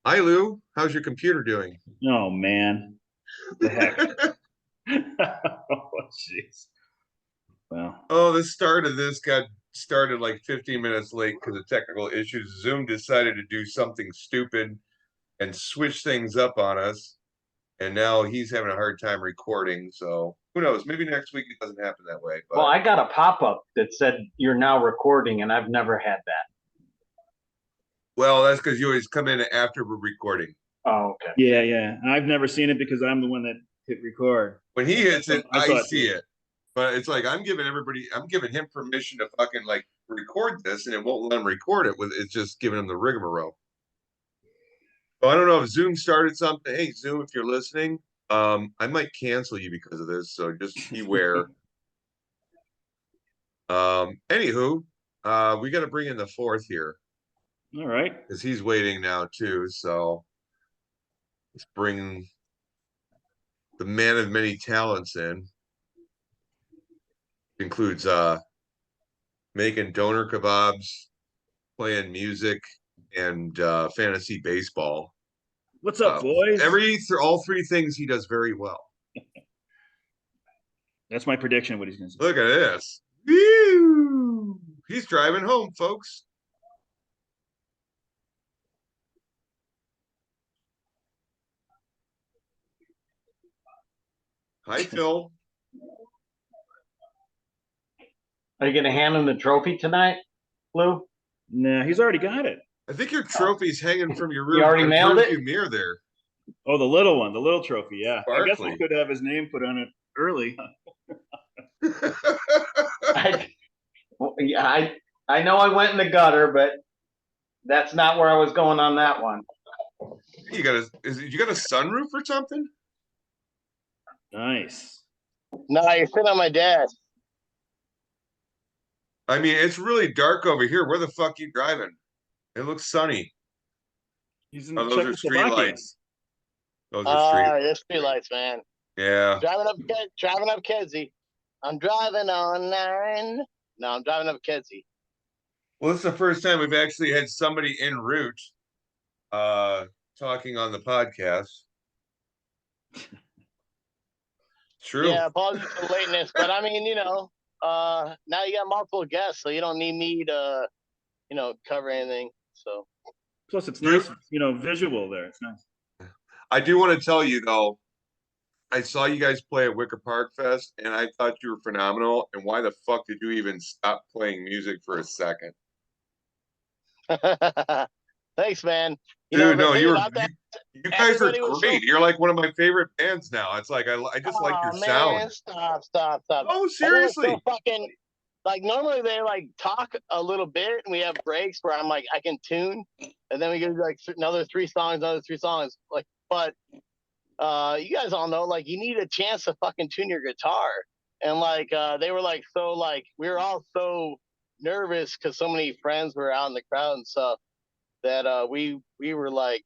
Hi, Lou. How's your computer doing? Oh man, the heck. Oh jeez. Well, Oh, the start of this got started like 15 minutes late because of technical issues. Zoom decided to do something stupid and switch things up on us. And now he's having a hard time recording. So who knows? Maybe next week it doesn't happen that way. Well, But I got a pop-up that said you're now recording, and I've never had that. well, that's because you always come in after we're recording. Oh, okay. yeah. I've never seen it because I'm the one that hit record. When he hits it, I I saw it see too. it. But it's like I'm giving him permission to fucking like record this, and it won't let him record it with it's just giving him the rigmarole. Well, I don't know if Zoom started something. Hey, Zoom, if you're listening, I might cancel you because of this, so just beware. Anywho, we got to bring in the fourth here All right. because he's waiting now too. So let's bring the man of many talents in. Includes making donor kebabs, playing music, and fantasy baseball. What's up, boys? All three things he does very well. That's my prediction of what he's gonna say. Look at this. Woo! He's driving home, folks. Hi, Phil. Are you going to hand him the trophy tonight, Lou? Nah, he's already got it. I think your trophy's hanging from your You already mailed it? rearview mirror there. Oh, the little one, the little trophy. Yeah, I guess I Barkley. could have his name put on it early. I know I went in the gutter, but that's not where I was going on that one. You got a sunroof or something? Nice. No, you're sitting on my desk. I mean, it's really dark over here. Where the fuck you driving? It looks sunny. He's in Oh, those are street Czechoslovakia. lights. Those are street. There's street lights, man. Yeah. Driving up Kedzie. I'm driving on 9. No, I'm driving up Kedzie. Well, this is the first time we've actually had somebody en route talking on the podcast. True. Yeah, apologies for the lateness, but I mean, now you got multiple guests, so you don't need me to, cover anything. So Plus, it's nice, visual there. It's nice. I do want to tell you though, I saw you guys play at Wicker Park Fest, and I thought you were phenomenal. And why the fuck did you even stop playing music for a second? thanks, man. Dude, no, you guys are everybody was great. You're like one of my favorite bands now. It's like I just like your sound. Stop. Oh, Everyone's seriously. so fucking like normally they like talk a little bit and we have breaks where I'm like I can tune and then we go like another three songs. Like, but you guys all know like you need a chance to fucking tune your guitar. And like they were like so like we were all so nervous because so many friends were out in the crowd and stuff that we were like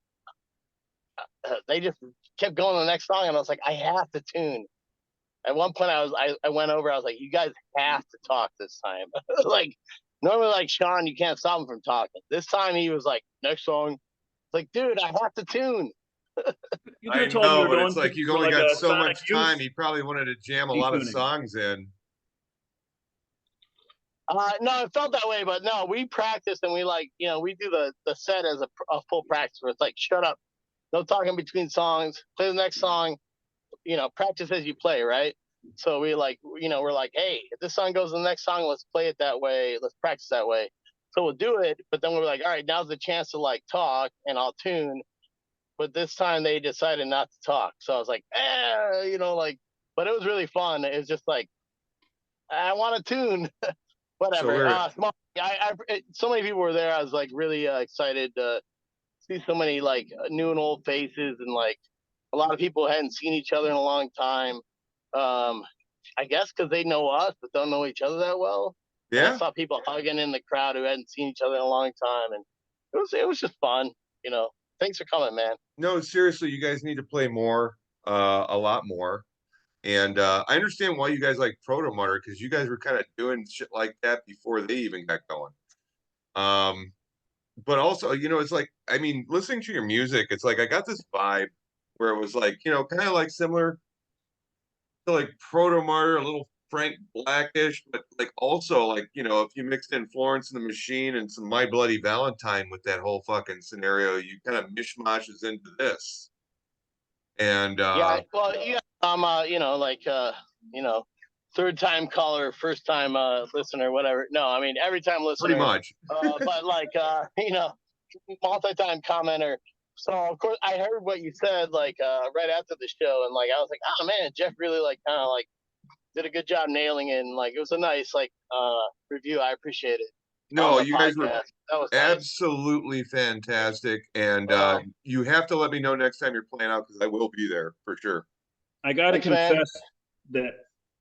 they just kept going to the next song and I was like I have to tune. At one point I went over, I was like, you guys have to talk this time. Like normally like Shawon, you can't stop him from talking. This time he was like, next song. It's like, dude, I have to tune. You could I have told him you know, were but going it's like you've for only like got a so Sonic much Youth time. He probably wanted to jam a lot of tuning. songs in. No, it felt that way, but no, we practiced and we like, we do the set as a full practice where it's like, shut up, no talking between songs, play the next song, practice as you play, right? So we're like, hey, if this song goes to the next song, let's play it that way, let's practice that way. So we'll do it, but then we're like, all right, now's the chance to like talk and I'll tune. But this time they decided not to talk. So I was like, but it was really fun. It was just like, I want to tune. Whatever. So many people were there. I was like really excited to see so many like new and old faces, and like a lot of people hadn't seen each other in a long time. I guess because they know us but don't know each other that well. And Yeah. I saw people hugging in the crowd who hadn't seen each other in a long time, and it was just fun. Thanks for coming, man. No, seriously, you guys need to play more, a lot more. And I understand why you guys like Proto Mutter because you guys were kind of doing shit like that before they even got going. but also, it's like, I mean, listening to your music, it's like I got this vibe where it was like, kind of like similar to like Proto Martyr, a little Frank Blackish, but like also like, if you mixed in Florence and the Machine and some My Bloody Valentine with that whole fucking scenario, you kind of mishmashes into this. And Yeah, well, yeah, I'm like third time caller, first time listener, whatever. No, I mean every time pretty listener. much. But like multi-time commenter. So of course I heard what you said like right after the show, and like I was like, oh man, Jeff really like kind of like did a good job nailing it, and like it was a nice like review. I appreciate it on No, the you guys were podcast. That was nice. absolutely fantastic. And Well, you have to let me know next time you're playing out because I will be there for sure. I got to thanks, man. confess that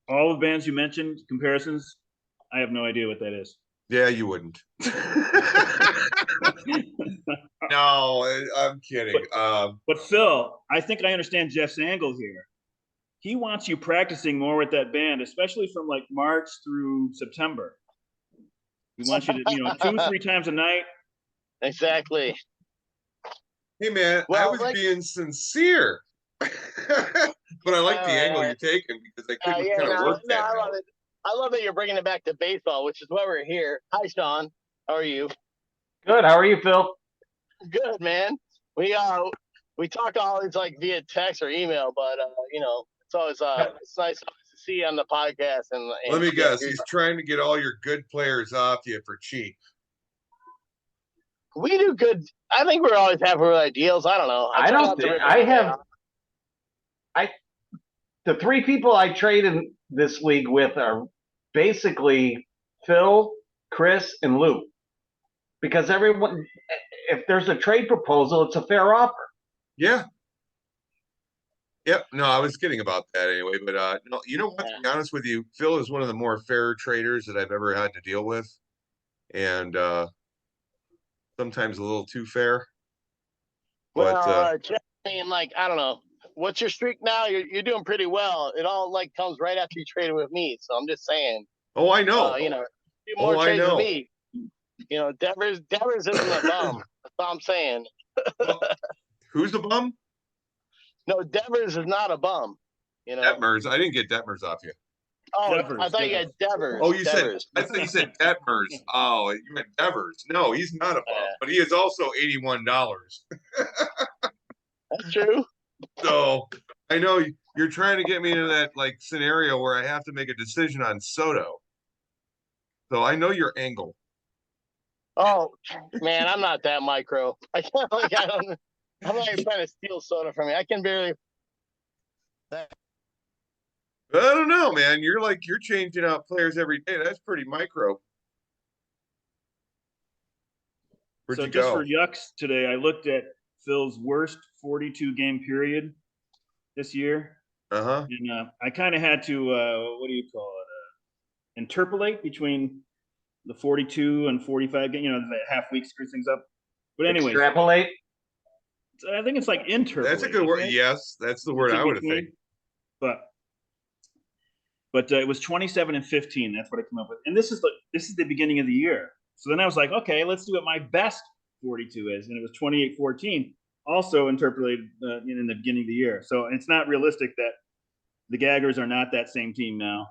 all the bands you mentioned, comparisons, I have no idea what that is. Yeah, you wouldn't. No, I'm kidding. But Phil, I think I understand Jeff's angle here. He wants you practicing more with that band, especially from like March through September. He wants you to, 2-3 times a night. Exactly. Hey man, I Well, was like, being sincere. But I like the angle you're taking because I couldn't yeah, kind of work no, that. I love it. I love that you're bringing it back to baseball, which is why we're here. Hi, Sean. How are you? Good. How are you, Phil? Good, man. We talk always like via text or email, but it's always it's nice to see you on the podcast and Let me guess, you're, he's trying to get all your good players off you for cheap. we do good. I think we're always happy with our deals. I don't know. I try don't not to think rip I anybody have. off. The three people I traded this league with are basically Phil, Chris, and Lou. Because everyone, if there's a trade proposal, it's a fair offer. Yeah. Yep. No, I was kidding about that anyway. But no, you know what? To be honest with you, Phil is one of the more fair traders that I've ever had to deal with, and sometimes a little too fair. But Well, Jeff, I mean, like I don't know. What's your streak now? You're doing pretty well. It all like comes right after you traded with me. So I'm just saying. oh, I know. Do more I trades with know. me. Devers isn't a bum. That's all I'm saying. Well, who's the bum? No, Devers is not a bum. Detmers. I didn't get Detmers off you. Oh, Devers, I thought you had Devers. Oh, you Devers. said. I thought you said Detmers. Oh, you meant Devers. No, he's not a bum, but he is also $81. That's true. So I know you're trying to get me into that like scenario where I have to make a decision on Soto. So I know your angle. Oh man, I'm not that micro. I can't like I don't. I'm not even trying to steal soda from you. I can barely. I don't know, man. You're changing out players every day. That's pretty micro. Where'd So you just go? for yucks today, I looked at Phil's worst 42 game period this year. Uh-huh. And I kind of had to, what do you call it? Interpolate between the 42 and 45 game, the half week screws things up. But anyways, Extrapolate. I think it's like interpolate. That's a good word. Yes, that's the word I would have think. But it was 27 and 15. That's what I came up with. And this is the beginning of the year. So then I was like, okay, let's do what my best 42 is, and it was 28-14. Also interpolated in the beginning of the year. So it's not realistic that the Gaggers are not that same team now,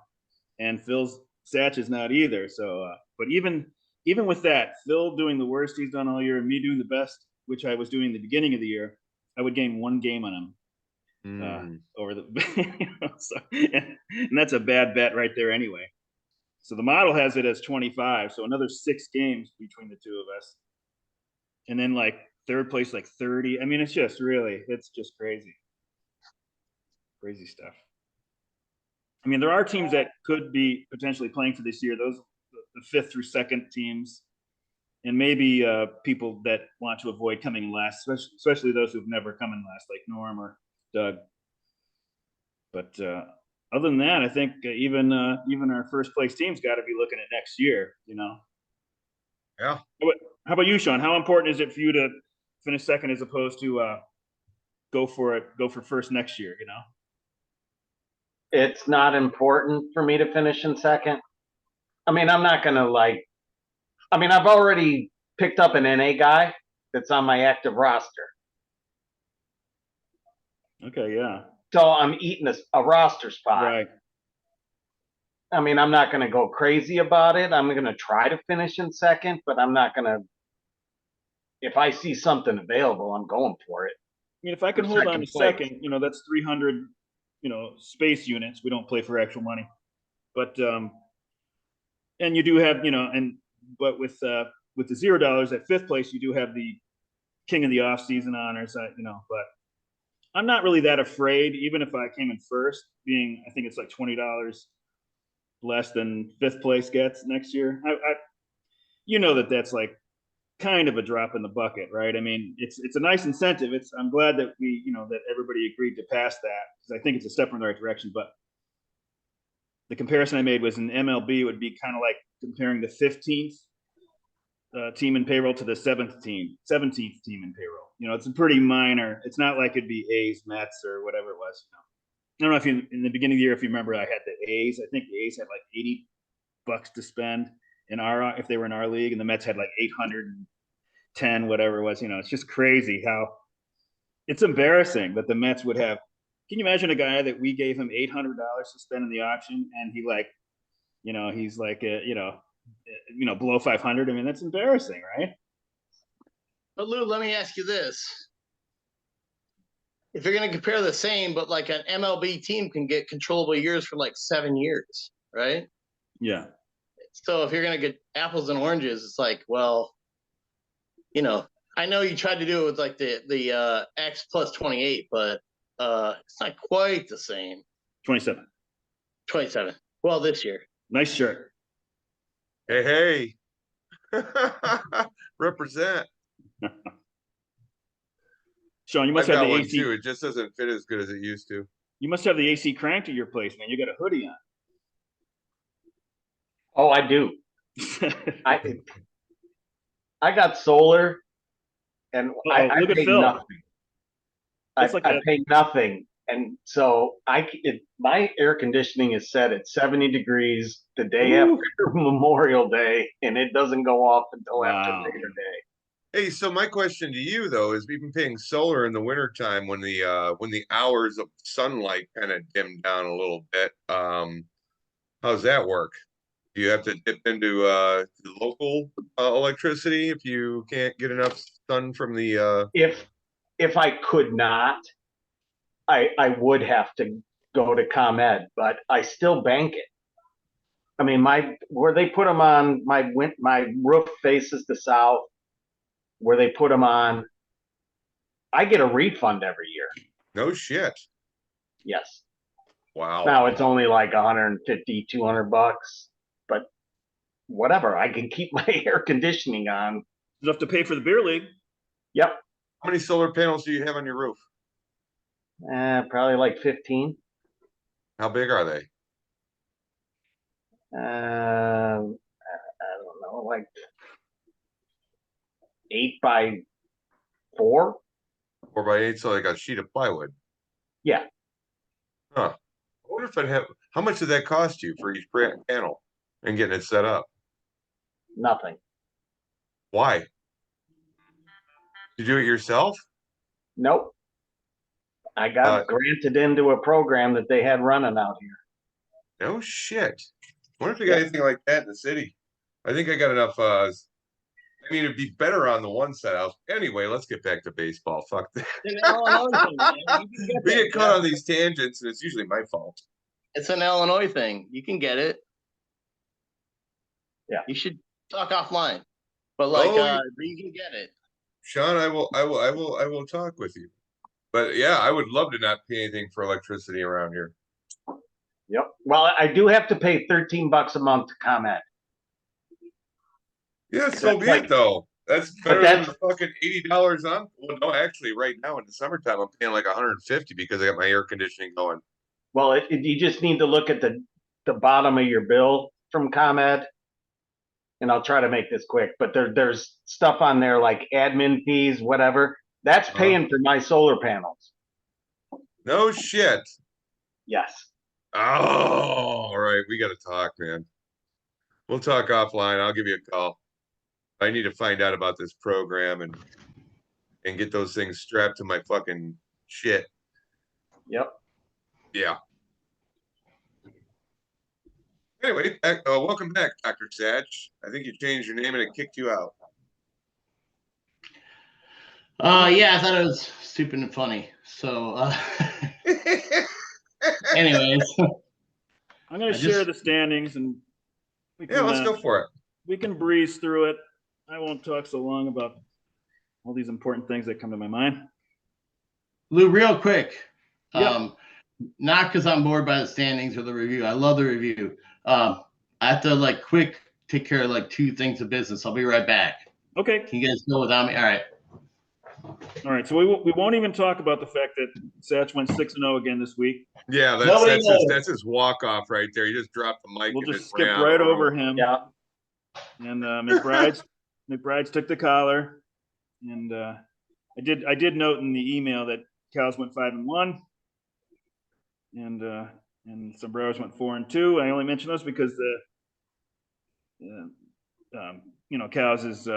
and Phil's Satch is not either. So, but even with that, Phil doing the worst he's done all year, and me doing the best, which I was doing the beginning of the year, I would gain 1 game on him. Over the so, and that's a bad bet right there anyway. So the model has it as 25, so another 6 games between the two of us, and then like third place like 30. I mean, it's just crazy stuff. I mean, there are teams that could be potentially playing for this year, those the 5th through 2nd teams, and maybe people that want to avoid coming last, especially those who've never come in last, like Norm or Doug. But other than that, I think even our first place team's got to be looking at next year. Yeah. How about you, Sean? How important is it for you to finish second as opposed to go for first next year? It's not important for me to finish in second. I mean, I'm not gonna I've already picked up an NA guy that's on my active roster. Okay, yeah. So I'm eating a roster spot. Right. I mean, I'm not going to go crazy about it. I'm going to try to finish in second, but I'm not going to. If I see something available, I'm going for it. I mean, if I can For hold on to second place. second, that's 300, space units. We don't play for actual money, but and you do have, but with the $0 at fifth place, you do have the king of the off season honors, but I'm not really that afraid, even if I came in first, I think it's like $20 less than fifth place gets next year. That's like kind of a drop in the bucket, right? I mean, it's a nice incentive. I'm glad that that everybody agreed to pass that, because I think it's a step in the right direction. But the comparison I made was in MLB would be kind of like comparing the 15th team in payroll to the 17th team in payroll. It's a pretty minor. It's not like it'd be A's, Mets, or whatever it was. I don't know if in the beginning of the year, if you remember, I had the A's. I think the A's had like $80 to spend if they were in our league, and the Mets had like 810, whatever it was. It's just crazy how it's embarrassing that the Mets would have. Can you imagine a guy that we gave him $800 to spend in the auction, and he's like below 500? I mean, that's embarrassing, right? But Lou, let me ask you this. If you're going to compare the same, but like an MLB team can get controllable years for like 7 years, right? Yeah. So if you're going to get apples and oranges, it's like, well, I know you tried to do it with like the X plus 28, but it's not quite the same. 27. 27. Well, this year. Nice shirt. Hey. Represent. Shawon, you must I've have got the one AC. too. It just doesn't fit as good as it used to. You must have the AC cranked at your place, man. You got a hoodie on. Oh, I do. I got solar, and I look at pay Phil. nothing. I pay nothing, and so my air conditioning is set at 70 degrees the day after Memorial Day, and it doesn't go off until after Labor Day. Hey, so my question to you though is, we've been paying solar in the wintertime when the hours of sunlight kind of dim down a little bit. How's that work? Do you have to dip into local electricity if you can't get enough sun from the If I could not, I would have to go to ComEd, but I still bank it. I mean, where they put them on, my roof faces the south. Where they put them on, I get a refund every year. No shit. Yes. Wow. Now it's only like 150, $200, but whatever. I can keep my air conditioning on. You have to pay for the beer league. Yep. How many solar panels do you have on your roof? Probably like 15. How big are they? I don't know, like 8x4. 4x8, so like a sheet of plywood. Yeah. Huh. I wonder if how much did that cost you for each panel and getting it set up? Nothing. Why? Did you do it yourself? Nope. I got granted into a program that they had running out here. No shit. I wonder if you got anything like that in the city. I think I got enough. I mean, it'd be better on the one side house. Anyway, let's get back to baseball. Fuck that. We get caught on these tangents, and it's usually my fault. It's an Illinois thing. You can get it. Yeah. You should talk offline. But like, you can get it. Sean, I will talk with you. But yeah, I would love to not pay anything for electricity around here. Yep. Well, I do have to pay $13 a month to ComEd. Yeah, so be it though. That's better than the fucking $80 on. Well, no, actually, right now in the summertime, I'm paying like 150 because I got my air conditioning going. Well, you just need to look at the bottom of your bill from ComEd, and I'll try to make this quick. But there's stuff on there like admin fees, whatever. That's paying for my solar panels. No shit. Yes. Oh, all right. We got to talk, man. We'll talk offline. I'll give you a call. I need to find out about this program and get those things strapped to my fucking shit. Yep. Yeah. Anyway, welcome back, Dr. Satch. I think you changed your name and it kicked you out. Yeah, I thought it was stupid and funny. So, anyways, I'm going to share the standings, and we can, let's go for it. We can breeze through it. I won't talk so long about all these important things that come to my mind. Lou, real quick. Yep. Not because I'm bored by the standings or the review. I love the review. I have to quick take care of 2 things of business. I'll be right back. Okay. Can you guys go without me? All right. All right. So we won't even talk about the fact that Satch went 6-0 again this week. Yeah, that's his walk off right there. He just dropped the mic. We'll and just skip right over him. Yeah. And McBride's took the collar, and I did note in the email that Cows went 5-1, and Sombreros went 4-2. I only mention those because Cows is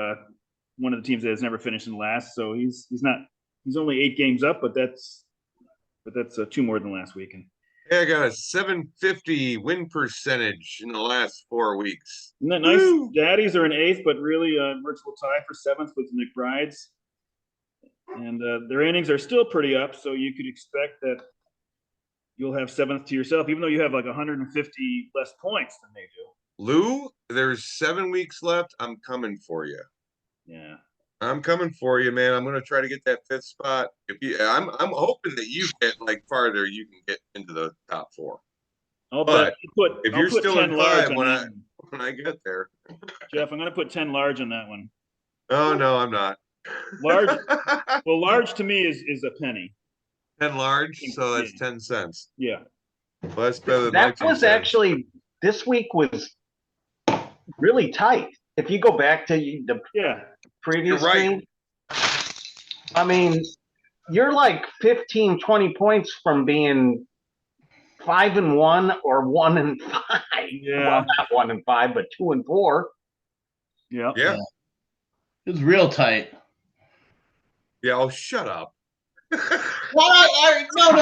one of the teams that has never finished in last, so he's only 8 games up, but that's 2 more than last week. And yeah, I got a 750 win percentage in the last 4 weeks. isn't that nice? Woo! Daddies are in 8th, but really a virtual tie for 7th with McBride's. And their innings are still pretty up, so you could expect that you'll have 7th to yourself, even though you have 150 less points than they do. Lou, there's 7 weeks left. I'm coming for you. Yeah. I'm coming for you, man. I'm going to try to get that 5th spot. I'm hoping that you get farther, you can get into the top 4. If you're still in 5 when I get there, Jeff, I'm going to put 10 large on that one. Oh no, I'm not. Large. Well, large to me is a penny. 10 large, so that's 10 cents. Yeah. Well, that's better than that was actually this week was really tight. If you go back to the previous game, I mean, you're 15, 20 points from being 5-1 or 1-5. Yeah. Well, not 1-5, but 2-4. Yeah. Yeah. It was real tight. Yeah. Oh, shut up. No,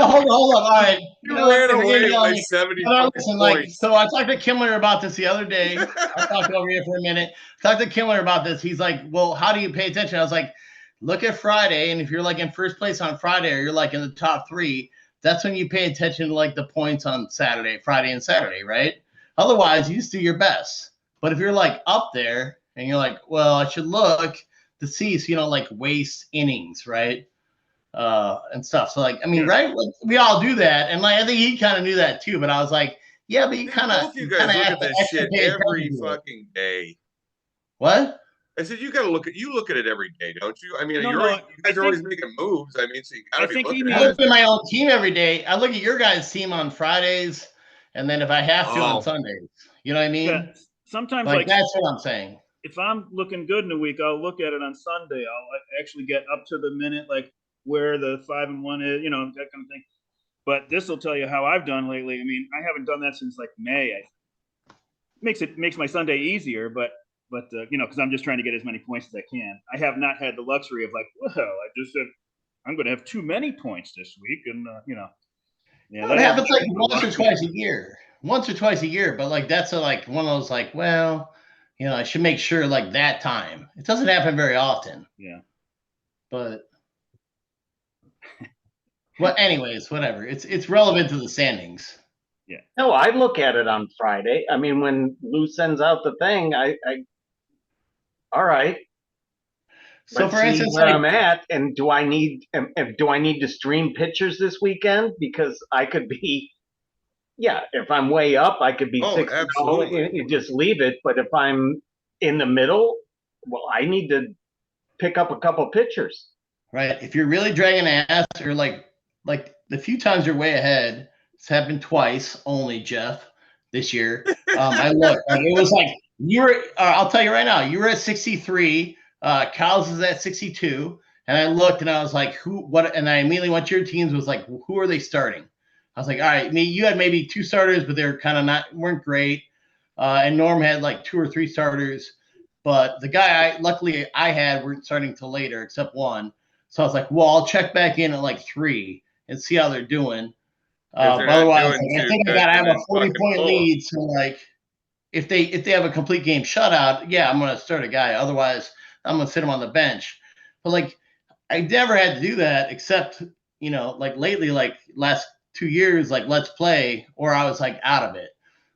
hold on. All right. You ran away like 70 points. So I talked to Kimmler about this the other day. I talked over here for a minute. Talked to Kimmler about this. He's like, well, how do you pay attention? I was like, look at Friday, and if you're in first place on Friday, or you're in the top 3, that's when you pay attention to the points on Friday and Saturday, right? Otherwise, you just do your best. But if you're up there and you're well, I should look to see so you don't waste innings, right? And stuff. So right? We all do that, and I think he kind of knew that too. But I was like, yeah, but you kind of you guys look at this shit every fucking day. What? I said you look at it every day, don't you? I mean, you guys are always making moves. I mean, so you gotta be looking at it. I look at my own team every day. I look at your guys' team on Fridays, and then if I have to on Sundays. You know what I mean? Yeah. Sometimes that's what I'm saying. If I'm looking good in a week, I'll look at it on Sunday. I'll actually get up to the minute where the 5-1 is, that kind of thing. But this will tell you how I've done lately. I mean, I haven't done that since May. It makes my Sunday easier, but because I'm just trying to get as many points as I can. I have not had the luxury of I just said I'm going to have too many points this week, and Yeah, that happens once or twice a year. But that's one of those well, I should make sure that time. It doesn't happen very often. Yeah. But well, anyways, whatever. It's relevant to the standings. Yeah. No, I look at it on Friday. I mean, when Lou sends out the thing, I all right. So for instance, where I'm at, and do I need to stream pictures this weekend? Because I could be, if I'm way up, I could be 6-0 and you just leave it. But if I'm in the middle, well, I need to pick up a couple pictures. Right. If you're really dragging ass, or like the few times you're way ahead, it's happened twice only, Jeff, this year. I looked, it was you were. I'll tell you right now, you were at 63. Kyle's is at 62, and I looked and I was like, who? What? And I immediately went to your teams. Was who are they starting? I was like, all right, you had maybe 2 starters, but they're kind of weren't great. And Norm had 2 or 3 starters. But the guy luckily I had weren't starting till later, except one. So I was like, well, I'll check back in at like 3 and see how they're doing. If they're But not otherwise, doing like, I too think good, I have then a 40 fucking point pull 'em. lead. So like, if they have a complete game shutout, yeah, I'm gonna start a guy. Otherwise, I'm gonna sit him on the bench. But like, I never had to do that except like lately, like last 2 years, like Let's Play, or I was like out of it.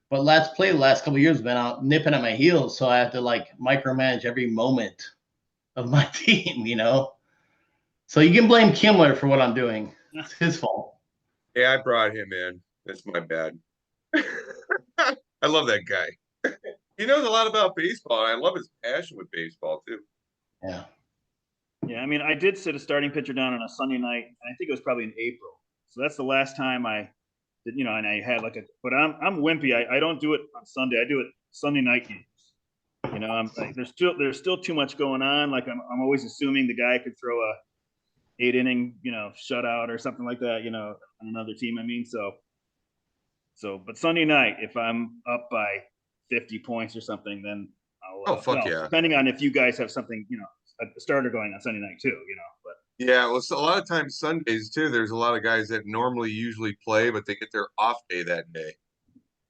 But Let's Play the last couple of years has been out nipping at my heels, so I have to like micromanage every moment of my team. So you can blame Kimmler for what I'm doing. It's his fault. Yeah, I brought him in. That's my bad. I love that guy. He knows a lot about baseball, and I love his passion with baseball too. Yeah. Yeah, I mean, I did sit a starting pitcher down on a Sunday night, and I think it was probably in April. So that's the last time I did, and I had like but I'm wimpy. I don't do it on Sunday. I do it Sunday night games. I'm like, there's still too much going on. Like I'm always assuming the guy could throw a 8 inning, shutout or something like that, on another team. I mean, but Sunday night, if I'm up by 50 points or something, then I'll, fuck yeah. depending on if you guys have something, a starter going on Sunday night too, but yeah, well, so a lot of times Sundays too. There's a lot of guys that usually play, but they get their off day that day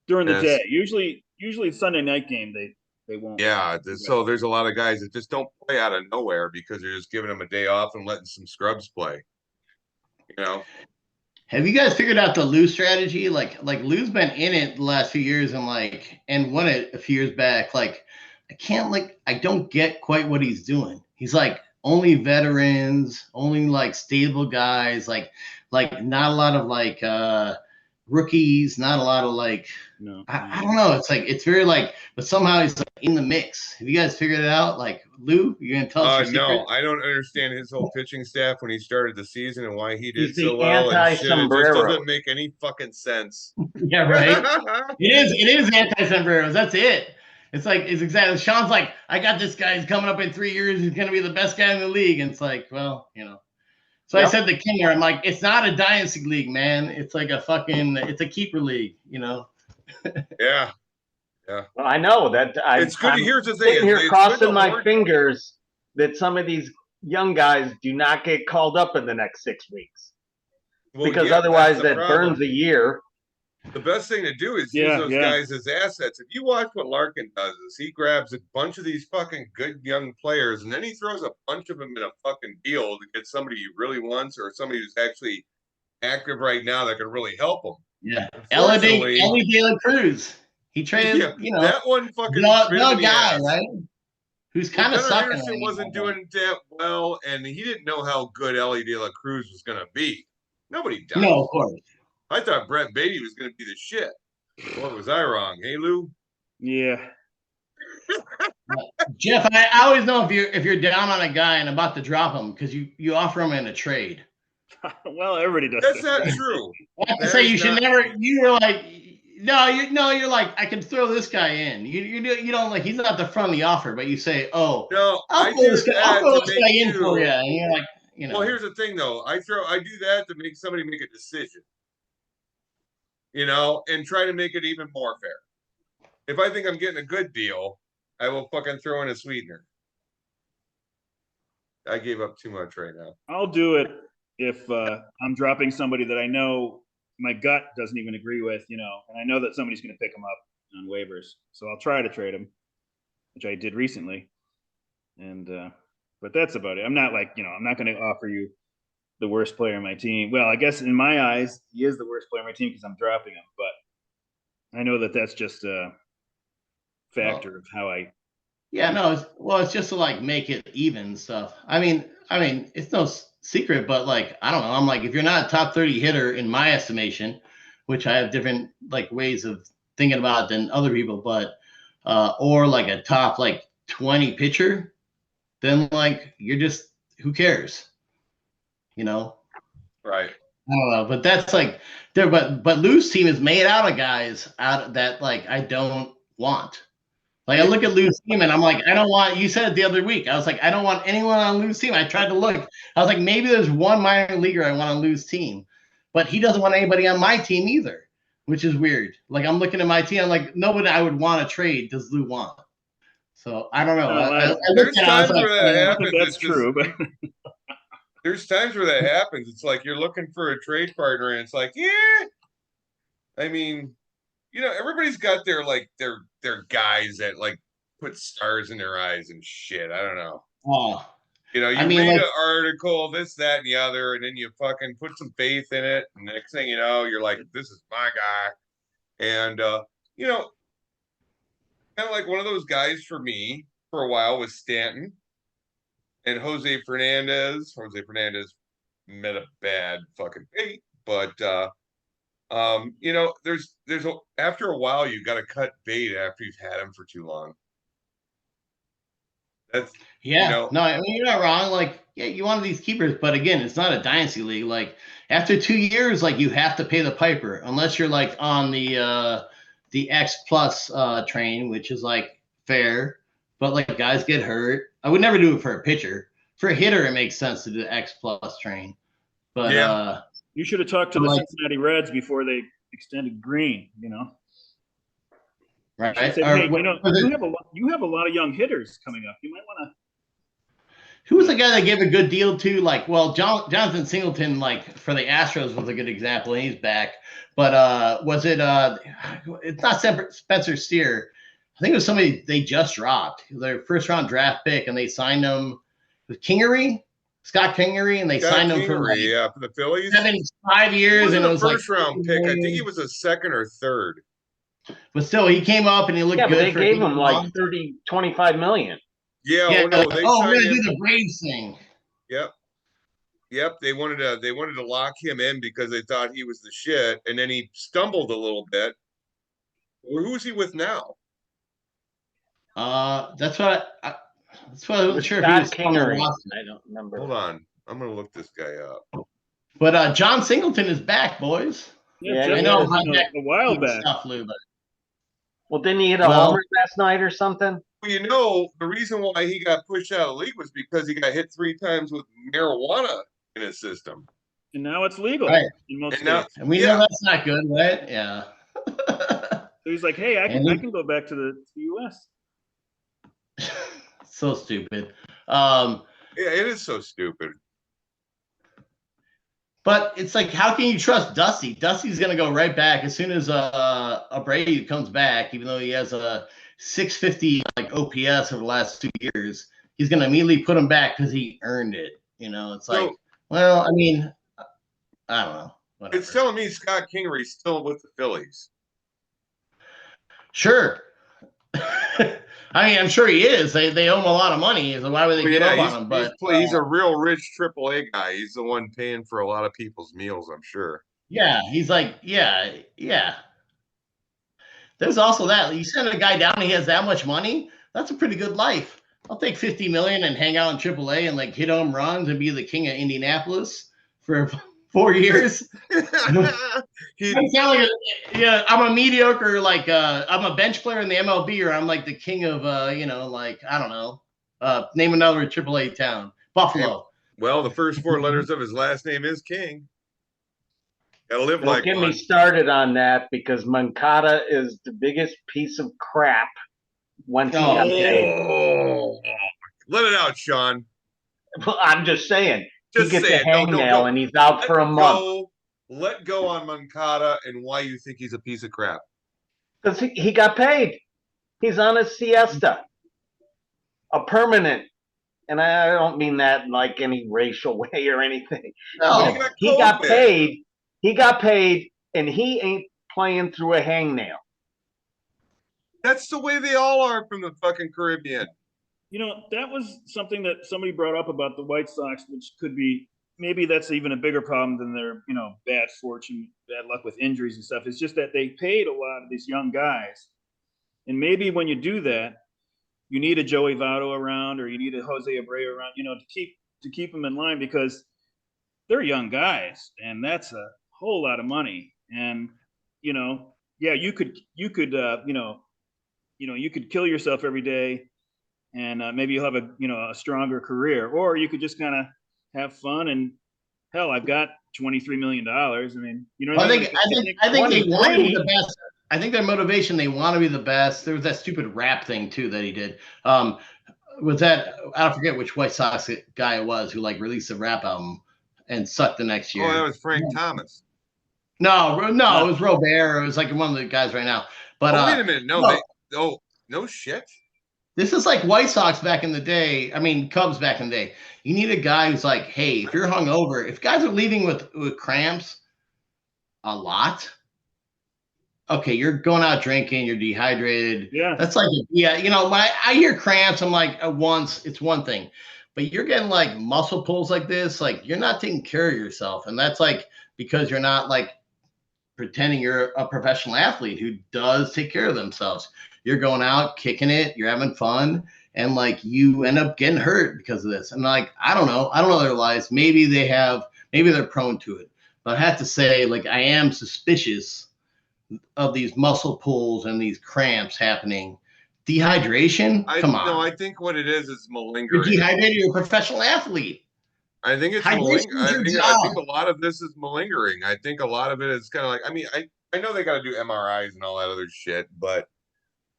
during the day. Usually Sunday night game they won't. Yeah, so there's a lot of guys that just don't play out of nowhere because they're just giving them a day off and letting some scrubs play. Have you guys figured out the Lou strategy? Like Lou's been in it the last few years and won it a few years back. Like I don't get quite what he's doing. He's like only veterans, only like stable guys, like not a lot of like rookies, not a lot of like I don't know. It's like it's very like, but somehow he's like in the mix. Have you guys figured it out? Like Lou, you're gonna tell us your no, secret? I don't understand his whole pitching staff when he started the season and why he did He's the so well. And shit, it just anti-sombrero. doesn't make any fucking sense. Yeah, right. It is anti-sombreros. That's it. It's like it's exactly. Sean's like, I got this guy. He's coming up in 3 years. He's gonna be the best guy in the league. And it's like, well, So I said to Kimmler, I'm like, it's not a dynasty league, man. It's like it's a keeper league. Yeah. Well, I know that. It's good. Here's the thing. Sitting here it's crossing my fingers that some of these young guys do not get called up in the next 6 weeks, because otherwise that burns a year. The best thing to do is use those guys as assets. If you watch what Larkin does, is he grabs a bunch of these fucking good young players, and then he throws a bunch of them in a fucking deal to get somebody he really wants or somebody who's actually active right now that can really help him. Yeah, Ellie De La Cruz. He traded, that one fucking no guy, right? Who's kind of sucking. Henderson wasn't doing that well, and he didn't know how good Ellie De La Cruz was going to be. Nobody does. No, of course. I thought Brett Beatty was going to be the shit. Boy, was I wrong? Hey, Lou? Yeah. Jeff, I always know if you're down on a guy and about to drop him because you offer him in a trade. Well, everybody does. That's not true. I have to say you should never. You were like, you're like, I can throw this guy in. You don't like, he's not the front of the offer, but you say, oh, no, I'll throw this guy in for you. And you're like, Well, here's the thing though. I do that to make somebody make a decision. And try to make it even more fair. If I think I'm getting a good deal, I will fucking throw in a sweetener. I gave up too much right now. I'll do it if I'm dropping somebody that I know my gut doesn't even agree with, and I know that somebody's going to pick them up on waivers. So I'll try to trade them, which I did recently. And but that's about it. I'm not like, I'm not going to offer you the worst player on my team. Well, I guess in my eyes, he is the worst player on my team because I'm dropping him. But I know that that's just a factor of how I. Yeah, no. It's just to like make it even stuff. I mean, it's no secret, but like, I don't know. I'm like, if you're not a top 30 hitter in my estimation, which I have different like ways of thinking about than other people, but or like a top like 20 pitcher, then like you're just, who cares? Right. I don't know, but that's like there. But Lou's team is made out of guys out that like I don't want. Like I look at Lou's team and I'm like, I don't want. You said it the other week. I was like, I don't want anyone on Lou's team. I tried to look. I was like, maybe there's one minor leaguer I want on Lou's team, but he doesn't want anybody on my team either, which is weird. Like I'm looking at my team, I'm like, nobody I would want to trade does Lou want. So I don't know. No, I There's looked at it, I was times like, where that I don't happens. think that's It's just true, but there's times where that happens. It's like you're looking for a trade partner, and it's like, yeah. I mean, everybody's got their like their guys that like put stars in their eyes and shit. I don't know. oh, You I mean, read like, an article, this, that, and the other, and then you fucking put some faith in it. And next thing you know, you're like, this is my guy. And you know, kind of like one of those guys for me for a while was Stanton and Jose Fernandez. Jose Fernandez met a bad fucking fate, but there's after a while you got to cut bait after you've had him for too long. That's yeah, no, I mean, you're not wrong. Like, yeah, you wanted these keepers, but again, it's not a dynasty league. Like, after 2 years, like, you have to pay the piper unless you're like on the X plus train, which is like fair. But like, guys get hurt. I would never do it for a pitcher. For a hitter, it makes sense to do the X plus train. But Yeah. you should have talked to the like, Cincinnati Reds before they extended Green. right? She said, Or "Hey, was it- you have a lot of young hitters coming up. You might want to." Who was the guy that gave a good deal to? Like, well, Jonathan Singleton, like for the Astros, was a good example, and he's back. But was it? It's not Spencer Steer. I think it was somebody they just dropped their first round draft pick, and they signed him with Scott Kingery, and they signed him for like for the Phillies. 5 years, He and it wasn't was a like first round pick. I think he was a second or third. But still, he came up and he looked Yeah, but good. they for gave him like months. 30, 25 million. Yeah. Yeah, Oh no, they we're signed gonna him. do the Braves thing. Yep. They wanted to lock him in because they thought he was the shit, and then he stumbled a little bit. Well, who's he with now? That's what I wasn't sure if he Scott was on the Kingery. roster. I don't remember. Hold on, I'm gonna look this guy up. But John Singleton is back, boys. Yeah, Jeff I know was, a while back. stuff, Lou, but Well, didn't he hit a homer last night or something? Well, the reason why he got pushed out of the league was because he got hit 3 times with marijuana in his system. And now it's legal Right. in most And now- states. and we know that's not good, right? Yeah. So he's like, "Hey, I can go back to the U.S." So stupid. Yeah, it is so stupid. But it's like, how can you trust Dusty? Dusty's gonna go right back as soon as Brady comes back, even though he has a 650 like OPS over the last 2 years. He's gonna immediately put him back because he earned it. It's like, well, I mean, I don't know. Whatever. It's telling me Scott Kingery's still with the Phillies. Sure. I mean, I'm sure he is. They owe him a lot of money, so why would they give up on him? But he's a real rich AAA guy. He's the one paying for a lot of people's meals, I'm sure. yeah, he's like, yeah. There's also that. You send a guy down and he has that much money, that's a pretty good life. I'll take $50 million and hang out in AAA and like hit home runs and be the king of Indianapolis for 4 years. I'm telling you, I'm a mediocre, like I'm a bench player in the MLB, or I'm like the king of like, I don't know. Name another AAA town. Buffalo. Well, the first 4 letters of his last name is King. Gotta live Don't like get one. me started on that because Moncada is the biggest piece of crap once he got paid. Oh, let it out, Sean. I'm just saying. Just he gets say a it. No, hangnail and he's out for a month. Let go on Moncada and why you think he's a piece of crap. Because he got paid. He's on a siesta. A permanent. And I don't mean that in like any racial way or anything. No. He got paid. He got paid, and he ain't playing through a hangnail. That's the way they all are from the fucking Caribbean. That was something that somebody brought up about the White Sox, which could be, maybe that's even a bigger problem than their, bad fortune, bad luck with injuries and stuff. It's just that they paid a lot of these young guys. And maybe when you do that, you need a Joey Votto around, or you need a Jose Abreu around, to keep them in line, because they're young guys, and that's a whole lot of money. And you could kill yourself every day, and maybe you'll have a stronger career, or you could just kind of have fun. And hell, I've got $23 million. I mean, I think they wanted the best. I think their motivation, they want to be the best. There was that stupid rap thing too that he did. Was that, I don't forget which White Sox guy it was who like released a rap album and sucked the next Oh, that year. was Frank Thomas. No, it was Robert. It was like one of the guys right now. But Oh, wait a minute. No, no shit. this is like White Sox back in the day. I mean, Cubs back in the day. You need a guy who's like, hey, if you're hungover, if guys are leaving with cramps a lot, okay, you're going out drinking, you're dehydrated. Yeah. That's like, I hear cramps. I'm like, once, it's one thing. But you're getting like muscle pulls like this, like you're not taking care of yourself. And that's like because you're not like pretending you're a professional athlete who does take care of themselves. You're going out, kicking it, you're having fun, and like you end up getting hurt because of this. And like, I don't know their lives. Maybe they're prone to it. But I have to say, like, I am suspicious of these muscle pulls and these cramps happening. Dehydration? Come on. No, I think what it is You're malingering. dehydrated, you're a professional athlete. I think it's Hydration is your I job. think a lot of this is malingering. I think a lot of it is kind of like, I mean, I know they got to do MRIs and all that other shit, but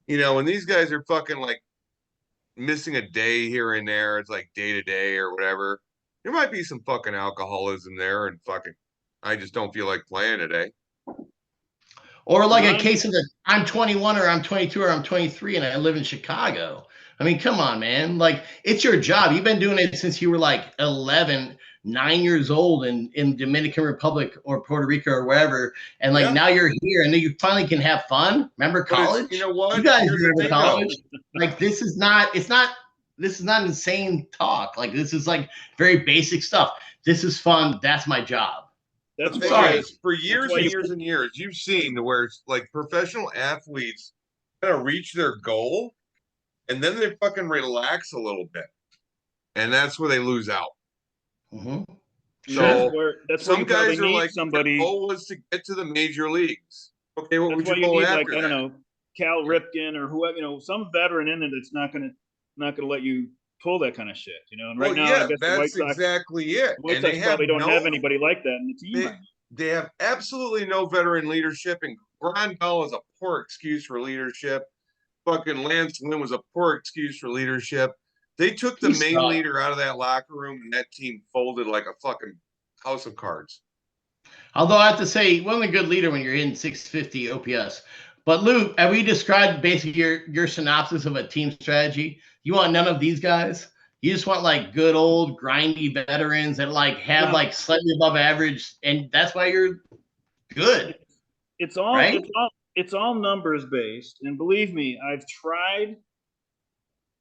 when these guys are fucking like missing a day here and there, it's like day to day or whatever. There might be some fucking alcoholism there, and fucking, I just don't feel like playing today. Or like a case of the I'm 21 or I'm 22 or I'm 23 and I live in Chicago. I mean, come on, man. Like, it's your job. You've been doing it since you were like 11, 9 years old in Dominican Republic or Puerto Rico or wherever. And like now you're here and then you finally can have fun. Remember college? You know what? You guys remember college? Like, this is not insane talk. Like, this is like very basic stuff. This is fun. That's my job. That's why for years and years and years, you've seen where it's like professional athletes kind of reach their goal and then they fucking relax a little bit. And that's where they lose out. Mm-hmm. So that's some guys are like, somebody. The goal was to get to the major leagues. Okay, what would you go after? Like, I don't know, Cal Ripken or whoever, some veteran in there that's not gonna let you pull that kind of shit, And right now, I guess that's the White Sox, exactly it. White Sox probably don't have anybody like that in the team. They have absolutely no veteran leadership, and Grandal is a poor excuse for leadership. Fucking Lance Lynn was a poor excuse for leadership. They took the main leader out of that locker room, and that team folded like a fucking house of cards. Although I have to say, he wasn't a good leader when you're in 650 OPS. But Luke, have we described basically your synopsis of a team strategy? You want none of these guys? You just want like good old grindy veterans that like have like slightly above average, and that's why you're good. It's all numbers based, and believe me, I've tried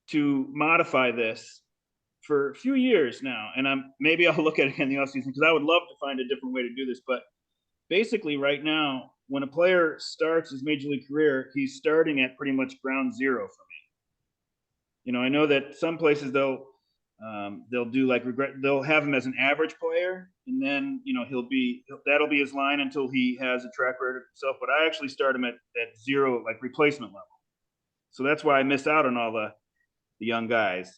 to modify this for a few years now, and maybe I'll look at it in the offseason because I would love to find a different way to do this. But basically, right now, when a player starts his major league career, he's starting at pretty much ground zero for me. I know that some places they'll do like they'll have him as an average player, and then that'll be his line until he has a track record himself. But I actually start him at zero, like replacement level. So that's why I missed out on all the young guys.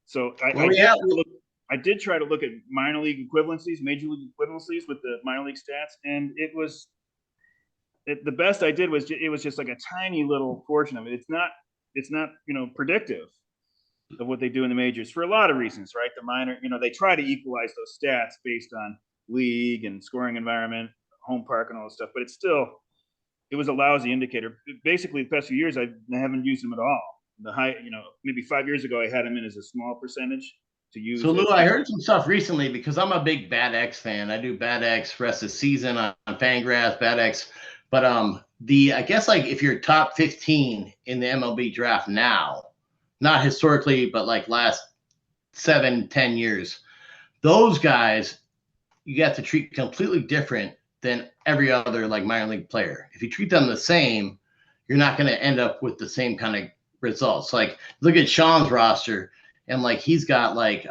So I did try to look at minor league equivalencies, major league equivalencies with the minor league stats, and the best I did was it was just like a tiny little portion of it. It's not predictive of what they do in the majors for a lot of reasons, right? The minor, they try to equalize those stats based on league and scoring environment, home park, and all this stuff, but it was a lousy indicator. Basically, the past few years, I haven't used them at all. The high, maybe 5 years ago, I had them in as a small percentage to use. So Lou, I heard some stuff recently because I'm a big Bad X fan. I do Bad X rest of the season on Fangraphs, Bad X. But I guess like if you're top 15 in the MLB draft now, not historically, but like last 7-10 years, those guys you got to treat completely different than every other like minor league player. If you treat them the same, you're not going to end up with the same kind of results. Like look at Sean's roster, and like he's got like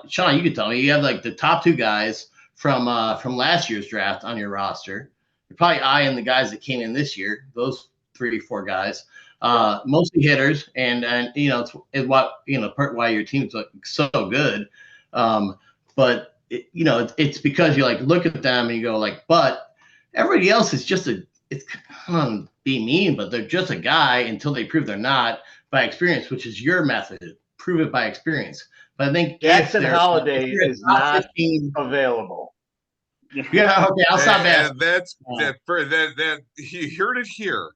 Sean, you can tell me you have like the top two guys from last year's draft on your roster. You're probably eyeing the guys that came in this year, those 3 or 4 guys, mostly hitters, and it's what part why your team's like so good. But it's because you like look at them and you go like, but everybody else is just it's kind of be mean, but they're just a guy until they prove they're not by experience, which is your method. Prove it by experience. But I think Jackson if Holiday you're is top not 15, available. yeah, okay, I'll stop And asking. that's that you heard it here.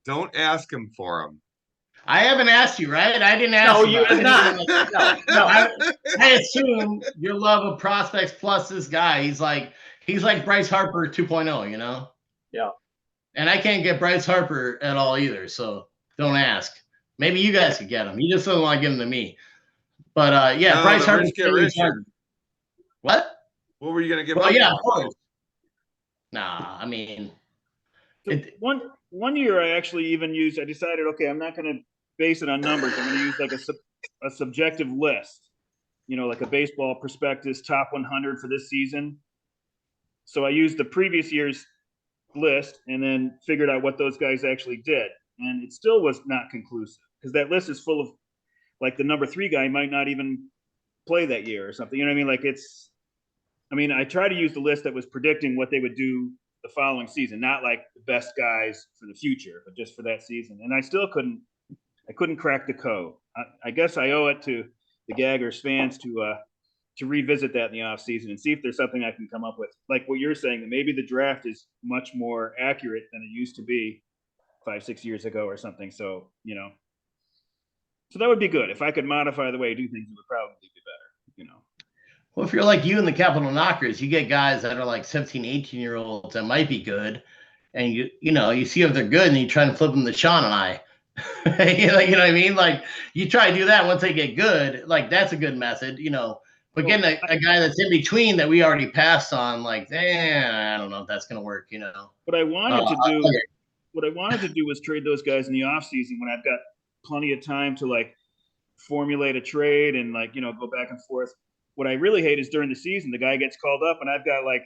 Don't ask him for him. I haven't asked you, right? I didn't ask No, you. you have not. No. I assume your love of prospects plus this guy. He's like Bryce Harper 2.0, you know? Yeah. And I can't get Bryce Harper at all either, so don't ask. Maybe you guys could get him. He just doesn't want to give him to me. But yeah, No, Bryce the Harper. rich get richer. What? What were you gonna give Well, up yeah, for of him? course. Nah, I mean, So one year I actually even used. I decided, okay, I'm not going to base it on numbers. I'm going to use like a subjective list. You know, like a baseball prospectus top 100 for this season. So I used the previous year's list and then figured out what those guys actually did, and it still was not conclusive because that list is full of like the number 3 guy might not even play that year or something. You know what I mean? Like I try to use the list that was predicting what they would do the following season, not like the best guys for the future, but just for that season. And I still couldn't crack the code. I guess I owe it to the Gaggers fans to revisit that in the off season and see if there's something I can come up with. Like what you're saying, that maybe the draft is much more accurate than it used to be 5-6 years ago or something. So, so that would be good. If I could modify the way I do things, it would probably be better, well, if you're like you and the Capital Knockers, you get guys that are like 17, 18-year-olds that might be good, and you see if they're good, and you try to flip them to Sean and I. You know what I mean? Like you try to do that once they get good, like that's a good method, But getting a guy that's in between that we already passed on, like, I don't know if that's gonna work, What I wanted to do was trade those guys in the off season when I've got plenty of time to like formulate a trade and like go back and forth. What I really hate is during the season the guy gets called up and I've got like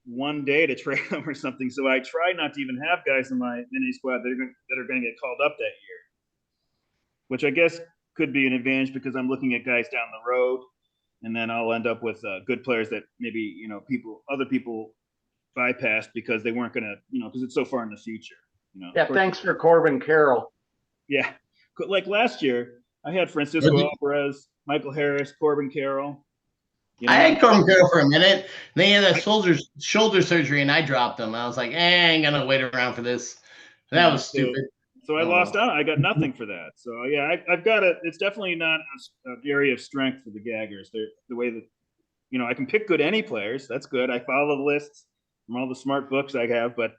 one day to trade him or something. So I try not to even have guys in my mini squad that are going to get called up that year, which I guess could be an advantage because I'm looking at guys down the road, and then I'll end up with good players that maybe other people bypassed because they weren't going to because it's so far in the future. Yeah, thanks for Corbin Carroll. Yeah, like last year I had Francisco Alvarez, Michael Harris, Corbin Carroll. I had Corbin Carroll for a minute. They had that shoulder surgery, and I dropped them. I was like, I ain't gonna wait around for this. That was stupid. So I lost out. I got nothing for that. So yeah, I've got it. It's definitely not an area of strength for the Gaggers. They're the way that I can pick good any players. That's good. I follow the lists from all the smart books I have, but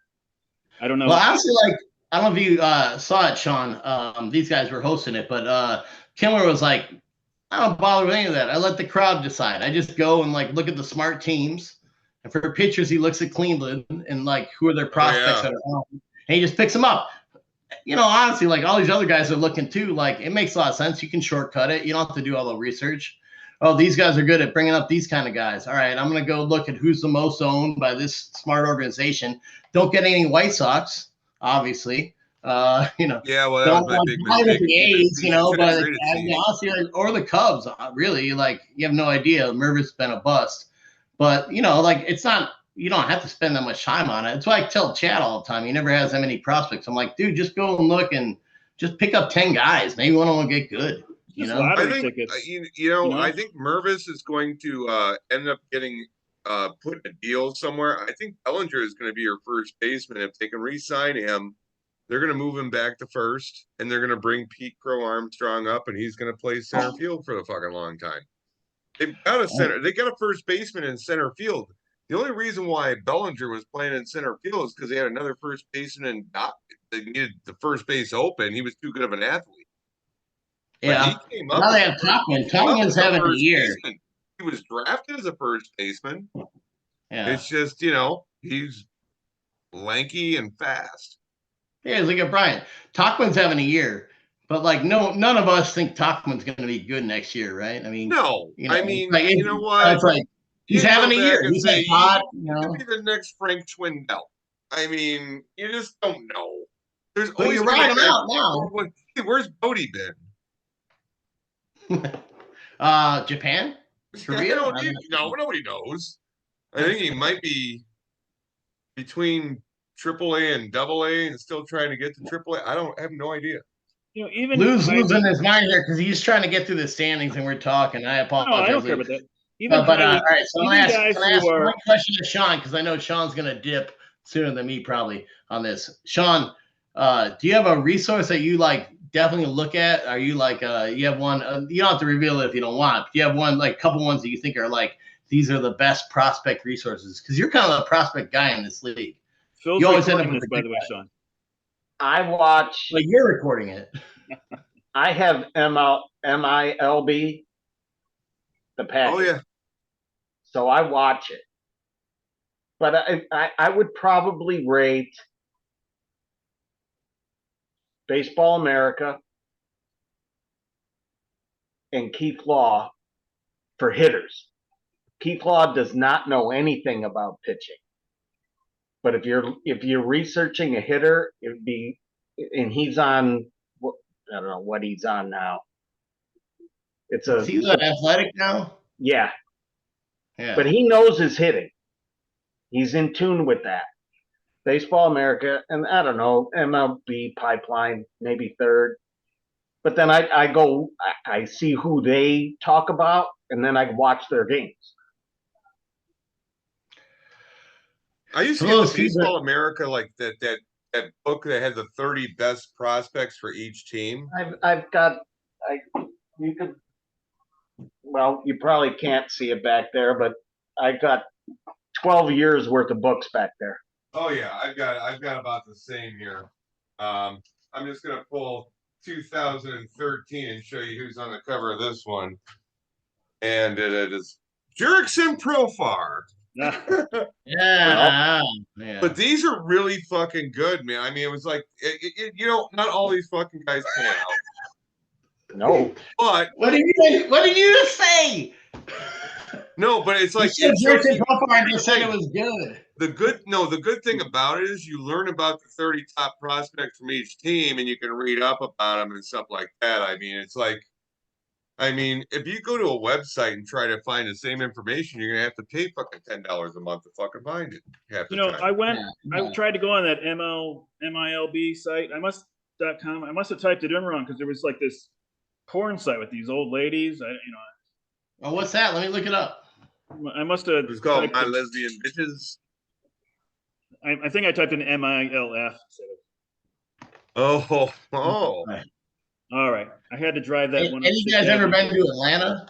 I don't know. Well, honestly, like I don't know if you saw it, Sean. These guys were hosting it, but Kimler was like, I don't bother with any of that. I let the crowd decide. I just go and like look at the smart teams. And for pitchers, he looks at Cleveland and like who are their prospects that are on, and he just picks them up. Honestly, like all these other guys are looking too. Like it makes a lot of sense. You can shortcut it. You don't have to do all the research. Oh, these guys are good at bringing up these kind of guys. All right, I'm gonna go look at who's the most owned by this smart organization. Don't get any White Sox, obviously. Yeah, well, that was my big mistake. The A's, but honestly, or the Cubs, really, like you have no idea. Mervis been a bust, but like it's not. You don't have to spend that much time on it. That's why I tell Chad all the time. He never has that many prospects. I'm like, dude, just go and look and just pick up 10 guys. Maybe one of them will get good. I think I think Mervis is going to end up getting put in a deal somewhere. I think Bellinger is going to be your first baseman if they can re-sign him. They're going to move him back to first, and they're going to bring Pete Crow Armstrong up, and he's going to play center field for the fucking long time. They've got a center. They got a first baseman in center field. The only reason why Bellinger was playing in center field is because they had another first baseman and they needed the first base open. He was too good of an athlete. Yeah. He came up now they have Topman. Topman's having a year. Baseman. He was drafted as a first baseman. Yeah. It's just, he's lanky and fast. Yeah, look at Brian. Topman's having a year, but like none of us think Topman's going to be good next year, right? I mean, no. Like, you know what? It's like he's having a year. He's say, hot. He could be the next Frank Schwindel. I mean, you just don't know. There's always you're riding him out now. Where's Bodie been? Japan? Korea? No, nobody knows. I think he might be between AAA and AA and still trying to get to AAA. I have no idea. You know, even losing his mind here because he's trying to get through the standings and we're talking. I apologize. No, I don't care about that. Even all right, so I'm gonna ask are... one question to Sean because I know Sean's gonna dip sooner than me probably on this. Sean, do you have a resource that you like definitely look at? Are you like you have one? You don't have to reveal it if you don't want. Do you have one like a couple ones that you think are like these are the best prospect resources? Because you're kind of a prospect guy in this league. Phil's you always end up recording with this, by the way, Sean. I watch. Like you're recording it. I have MILB, the package. Oh yeah. So I watch it. But I would probably rate Baseball America and Keith Law for hitters. Keith Law does not know anything about pitching. But if you're researching a hitter, it'd be, and he's on, I don't know what he's on now. He's on Athletic now? Yeah. Yeah. But he knows his hitting. He's in tune with that. Baseball America, and I don't know, MLB Pipeline, maybe third. But then I see who they talk about, and then I watch their games. I used to get the Baseball America, like that book that had the 30 best prospects for each team. Well, you probably can't see it back there, but I got 12 years worth of books back there. Oh yeah, I've got about the same here. I'm just gonna pull 2013 and show you who's on the cover of this one. And it is Jurickson Profar. Yeah. But these are really fucking good, man. I mean, it was like, not all these fucking guys pan out. No. But what did you say? No, but it's like Jurickson Profar just said it was good. The good thing about it is you learn about the 30 top prospects from each team, and you can read up about them and stuff like that. I mean, it's like, if you go to a website and try to find the same information, you're gonna have to pay fucking $10 a month to fucking find it. I tried to go on that MILB site. .com. I must have typed it in wrong because there was like this porn site with these old ladies. Oh, what's that? Let me look it up. I must have. It's called My Lesbian Bitches. I think I typed in MILF instead of. Oh. All right. I had to drive that one. Any guys ever been to Atlanta?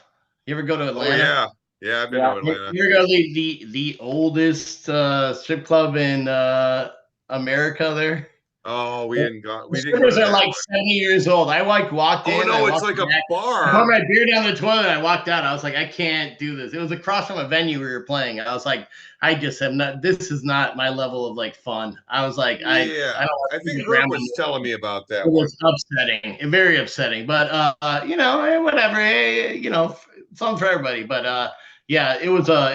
You ever go to Atlanta? Oh, yeah. I've been to Atlanta. You ever go to the oldest strip club in America there? Oh, we didn't go. The strippers are like 70 years old. I walked in. Oh no, it's like a bar. I put my beer down the toilet. And I walked out. I was like, I can't do this. It was across from a venue we were playing. I was like, I just have not. This is not my level of like fun. I was like, I think Herb was telling me about that. It was upsetting, very upsetting. But whatever. It's fun for everybody. But yeah, it was a. I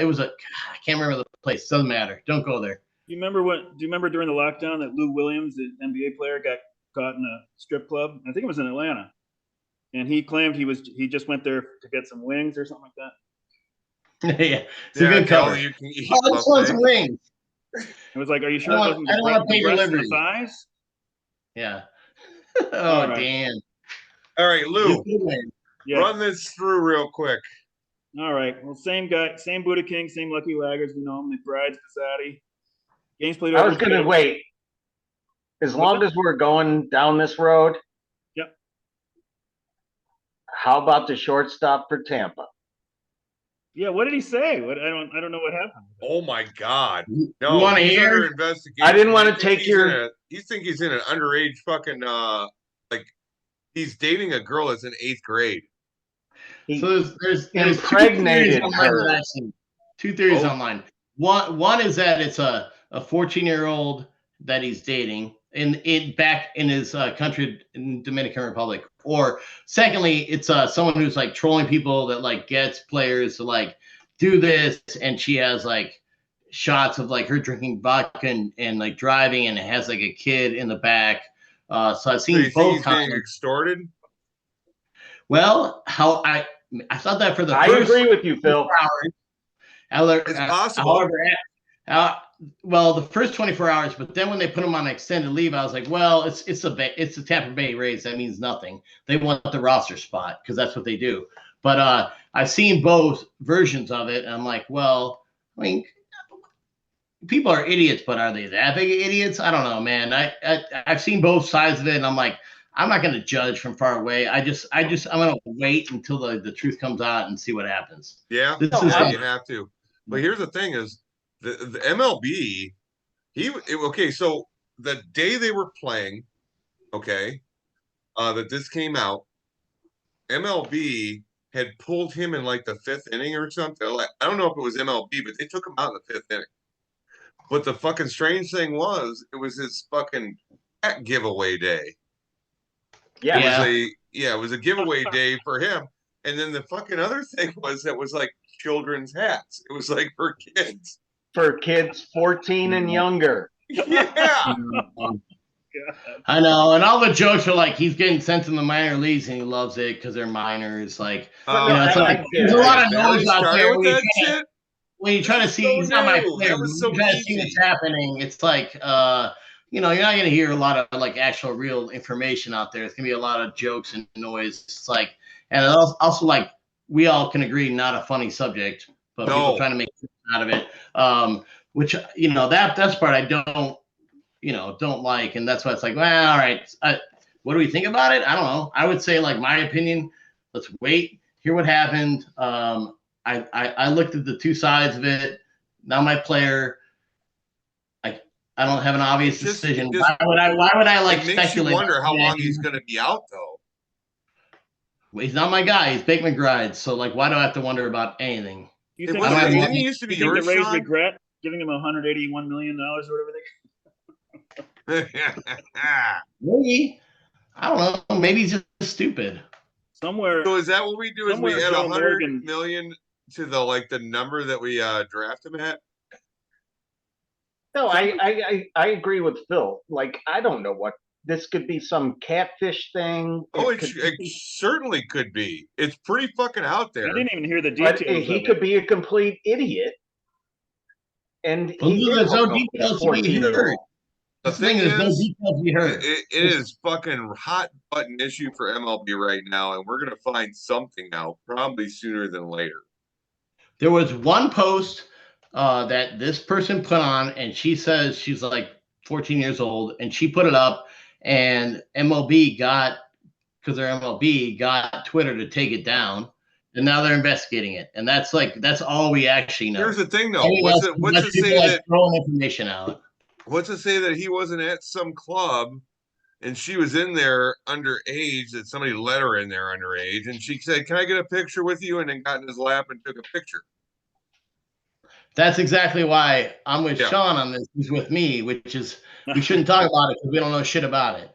can't remember the place. It doesn't matter. Don't go there. Do you remember during the lockdown that Lou Williams, the NBA player, got caught in a strip club? I think it was in Atlanta, and he claimed he just went there to get some wings or something like that. Yeah, it's a good cover. You can eat let's want some wings. It was like, are you sure? I don't want to pay delivery. Thighs? Yeah. Oh, damn. All right, Lou. Run this through real quick. All right. Well, same guy, same Buddha King, same Lucky Laggers. We know him. McBride's Casati. Games played. I was going to wait. As long as we're going down this road. Yep. How about the shortstop for Tampa? Yeah, what did he say? I don't know what happened. Oh my God! No, you want to hear? Investigation. I didn't want to take your. You think he's in an underage fucking he's dating a girl that's in 8th grade. So there's impregnated her. Two theories online. One is that it's a 14-year-old that he's dating back in his country in Dominican Republic, or secondly, it's someone who's like trolling people that like gets players to like do this, and she has like shots of like her drinking vodka and like driving, and it has like a kid in the back. So I've seen both being extorted. Well, I thought that for the I agree with you, Phil. It's possible. well, the first 24 hours, but then when they put him on extended leave, I was like, well, it's the Tampa Bay Rays. That means nothing. They want the roster spot because that's what they do. But I've seen both versions of it, and I'm like, well, I mean, people are idiots, but are they that big of idiots? I don't know, man. I've seen both sides of it, and I'm like, I'm not going to judge from far away. I'm going to wait until the truth comes out and see what happens. Yeah, This No, is yeah, you have to. But here's the thing: is the MLB. Okay. So the day they were playing, okay, that this came out, MLB had pulled him in like the fifth inning or something. Like, I don't know if it was MLB, but they took him out in the fifth inning. But the fucking strange thing was, it was his fucking hat giveaway day. yeah. It was a giveaway day for him. And then the fucking other thing was that was like children's hats. It was like for kids. For kids 14 and younger. Yeah. I know, and all the jokes are like he's getting sent to the minor leagues and he loves it because they're minors. Like, it's like there's a lot of noise out there with that shit. when you try to see. He's not my player. When you try to see what's happening, it's like, you're not going to hear a lot of like actual real information out there. It's going to be a lot of jokes and noise. It's like, and also like we all can agree, not a funny subject, but people trying to make sense out of it. Which that's part I don't like, and that's why it's like, well, all right, what do we think about it? I don't know. I would say, like, my opinion, let's wait, hear what happened. I looked at the two sides of it. Now my player, I don't have an obvious decision. Why would I like speculate? It makes you wonder how long he's going to be out, though. Well, he's not my guy. He's Bake McBride. So, like, why do I have to wonder about anything? You think didn't he used to be you think yours, the Rays Sean? regret giving him $181 million or whatever Maybe. I don't know. Maybe he's just stupid. Somewhere. So is that what we do? Is we add Joe 100 million to the number that we draft him at? No, I agree with Phil. Like, I don't know what this could be, some catfish thing. It certainly could be. It's pretty fucking out there. I didn't even hear the details. But he could be a complete idiot. And there's no details to be heard. The thing is, no details to be heard. It is fucking hot button issue for MLB right now, and we're gonna find something out probably sooner than later. There was one post that this person put on, and she says she's like 14 years old, and she put it up, and MLB got Twitter to take it down, and now they're investigating it, and that's all we actually know. Here's the thing, though. What's to say that throwing information out? What's to say that he wasn't at some club and she was in there underage, that somebody let her in there underage, and she said, "Can I get a picture with you?" and then got in his lap and took a picture. That's exactly why I'm with Sean on this. He's with me, which is we shouldn't talk about it because we don't know shit about it.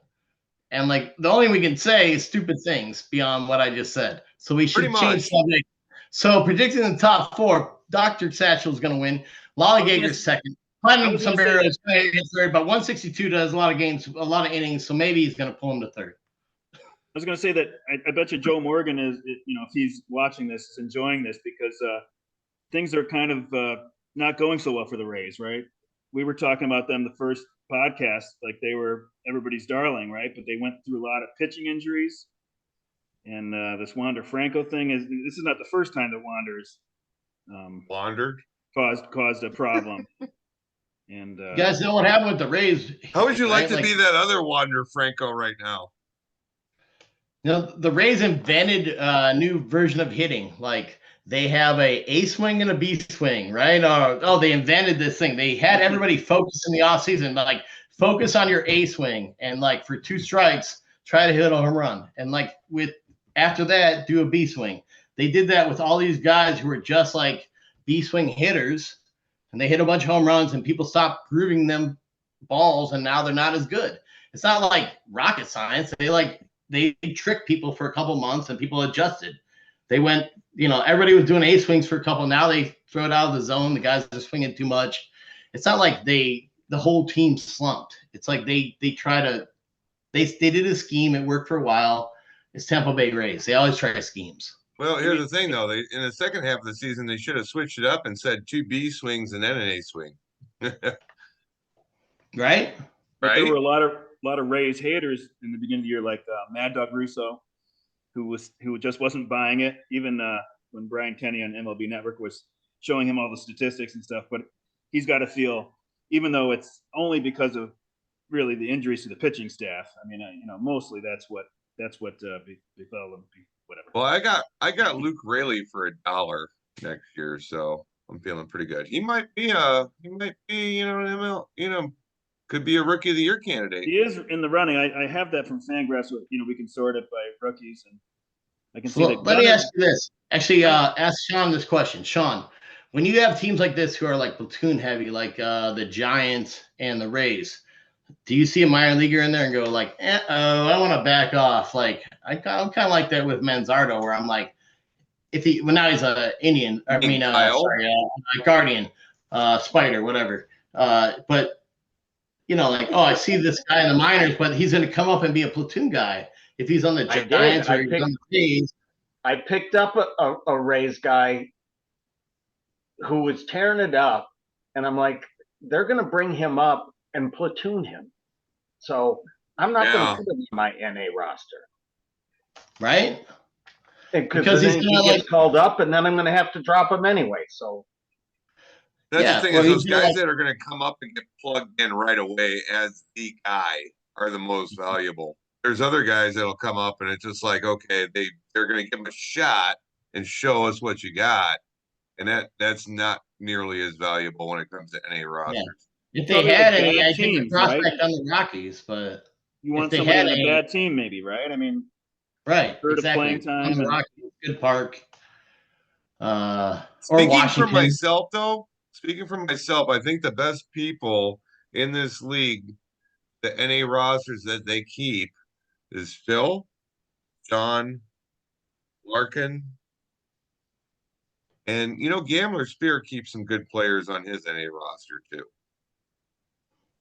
And like the only thing we can say is stupid things beyond what I just said. So we should change subject. So predicting the top four, Dr. Satchel is going to win. Lollygator's second. Clemson Sombrero is going to get third, but 162 does a lot of games, a lot of innings, so maybe he's going to pull him to third. I was going to say that I bet you Joe Morgan is, if he's watching this, is enjoying this because things are kind of not going so well for the Rays, right? We were talking about them the first podcast, like they were everybody's darling, right? But they went through a lot of pitching injuries, and this Wander Franco thing this is not the first time that Wander's caused a problem. And you guys know what happened with the Rays. How would you like to be that other Wander Franco right now? The Rays invented a new version of hitting. Like they have a swing and a B swing, right? They invented this thing. They had everybody focus in the offseason, like focus on your A swing, and like for 2 strikes, try to hit a home run. And like after that, do a B swing. They did that with all these guys who were just like B swing hitters. And they hit a bunch of home runs, and people stopped grooving them balls, and now they're not as good. It's not like rocket science. They tricked people for a couple months, and people adjusted. They went, everybody was doing A swings for a couple. Now they throw it out of the zone. The guys are swinging too much. It's not like the whole team slumped. It's like they did a scheme. It worked for a while. It's Tampa Bay Rays. They always try schemes. Well, here's the thing, though. In the second half of the season, they should have switched it up and said 2 B swings and then an A swing. Right? But there Right? were a lot of Rays haters in the beginning of the year, like Mad Dog Russo, who just wasn't buying it, even when Brian Kenny on MLB Network was showing him all the statistics and stuff. But he's got to feel, even though it's only because of really the injuries to the pitching staff. I mean, mostly that's what befell them. Whatever. Well, I got Luke Raley for $1 next year, so I'm feeling pretty good. He might be could be a rookie of the year candidate. He is in the running. I have that from Fangraphs. We can sort it by rookies, and I can see that. Let me ask you this. Actually, ask Sean this question. Sean, when you have teams like this who are like platoon heavy, like the Giants and the Rays, do you see a minor leaguer in there and go like, I want to back off? Like I'm kind of like that with Manzardo, where I'm like, now he's a Indian. I mean, Guardian, Spider, whatever. But like, I see this guy in the minors, but he's going to come up and be a platoon guy if he's on the Giants or he's on the Rays. I picked up a Rays guy who was tearing it up, and I'm like, they're going to bring him up and platoon him. So I'm not going to put him in my NA roster. Right? Because he's going to get called up, and then I'm going to have to drop him anyway. So that's the thing is those guys that are going to come up and get plugged in right away as the guy are the most valuable. There's other guys that'll come up and it's just like, okay, they're going to give them a shot and show us what you got, and that's not nearly as valuable when it comes to NA rosters. Yeah. If they had any, I think a prospect on the Rockies, but you want somebody on a bad team, maybe, right? I mean, right, exactly. Playing time on the Rockies, good park. Speaking for myself, I think the best people in this league, the NA rosters that they keep, is Phil, John, Larkin, and Gambler Spear keeps some good players on his NA roster too.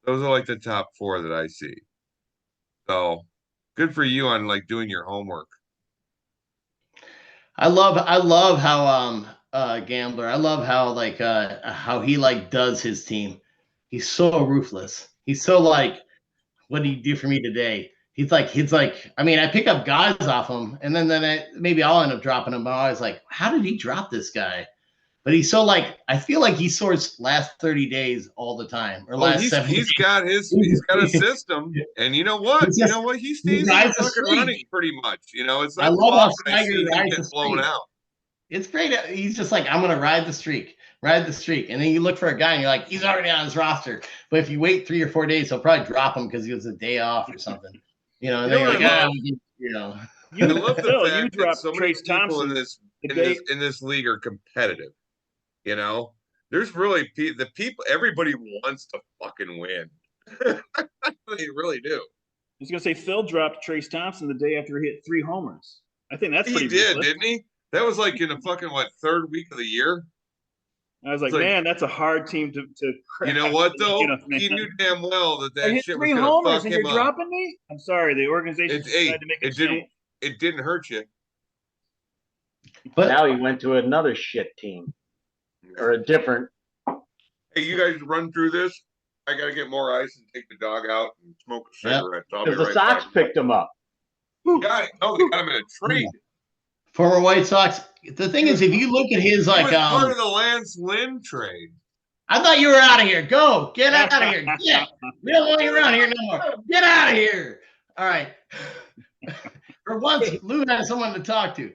Those are like the top 4 that I see. So good for you on like doing your homework. I love how Gambler. I love how he like does his team. He's so ruthless. He's so like, what do you do for me today? He's like, I mean, I pick up guys off him, and then maybe I'll end up dropping him. But I was like, how did he drop this guy? But he's so like, I feel like he sorts last 30 days all the time, or last 7 days. He's got a system, and you know what? He stays in the fucking running pretty much. It's not too often I see him get blown out. It's great. He's just like, I'm gonna ride the streak, and then you look for a guy, and you're like, he's already on his roster. But if you wait 3 or 4 days, he'll probably drop him because he was a day off or something. And then you're like, I love the fact that so many people in this league are competitive. There's really the people. Everybody wants to fucking win. They really do. I was gonna say Phil dropped Trace Thompson the day after he hit 3 homers. I think that's pretty. He did, didn't he? That was like in the fucking 3rd week of the year. I was like, man, that's a hard team to crack. You know what though? He knew damn well that shit was gonna fuck him up. You're dropping me? I'm sorry, the organization decided to make it change. It didn't hurt you. But now he went to another shit team. Or a different. Hey, you guys run through this. I gotta get more ice and take the dog out and smoke a cigarette. Because the Sox picked him up. They got him in a trade. Former White Sox. The thing is, if you look at his he was part of the Lance Lynn trade. I thought you were out of here. Go, get out of here. Yeah, we don't want you around here no more. Get out of here. All right. For once, Lou has someone to talk to.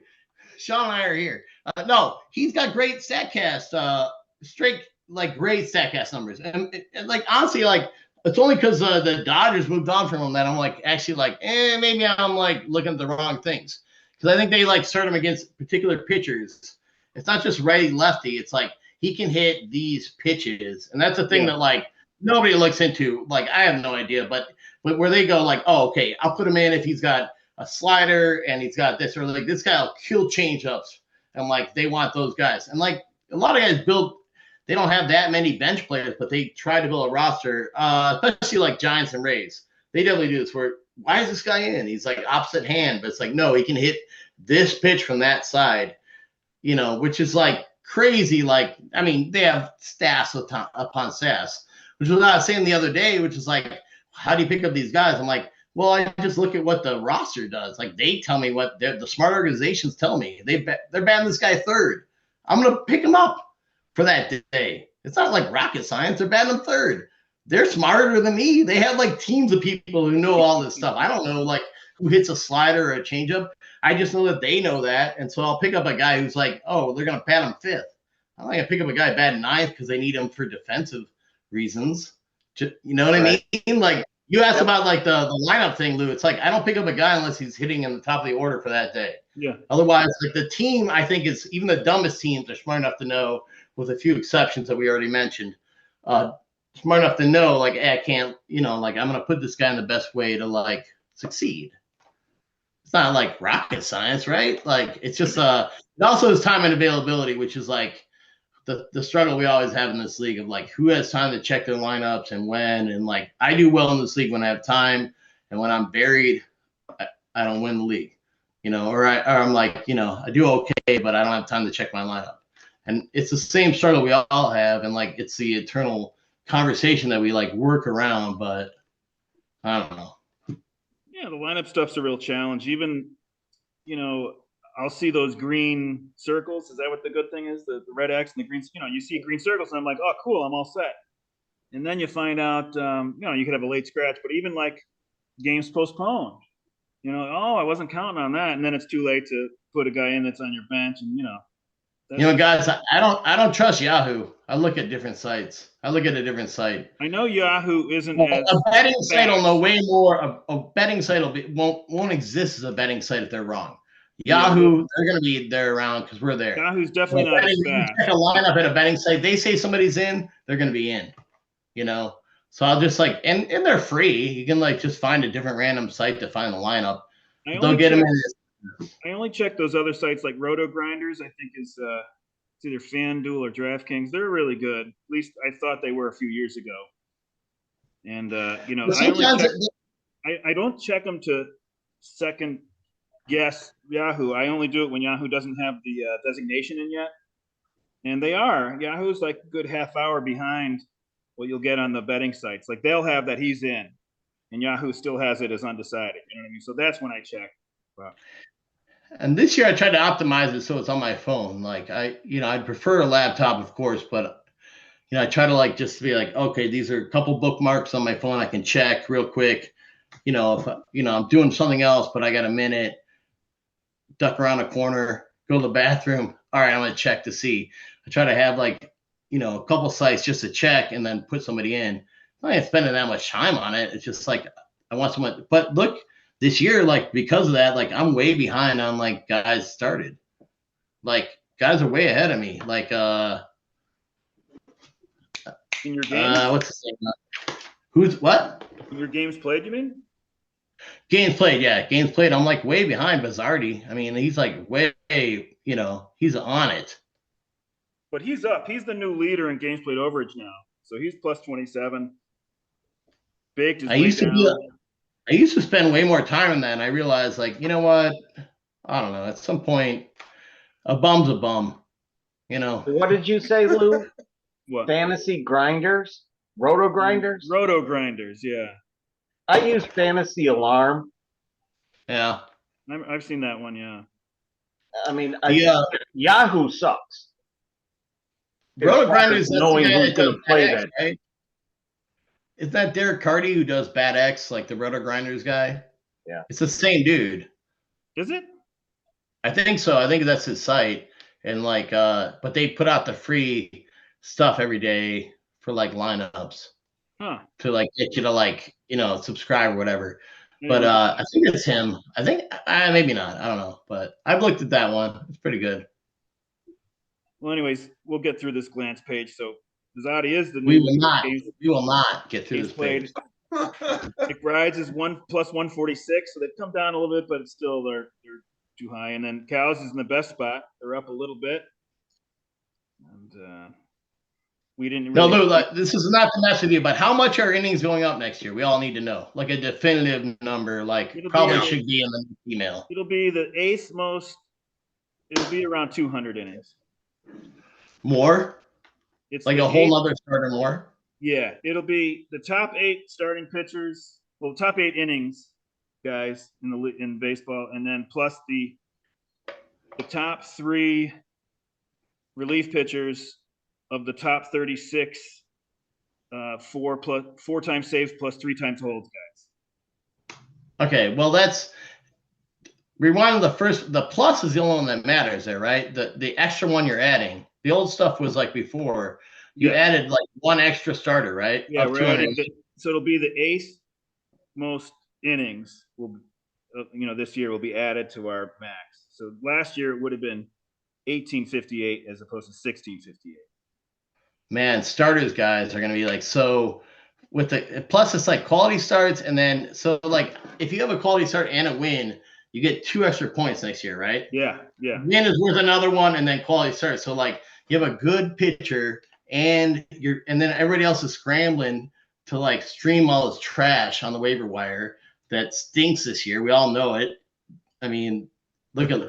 Sean and I are here. No, he's got great StatCast, straight like great StatCast numbers, and like honestly, like it's only because the Dodgers moved on from him that I'm like actually like, maybe I'm like looking at the wrong things, because I think they like start him against particular pitchers. It's not just righty lefty. It's like he can hit these pitches, and that's the thing that like nobody looks into. Like I have no idea, but where they go like, oh, okay, I'll put him in if he's got a slider and he's got this, or like this guy will kill changeups. And like they want those guys, and like a lot of guys they don't have that many bench players, but they try to build a roster, especially like Giants and Rays. They definitely do this. Why is this guy in? He's like opposite hand, but it's like no, he can hit this pitch from that side, which is like crazy. Like I mean, they have stats upon stats, which was what I was saying the other day, which is like, how do you pick up these guys? I'm like, well, I just look at what the roster does. Like they tell me what the smart organizations tell me. They're batting this guy third. I'm gonna pick him up for that day. It's not like rocket science. They're batting him third. They're smarter than me. They have like teams of people who know all this stuff. I don't know like who hits a slider or a changeup. I just know that they know that, and so I'll pick up a guy who's like, oh, they're gonna bat him fifth. I'm not gonna pick up a guy batting ninth because they need him for defensive reasons. You know what I mean? Like you asked about like the lineup thing, Lou. It's like I don't pick up a guy unless he's hitting in the top of the order for that day. Yeah. Otherwise, like the team, I think is even the dumbest teams are smart enough to know, with a few exceptions that we already mentioned, smart enough to know like, hey, I can't, like I'm gonna put this guy in the best way to like succeed. It's not like rocket science, right? Like it's just it also is time and availability, which is like the struggle we always have in this league of like who has time to check their lineups and when. And like I do well in this league when I have time, and when I'm buried, I don't win the league, or I'm like, I do okay, but I don't have time to check my lineup. And it's the same struggle we all have, and like it's the eternal conversation that we like work around, but I don't know. Yeah, the lineup stuff's a real challenge. Even, I'll see those green circles. Is that what the good thing is? The red X and the green, you see green circles and I'm like, oh, cool, I'm all set. And then you find out, you could have a late scratch, but even like games postponed, oh, I wasn't counting on that. And then it's too late to put a guy in that's on your bench. And, guys, I don't trust Yahoo. I look at different sites. I look at a different site. I know Yahoo isn't a betting site will know way more. A betting site won't exist as a betting site if they're wrong. Yahoo, they're going to be there around because we're there. Yahoo's definitely not as fast. Check a lineup at a betting site. They say somebody's in, they're going to be in. So I'll just like, and they're free. You can like just find a different random site to find the lineup. They'll get them in. I only check those other sites like Roto Grinders. I think is it's either FanDuel or DraftKings. They're really good. At least I thought they were a few years ago. And I don't check them to second guess Yahoo. I only do it when Yahoo doesn't have the designation in yet. And they are. Yahoo's like a good half hour behind what you'll get on the betting sites. Like they'll have that he's in, and Yahoo still has it as undecided. You know what I mean? So that's when I check. Wow. And this year I tried to optimize it so it's on my phone. Like I'd prefer a laptop, of course, but I try to like just be like, okay, these are a couple bookmarks on my phone I can check real quick. If I'm doing something else, but I got a minute, duck around a corner, go to the bathroom. All right, I'm gonna check to see. I try to have like, a couple sites just to check and then put somebody in. I ain't spending that much time on it. It's just like I want someone. But look, this year, like because of that, like I'm way behind on like guys started. Like guys are way ahead of me. Like in your games? What's the name? Who's what? In your games played, you mean? Games played, yeah. Games played. I'm like way behind Bizzardi. I mean, he's like way, he's on it. But he's up. He's the new leader in games played overage now. So he's plus 27. Baked is way down. I used to spend way more time on that, and I realized, like, you know what? I don't know. At some point, a bum's a bum. What did you say, Lou? What? Fantasy grinders? Roto grinders? Roto Grinders, yeah. I use Fantasy Alarm. Yeah. I've seen that one, yeah. I mean, Yahoo sucks. Roto Grinders, knowing who's going to play that. Right? Is that Derek Carty who does Bad X, like the Roto Grinders guy? Yeah. It's the same dude. Is it? I think so. I think that's his site. And like, but they put out the free stuff every day for like lineups. Huh. To like get you to like, subscribe or whatever. But I think it's him. I think maybe not. I don't know. But I've looked at that one. It's pretty good. Well, anyways, we'll get through this glance page. So Bizzardi is the new. We will not get through this page. McBride's is 1 plus 146, so they've come down a little bit, but it's still they're too high. And then Cows is in the best spot. They're up a little bit. And we didn't really. No, Lou, this is not to mess with you, but how much are innings going up next year? We all need to know. Like a definitive number, like should be in the email. It'll be the 8th most. It'll be around 200 innings. More? It's like a whole other starter more? Yeah, it'll be the top 8 starting pitchers. Well, top 8 innings, guys, in baseball, and then plus the top 3 relief pitchers of the top 36. 4 times saves plus 3 times holds, guys. Okay, well that's rewind to the first. The plus is the only one that matters there, right? The extra one you're adding. The old stuff was like before. You added like one extra starter, right? Yeah, we're adding so it'll be the 8th most innings will, this year will be added to our max. So last year it would have been 1858 as opposed to 1658. Man, starters guys are going to be like, so with the plus it's like quality starts, and then so like if you have a quality start and a win, you get 2 extra points next year, right? Yeah. Win is worth another one, and then quality starts. So like you have a good pitcher, and then everybody else is scrambling to like stream all this trash on the waiver wire that stinks this year. We all know it. I mean, look at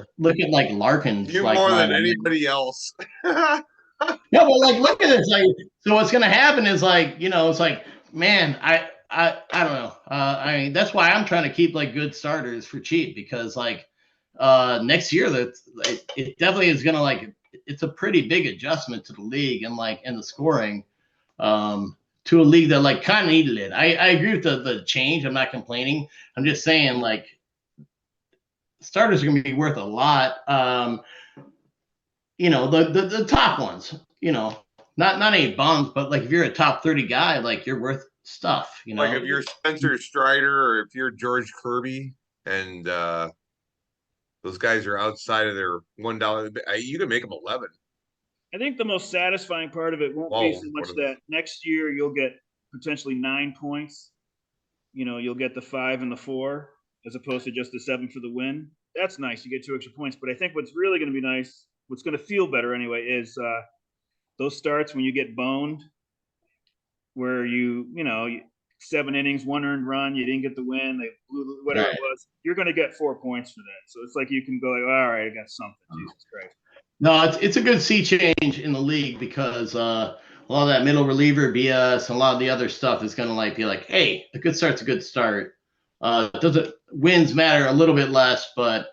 like Larkin's. You like more than anybody else. No, but like, look at this. Like, so what's going to happen is like, it's like, man, I don't know. I mean, that's why I'm trying to keep like good starters for cheap, because like next year it definitely is going to like, it's a pretty big adjustment to the league and like in the scoring to a league that like kind of needed it. I agree with the change. I'm not complaining. I'm just saying like starters are going to be worth a lot. The top ones, not any bums, but like if you're a top 30 guy, like you're worth stuff, Like if you're Spencer Strider or if you're George Kirby and those guys are outside of their $1, you can make them 11. I think the most satisfying part of it won't be so much that next year you'll get potentially 9 points. You'll get the 5 and the 4 as opposed to just the 7 for the win. That's nice. You get 2 extra points. But I think what's really going to be nice, what's going to feel better anyway, is those starts when you get boned, where 7 innings, 1 earned run, you didn't get the win, they blew whatever it was. You're going to get 4 points for that. So it's like you can go like, all right, I got something. Jesus Christ. No, it's a good sea change in the league, because a lot of that middle reliever BS and a lot of the other stuff is going to like be like, hey, a good start's a good start. Wins matter a little bit less, but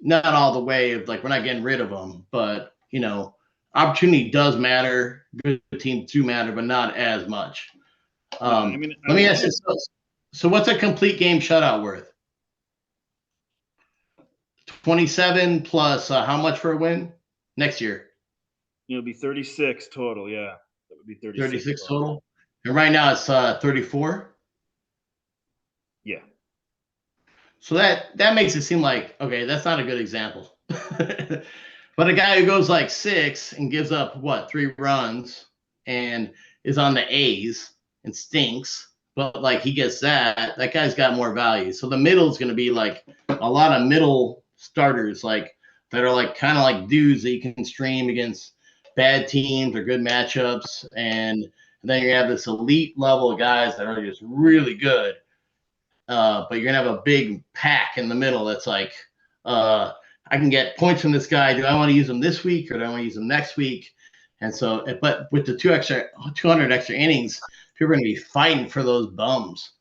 not all the way. Like, we're not getting rid of them, but opportunity does matter. Good teams do matter, but not as much. Let me ask you. So what's a complete game shutout worth? 27 plus how much for a win next year? It'll be 36 total. Yeah, that would be 36 total. And right now it's 34. Yeah. So that makes it seem like, okay, that's not a good example. But a guy who goes like 6 and gives up 3 runs and is on the A's and stinks, but like he gets that guy's got more value. So the middle is going to be like a lot of middle starters, like that are like kind of like dudes that you can stream against bad teams or good matchups, and then you have this elite level of guys that are just really good. But you're gonna have a big pack in the middle that's like, I can get points from this guy. Do I want to use him this week or do I want to use him next week? And so, but with the 200 extra innings, people are going to be fighting for those bums.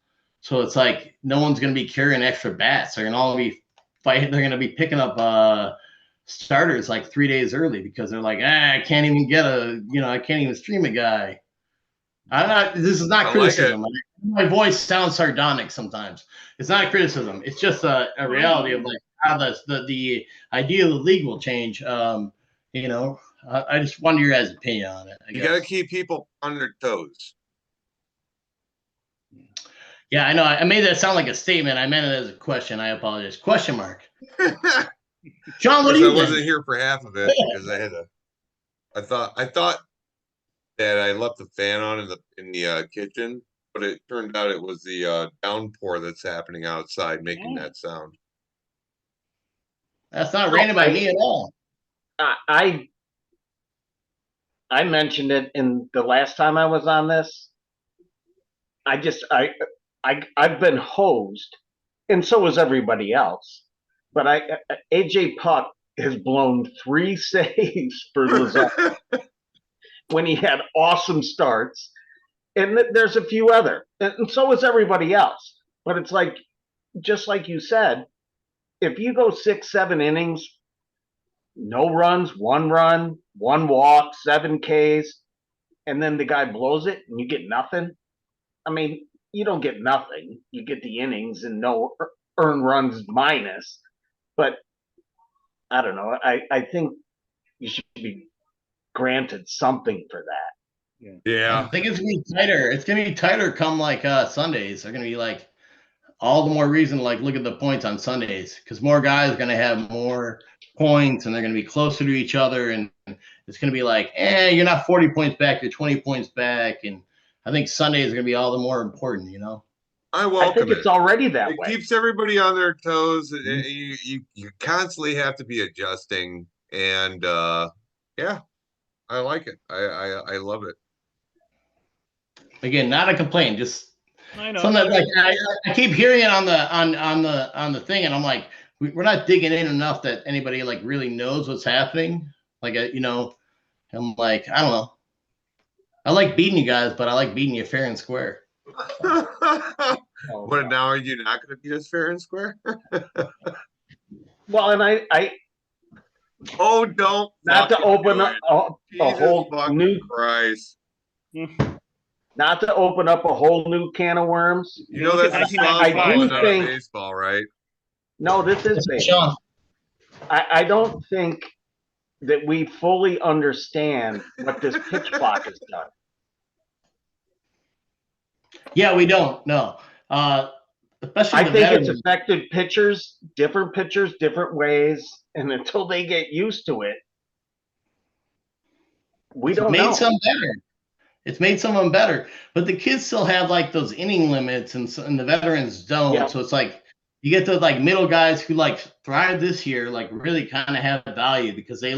So it's like no one's going to be carrying extra bats. They're going to all be fighting. They're going to be picking up starters like 3 days early because they're like, I can't even get I can't even stream a guy. This is not criticism. Like my voice sounds sardonic sometimes. It's not a criticism. It's just a reality of like how the idea of the league will change. I just wonder your guys' opinion on it. You got to keep people on their toes. Yeah, I know. I made that sound like a statement. I meant it as a question. I apologize. Question mark. John, what do you think? I wasn't here for half of it because I thought that I left the fan on in the kitchen, but it turned out it was the downpour that's happening outside making that sound. That's not raining by me at all. I mentioned it in the last time I was on this. I've been hosed, and so is everybody else. But AJ Puck has blown 3 saves for Lazard when he had awesome starts. and there's a few other, and so is everybody else. But it's like, just like you said, if you go 6, 7 innings, no runs, 1 run, 1 walk, 7 Ks, and then the guy blows it and you get nothing. I mean, you don't get nothing. You get the innings and no earned runs minus. But I don't know. I think you should be granted something for that. I Yeah. think it's gonna be tighter. It's gonna be tighter come like Sundays. They're gonna be like all the more reason to like look at the points on Sundays because more guys are gonna have more points and they're gonna be closer to each other, and it's gonna be like, you're not 40 points back, you're 20 points back, and I think Sunday is gonna be all the more important, you know. I I welcome think it. it's already that It way. keeps everybody on their toes. Mhm. You constantly have to be adjusting, and yeah, I like it. I love it. Again, not a complaint, just I know. something that, like I keep hearing it on the thing, and I'm like, we're not digging in enough that anybody like really knows what's happening. Like, you know, I'm like, I don't know. I like beating you guys, but I like beating you fair and square. Oh, What no. now? Are you not going to beat us fair and square? Well, and I Oh, don't not to fucking open do up it. a Jesus whole fucking new, Christ! not to open up a whole new can of worms. You know Look at that's a 1995 softball, do not a think- baseball, right? No, this is baseball. I don't think that we fully understand what this pitch clock has done. Yeah, we don't. No. Especially I the think veterans. it's affected pitchers, different ways, and until they get used to it, we don't made know. some better. It's made some of them better, but the kids still have like those inning limits, and the veterans don't. Yeah. So it's like you get those like middle guys who like thrive this year, like really kind of have value because they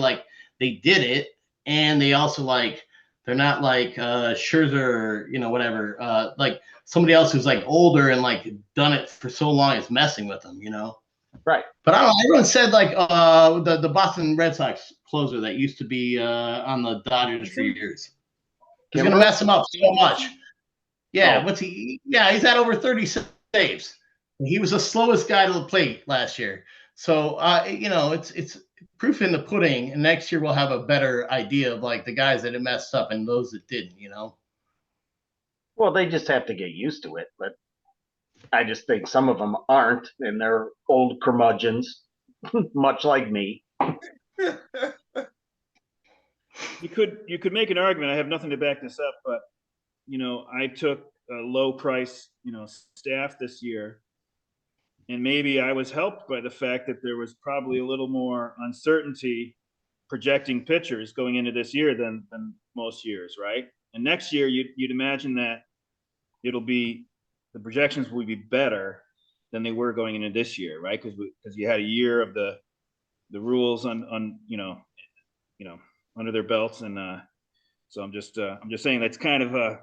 did it, and they also like they're not like Scherzer or whatever, like somebody else who's like older and like done it for so long is messing with them, you know. Right. But I don't know. Everyone said like the Boston Red Sox closer that used to be on the Dodgers for years. He's going to mess him up so much. Yeah, Oh. what's he? Yeah, he's had over 30 saves. He was the slowest guy to the plate last year. So it's proof in the pudding. And next year we'll have a better idea of like the guys that had messed up and those that didn't. You know. Well, they just have to get used to it, but I just think some of them aren't, and they're old curmudgeons, much like me. You could make an argument. I have nothing to back this up, but I took a low price, staff this year, and maybe I was helped by the fact that there was probably a little more uncertainty projecting pitchers going into this year than most years, right? And next year, you'd imagine that the projections will be better than they were going into this year, right? Because you had a year of the rules on under their belts, and so I'm just saying that's kind of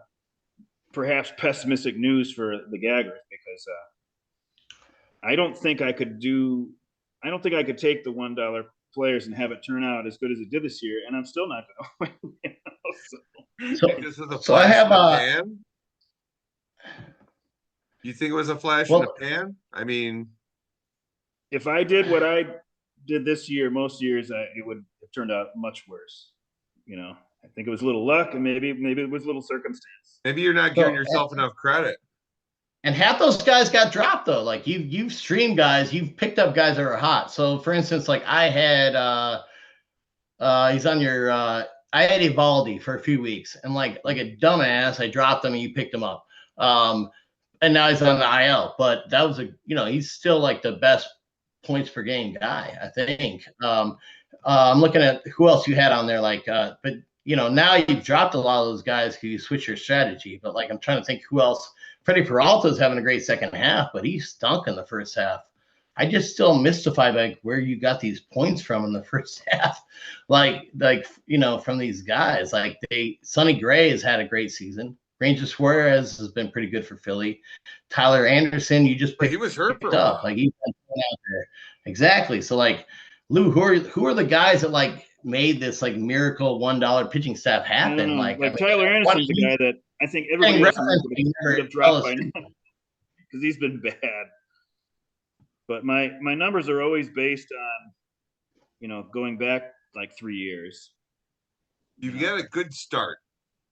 perhaps pessimistic news for the Gaggers, because I don't think I could take the $1 players and have it turn out as good as it did this year, and I'm still not going to win. This is a So I flash have in the pan. You think it was a flash in the pan? I mean, if I did what I did this year, most years it would have turned out much worse. I think it was a little luck, and maybe it was a little circumstance. maybe you're not giving yourself enough credit. And half those guys got dropped though. Like you've streamed guys, you've picked up guys that are hot. So for instance, like I had he's on your I had Evaldi for a few weeks, and like a dumbass, I dropped him and you picked him up. And now he's on the IL. But that was he's still like the best points per game guy, I think. I'm looking at who else you had on there, like but now you've dropped a lot of those guys because you switch your strategy. But like I'm trying to think who else. Freddie Peralta's having a great second half, but he stunk in the first half. I just still mystified by where you got these points from in the first half. Like from these guys. Like Sonny Gray has had a great season. Ranger Suarez has been pretty good for Philly. Tyler Anderson, you just picked, he was hurt for a up. while. Like he's been out there. Exactly. So like Lou, who are the guys that like made this like miracle $1 pitching staff happen? Like Tyler Anderson's the guy that I think everybody else would have dropped by now because he's been bad. But my numbers are always based on, going back like 3 years. You've got a good start.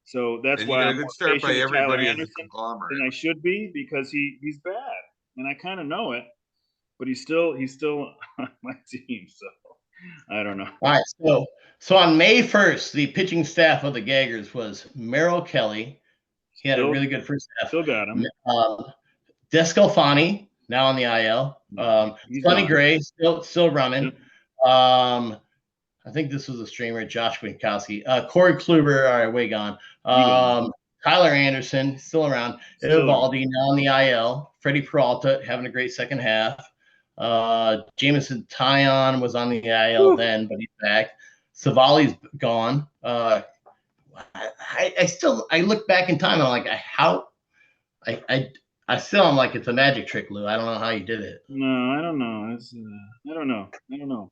So that's And you why got a I'm good more start patient by with Tyler everybody as a Anderson conglomerate. than I should be because he's bad, and I kind of know it. But he's still on my team, so I don't know. All right, so on May 1st, the pitching staff of the Gaggers was Merrill Kelly. He had a really good first half. Still got him. Descalfani, now on the IL. Sonny Gray, still running. Yep. I think this was a streamer, Josh Winkowski. Corey Kluber, all right, way gone. Tyler Anderson, still around. Evaldi, now on the IL. Freddie Peralta, having a great second half. Jameson Taillon was on the IL then, but he's back. Savali's gone. I look back in time, I'm like, I still am like, it's a magic trick, Lou. I don't know how you did it. No, I don't know. I don't know.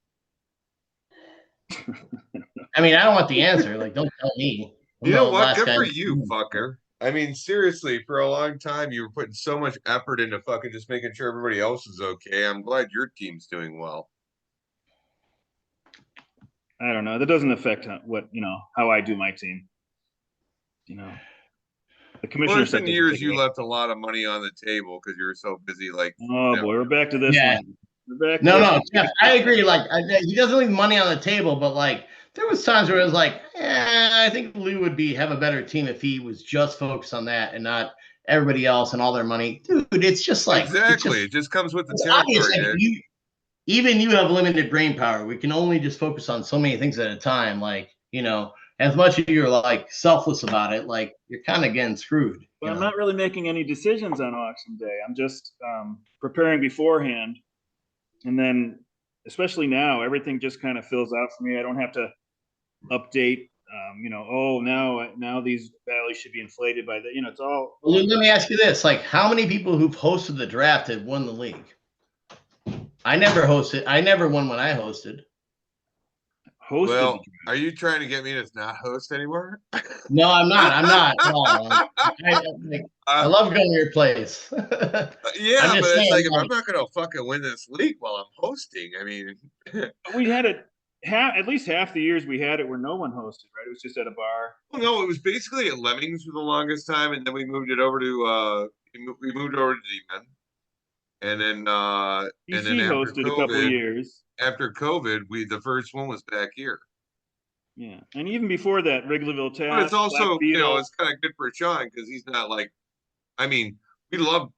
I mean, I don't want the answer. Like, don't tell me. You know what? Good for you, fucker. I mean, seriously, for a long time, you were putting so much effort into fucking just making sure everybody else is okay. I'm glad your team's doing well. I don't know. That doesn't affect how I do my team. The commissioner said in years you left a lot of money on the table because you were so busy. Like, boy, we're back to this one. We're back. No, Jeff, I agree. Like, he doesn't leave money on the table, but like, there was times where it was like, I think Lou would have a better team if he was just focused on that and not everybody else and all their money. Dude, it's just like exactly. It just comes with the territory. Even you have limited brain power. We can only just focus on so many things at a time. Like, as much as you're like selfless about it, like you're kind of getting screwed. But I'm not really making any decisions on auction day. I'm just preparing beforehand, and then especially now, everything just kind of fills out for me. I don't have to update. Now these values should be inflated by the. It's all. Well, let me ask you this: like, how many people who've hosted the draft have won the league? I never hosted. I never won when I hosted. Well, are you trying to get me to not host anymore? No, I'm not. No. I love going to your place. Yeah, but it's like, if I'm not going to fucking win this league while I'm hosting, I mean. We had it at least half the years we had it where no one hosted, right? It was just at a bar. Well, no, it was basically at Lemmings for the longest time, and then we moved it over to D-Men. And then hosted COVID, a couple of years. After COVID, the first one was back here. Yeah, and even before that, Wrigleyville Town. But it's also, it's kind of good for Shawon because he's not like, I mean, we love,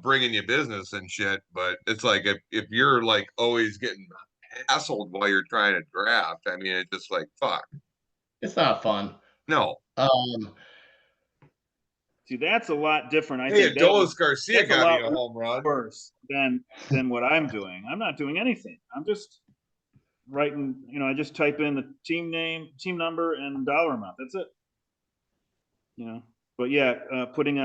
bringing you business and shit, but it's like if you're like always getting hassled while you're trying to draft, I mean, it's just like, fuck. It's not fun. No. See, that's a lot different. I think Adolis Garcia got me a home run. Worse than what I'm doing. I'm not doing anything. I'm just writing. I just type in the team name, team number, and dollar amount. That's it. But yeah, putting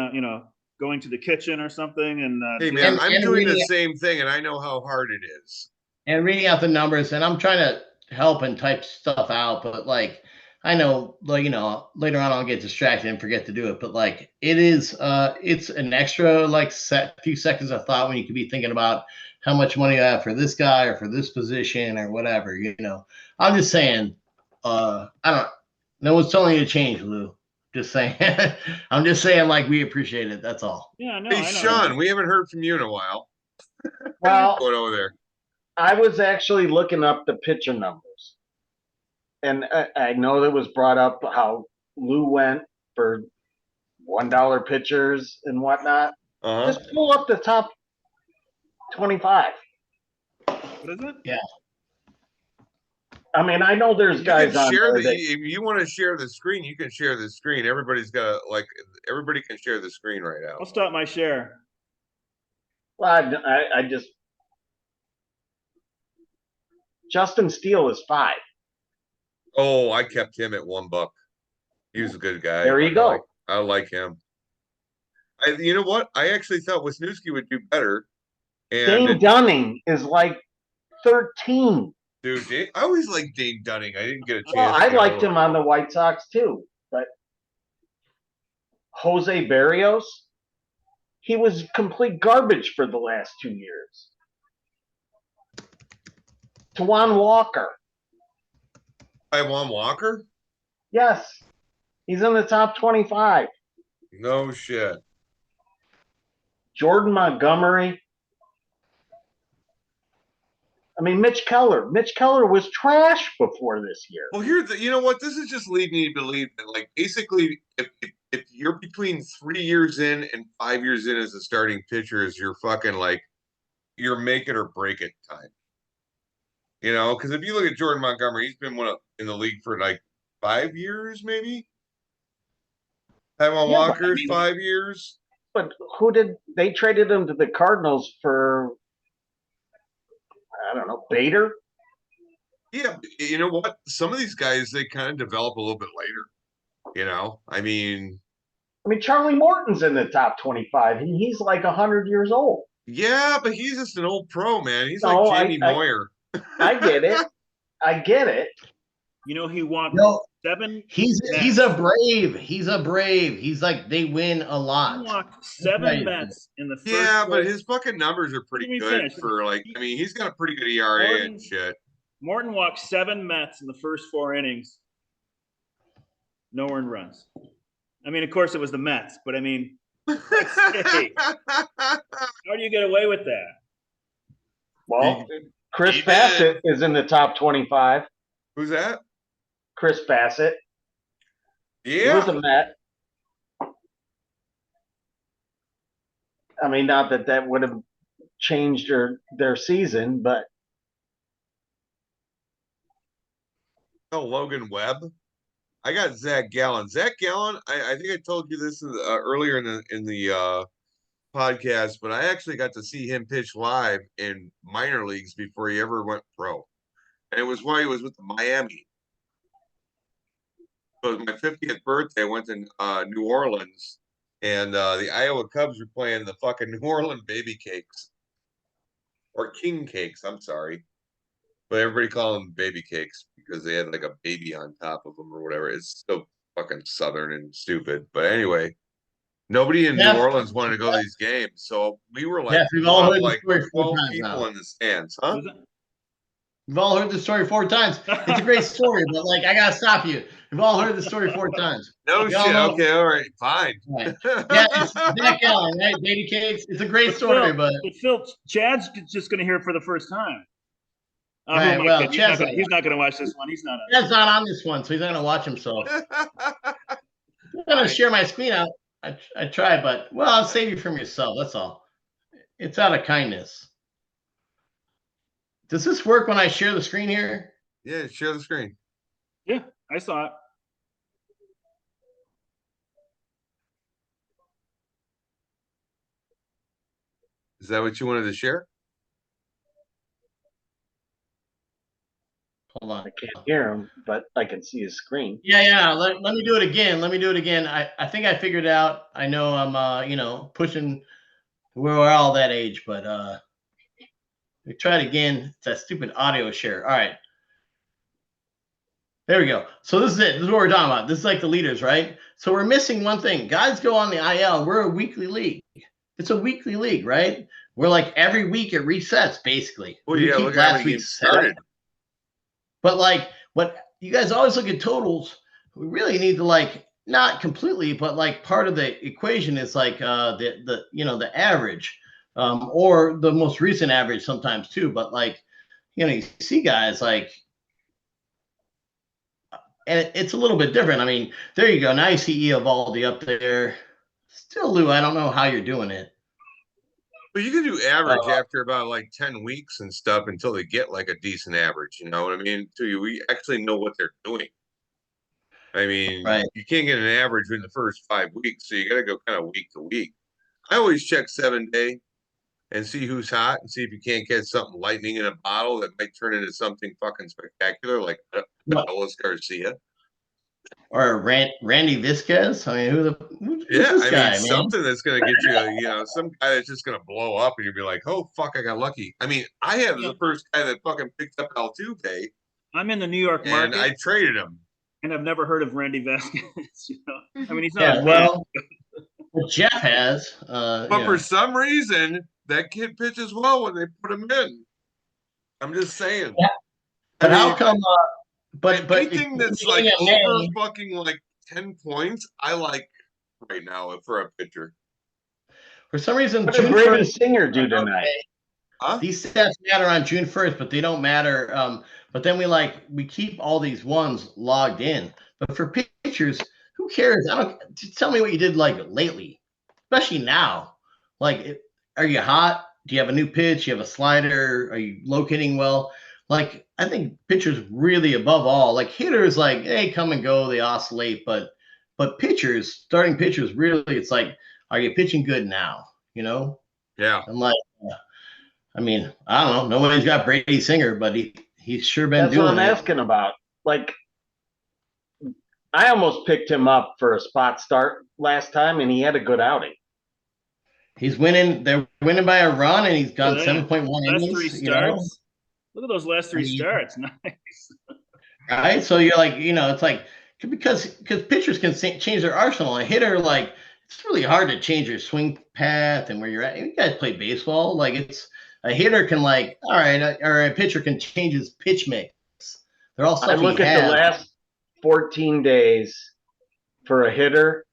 going to the kitchen or something, and hey man, I'm doing the same thing, and I know how hard it is. And reading out the numbers, and I'm trying to help and type stuff out, but like. I know, like, later on I'll get distracted and forget to do it, but like it is, it's an extra like few seconds of thought when you could be thinking about how much money you have for this guy or for this position or whatever. I'm just saying, no one's telling you to change, Lou. Just saying, I'm just saying, like, we appreciate it. That's all. Yeah, no. Hey, Sean, we haven't heard from you in a while. Well, going over there. I was actually looking up the pitcher numbers. And I know that was brought up how Lou went for $1 pitchers and whatnot. Just pull up the top 25. What is it? Yeah. I mean, I know there's guys on there if you want to share the screen, you can share the screen. Everybody can share the screen right now. I'll stop my share. Well, I just Justin Steele is 5. Oh, I kept him at $1. He was a good guy. There you go. I like him. You know what? I actually thought Wisniewski would do better. And Dane Dunning is like 13. Dude, I always liked Dane Dunning. I didn't get a chance. Well, I liked him on the White Sox too, but Jose Barrios, he was complete garbage for the last 2 years. Tawan Walker, Taiwan Walker? yes, he's in the top 25. No shit. Jordan Montgomery. I mean, Mitch Keller. Mitch Keller was trash before this year. Well, you know what? This is just leading me to believe that, like, basically, if you're between 3 years in and 5 years in as a starting pitcher, is your fucking like your make it or break it time. You know, because if you look at Jordan Montgomery, he's been in the league for like 5 years, maybe. Taiwan Walker's 5 years. But who did they traded him to the Cardinals for? I don't know, B.E.E.R. Yeah, you know what? Some of these guys they kind of develop a little bit later. You know, I mean, Charlie Morton's in the top 25, and he's like 100 years old. yeah, but he's just an old pro, man. He's No, like Jamie Moyer. I get it. I get it. You know, he walked No, 7. he's a Brave. He's a Brave. He's like they win a lot. He walked 7 Mets in the first. Yeah, but his fucking numbers are pretty good finish. for like. I mean, he's got a pretty good ERA and shit. Morton walked 7 Mets in the first 4 innings. No earned runs. I mean, of course, it was the Mets, but I mean, hey, how do you get away with that? Well, Chris Bassett is in the top 25. Who's that? Chris Bassett. Yeah. He was a Met. I mean, not that would have changed their season, but. Oh, Logan Webb. I got Zach Gallen. Zach Gallen, I think I told you this earlier in the podcast, but I actually got to see him pitch live in minor leagues before he ever went pro. And it was while he was with the Miami. So it was my 50th birthday. I went to New Orleans, and the Iowa Cubs were playing the fucking New Orleans baby cakes. Or king cakes, I'm sorry. But everybody called them baby cakes because they had like a baby on top of them or whatever. It's so fucking southern and stupid. But anyway, nobody in New Orleans wanted to go to these games. So we were like, we've all heard like the story 12 times people now. in the stands, huh? We've all heard the story 4 times. It's a great story, but like I gotta stop you. We've all heard the story 4 times. No shit. Okay, all right, fine. Right. Yeah, it's Zach Gallen, right? Baby cakes. It's a great story, but Phil, Chad's just going to hear it for the first time. Right, well, he's not going to watch this one. He's not. Chad's not on this one, so he's not gonna watch himself. I'm gonna share my screen out. I try, but well, I'll save you from yourself. That's all. It's out of kindness. Does this work when I share the screen here? Yeah, share the screen. Yeah, I saw it. Is that what you wanted to share? Hold on. I can't hear him, but I can see his screen. Yeah. Let me do it again. I think I figured it out. I know I'm pushing. We're all that age, but we try it again. It's that stupid audio share. All right. There we go. So this is it. This is what we're talking about. This is like the leaders, right? So we're missing one thing. Guys go on the IL. We're a weekly league. It's a weekly league, right? We're like every week it resets, basically. Well, yeah, look at how many games started. But like what you guys always look at totals, we really need to like not completely, but like part of the equation is like the average, or the most recent average sometimes too. But like, you see guys like, and it's a little bit different. I mean, there you go. Now you see Eovaldi up there. Still, Lou, I don't know how you're doing it. But you can do average after about like 10 weeks and stuff until they get like a decent average. You know what I mean? Until we actually know what they're doing. I mean, You can't get an average in the first 5 weeks, so you got to go kind of week to week. I always check 7-day and see who's hot and see if you can't get something lightning in a bottle that might turn into something fucking spectacular like Adolis Garcia. Or Randy Vizquez. I mean, who's this guy, man? Something that's going to get you, some guy that's just going to blow up and you'll be like, oh, fuck, I got lucky. I mean, I have the first guy that fucking picked up Altuve. I'm in the New York market. And I traded him. And I've never heard of Randy Vasquez. I mean, he's not. Yeah, well, What Jeff has. But for some reason, that kid pitches well when they put him in. I'm just saying. Yeah. But I how mean, come? But anything that's like over fucking like 10 points, I like right now for a pitcher. For some reason, What did June Brady 1st, Singer do tonight? Huh? these stats matter on June 1st, but they don't matter. But then we keep all these ones logged in. But for pitchers, who cares? Just tell me what you did like lately, especially now. Like, are you hot? Do you have a new pitch? You have a slider? Are you locating well? Like, I think pitchers really above all, like hitters, like, hey, come and go, they oscillate, but pitchers, starting pitchers, really, it's like, are you pitching good now? You know? Yeah. And like, I mean, I don't know. Nobody's got Brady Singer, but he's sure been That's doing what I'm it. asking about. Like, I almost picked him up for a spot start last time, and he had a good outing. He's winning. They're winning by a run, and he's gone Yeah. 7.1 Last innings. 3 starts. Look at those last 3 starts. Nice. Right? So you're like, it's like because pitchers can change their arsenal. A hitter, like, it's really hard to change your swing path and where you're at. You guys play baseball. Like, it's a hitter can, like, all right, or a pitcher can change his pitch mix. They're all stuff I look he at has. the last 14 days for a hitter,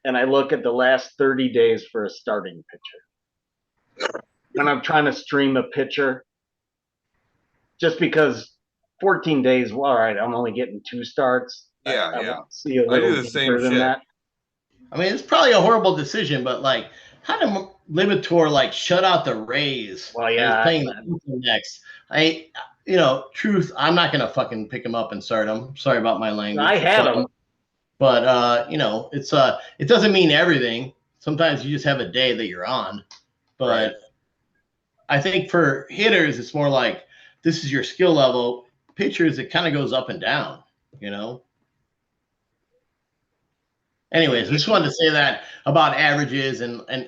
and I look at the last 30 days for a starting pitcher. When I'm trying to stream a pitcher, just because 14 days, well, all right, I'm only getting 2 starts. Yeah, I yeah. want to see a I little do the same deeper than shit. that. I mean, it's probably a horrible decision, but like, how did Libator like shut out the Rays? Well, and yeah, he's playing the next. Truth, I'm not gonna fucking pick him up and start him. Sorry about my language. I had him. But it's it doesn't mean everything. Sometimes you just have a day that you're on. But Right. I think for hitters, it's more like this is your skill level. Pitchers, it kind of goes up and down, Anyways, I just wanted to say that about averages and I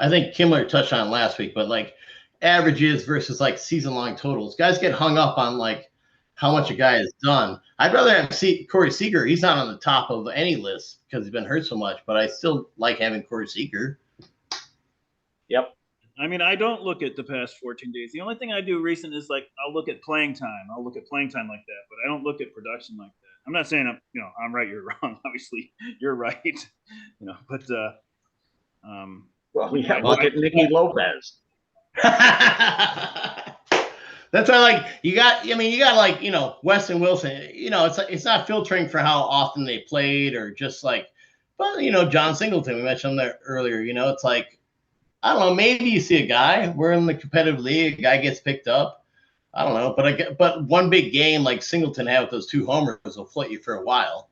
think Kimmler touched on it last week, but like averages versus like season long totals. Guys get hung up on like how much a guy has done. I'd rather have Corey Seager. He's not on the top of any list because he's been hurt so much, but I still like having Corey Seager. Yep. I mean, I don't look at the past 14 days. The only thing I do recent is like I'll look at playing time. I'll look at playing time like that, but I don't look at production like that. I'm not saying I'm right, you're wrong. Obviously, you're right. But Well, yeah, look at Nicky Lopez. That's why, like, you got like, Weston Wilson, it's not filtering for how often they played or just like, but John Singleton, we mentioned him there earlier, it's like, I don't know, maybe you see a guy, we're in the competitive league, a guy gets picked up. I don't know, but one big game like Singleton had with those 2 homers will float you for a while.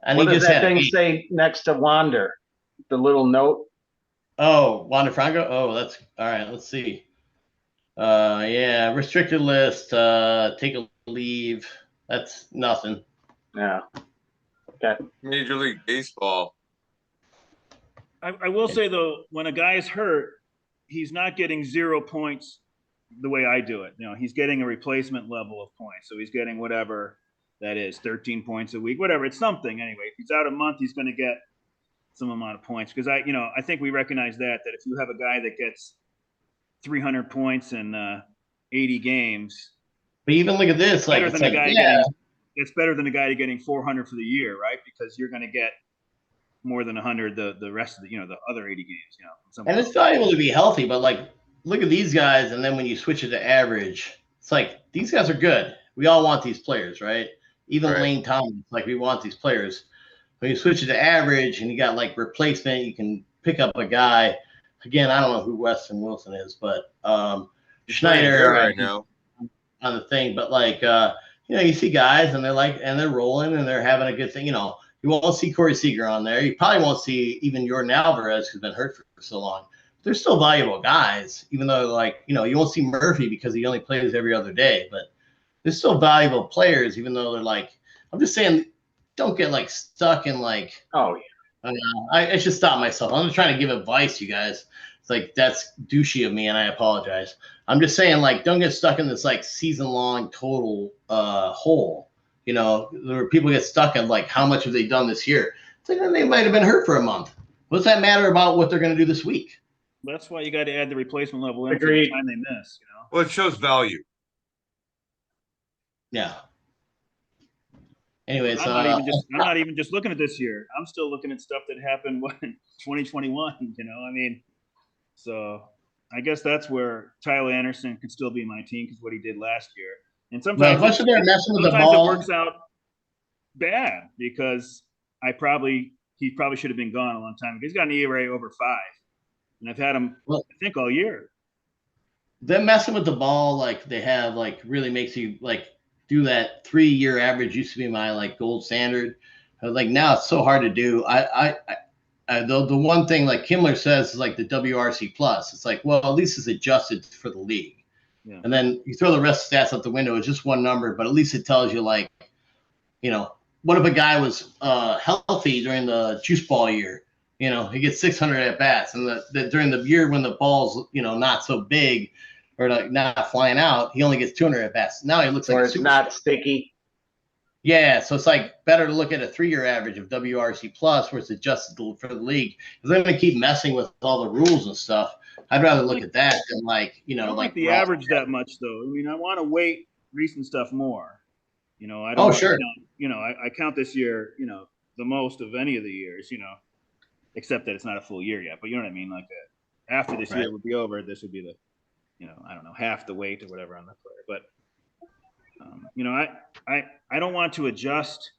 And What he does just that thing say next to Wander? The little note? Oh, Wander Franco? Oh, that's all right. Let's see. Yeah, restricted list, take a leave. That's nothing. Yeah. Okay. Major League Baseball. I will say though, when a guy is hurt, he's not getting 0 points the way I do it. He's getting a replacement level of points. So he's getting whatever that is, 13 points a week, whatever. It's something anyway. If he's out a month, he's going to get some amount of points. Because I think we recognize that if you have a guy that gets 300 points in 80 games. But even look at this, like, it's better than a guy getting 400 for the year, right? Because you're going to get more than 100 the rest of the the other 80 games. And it's valuable to be healthy, but like, look at these guys, and then when you switch it to average, it's like these guys are good. We all want these players, right? Even Right. Lane Thomas, like, we want these players. When you switch it to average and you got like replacement, you can pick up a guy. Again, I don't know who Weston Wilson is, but Schneider right now on the thing. But like you see guys and they're rolling and they're having a good thing. You won't see Corey Seager on there. You probably won't see even Jordan Alvarez, who's been hurt for so long. They're still valuable guys, even though you won't see Murphy because he only plays every other day. But they're still valuable players, even though they're like, I'm just saying, don't get like stuck in like, oh yeah. I should stop myself. I'm just trying to give advice, you guys. It's like, that's douchey of me, and I apologize. I'm just saying, like, don't get stuck in this like season-long total hole. Where people get stuck in like, how much have they done this year? It's like they might have been hurt for a month. What's that matter about what they're going to do this week? That's why you got to add the replacement level in Agreed. for the time they miss. You know. Well, it shows value. Yeah. Anyways, I'm not even just looking at this year. I'm still looking at stuff that happened when 2021. You know, I mean, so I guess that's where Tyler Anderson could still be my team because what he did last year. And sometimes much of they're messing with the sometimes it ball. works out bad because he probably should have been gone a long time. He's got an ERA over 5, and I've had him I think all year. Them messing with the ball like they have like really makes you like do that 3-year average used to be my like gold standard. Like now it's so hard to do. The one thing like Kimmler says is like the WRC plus. It's like, well, at least it's adjusted for the league. Yeah. And then you throw the rest of stats out the window. It's just one number, but at least it tells you like, you know, what if a guy was healthy during the juice ball year? You know, he gets 600 at bats, and during the year when the ball's not so big or like not flying out, he only gets 200 at bats. Now he looks like Or it's not sticky. Yeah, so it's like better to look at a 3-year average of WRC plus where it's adjusted for the league. Because they're going to keep messing with all the rules and stuff. I'd rather look at that than like, I don't like the average that much though. I mean, I want to weight recent stuff more. You know, I don't. Oh, sure. I count this year, the most of any of the years, except that it's not a full year yet. But you know what I mean? Like after this year would be over, this would be the, I don't know, half the weight or whatever on the player. But I don't want to adjust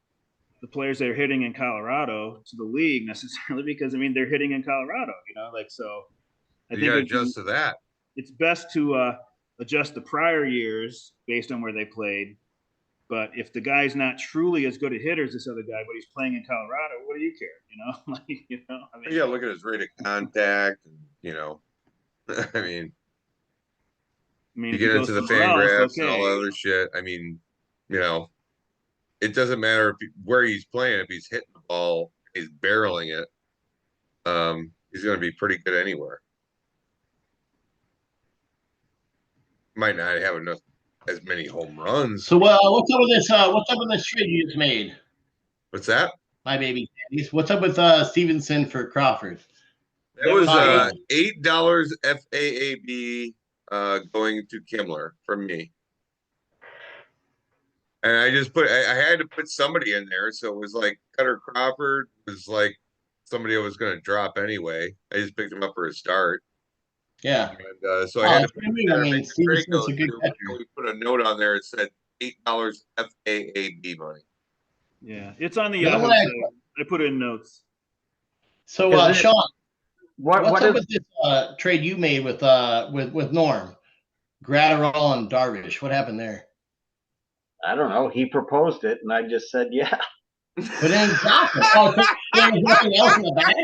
the players that are hitting in Colorado to the league necessarily because they're hitting in Colorado. So I think adjust to that. It's best to adjust the prior years based on where they played. But if the guy's not truly as good a hitter as this other guy, but he's playing in Colorado, what do you care? Yeah, look at his rate of contact. And, you get into the Fangraphs and all the other shit. It doesn't matter where he's playing. If he's hitting the ball, he's barreling it. He's going to be pretty good anywhere. Might not have as many home runs. So, what's up with this? What's up with this trade you just made? What's that? My baby daddies. What's up with Stevenson for Crawford? That was $8 FAAB going to Kimmler from me. And I just I had to put somebody in there. So it was like Cutter Crawford was like somebody I was going to drop anyway. I just picked him up for a start. Yeah. And so I had to put Stevenson's a good catcher. We put a note on there. It said $8 FAAB money. Yeah, it's on the Yahoo site. I put it in notes. So, Shawon, what's up with this trade you made with Norm, Gratterall, and Darvish? What happened there? I don't know. He proposed it, and I just said, yeah. But then exactly. There was nothing else in the back?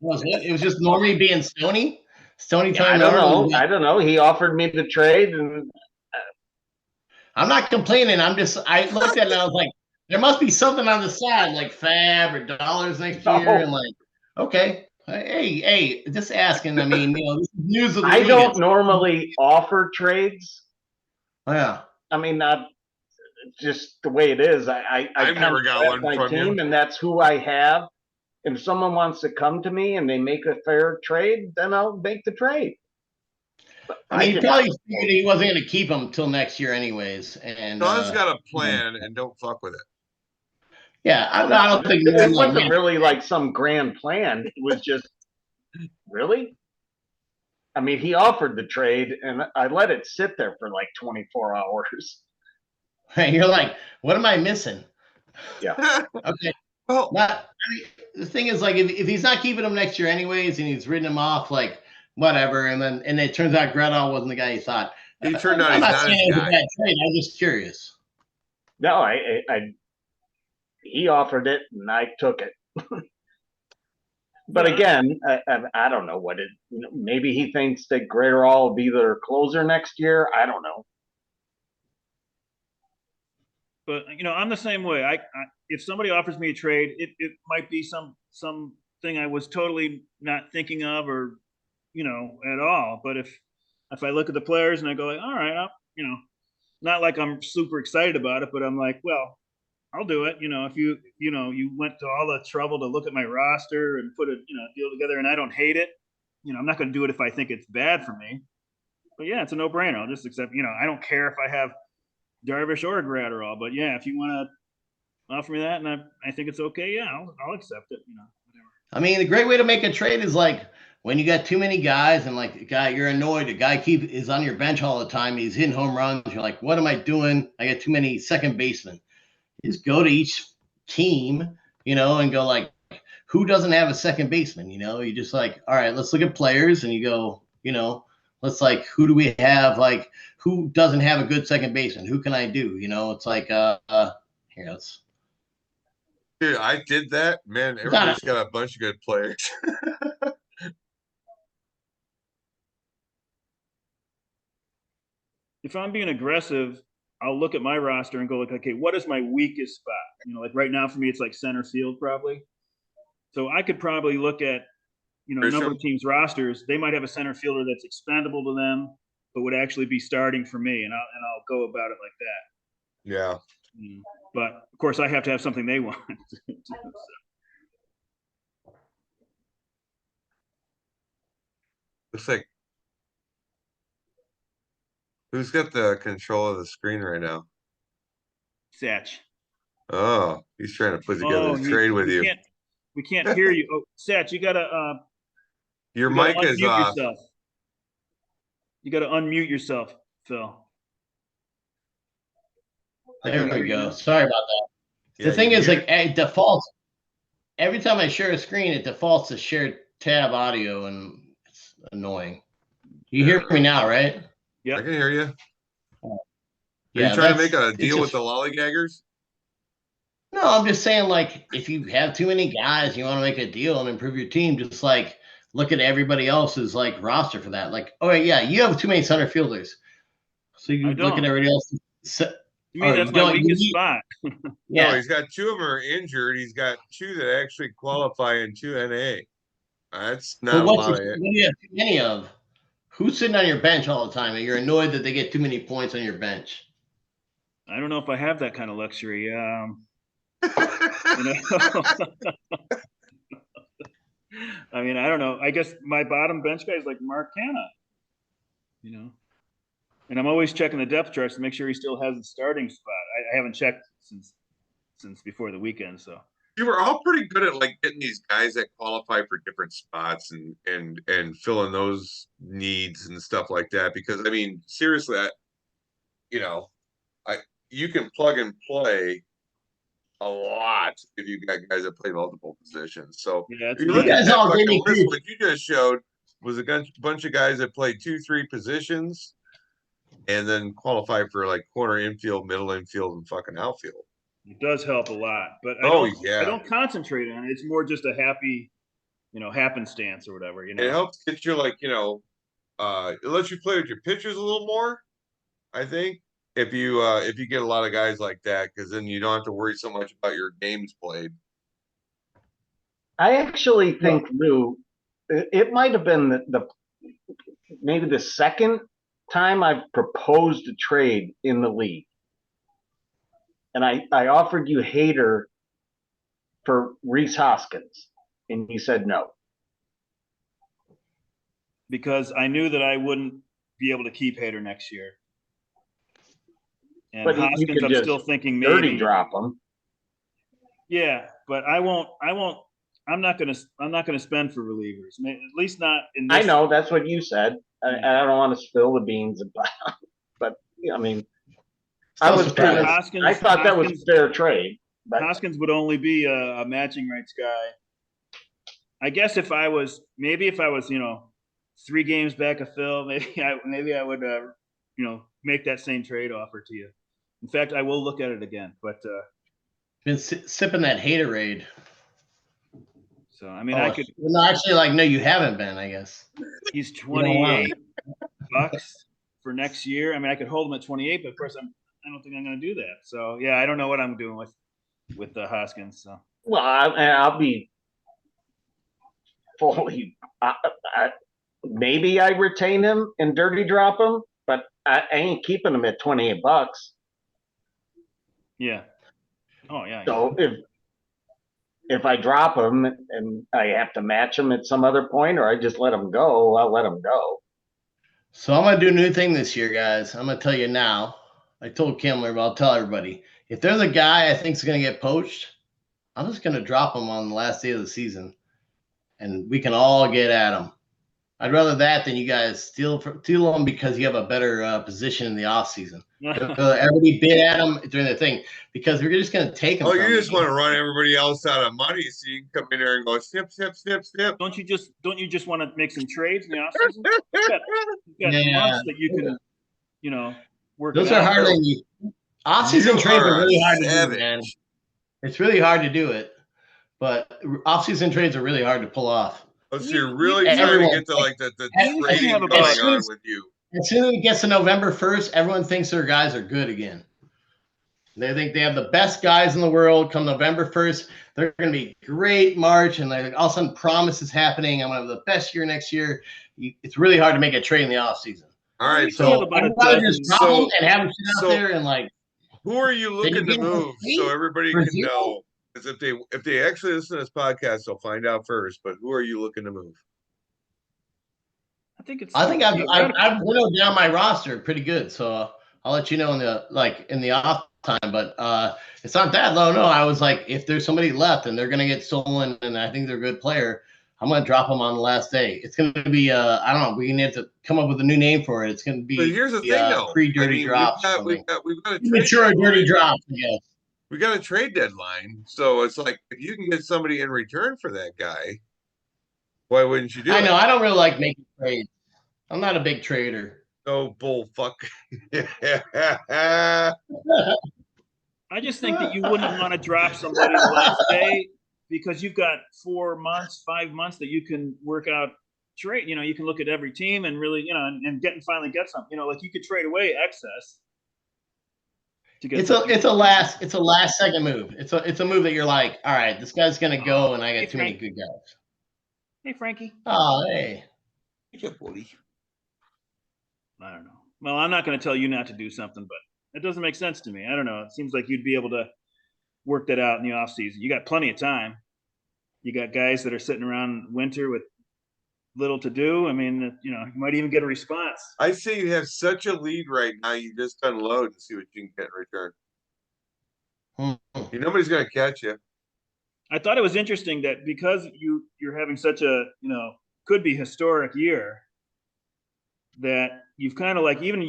Was it? It was just Normie being Stoney? Stoney time. I don't know. He offered me the trade, and I'm not complaining. I looked at it and I was like, there must be something on the side, like Fab or dollars next year. And like, okay. Hey, just asking. This is news of the I don't normally offer trades. Oh, yeah. Not just the way it is. I've never got one my from team, you. and that's who I have. If someone wants to come to me and they make a fair trade, then I'll make the trade. He probably figured he wasn't going to keep him till next year, anyways. And Don's got a plan, and don't fuck with it. Yeah, I don't think it wasn't really like some grand plan. It was just really. He offered the trade, and I let it sit there for like 24 hours. You're like, what am I missing? Yeah. Okay. Well, the thing is, like, if he's not keeping him next year anyways, and he's written him off, like, whatever, and it turns out Gretol wasn't the guy he thought. He turned out he's not his guy. I'm just curious. No, he offered it, and I took it. But again, I don't know what it. Maybe he thinks that Gretol will be their closer next year. I don't know. But I'm the same way. I if somebody offers me a trade, it might be something I was totally not thinking of or at all. But if I look at the players and I go like, all right, not like I'm super excited about it, but I'm like, well, I'll do it. If you went to all the trouble to look at my roster and put a deal together, and I don't hate it, I'm not going to do it if I think it's bad for me. But yeah, it's a no-brainer. I'll just accept. I don't care if I have Darvish or Gratterall, but yeah, if you want to offer me that, and I think it's okay, yeah, I'll accept it. Whatever. I mean, the great way to make a trade is like when you got too many guys and like a guy, you're annoyed. A guy is on your bench all the time. He's hitting home runs. You're like, what am I doing? I got too many second basemen. You just go to each team, and go like, who doesn't have a second baseman? You just like, all right, let's look at players, and you go, let's like, who do we have? Like, who doesn't have a good second baseman? Who can I do? It's like, here, let's. Dude, I did that. Man, everybody's got a bunch of good players. If I'm being aggressive, I'll look at my roster and go like, okay, what is my weakest spot? Like right now for me, it's like center field probably. So I could probably look at, a number of teams' rosters. They might have a center fielder that's expendable to them, but would actually be starting for me, and I'll go about it like that. Yeah. But of course, I have to have something they want. Looks like who's got the control of the screen right now? Satch. Oh, he's trying to put together a trade with you. We can't hear you. Oh, Satch, you gotta your mic is off. Yourself. You gotta unmute yourself, Phil. There we go. Sorry about that. The thing is, like, it defaults. Every time I share a screen, it defaults to share tab audio, and it's annoying. You hear me now, right? Yeah, I can hear you. Yeah, are you trying to make a deal with the lollygaggers? No, I'm just saying, like, if you have too many guys, you want to make a deal and improve your team, just like look at everybody else's like roster for that. Like, oh yeah, you have too many center fielders, so you look at everybody else. You mean that's my weakest spot? Yeah. No, he's got 2 of them are injured. He's got 2 that actually qualify in 2 NA. That's not a lot. What do you have too many of? Who's sitting on your bench all the time, and you're annoyed that they get too many points on your bench? I don't know if I have that kind of luxury. I mean, I don't know. I guess my bottom bench guy is like Mark Canha, and I'm always checking the depth charts to make sure he still has the starting spot. I haven't checked since before the weekend. So you were all pretty good at like getting these guys that qualify for different spots and filling those needs and stuff like that. Because I mean, seriously, you can plug and play a lot if you got guys that play multiple positions. So yeah, you look at that fucking list, what you just showed was a bunch of guys that played 2-3 positions and then qualify for like corner infield, middle infield, and fucking outfield. It does help a lot, but I don't concentrate on it. It's more just a happy, happenstance or whatever. It helps get you like, it lets you play with your pitchers a little more, I think. If you get a lot of guys like that, because then you don't have to worry so much about your games played. I actually think, Lou, it might have been maybe the second time I've proposed a trade in the league. And I offered you Hader for Rhys Hoskins, and you said no. Because I knew that I wouldn't be able to keep Hader next year. And but Hoskins, I'm still thinking maybe dirty drop him. Yeah, but I won't. I'm not gonna spend for relievers. At least not in this. I know that's what you said. I don't want to spill the beans about, but I mean, I thought that was a fair trade. But Hoskins would only be a matching rights guy. I guess if I was 3 games back of Phil, maybe I would make that same trade offer to you. In fact, I will look at it again. But been sipping that Haterade. So I mean, I could. No, actually, no, you haven't been. I guess he's $28 for next year. I mean, I could hold him at 28, but of course, I don't think I'm going to do that. So yeah, I don't know what I'm doing with the Hoskins. So well, I'll be fully. Maybe I retain him and dirty drop him, but I ain't keeping him at $28. Yeah. Oh yeah. So if I drop him and I have to match him at some other point, or I just let him go, I'll let him go. So I'm gonna do a new thing this year, guys. I'm gonna tell you now. I told Kimler, but I'll tell everybody. If there's a guy I think is gonna get poached, I'm just gonna drop him on the last day of the season, and we can all get at him. I'd rather that than you guys steal them because you have a better position in the off season. Everybody bid at him during the thing because we're just gonna take them. Oh, you just want to run everybody else out of money so you can come in there and go snip, snip, snip, snip. Don't you just want to make some trades in the offseason? You've got months that you can, work. Those are hard. Off-season trades are really hard to do, man. It's really hard to do it, but off-season trades are really hard to pull off. So you're really trying to get to like the trading going on with you. As soon as it gets to November 1st, everyone thinks their guys are good again. They think they have the best guys in the world. Come November 1st, they're going to be great March, and like all of a sudden promise is happening. I'm going to have the best year next year. It's really hard to make a trade in the offseason. All right, so I'd rather just drop them and have them sit out there and like. Who are you looking to move so everybody can know? Because if they actually listen to this podcast, they'll find out first. But who are you looking to move? I think I've whittled down my roster pretty good, so I'll let you know in the off time. But it's not that low. No, I was like, if there's somebody left and they're gonna get stolen, and I think they're a good player, I'm gonna drop them on the last day. It's gonna be I don't know. We need to come up with a new name for it. It's gonna be. But here's the thing, though. Pre-dirty drops. We've got a dirty drop. Yes. We got a trade deadline, so it's like if you can get somebody in return for that guy, why wouldn't you do it? I know. I don't really like making trades. I'm not a big trader. Oh, bull fuck. I just think that you wouldn't want to drop somebody the last day because you've got 4 months, 5 months that you can work out trade. You can look at every team and really, and finally get something. Like you could trade away excess. It's a last second move. It's a move that you're like, all right, this guy's gonna go, and I got too many good guys. Hey, Frankie. Oh, hey. What's up, buddy? I don't know. Well, I'm not going to tell you not to do something, but it doesn't make sense to me. I don't know. It seems like you'd be able to work that out in the off season. You got plenty of time. You got guys that are sitting around winter with little to do. I mean, you might even get a response. I say you have such a lead right now. You just unload and see what you can get in return. Nobody's going to catch you. I thought it was interesting that because you're having such a, could be historic year, that you've kind of like, even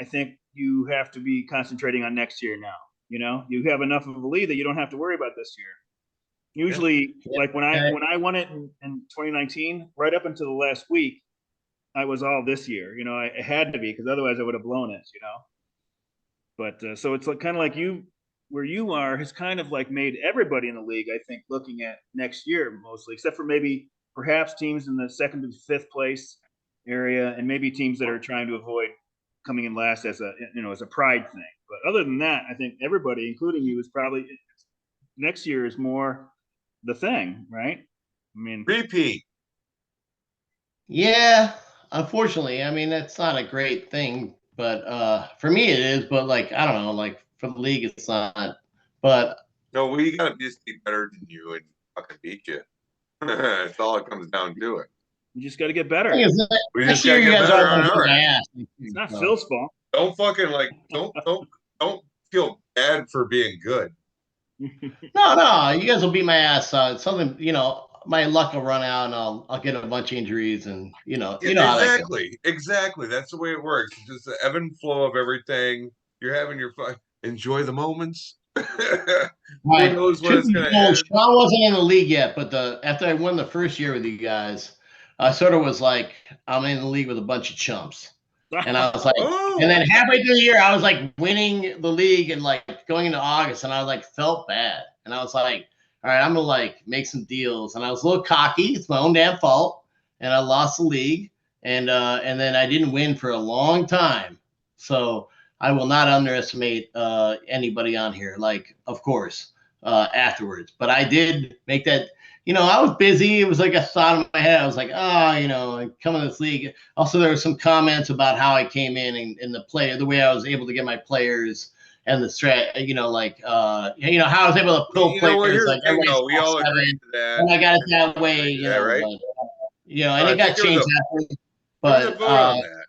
I think you have to be concentrating on next year now. You have enough of a lead that you don't have to worry about this year. Usually, like when I won it in 2019, right up until the last week, I was all this year. I had to be, because otherwise I would have blown it. But so it's kind of like where you are has kind of like made everybody in the league, I think, looking at next year mostly, except for maybe perhaps teams in the 2nd to 5th place area, and maybe teams that are trying to avoid coming in last as a pride thing. But other than that, I think everybody, including you, is probably next year is more the thing, right? I mean, repeat. Yeah, unfortunately, I mean that's not a great thing, but for me it is. But like I don't know, like for the league it's not. But no, we gotta just be better than you and fucking beat you. That's all it comes down to it. You just got to get better. We just got to get better on our end. It's not Phil's fault. Don't fucking don't feel bad for being good. No, you guys will beat my ass. It's something, my luck will run out, and I'll get a bunch of injuries, and exactly. That's the way it works. It's just the ebb and flow of everything. You're having your fun. Enjoy the moments. Right. Who knows when it's going to end? Shawon wasn't in the league yet, but after I won the first year with you guys, I sort of was like, I'm in the league with a bunch of chumps. And I was like, and then halfway through the year, I was like winning the league and like going into August, and I was like felt bad. And I was like, all right, I'm gonna like make some deals. And I was a little cocky. It's my own damn fault. And I lost the league. And then I didn't win for a long time. So I will not underestimate anybody on here. Like, of course, afterwards. But I did make that. I was busy. It was like a thought in my head. I was like, I come in this league. Also, there were some comments about how I came in and the way I was able to get my players, and the strat, you know, like how I was able to pull You know what? players Here's like the thing, everybody's though. We top all agree seven, to that. and I got it that We way, agree to that, right? like, and I it got think there was changed a after, there was a but vote on that.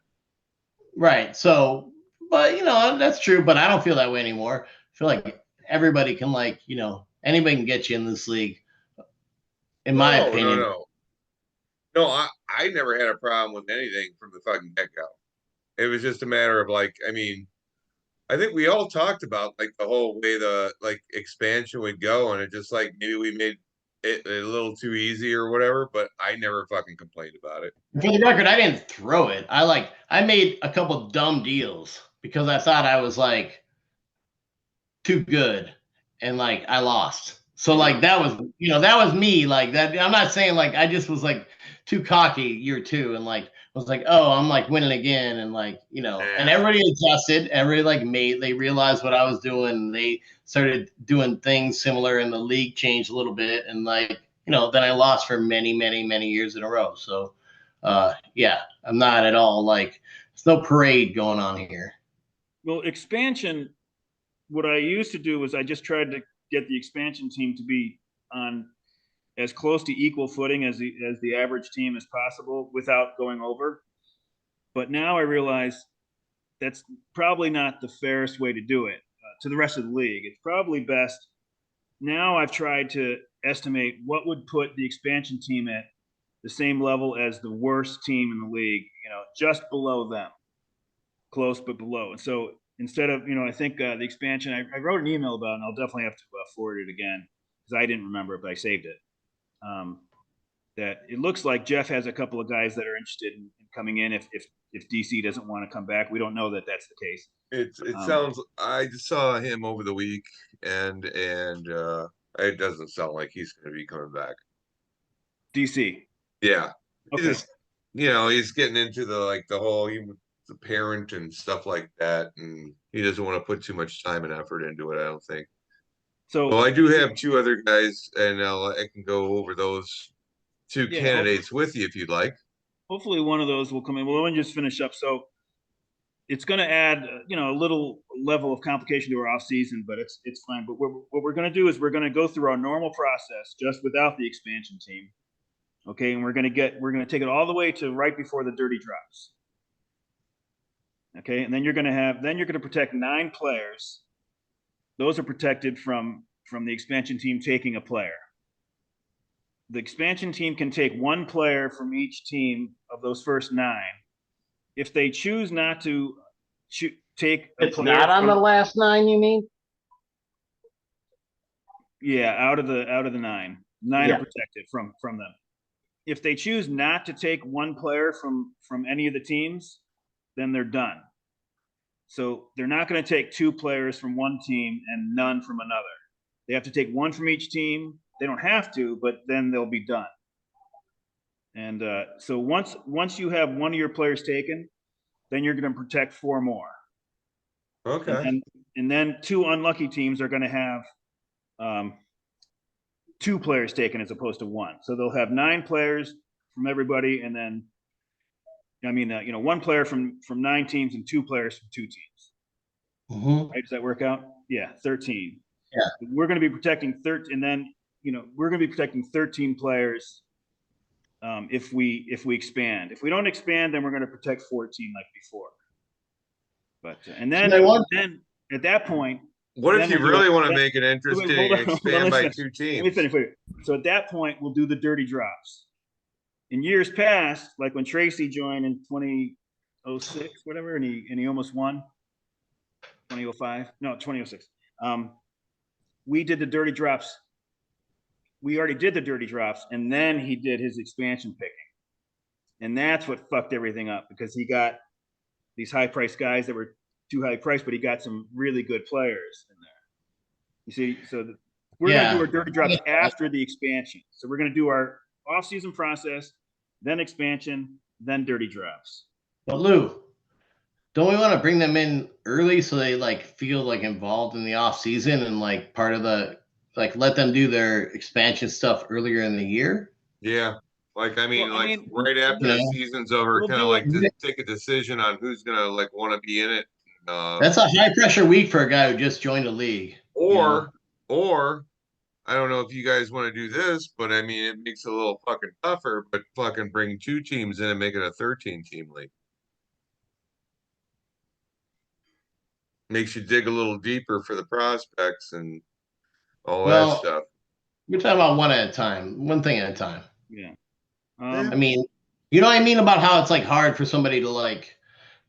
right. So, but that's true. But I don't feel that way anymore. I feel like everybody can, like, anybody can get you in this league, in my No, opinion. no. I never had a problem with anything from the fucking get go. It was just a matter of like, I mean, I think we all talked about like the whole way the like expansion would go, and it just like maybe we made it a little too easy or whatever. But I never fucking complained about it. For the record, I didn't throw it. I made a couple dumb deals because I thought I was like too good, and like I lost. So like that was me, like that. I'm not saying like I just was like too cocky year two, and like was like, oh, I'm like winning again, and like and everybody adjusted. Everybody they realized what I was doing. And they started doing things similar, and the league changed a little bit, and like then I lost for many, many, many years in a row. So yeah, I'm not at all like there's no parade going on here. Well, expansion, what I used to do was I just tried to get the expansion team to be on as close to equal footing as the average team as possible without going over. But now I realize that's probably not the fairest way to do it to the rest of the league. It's probably best. Now I've tried to estimate what would put the expansion team at the same level as the worst team in the league, just below them, close but below. And so instead of, I think the expansion, I wrote an email about it, and I'll definitely have to forward it again because I didn't remember it, but I saved it. That it looks like Jeff has a couple of guys that are interested in coming in if DC doesn't want to come back. We don't know that that's the case. It sounds. I just saw him over the week, and it doesn't sound like he's going to be coming back. DC. Yeah, okay. Just he's getting into the whole the parent and stuff like that, and he doesn't want to put too much time and effort into it. I don't think. So well, I do have two other guys, and I can go over those two candidates with you if you'd like. Hopefully, one of those will come in. Well, let me just finish up. So it's going to add, a little level of complication to our off season, but it's fine. But what we're going to do is we're going to go through our normal process just without the expansion team. Okay, and we're going to take it all the way to right before the dirty drops. Okay, and then you're going to protect 9 players. Those are protected from the expansion team taking a player. The expansion team can take 1 player from each team of those first 9. If they choose not to take a it's player not on the last 9, you mean? Yeah, out of the 9. 9 are protected from them. If they choose not to take 1 player from any of the teams, then they're done. So they're not going to take 2 players from one team and none from another. They have to take 1 from each team. They don't have to, but then they'll be done. And so once you have 1 of your players taken, then you're going to protect 4 more. Okay. And then 2 unlucky teams are going to have 2 players taken as opposed to 1. So they'll have 9 players from everybody, and then 1 player from 9 teams and 2 players from 2 teams. Mm-hmm. Right? Does that work out? Yeah, 13. Yeah. We're going to be protecting 13, and then we're going to be protecting 13 players if we expand. If we don't expand, then we're going to protect 14 like before. But and then at that point, what if you really want to make it interesting and expand by 2 teams? Let me finish. So at that point, we'll do the dirty drops. In years past, like when Tracy joined in 2006, whatever, and he almost won. 2005, no, 2006. We did the dirty drops. We already did the dirty drops, and then he did his expansion picking, and that's what fucked everything up because he got these high-priced guys that were too high-priced, but he got some really good players in there. You see, so we're going to do our dirty drops after the expansion. So we're going to do our off-season process, then expansion, then dirty drops. But Lou, don't we want to bring them in early so they like feel like involved in the off season and like part of the like let them do their expansion stuff earlier in the year? Yeah. Right after the season's over, kind of like to take a decision on who's gonna like want to be in it, That's a high pressure week for a guy who just joined the league. or I don't know if you guys want to do this, but I mean, it makes it a little fucking tougher, but fucking bring 2 teams in and make it a 13-team league. Makes you dig a little deeper for the prospects and all that stuff. We're talking about one at a time, one thing at a time. Yeah. I mean, you know what I mean about how it's like hard for somebody to like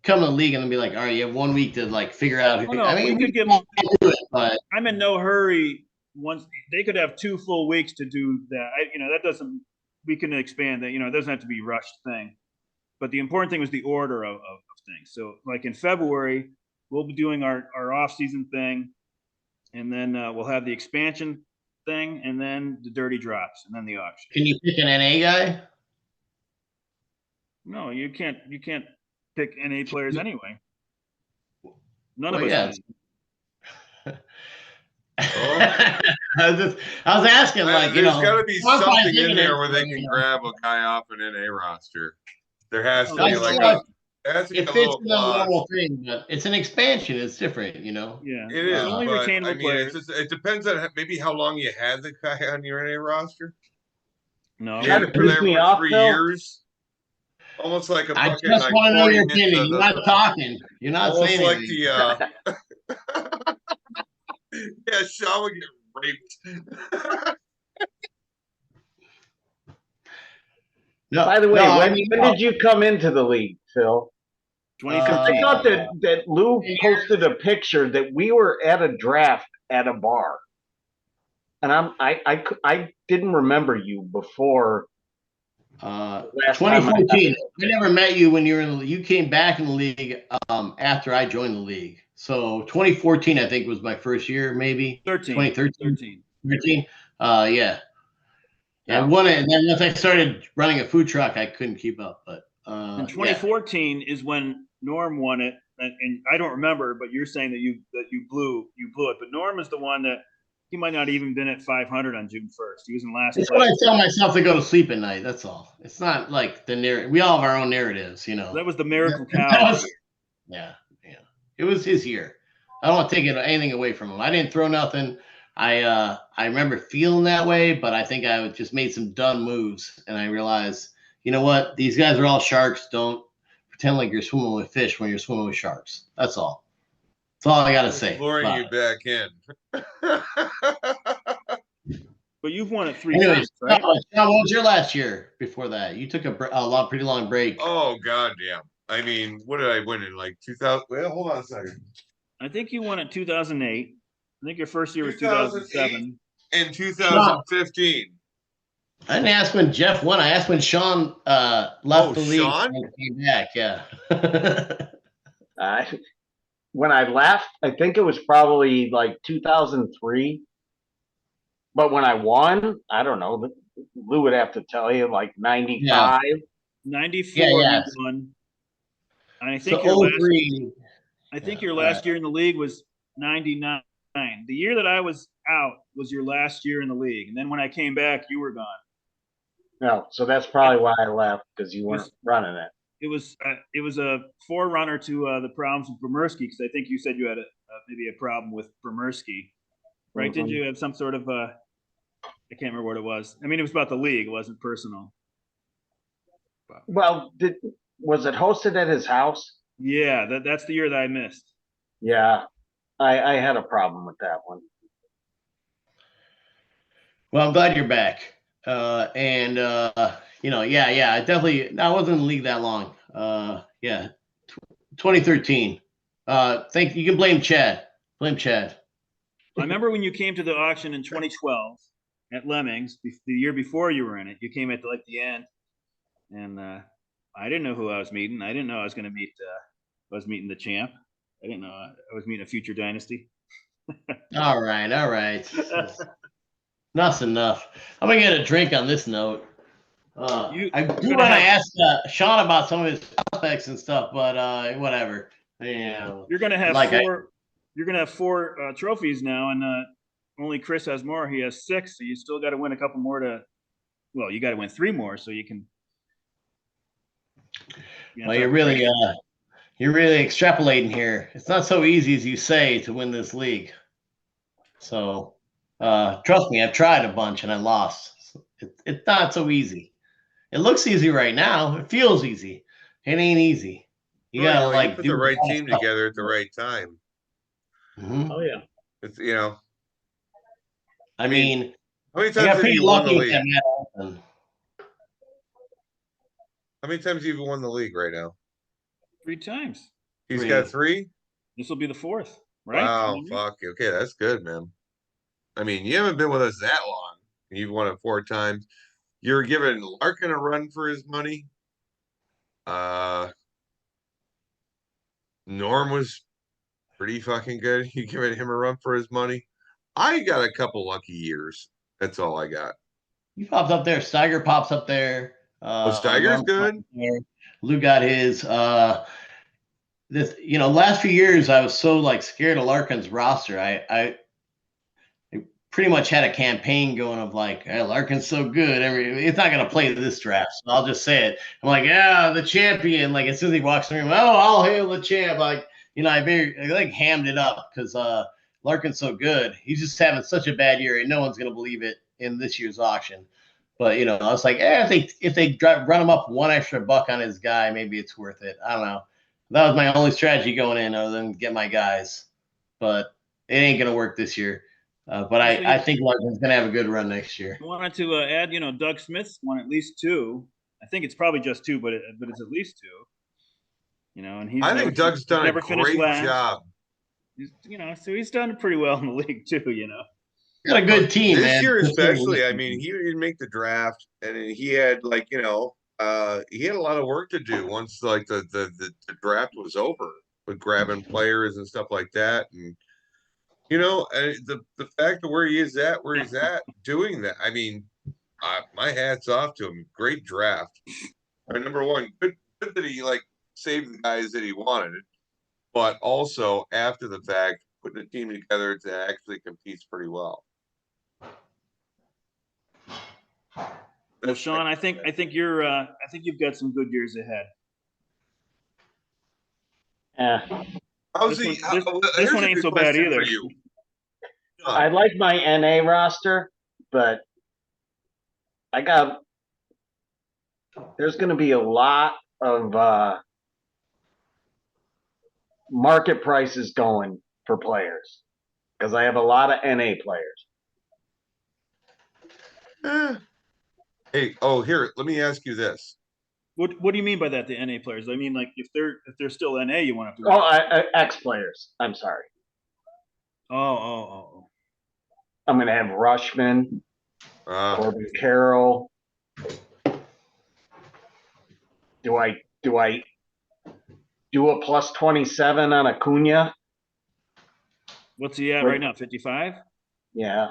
come to the league and be like, all right, you have 1 week to like figure out. Oh, no, I mean, we could give. do it, but I'm in no hurry. Once they could have 2 full weeks to do that. That doesn't. We can expand that. It doesn't have to be a rushed thing. But the important thing was the order of things. So, like in February, we'll be doing our off-season thing, and then we'll have the expansion thing, and then the dirty drops, and then the auction. Can you pick an NA guy? No, you can't. You can't pick NA players anyway. None of us. I was asking, like, there's got to be something in there it, where they can grab a guy off an NA roster. There has to be I like feel it fits in the normal thing, but it's an expansion. It's different, Yeah, it is. only But, retainable players. it depends on maybe how long you had the guy on your NA roster. No, You had it for them for 3 years. Almost like a I fucking. just like want to know your 40 opinion. You're not talking. You're not almost saying like anything. Yeah, Shaw would get raped. No, by the way, when did you come into the league, Phil? 2015. I thought that Lou posted a picture that we were at a draft at a bar, and I didn't remember you before. 2014. I never met you when you were in the league. You came back in the league after I joined the league. So 2014, I think, was my first year, maybe. 2013. 13. Yeah. I won it, and then once I started running a food truck, I couldn't keep up. But in 2014 is when Norm won it, and I don't remember, but you're saying that you blew it. But Norm is the one that he might not even been at 500 on June 1st. He was in last place. It's when I tell myself to go to sleep at night. That's all. It's not like the narrative. We all have our own narratives, That was the miracle cow. Yeah. It was his year. I don't want to take anything away from him. I didn't throw nothing. I remember feeling that way, but I think I just made some dumb moves, and I realized, you know what? These guys are all sharks. Don't pretend like you're swimming with fish when you're swimming with sharks. That's all. That's all I got to say. Luring you back in. But you've won it 3 times, right? What was your last year before that? You took a pretty long break. Oh, God, yeah. I mean, what did I win in, like 2000? Well, hold on a second. I think you won it 2008. I think your first year was 2007. And 2015. I didn't ask when Jeff won. I asked when Sean left the league Sean? and came back. Yeah. When I left, I think it was probably like 2003. But when I won, I don't know. Lou would have to tell you, like 95. 94 you won. And I think your last year in the league was 99. The year that I was out was your last year in the league. And then when I came back, you were gone. No, so that's probably why I left, because you weren't running it. It was a forerunner to the problems with Bremerski, because I think you said you had maybe a problem with Bremerski, right? Mm-hmm. Did you have some sort of I can't remember what it was. I mean, it was about the league. It wasn't personal. Well, was it hosted at his house? Yeah, that's the year that I missed. Yeah, I had a problem with that one. Well, I'm glad you're back. I wasn't in the league that long. 2013. You can blame Chad. Blame Chad. I remember when you came to the auction in 2012 at Lemmings, the year before you were in it. You came at the end, and I didn't know who I was meeting. I didn't know I was going to meet. I was meeting the champ. I didn't know I was meeting a future dynasty. All right. Enough's enough. I'm gonna get a drink on this note. I do want to ask Sean about some of his prospects and stuff, but whatever. You're gonna have four. You're gonna have 4 trophies now, and only Chris has more. He has 6, so you still got to win a couple more you got to win 3 more so you can. Well, you're really you're really extrapolating here. It's not so easy as you say to win this league. So trust me, I've tried a bunch and I lost. It's not so easy. It looks easy right now. It feels easy. It ain't easy. You Well, gotta you like put do the a right lot of team stuff. together at the right time. Oh yeah. It's I mean, mean, how many I times got have pretty you won the lucky with league? that Matt Olson. How many times have you won the league right now? 3 times. He's got 3. This will be the 4th, right? Wow, fuck. Okay, that's good, man. I mean, you haven't been with us that long. And you've won it 4 times. You're giving Larkin a run for his money. Norm was pretty fucking good. You giving him a run for his money. I got a couple lucky years. That's all I got. He pops up there. Steiger pops up there. Steiger's Norm pops good. up there. Lou got his. This, last few years I was so like scared of Larkin's roster. I pretty much had a campaign going of like, hey, Larkin's so good. It's not going to play this draft. So I'll just say it. I'm like, yeah, the champion. Like as soon as he walks in the room, oh, I'll hail the champ. Like, I like hammed it up because Larkin's so good. He's just having such a bad year, and no one's going to believe it in this year's auction. But I was like, if they run him up one extra buck on his guy, maybe it's worth it. I don't know. That was my only strategy going in, other than get my guys. But it ain't going to work this year. But I think Larkin's going to have a good run next year. I wanted to add, Doug Smith's won at least 2. I think it's probably just 2, but it's at least 2. And I think Doug's done a great job. So he's done pretty well in the league too. Got a good team, this man. year especially. I mean, he didn't make the draft, and he had he had a lot of work to do once like the draft was over with grabbing players and stuff like that, and the fact of where he's at, doing that. I mean, my hat's off to him. Great draft. Number one, good that he saved the guys that he wanted, but also after the fact, putting a team together to actually competes pretty well. Well, Sean, I think you've got some good years ahead. Yeah. This one ain't so bad either. I like my NA roster, but there's going to be a lot of market prices going for players because I have a lot of NA players. Hey, here, let me ask you this. What do you mean by that? The NA players? I mean, like if they're still NA, you want to. X players. I'm sorry. Oh. I'm gonna have Rushman, Corbin Carroll. Do I do a plus 27 on Acuna? What's he at right now? 55. Yeah,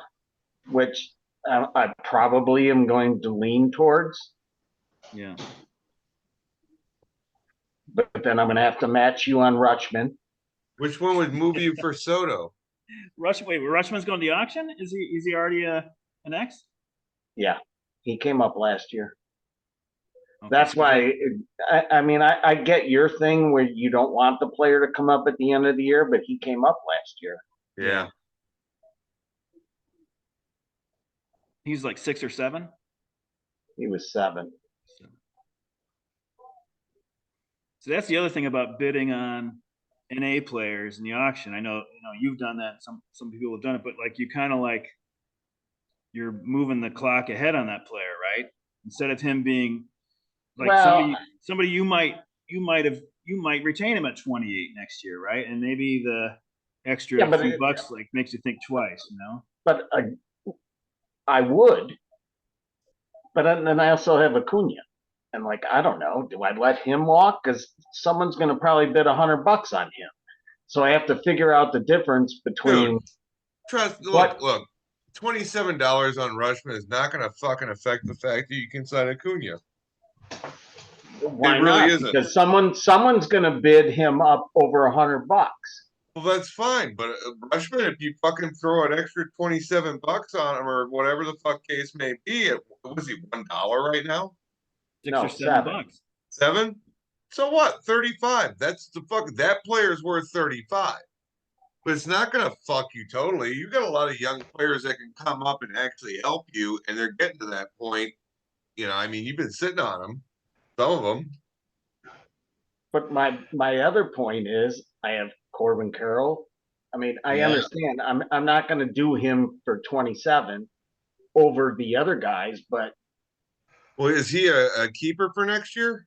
which I probably am going to lean towards. Yeah. But then I'm going to have to match you on Rutschman. Which one would move you for Soto? Rutschman's going to the auction? Is he already an X? Yeah, he came up last year. Okay, that's why. I get your thing where you don't want the player to come up at the end of the year, but he came up last year. Yeah. He's like 6 or 7. He was 7. So that's the other thing about bidding on NA players in the auction. I know you've done that. Some people have done it, but you kind of you're moving the clock ahead on that player, right? Instead of him being somebody you might retain him at 28 next year, right? And maybe the extra few bucks makes you think twice, But I would. But then I also have Acuna. And I don't know, do I let him walk? Because someone's going to probably bid $100 on him. So I have to figure out the difference between. Look, $27 on Rushman is not going to fucking affect the fact that you can sign Acuna. Why it really not? Isn't. Because someone's going to bid him up over $100. Well, that's fine, but Rushman, if you fucking throw an extra $27 on him or whatever the fuck case may be, was he $1 right now? 6 or $7. 7? So what? 35. That's the fuck. That player's worth 35. But it's not going to fuck you totally. You got a lot of young players that can come up and actually help you, and they're getting to that point. You know, I mean, you've been sitting on them, some of them. But my other point is, I have Corbin Carroll. I mean, I Yeah. understand. I'm not going to do him for 27 over the other guys, but Well, is he a keeper for next year?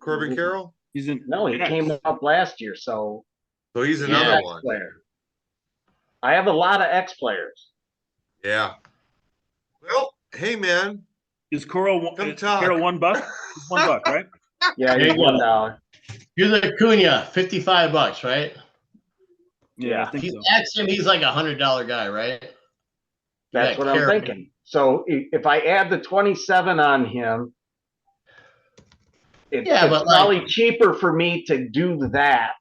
Corbin Carroll? He's in. no, he came up last year, so So he's he's another an one. ex-player. I have a lot of ex-players. Yeah. Well, hey man, Is Carroll come talk. Carroll $1? He's $1, right? Yeah, There he's you go. $1. Here's Acuna, $55, right? Yeah, I Yeah. think He's so. X him, he's like $100 guy, right? That's what I'm Carroll. thinking. So if I add the 27 on him, Yeah, it's but probably cheaper for me to do that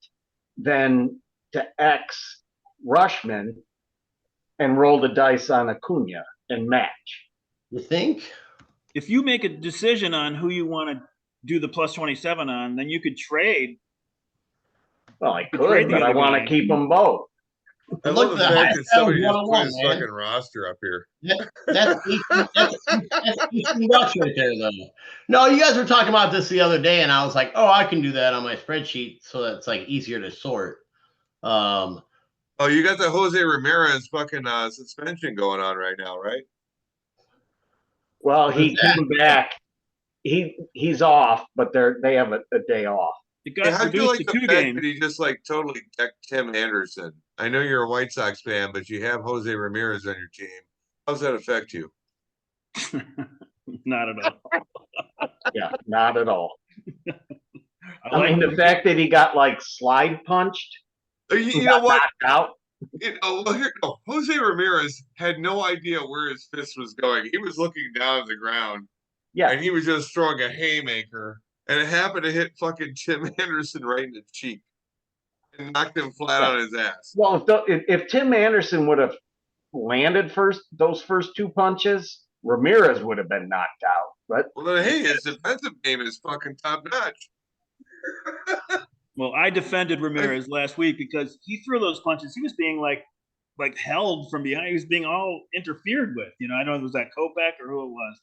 than to X Rushman and roll the dice on Acuna and match. You think? If you make a decision on who you want to do the plus 27 on, then you could trade. Well, I You trade could, the but I other want guy. to keep them both. I Look, love the the high fact that sell somebody is just put 101, his man. fucking roster up here. That's $18 right there, though. No, you guys were talking about this the other day, and I was like, oh, I can do that on my spreadsheet, so that's like easier to sort. Oh, you got the Jose Ramirez fucking suspension going on right now, right? Well, he came back. He's off, but they have a day off. It Hey, got how'd you reduced like to the 2 fact games. that he just like totally decked Tim Anderson? I know you're a White Sox fan, but you have Jose Ramirez on your team. How does that affect you? Not at all. Yeah, not at all. I like mean, the fact that he got like slide punched, You know what? knocked out. Well, here, no, Jose Ramirez had no idea where his fist was going. He was looking down at the ground, Yeah, and he was just throwing a haymaker, and it happened to hit fucking Tim Anderson right in the cheek and knocked him flat on his ass. well, if Tim Anderson would have landed those first 2 punches, Ramirez would have been knocked out. But Well, then, hey, his defensive game is fucking top notch. Well, I defended Ramirez last week because he threw those punches. He was being like held from behind. He was being all interfered with. You know, I don't know if it was that Kopech or who it was.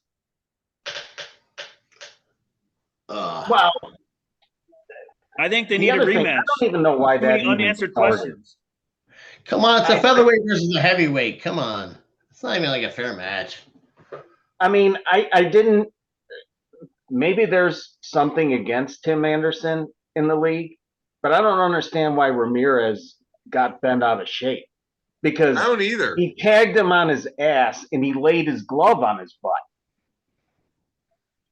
well, I think they the need a other thing, I rematch. don't even know why Too that many even unanswered started. questions. Come on, it's a featherweight versus a heavyweight. Come on. It's not even like a fair match. I mean, I didn't. Maybe there's something against Tim Anderson in the league, but I don't understand why Ramirez got bent out of shape. Because I don't either. he tagged him on his ass and he laid his glove on his butt.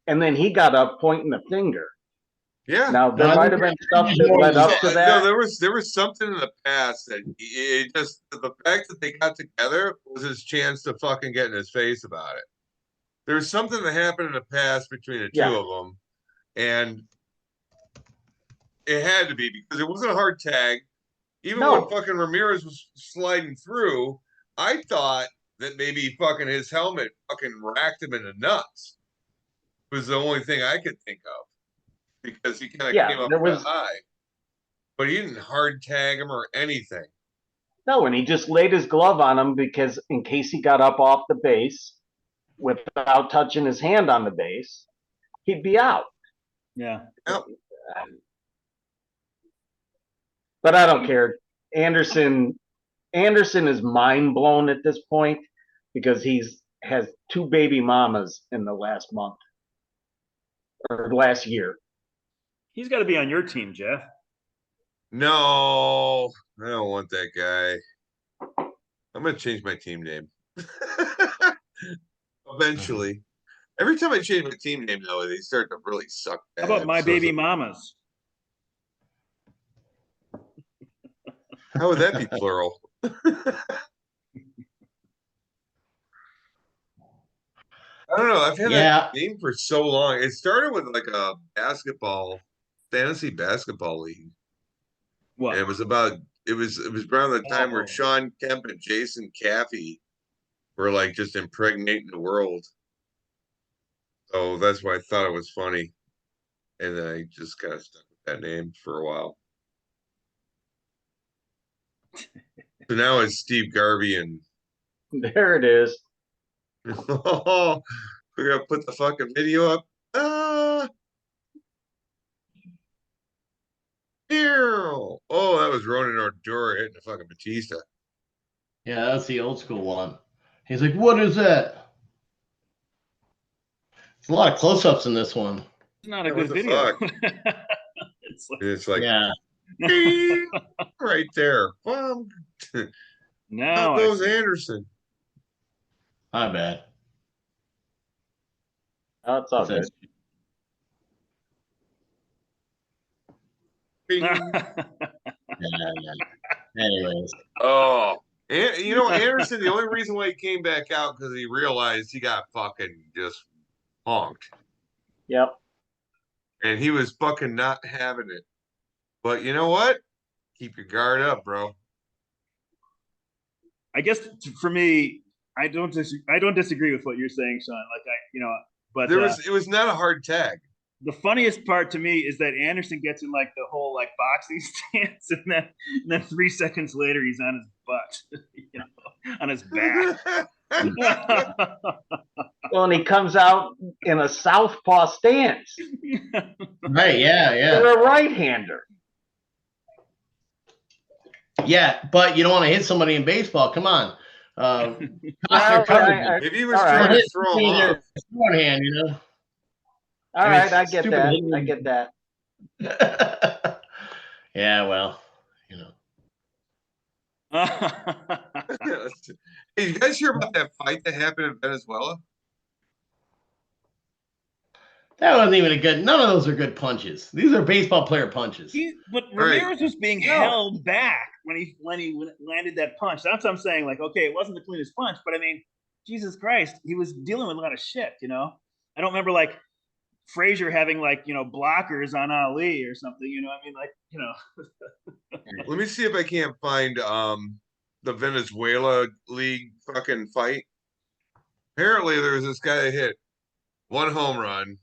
And then he got up pointing the finger. Yeah. Now there No, might have been stuff that led up to No, that. there was something in the past that it just the fact that they got together was his chance to fucking get in his face about it. There was something that happened in the past between the two of them, and it had to be because it wasn't a hard tag. Even when fucking Ramirez was sliding through, I thought that maybe fucking his helmet fucking racked him in the nuts. Was the only thing I could think of because he kind of came up with a high, but he didn't hard tag him or anything. No, and he just laid his glove on him because in case he got up off the base without touching his hand on the base, he'd be out. Yeah. Yep. But I don't care. Anderson is mind blown at this point because has 2 baby mamas in the last month or last year. He's got to be on your team, Jeff. No, I don't want that guy. I'm gonna change my team name. Eventually. Every time I change my team name though, they start to really suck bad. How about my baby mamas? How would that be plural? I don't know. I've had that name for so long. It started with like a fantasy basketball league. What? And it was around the time where Sean Kemp and Jason Caffey were like just impregnating the world. So that's why I thought it was funny. and then I just kind of stuck with that name for a while. So now it's Steve Garvey and There it is. oh, we're gonna put the fucking video up. Ah, ew. Oh, that was Ronan Ordura hitting the fucking Batista. Yeah, that's the old school one. He's like, what is that? It's a lot of close-ups in this one. It's not a Yeah, good what the video. fuck? It's like, And it's like Yeah. ding, right there. Well, now out I goes see. Anderson. My bad. Oh, it's all That's good. Bing. Anyways. Oh, and you know, Anderson, the only reason why he came back out because he realized he got fucking just honked. Yep. And he was fucking not having it. But you know what? Keep your guard up, bro. I guess for me, I don't disagree with what you're saying, Sean. Like but It was not a hard tag. the funniest part to me is that Anderson gets in like the whole like boxing stance, and then 3 seconds later he's on his butt, on his back. Well, and he comes out in a southpaw stance. Right, yeah. You're a right-hander. Yeah, but you don't want to hit somebody in baseball. Come on. Maybe he was trying to throw him off. Shorthand, you know. All right, I get stupid that. hitting. I get that. Yeah, well, you know. Hey, you guys hear about that fight that happened in Venezuela? That wasn't even a good. None of those are good punches. These are baseball player punches. But Ramirez was being held back when he landed that punch. That's what I'm saying. Like, okay, it wasn't the cleanest punch, but I mean, Jesus Christ, he was dealing with a lot of shit. I don't remember like Frazier having like blockers on Ali or something. I mean, like Let me see if I can't find the Venezuela league fucking fight. Apparently, there was this guy that hit one home run,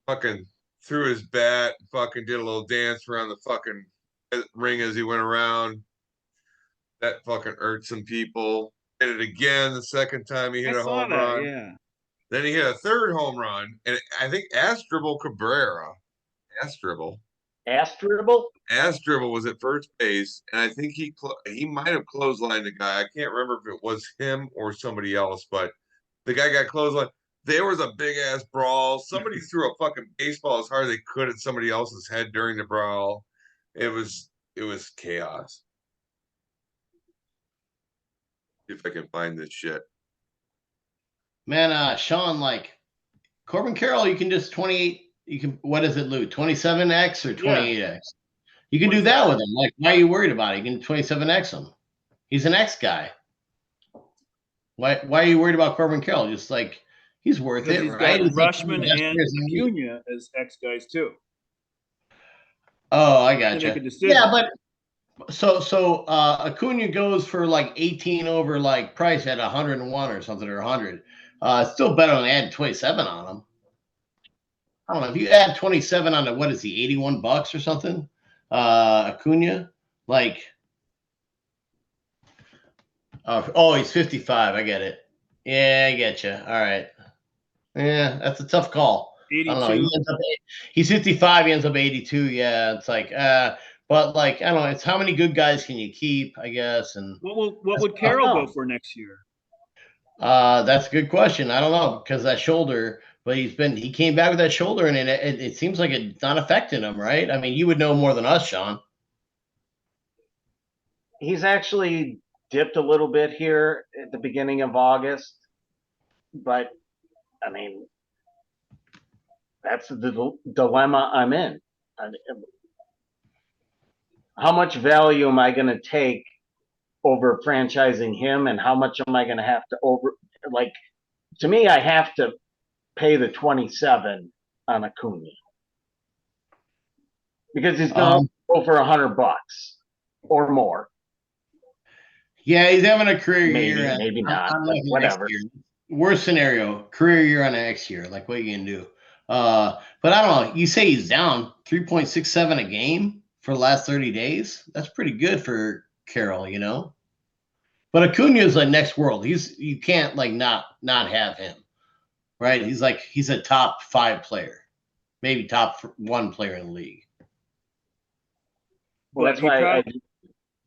fucking threw his bat, fucking did a little dance around the fucking ring as he went around. That fucking irked some people. Hit it again the second time he hit a home run. Yeah. Then he hit a third home run, and I think Asdrubal Cabrera. Asdrubal was at first base, and I think he might have clotheslined the guy. I can't remember if it was him or somebody else, but the guy got clotheslined. There was a big ass brawl. Somebody threw a fucking baseball as hard as they could at somebody else's head during the brawl. It was chaos. If I can find this shit. Man, Sean, like Corbin Carroll, you can just 28. You can, what is it, Lou? 27x or 28x? You can do that with him. Like, why are you worried about it? You can 27x him. He's an X guy. Why are you worried about Corbin Carroll? Just like he's worth it, He's right? got Rushman and Acuna as X guys too. Oh, I got you. Yeah, but so Acuna goes for like 18 over like price at 101 or something or 100. Still better than adding 27 on him. I don't know if you add 27 on to what is he, $81 or something? Acuna, like, he's 55. I get it. Yeah, I get you. All right. Yeah, that's a tough call. 82. I don't know. He's 55. He ends up 82. Yeah, it's like, but like, I don't know. It's how many good guys can you keep, I guess. And what would Carroll go for next year? That's a good question. I don't know because that shoulder, but he came back with that shoulder, and it seems like it's not affecting him, right? I mean, you would know more than us, Sean. He's actually dipped a little bit here at the beginning of August, but I mean, that's the dilemma I'm in. How much value am I going to take over franchising him, and how much am I going to have to to me, I have to pay the 27 on Acuna because he's going to go for $100 or more. Yeah, he's having a career year. Maybe not. Whatever. Worst scenario, career year on the next year. Like, what are you gonna do? But I don't know. You say he's down 3.67 a game for the last 30 days. That's pretty good for Carroll, you know. But Acuna is like next world. You can't like not have him, right? He's a top 5 player, maybe top 1 player in the league. Well, But that's why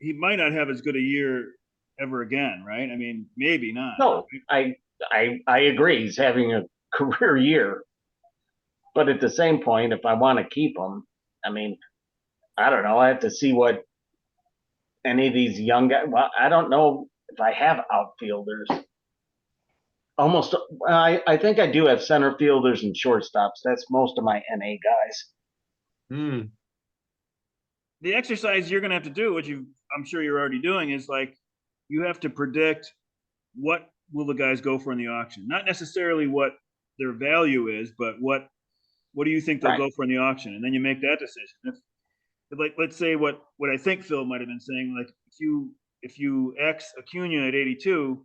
he might not have as good a year ever again, right? I mean, maybe not. no, I agree. He's having a career year, but at the same point, if I want to keep him, I mean, I don't know. I have to see what any of these young guys. Well, I don't know if I have outfielders. Almost, I think I do have center fielders and shortstops. That's most of my NA guys. Hmm. The exercise you're going to have to do, which I'm sure you're already doing, is like you have to predict what will the guys go for in the auction. Not necessarily what their value is, but what do you think they'll Right. go for in the auction, and then you make that decision. Like, let's say what I think Phil might have been saying, like if you X Acuna at 82,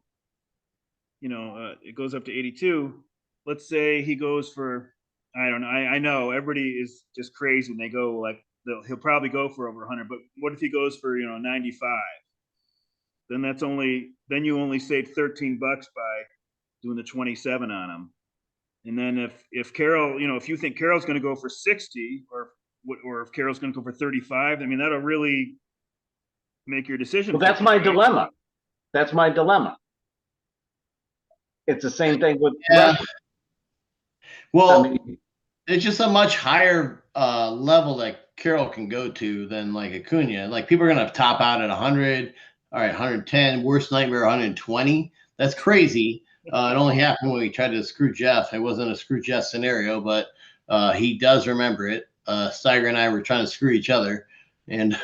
it goes up to 82. Let's say he goes for, I don't know. I know everybody is just crazy and they go like, he'll probably go for over 100, but what if he goes for, 95? Then you only saved $13 by doing the 27 on him. And then if Carroll, if you think Carroll's going to go for 60 or if Carroll's going to go for 35, I mean, that'll really make your decision. Well, that's my dilemma. That's my dilemma. It's the same thing with Leslie. Well, I mean, it's just a much higher level that Carroll can go to than like Acuna. Like people are gonna top out at 100, all right, 110, worst nightmare 120. That's crazy. It only happened when we tried to screw Jeff. It wasn't a screw Jeff scenario, but he does remember it. Steiger and I were trying to screw each other, and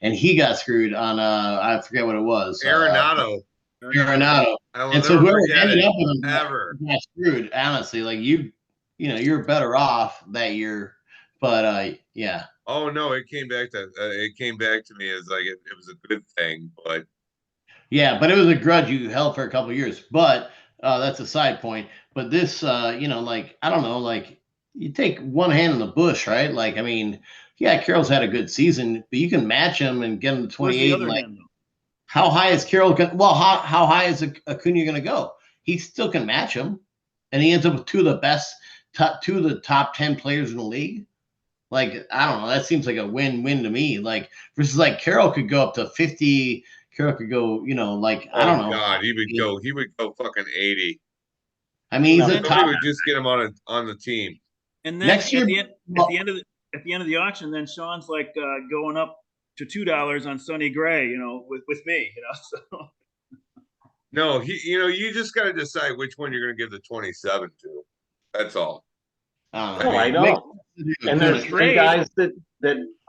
and he got screwed on I forget what it was. Arenado. Arenado. I will And so never whoever forget ended it, up with him ever. got screwed. Honestly, like you're better off that year. But yeah. Oh no, it came back to me as like it was a good thing, but Yeah, but it was a grudge you held for a couple of years. But that's a side point. But this, like I don't know, like you take one hand in the bush, right? Like I mean, yeah, Carroll's had a good season, but you can match him and get him to Where's 28. the other And, like, hand, though? how high is Carroll going? Well, how high is Acuna going to go? He still can match him, and he ends up with two of the top 10 players in the league. Like I don't know, that seems like a win-win to me. Like versus like Carroll could go up to 50. Carroll could go, like I don't know. God, he would go fucking 80. I mean, he's a Somebody top would just get him on the team. And then next year. at the end of the auction, then Sean's like going up to $2 on Sonny Gray, with me, So No, you just got to decide which one you're going to give the 27 to. That's all. I know. And there's three guys that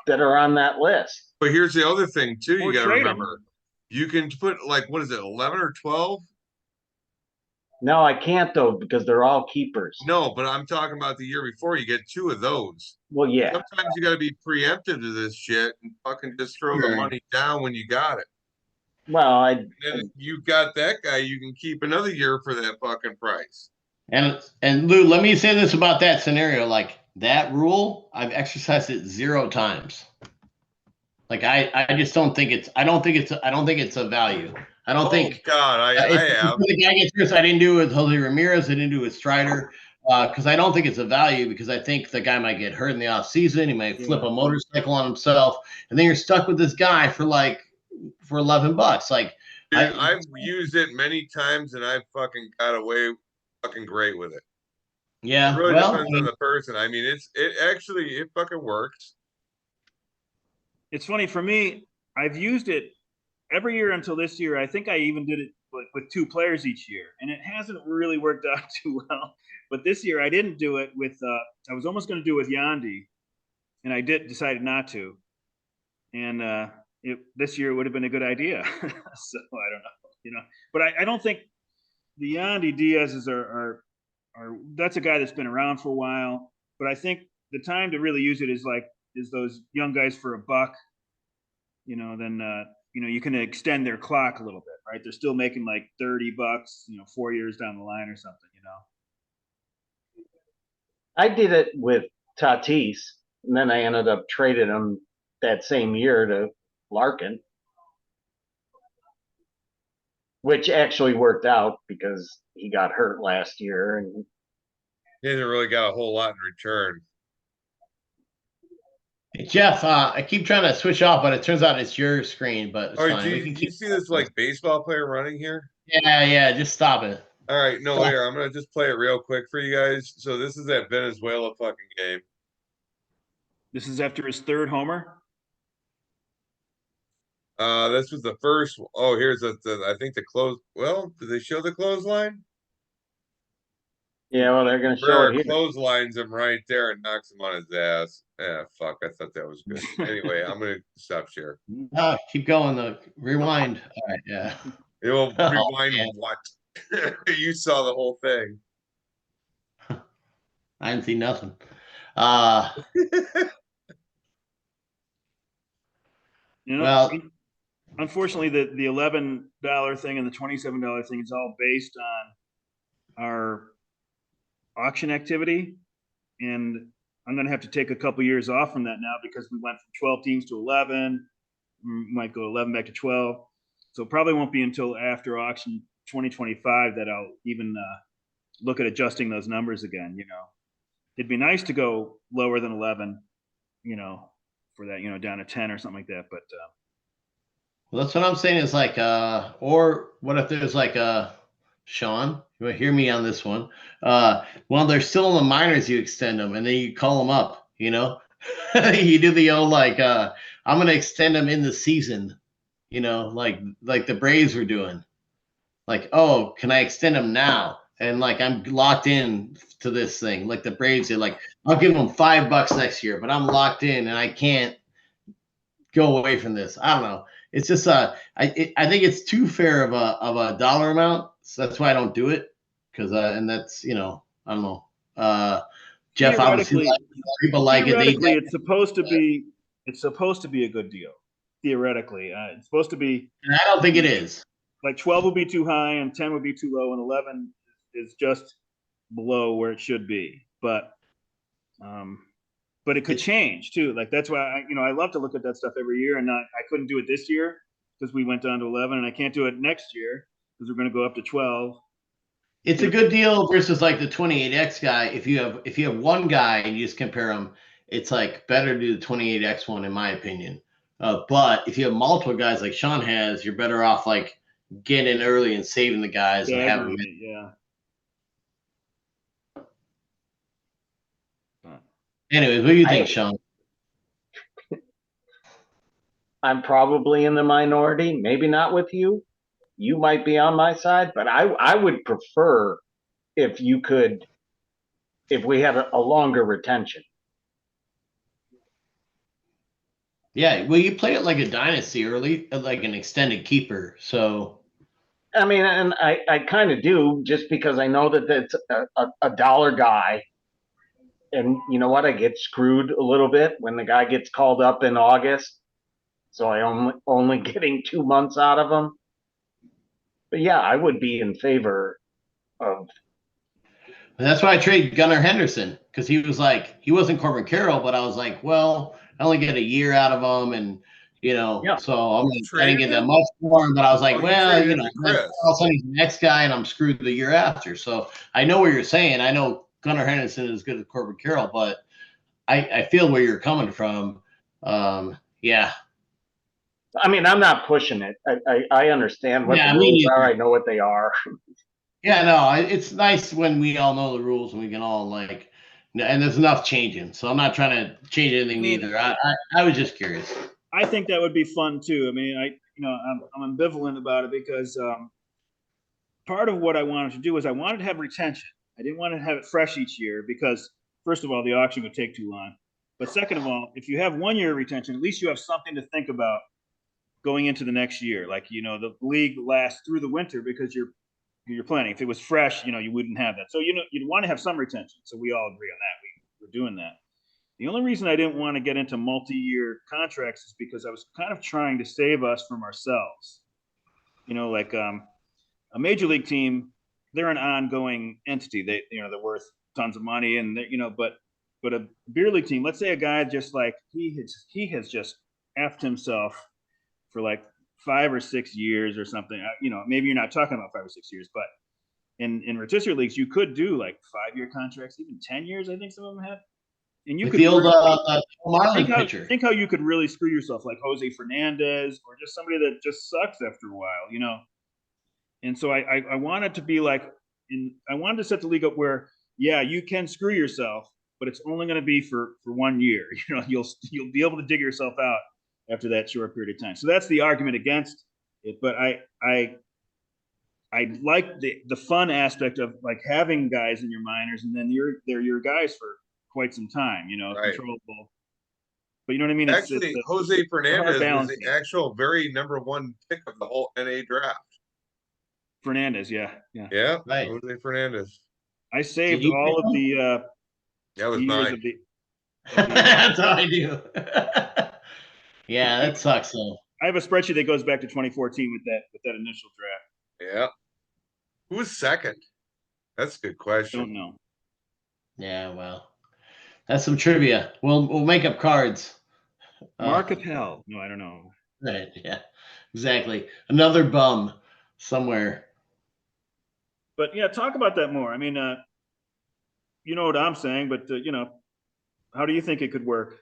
are on that list. But here's the other thing too. You Or got to trade remember, you can put like what is it, 11 or 12? No, I can't though because they're all keepers. No, but I'm talking about the year before. You get 2 of those. Well, yeah. Sometimes you got to be preemptive to this shit and fucking just throw the money down when you got it. Well, And then if you got that guy, you can keep another year for that fucking price. And Lou, let me say this about that scenario. Like that rule, I've exercised it 0 times. Like I just don't think it's a value. I don't think. God, I have. The guy gets first. I didn't do it with Jose Ramirez. I didn't do it with Strider because I don't think it's a value because I think the guy might get hurt in the off season. He might flip a motorcycle on himself, and then you're stuck with this guy for $11. Like I've used it many times, and I fucking got away fucking great with it. Yeah, it really depends on the person. I mean, it fucking works. It's funny for me. I've used it every year until this year. I think I even did it with 2 players each year, and it hasn't really worked out too well. But this year I didn't do it with. I was almost going to do it with Yandy, and I decided not to. And this year it would have been a good idea. So I don't know, But I don't think the Yandy Diaz's are that's a guy that's been around for a while. But I think the time to really use it is those young guys for $1. Then you can extend their clock a little bit, right? They're still making like $30, 4 years down the line or something, I did it with Tatis, and then I ended up trading him that same year to Larkin, which actually worked out because he got hurt last year. And He hasn't really got a whole lot in return. Hey, Jeff, I keep trying to switch off, but it turns out it's your screen, but it's All right, fine. We do can you keep. see this like baseball player running here? Yeah, just stop it. All right, no, here, I'm gonna just play it real quick for you guys. So this is that Venezuela fucking game. This is after his third homer. This was the first. Oh, here's I think the close. Well, did they show the clothesline? yeah, well, they're going to show Rare it here. clotheslines him right there and knocks him on his ass. Yeah, fuck. I thought that was good. Anyway, I'm gonna stop share. No, keep going. The rewind. All right, yeah. You'll Oh, rewind man. what? You saw the whole thing. I didn't see nothing. Well, unfortunately, the $11 thing and the $27 thing is all based on our auction activity, and I'm going to have to take a couple years off from that now because we went from 12 teams to 11. We might go 11 back to 12. So it probably won't be until after auction 2025 that I'll even look at adjusting those numbers again. It'd be nice to go lower than 11, for that, down to 10 or something like that. But well, that's what I'm saying is like, or what if there's like Sean, you hear me on this one. While they're still in the minors, you extend them and then you call them up, you do the old like, I'm going to extend them in the season, like the Braves were doing. Like, oh, can I extend them now? And like, I'm locked in to this thing. Like the Braves did, like, I'll give them $5 next year, but I'm locked in and I can't go away from this. I don't know. It's just I think it's too fair of a dollar amount, so that's why I don't do it. Because and that's I don't know. Jeff obviously people like it. It's supposed to be a good deal. Theoretically, it's supposed to be. And I don't think it is. Like 12 would be too high, and 10 would be too low, and 11 is just below where it should be. But it could change too. Like that's why I love to look at that stuff every year, and I couldn't do it this year because we went down to 11, and I can't do it next year because we're going to go up to 12. It's a good deal versus like the 28X guy. If you have one guy and you just compare them, it's like better to do the 28X one in my opinion. But if you have multiple guys like Sean has, you're better off like getting in early and saving the guys and having them. Yeah. Anyways, what do you think, Sean? I'm probably in the minority, maybe not with you. You might be on my side, but I would prefer if we had a longer retention. Yeah, well, you play it like a dynasty or like an extended keeper. So, I mean, and I kind of do just because I know that it's a dollar guy. And you know what? I get screwed a little bit when the guy gets called up in August. So I only getting 2 months out of him. But yeah, I would be in favor of. And that's why I traded Gunnar Henderson because he wasn't Corbin Carroll, but I was like, well, I only get a year out of him, and so I didn't get that much for him. But I was like, well, all of a sudden he's the next guy, and I'm screwed the year after. So I know what you're saying. I know Gunnar Henderson is good as Corbin Carroll, but I feel where you're coming from. Yeah. I mean, I'm not pushing it. I understand what the rules are. I know what they are. Yeah, no, it's nice when we all know the rules and we can all like, and there's enough changing. So I'm not trying to change anything either. I was just curious. I think that would be fun too. I mean, I'm ambivalent about it because part of what I wanted to do was I wanted to have retention. I didn't want to have it fresh each year because first of all, the auction would take too long. But second of all, if you have 1 year retention, at least you have something to think about going into the next year. Like, the league lasts through the winter because you're planning. If it was fresh, you wouldn't have that. So, you'd want to have some retention. So we all agree on that. We're doing that. The only reason I didn't want to get into multi-year contracts is because I was kind of trying to save us from ourselves. Like a major league team, they're an ongoing entity. They're worth tons of money, and but a beer league team, let's say a guy just like he has just effed himself for like 5 or 6 years or something. Maybe you're not talking about 5 or 6 years, but in rotisserie leagues, you could do like 5-year contracts, even 10 years. I think some of them have. And you Like could the old think Marlins pitcher. how you could really screw yourself, like Jose Fernandez, or just somebody that just sucks after a while. And so I wanted to be like, I wanted to set the league up where, yeah, you can screw yourself, but it's only going to be for 1 year. You'll be able to dig yourself out after that short period of time. So that's the argument against it. But I like the fun aspect of like having guys in your minors, and then they're your guys for quite some time. Right. Controllable. But you know what I mean? Actually, Jose Fernandez was the balancing. actual very #1 pick of the whole NA draft. Fernandez, yeah. Right. Jose Fernandez. I saved all of the that was years mine. of the. That's all I do. Yeah, that sucks though. I have a spreadsheet that goes back to 2014 with that initial draft. Yeah. Who was second? That's a good question. Don't know. Yeah, well, that's some trivia. We'll make up cards. Mark Appel. No, I don't know. Right. Yeah. Exactly. Another bum somewhere. But yeah, talk about that more. I mean, you know what I'm saying, but how do you think it could work?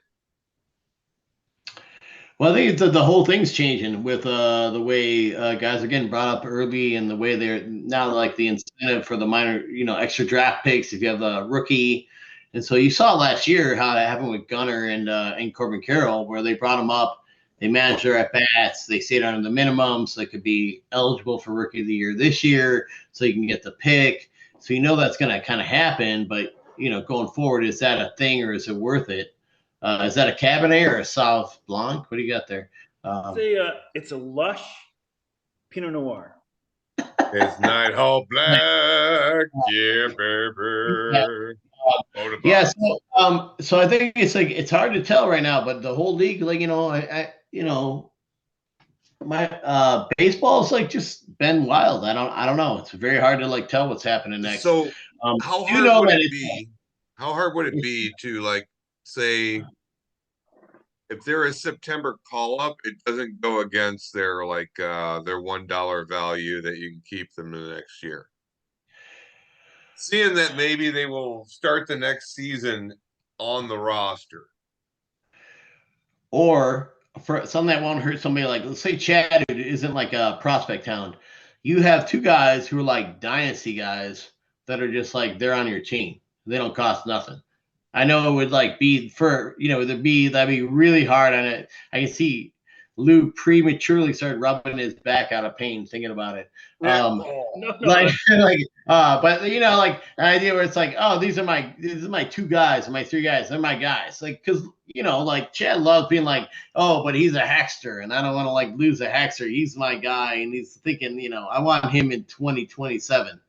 Well, I think the whole thing's changing with the way guys are getting brought up early, and the way they're now like the incentive for the minor, extra draft picks if you have the rookie. And so you saw last year how that happened with Gunnar and Corbin Carroll, where they brought them up, they managed their at bats, they stayed under the minimum, so they could be eligible for Rookie of the Year this year, so you can get the pick. So that's going to kind of happen, but going forward, is that a thing or is it worth it? Is that a Cabernet or a Sauv Blanc? What do you got there? It's a lush Pinot Noir. It's Nighthawk Black, yeah, baby. Yeah, so I think it's hard to tell right now, but the whole league, like my baseball's like just been wild. I don't know. It's very hard to like tell what's happening next. So how hard would it be? How hard would it be to like say if they're a September call up, it doesn't go against their their $1 value that you can keep them in the next year? Seeing that maybe they will start the next season on the roster. Or for something that won't hurt somebody, like let's say Chad isn't like a prospect hound. You have 2 guys who are like dynasty guys that are just like they're on your team. They don't cost nothing. I know it would like be for that'd be really hard on it. I can see Lou prematurely started rubbing his back out of pain thinking about it. But like an idea where it's like, oh, these are my 2 guys, my 3 guys, they're my guys. Like, because like Chad loves being like, oh, but he's a hackster, and I don't want to like lose a hackster. He's my guy, and he's thinking, I want him in 2027.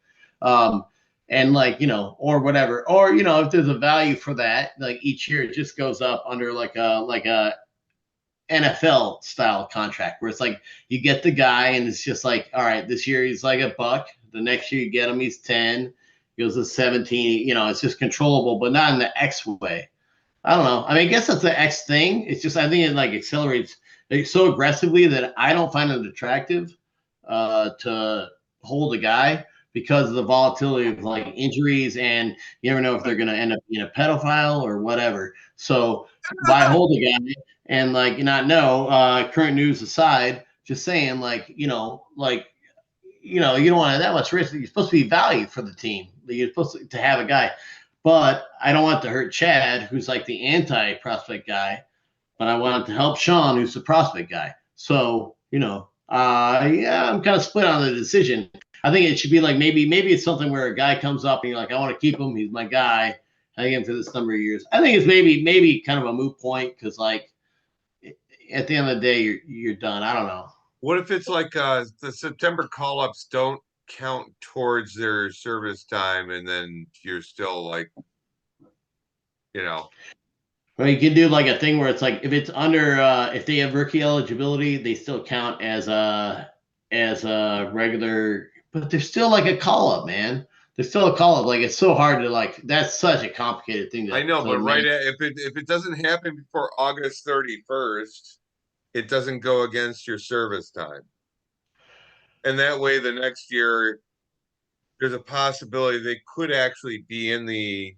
And like, or whatever, or, if there's a value for that, like each year it just goes up under like a NFL style contract where it's like you get the guy and it's just like, all right, this year he's like $1. The next year you get him, he's 10, goes to 17, it's just controllable, but not in the X way. I don't know. I mean, I guess that's the X thing. It's just, I think it like accelerates so aggressively that I don't find it attractive to hold a guy, because of the volatility of like injuries, and you never know if they're going to end up being a pedophile or whatever. So why hold a guy and like not know, current news aside, just saying like, you don't want that much risk. You're supposed to be valued for the team. You're supposed to have a guy, but I don't want to hurt Chad, who's like the anti-prospect guy, but I want to help Sean, who's the prospect guy. So, I'm kind of split on the decision. I think it should be like maybe it's something where a guy comes up and you're like, I want to keep him. He's my guy. I get him for this number of years. I think it's maybe kind of a moot point, because like at the end of the day, you're done. I don't know. What if it's like the September call-ups don't count towards their service time, and then you're still like, Well, you can do like a thing where it's like if it's under if they have rookie eligibility, they still count as a regular, but they're still like a call up, man. There's still a call up. Like it's so hard to like. That's such a complicated thing. I know, to but manage. if it doesn't happen before August 31st, it doesn't go against your service time. And that way the next year there's a possibility they could actually be in the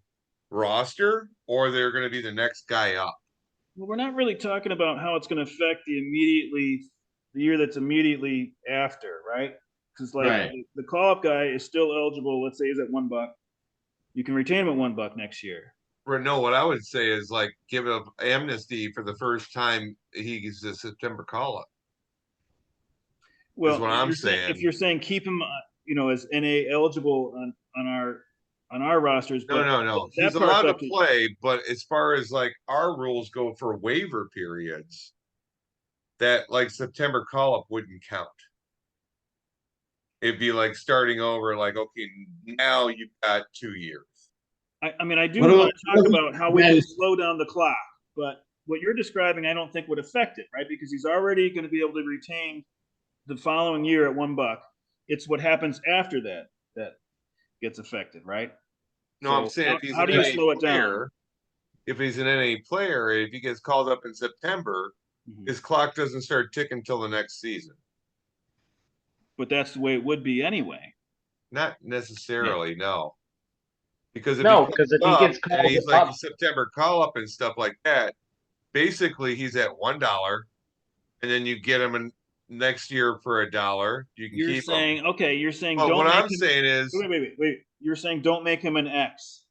roster or they're going to be the next guy up. Well, we're not really talking about how it's going to affect the year that's immediately after, right? Because like Right. the call-up guy is still eligible. Let's say he's at $1. You can retain him at $1 next year. Or no, what I would say is like give him amnesty for the first time he's a September call up. Well, what I'm if saying. you're saying keep him, as NA eligible on our rosters, but No. He's allowed to play, but as far as like our rules go for waiver periods, that like September call up wouldn't count. It'd be like starting over, like, okay, now you've got 2 years. I mean, I do want to talk about how we can slow down the clock, but what you're describing, I don't think would affect it, right? Because he's already going to be able to retain the following year at $1. It's what happens after that gets affected, right? No, So I'm saying if he's how an do you NA slow it down? player, if he's an NA player, if he gets called up in September, his clock doesn't start ticking until the next season. But that's the way it would be anyway. Not necessarily, no. Because if he gets called and he's up, like a September call up and stuff like that, basically he's at $1, and then you get him in next year for $1. You can keep him. Okay, you're saying But don't what make I'm him, saying is wait. You're saying don't make him an X.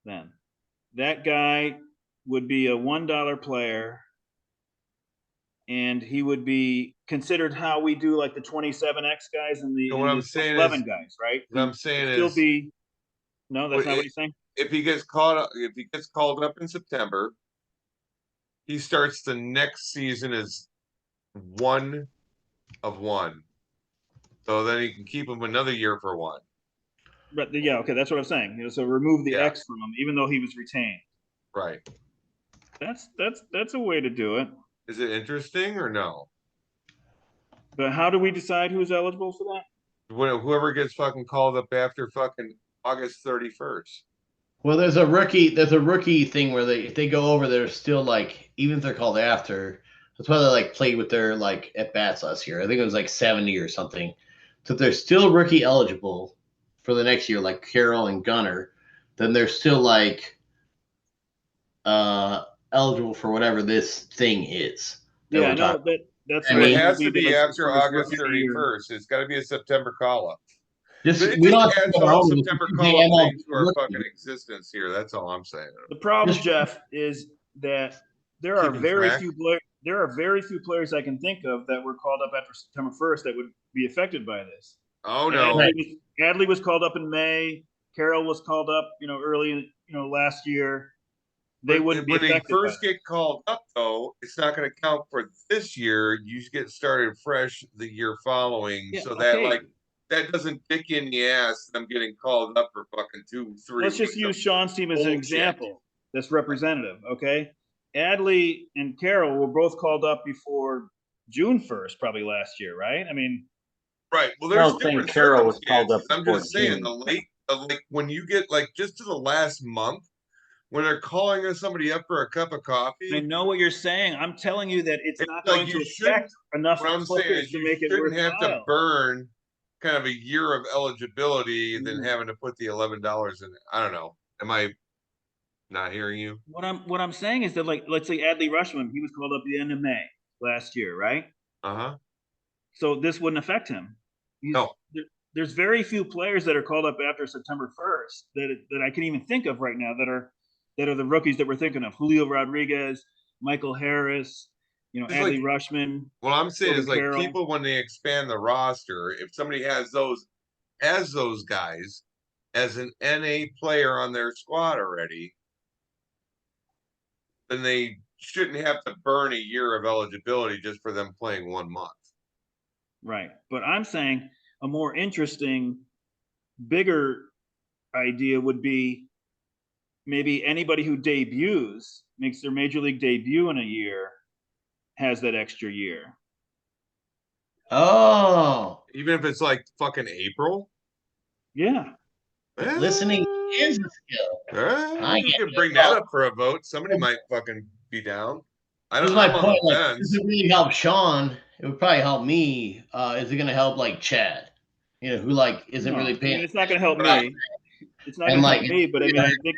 Then that guy would be a $1 player, and he would be considered how we do like the 27X guys and the, what I'm the saying 11 is guys, right? what I'm saying Still is be no, that's not what you're saying. if he gets called up in September, he starts the next season as 1 of 1. So then you can keep him another year for 1. But yeah, okay, that's what I'm saying. So remove the X from him, even though he was retained. Right. That's a way to do it. Is it interesting or no? But how do we decide who's eligible for that? Whoever gets fucking called up after fucking August 31st. Well, there's a rookie thing where if they go over, they're still like, even if they're called after, that's why they like played with their like at bats last year. I think it was like 70 or something. So if they're still rookie eligible for the next year, like Carroll and Gunner, then they're still like eligible for whatever this thing is. Yeah, no, that's I mean, it has to be after August 31st. It's got to be a September call up. We don't add all September call up things to our fucking existence here. That's all I'm saying. The problem, Jeff, is that there are very few players I can think of that were called up after September 1st that would be affected by this. Oh no, Adley was called up in May. Carroll was called up, early, last year. They wouldn't be affected. When they first get called up, though, it's not going to count for this year. You get started fresh the year following, that doesn't kick you in the ass. I'm getting called up for fucking 2, 3. Let's just use Shawon's team as an example. That's representative, okay? Adley and Carroll were both called up before June 1st, probably last year, right? I mean, right. Well, there's different Carroll was called up. I'm just saying when you get like just to the last month when they're calling somebody up for a cup of coffee. I know what you're saying. I'm telling you that it's not going to affect enough players to make it worthwhile. You shouldn't have to burn kind of a year of eligibility than having to put the $11 in it. I don't know. Am I not hearing you? What I'm saying is that, like, let's say Adley Rushman, he was called up at the end of May last year, right? Uh-huh. So this wouldn't affect him. No. There's very few players that are called up after September 1st that I can even think of right now that are the rookies that we're thinking of. Julio Rodriguez, Michael Harris, Adley Rushman. What I'm saying is Carroll. People, when they expand the roster, if somebody has those guys as an NA player on their squad already, then they shouldn't have to burn a year of eligibility just for them playing 1 month. Right. But I'm saying a more interesting, bigger idea would be maybe anybody who makes their major league debut in a year, has that extra year. Oh. Even if it's like fucking April? Yeah. Listening is a skill. I You get can it. bring that up for a vote. Somebody might fucking be down. This is my I'm on point. the Like, does fence. it really help Sean? It would probably help me. Is it going to help like Chad? Who like isn't No, really I paying mean, it's not going to help But I- me. It's not and going to like help me, but I mean, I think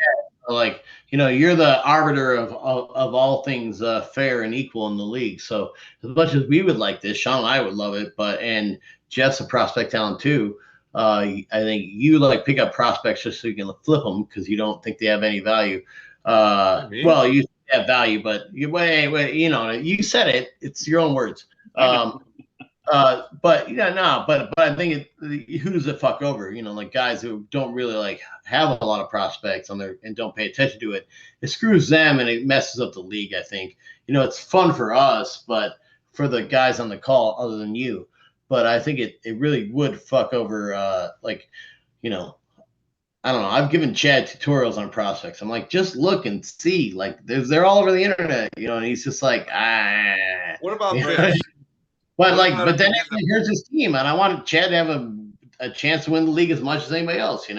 like you're the arbiter of all things fair and equal in the league. So as much as we would like this, Sean and I would love it, but and Jeff's a prospect talent too. I think you like pick up prospects just so you can flip them because you don't think they have any value. Well, you have value, but wait, you said it. It's your own words. I know. But but I think who's the fuck over? Like guys who don't really like have a lot of prospects on there and don't pay attention to it. It screws them and it messes up the league. I think it's fun for us, but for the guys on the call, other than you. But I think it really would fuck over. I don't know. I've given Chad tutorials on prospects. I'm like, just look and see. Like, they're all over the internet, and he's just like, What about you know? this? But What about but if then you did the- here's his team, and I want Chad to have a chance to win the league as much as anybody else.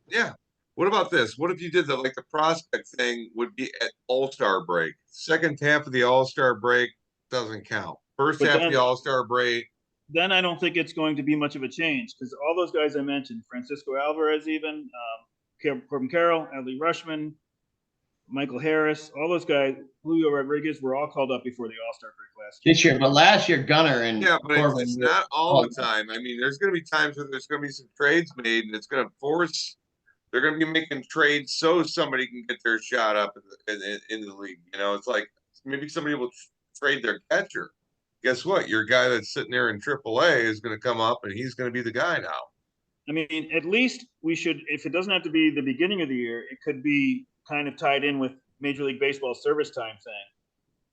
Yeah. What about this? What if you did the prospect thing would be at All-Star break? Second half of the All-Star break doesn't count. First But half of the All-Star break. then I don't think it's going to be much of a change because all those guys I mentioned, Francisco Alvarez, even Corbin Carroll, Adley Rushman, Michael Harris, all those guys, Julio Rodriguez, were all called up before the All-Star break last year. This year, but last year Gunnar and Yeah, but Corbin it's not all the time. I mean, there's going to be times where there's going to be some trades made, and it's going to force. They're going to be making trades so somebody can get their shot up in the league. It's like maybe somebody will trade their catcher. Guess what? Your guy that's sitting there in AAA is going to come up, and he's going to be the guy now. I mean, at least we should, if it doesn't have to be the beginning of the year, it could be kind of tied in with Major League Baseball service time thing,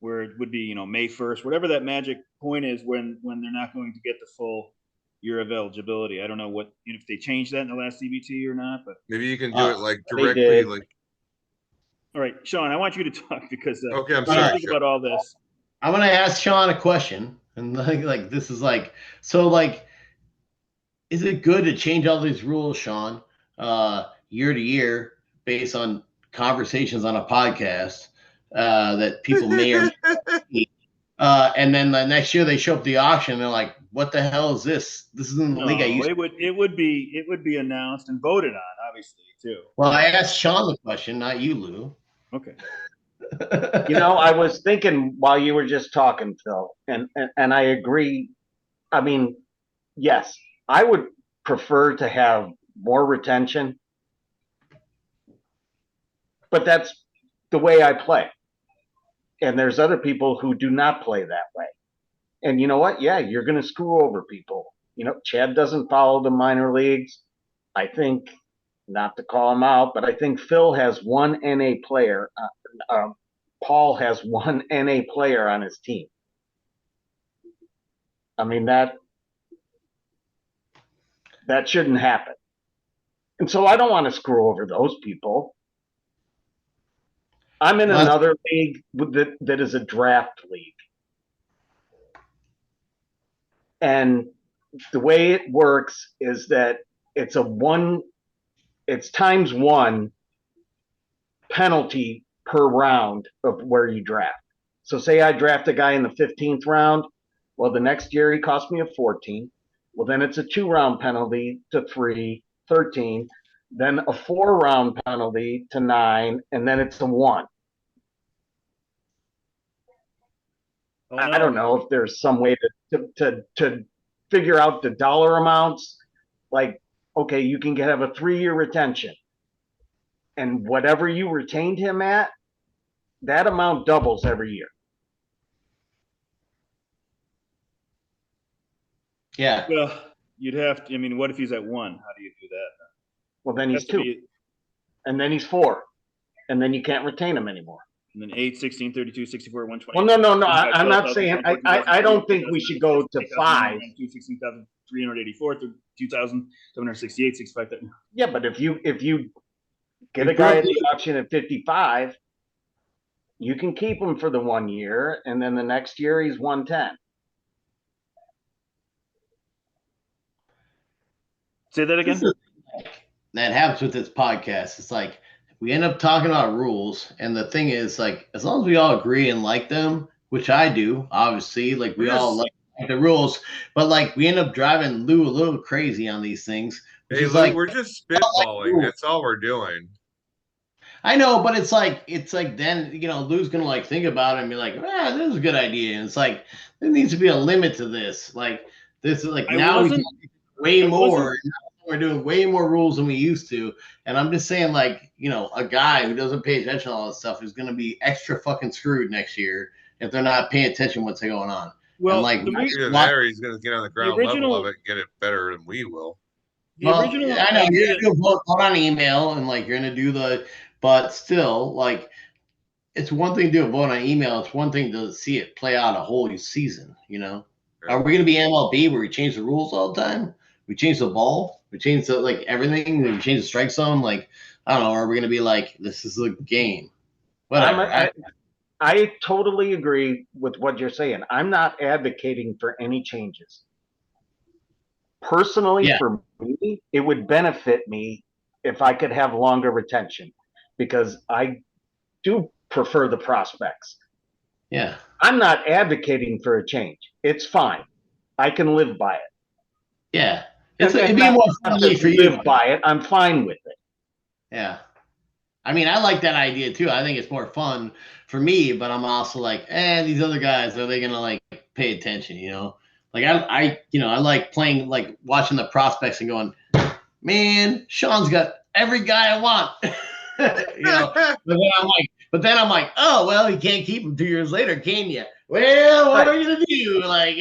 where it would be, May 1st, whatever that magic point is when they're not going to get the full year of eligibility. I don't know if they changed that in the last CBT or not, but maybe you can do it like They directly. did. Like, all right, Sean, I want you to talk because okay, I'm what do you sorry. think about all this? I'm gonna ask Sean a question, and like this is like so like, is it good to change all these rules, Sean, year to year based on conversations on a podcast that people may or may not see? And then the next year they show up at the auction and they're like, what the hell is this? This isn't the league I used to. It would be announced and voted on, obviously, too. Well, I asked Sean the question, not you, Lou. Okay. I was thinking while you were just talking, Phil, and I agree. I mean, yes, I would prefer to have more retention, but that's the way I play. And there's other people who do not play that way. And you know what? Yeah, you're going to screw over people. Chad doesn't follow the minor leagues. I think, not to call him out, but I think Phil has one NA player. Paul has one NA player on his team. I mean, that shouldn't happen. And so I don't want to screw over those people. I'm in another league that is a draft league. And the way it works is that it's times one penalty per round of where you draft. So say I draft a guy in the 15th round. Well, the next year he cost me a 14. Well, then it's a 2-round penalty to 13, then a 4-round penalty to 9, and then it's a 1. Oh, no. I don't know if there's some way to figure out the dollar amounts. Like, okay, you can have a 3-year retention, and whatever you retained him at, that amount doubles every year. Yeah. Well, you'd have to. I mean, what if he's at 1? How do you do that? Well, then he's 2, and then he's 4, and then you can't retain him anymore. And then 8, 16, 32, 64, 120. Well, no. I'm not saying. I don't think we should go to 5. 16,384 through 2,768, 65. Yeah, but if you get a guy at the auction at 55, you can keep him for the 1 year, and then the next year he's 110. Say that again. that happens with this podcast. It's like we end up talking about rules, and the thing is, like, as long as we all agree and like them, which I do, obviously, like we all Yes. like the rules, but like we end up driving Lou a little crazy on these things, which Hey, is Lou, like we're just I like spitballing. rules. That's all we're doing. I know, but it's like then Lou's gonna like think about it and be like, ah, this is a good idea. And it's like there needs to be a limit to this. Like this is like I now we wasn't. way I more. wasn't. Now we're doing way more rules than we used to. And I'm just saying, like, a guy who doesn't pay attention to all this stuff is gonna be extra fucking screwed next year if they're not paying attention to what's going on. And Well, like Either watch that or he's going to get on the the ground level of original, it and get it better than we will. the well, original I know you're idea. gonna do a vote on email and like you're gonna do but still like it's one thing to do a vote on email. It's one thing to see it play out a whole season. Yeah. Are we going to be MLB where we change the rules all the time? We change the ball. We change the like everything. We change the strike zone. Like I don't know. Are we going to be like this is a game? Whatever. I totally agree with what you're saying. I'm not advocating for any changes. Personally, Yeah. for me, it would benefit me if I could have longer retention because I do prefer the prospects. Yeah. I'm not advocating for a change. It's fine. I can live by it. Yeah. It'd be more not friendly just for you. live by it. I'm fine with it. Yeah. I mean, I like that idea too. I think it's more fun for me, but I'm also like, these other guys, are they gonna like pay attention? Like I like playing, like watching the prospects and going, man, Sean's got every guy I want. But then I'm like, oh well, you can't keep him 2 years later, can you? Well, what are you gonna do? Like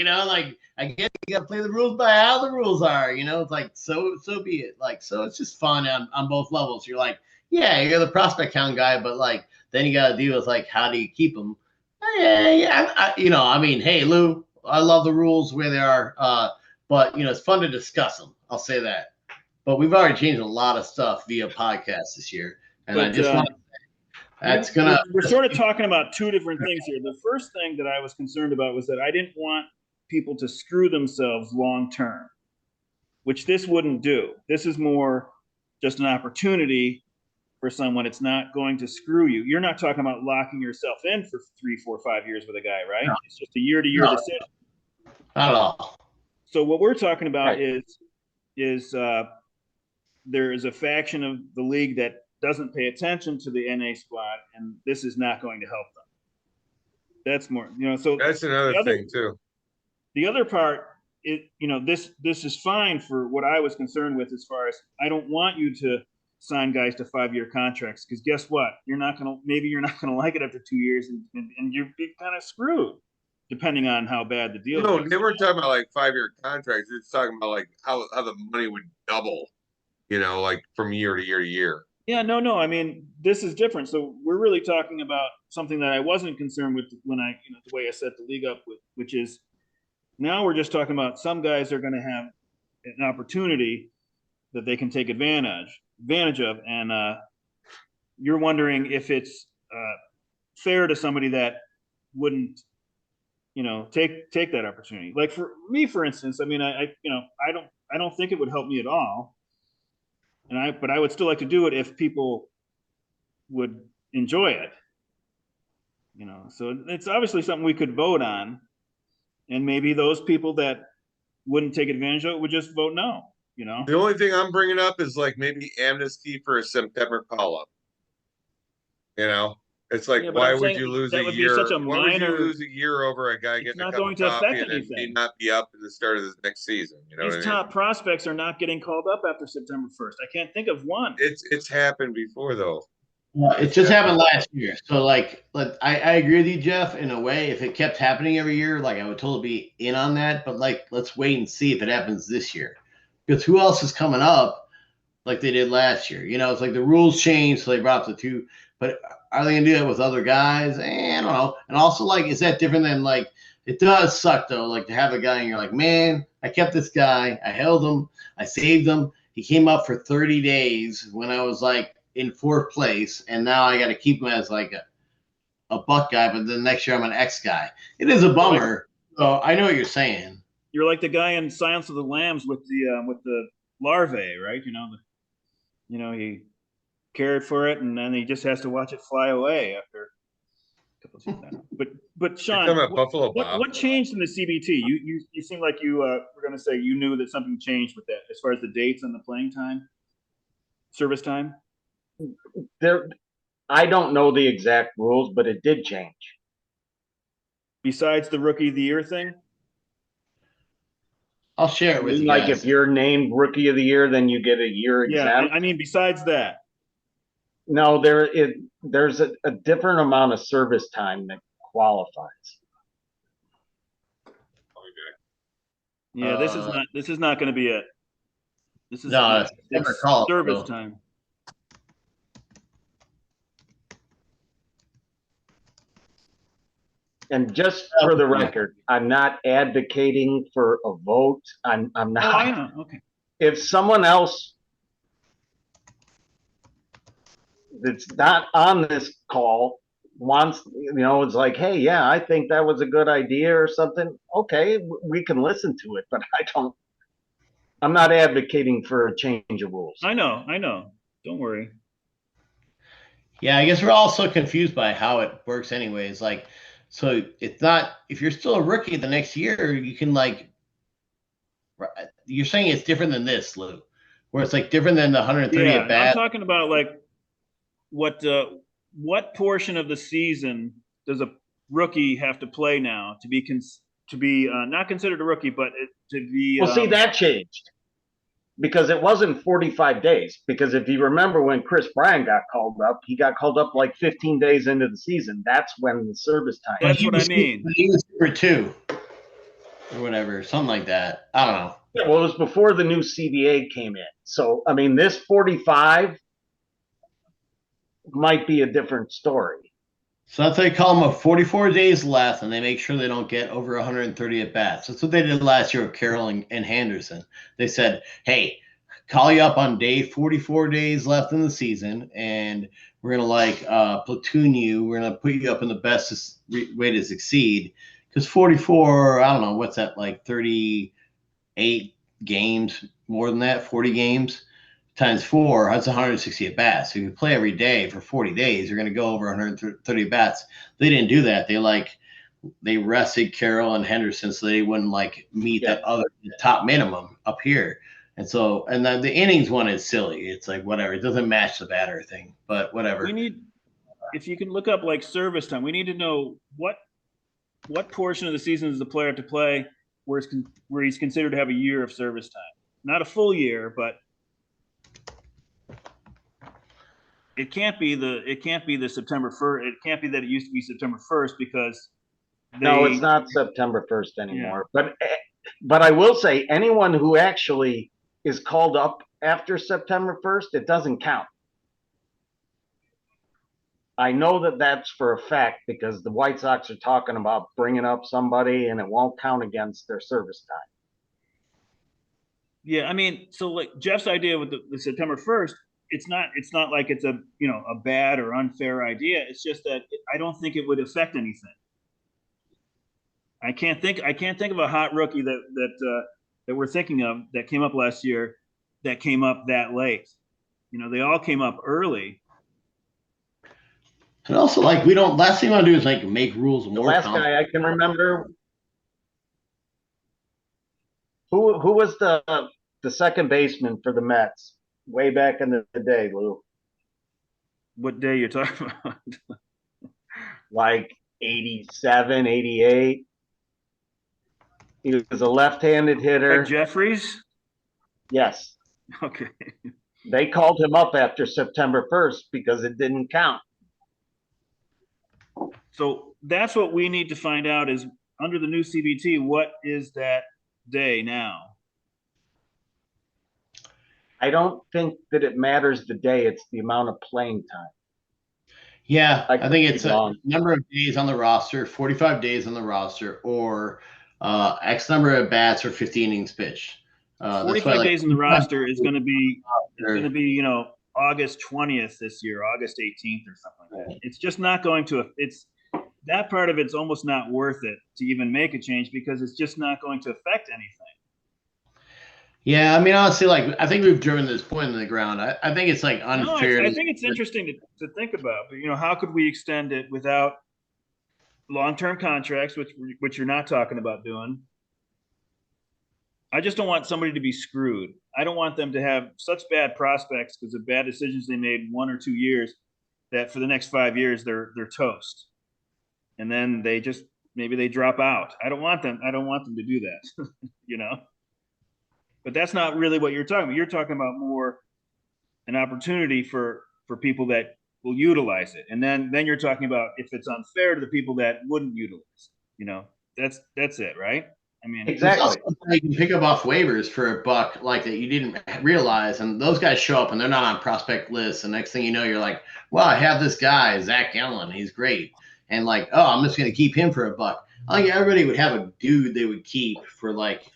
I guess you gotta play the rules by how the rules are. It's like so be it. Like so, it's just fun on both levels. You're like, yeah, you're the prospect count guy, but like then you gotta deal with like how do you keep them? Yeah. I mean, hey Lou, I love the rules where they are, but it's fun to discuss them. I'll say that. But we've already changed a lot of stuff via podcast this year, and I But just want that's gonna. we're sort of talking about two different things here. The first thing that I was concerned about was that I didn't want people to screw themselves long term, which this wouldn't do. This is more just an opportunity for someone. It's not going to screw you. You're not talking about locking yourself in for 3, 4, 5 years with a guy, right? No. It's just a year-to-year decision. Not at all. So what we're talking about Right. is there is a faction of the league that doesn't pay attention to the NA squad, and this is not going to help them. That's more, so That's another thing too. the other part is, this is fine for what I was concerned with as far as I don't want you to sign guys to 5-year contracts because guess what? Maybe you're not gonna like it after 2 years, and you're kind of screwed depending on how bad the deal No, is. they weren't talking about like 5-year contracts. It's talking about like how the money would double, like from year to year to year. Yeah, no. I mean, this is different. So we're really talking about something that I wasn't concerned with when the way I set the league up with, which is now we're just talking about some guys are going to have an opportunity that they can take advantage of, and you're wondering if it's fair to somebody that wouldn't, take that opportunity. Like for me, for instance, I mean, I don't think it would help me at all. But I would still like to do it if people would enjoy it. So it's obviously something we could vote on, and maybe those people that wouldn't take advantage of it would just vote no. The only thing I'm bringing up is like maybe amnesty for a September call up. It's like, Yeah, but why I'm would saying you lose that a would be year? such a Why would you minor. lose a year over a guy It's getting a not cup going of to affect coffee and then may anything. not be up at the start of the next season? You know what I These mean? top prospects are not getting called up after September 1st. I can't think of one. It's happened before though. It just happened last year. So like I agree with you, Jeff, in a way. If it kept happening every year, like I would totally be in on that. But like let's wait and see if it happens this year. Because who else is coming up like they did last year? It's like the rules changed, so they brought up the two. But are they gonna do that with other guys? I don't know. And also, like, is that different than like it does suck though, like to have a guy and you're like, man, I kept this guy, I held him, I saved him. He came up for 30 days when I was like in 4th place, and now I got to keep him as like a buck guy, but then next year I'm an X guy. It is a bummer. So I know what you're saying. You're like the guy in Silence of the Lambs with the larvae, right? You know, he cared for it, and then he just has to watch it fly away after a couple of seasons. But Sean, talking about Buffalo Bob? what changed in the CBT? You seem like you were going to say you knew that something changed with that as far as the dates and the playing time, service time. I don't know the exact rules, but it did change. Besides the Rookie of the Year thing? I'll share it with you guys. Like if you're named Rookie of the Year, then you get a year exempt. Yeah, I mean, besides that. No, there's a different amount of service time that qualifies. Yeah, this is not going to be it. This is it's service time. And just for the record, I'm not advocating for a vote. I'm not. Oh, I know. Okay. If someone else that's not on this call wants, it's like, hey, yeah, I think that was a good idea or something. Okay, we can listen to it, but I'm not advocating for a change of rules. I know. Don't worry. Yeah, I guess we're all so confused by how it works anyways. Like, so it's not, if you're still a rookie the next year, you can you're saying it's different than this, Lou, where it's like different than the 130 at bat. I'm talking about like what portion of the season does a rookie have to play now to be not considered a rookie, but to be. Well, see, that changed because it wasn't 45 days. Because if you remember when Chris Bryant got called up, he got called up like 15 days into the season. That's when the service time. That's what I mean. He was for 2 or whatever, something like that. I don't know. Yeah, well, it was before the new CBA came in. So, I mean, this 45 might be a different story. So that's why they call them a 44 days left, and they make sure they don't get over 130 at bats. That's what they did last year with Carroll and Henderson. They said, hey, call you up on day 44 days left in the season, and we're going to platoon you. We're going to put you up in the best way to succeed. Because 44, I don't know, what's that, like 38 games, more than that, 40 games? Times 4, that's 160 at bats. So if you play every day for 40 days, you're going to go over 130 at bats. They didn't do that. They rested Carroll and Henderson so they wouldn't meet that other top minimum up here. And the innings one is silly. It's like whatever. It doesn't match the batter thing, but whatever. If you can look up service time, we need to know what portion of the season does the player have to play where he's considered to have a year of service time. Not a full year, but it can't be the September 1st. It can't be that it used to be September 1st because no, it's not September 1st anymore. Yeah. But I will say anyone who actually is called up after September 1st, it doesn't count. I know that that's for a fact because the White Sox are talking about bringing up somebody and it won't count against their service time. Yeah, I mean, so like Jeff's idea with the September 1st, it's not like it's a bad or unfair idea. It's just that I don't think it would affect anything. I can't think of a hot rookie that we're thinking of that came up last year that came up that late. They all came up early. And also, last thing we want to do is make rules more. The last guy I can remember, who was the second baseman for the Mets way back in the day, Lou? What day you're talking about? Like 87, 88. He was a left-handed hitter. Like Jeffries? Yes. Okay. They called him up after September 1st because it didn't count. So that's what we need to find out is under the new CBT, what is that day now? I don't think that it matters the day. It's the amount of playing time. Yeah, I think it's a number of days on the roster, 45 days on the roster, or X number of bats or 50 innings pitched. 45 days on the roster is going to be August 20th this year, August 18th or something like that. It's just not going to that part of it's almost not worth it to even make a change because it's just not going to affect anything. Yeah, I mean, honestly, like I think we've driven this point in the ground. I think it's like No, unfair. I think it's interesting to think about. But how could we extend it without long-term contracts, which you're not talking about doing? I just don't want somebody to be screwed. I don't want them to have such bad prospects because of bad decisions they made in 1 or 2 years that for the next 5 years they're toast, and then maybe they drop out. I don't want them to do that. But that's not really what you're talking about. You're talking about more an opportunity for people that will utilize it, and then you're talking about if it's unfair to the people that wouldn't utilize it. That's it, right? I mean, Exactly. You can pick up off waivers for $1 like that you didn't realize, and those guys show up and they're not on prospect lists. And next thing you know, you're like, well, I have this guy, Zach Gallen, he's great, and like, oh, I'm just gonna keep him for $1. I think everybody would have a dude they would keep for like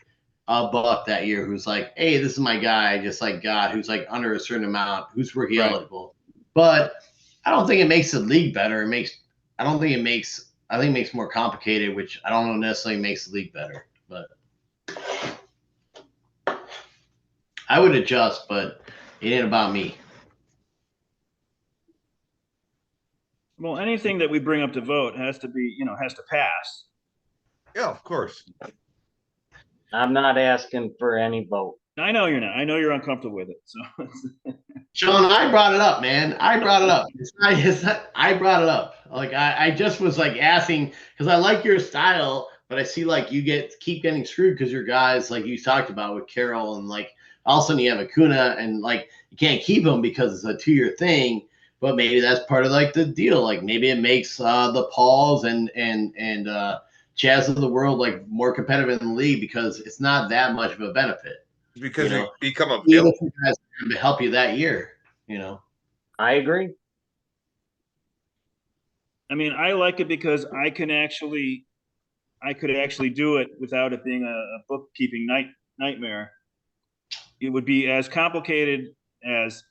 $1 that year who's like, hey, this is my guy, just like God, who's like under a certain amount, who's rookie eligible. But I don't think it makes the league better. I think it makes more complicated, which I don't know necessarily makes the league better. But I would adjust, but it ain't about me. Well, anything that we bring up to vote has to pass. Yeah, of course. I'm not asking for any vote. I know you're not. I know you're uncomfortable with it. So Shawon, I brought it up, man. I brought it up. I brought it up. Like I just was like asking because I like your style, but I see like you keep getting screwed because your guys like you talked about with Carroll and like all of a sudden you have Acuna and like you can't keep him because it's a 2-year thing. But maybe that's part of like the deal. Like maybe it makes the Pauls and Chaz of the world like more competitive in the league because it's not that much of a benefit. Because you become a villain to help you that year. I agree. I mean, I like it because I could actually do it without it being a bookkeeping nightmare. It would be as complicated as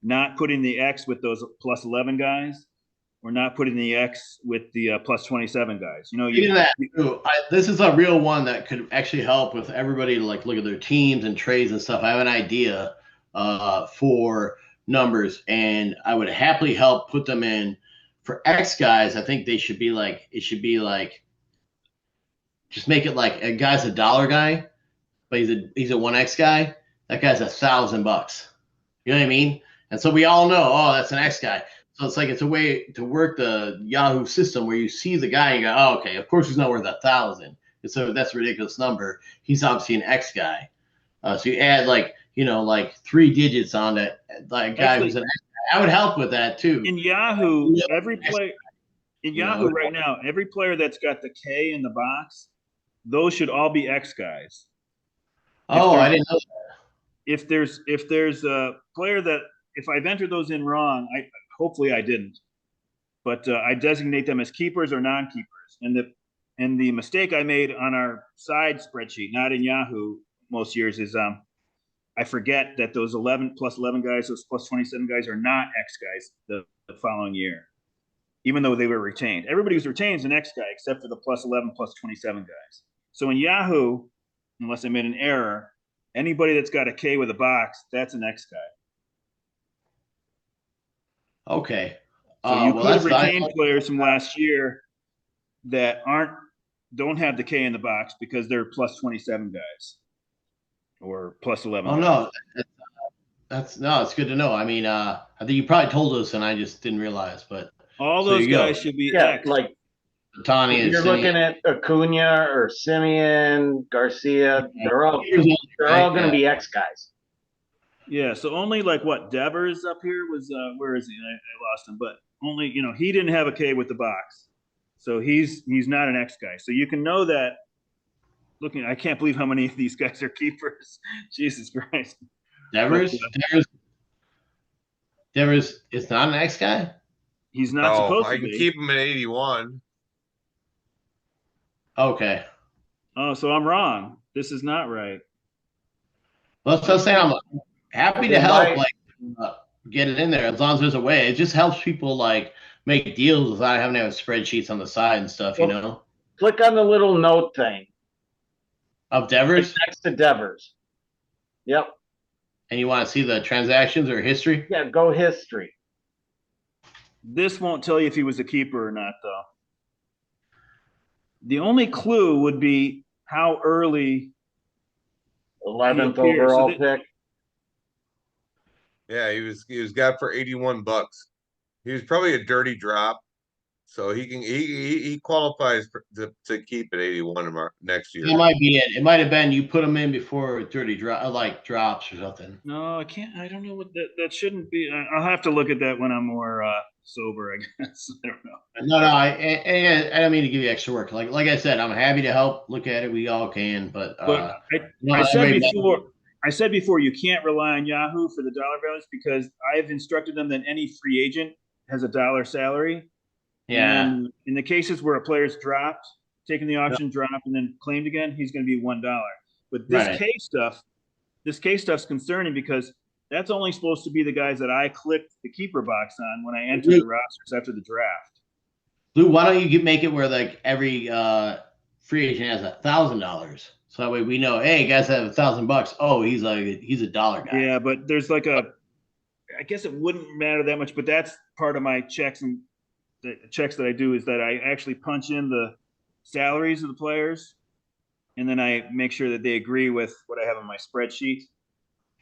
not putting the X with those plus 11 guys or not putting the X with the plus 27 guys. This is a real one that could actually help with everybody to like look at their teams and trades and stuff. I have an idea for numbers, and I would happily help put them in for X guys. I think it should be like just make it like a guy's $1 guy, but he's a 1X guy. That guy's $1,000. You know what I mean? And so we all know, oh, that's an X guy. So it's a way to work the Yahoo system where you see the guy and you go, oh, okay, of course he's not worth 1,000. So that's a ridiculous number. He's obviously an X guy. So you add like 3 digits on that like guy who's an X guy. I would help with that too. In Yahoo, every player right now, every player that's got the K in the box, those should all be X guys. I didn't know that. If there's a player that if I've entered those in wrong, hopefully I didn't, but I designate them as keepers or non-keepers. And the mistake I made on our side spreadsheet, not in Yahoo most years, is I forget that those 11 plus 11 guys, those plus 27 guys are not X guys the following year, even though they were retained. Everybody who's retained is an X guy except for the plus 11 plus 27 guys. So in Yahoo, unless I made an error, anybody that's got a K with a box, that's an X guy. Okay. So you could have retained players from last year that don't have the K in the box because they're plus 27 guys or plus 11. Oh no, it's good to know. I mean, I think you probably told us and I just didn't realize. But all those guys should be X. Like Tony, you're looking at Acuna or Simeon, Garcia. They're all going to be X guys. Yeah, so only like what Devers up here was where is he? I lost him, but only he didn't have a K with the box, so he's not an X guy. So you can know that. Looking, I can't believe how many of these guys are keepers. Jesus Christ, Devers is not an X guy. He's not supposed to be. I can keep him at 81. Okay. Oh, so I'm wrong. This is not right. Well, so say I'm happy to help, get it in there as long as there's a way. It just helps people like make deals without having to have spreadsheets on the side and stuff. Click on the little note thing of Devers next to Devers. Yep. And you want to see the transactions or history? Yeah, go history. This won't tell you if he was a keeper or not, though. The only clue would be how early 11th appeared. overall So pick. Yeah, he was got for $81. He was probably a dirty drop, so he qualifies to keep at 81 next year. That might be it. It might have been you put him in before dirty drop, like drops or something. No, I can't. I don't know what that shouldn't be. I'll have to look at that when I'm more sober, I guess. I don't know. No, I don't mean to give you extra work. Like I said, I'm happy to help. Look at it. We all can, but I said before, you can't rely on Yahoo for the dollar values because I've instructed them that any free agent has a dollar salary. Yeah. And in the cases where a player's dropped, taken the auction drop, and then claimed again, he's going to be $1. But this K stuff's concerning because that's only supposed to be the guys that I clicked the keeper box on when I entered the rosters after the draft. Lou, why don't you make it where like every free agent has $1,000, so that way we know, hey, guys have $1,000. Oh, he's a dollar guy. Yeah, but there's like I guess it wouldn't matter that much, but that's part of my checks and the checks that I do is that I actually punch in the salaries of the players, and then I make sure that they agree with what I have on my spreadsheet.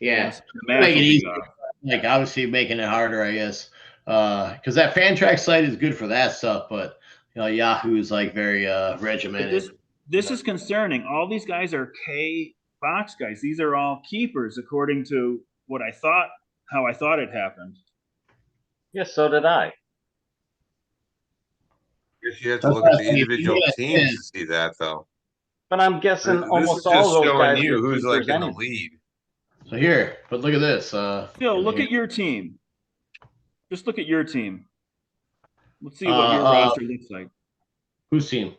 Yeah, So the math make it will be easy. off. Like obviously making it harder, I guess, because that Fantrax site is good for that stuff, but Yahoo is like very regimented. This is concerning. All these guys are K box guys. These are all keepers, according to what I thought, how I thought it happened. Yes, so did I. Guess you have to look at the individual teams to see that, though. But I'm guessing This almost is all just those showing guys you are who's keepers like in the anyway. lead. So here, but look at this. Phil, look at your team. Just look at your team. Let's see what your roster looks like. Whose team?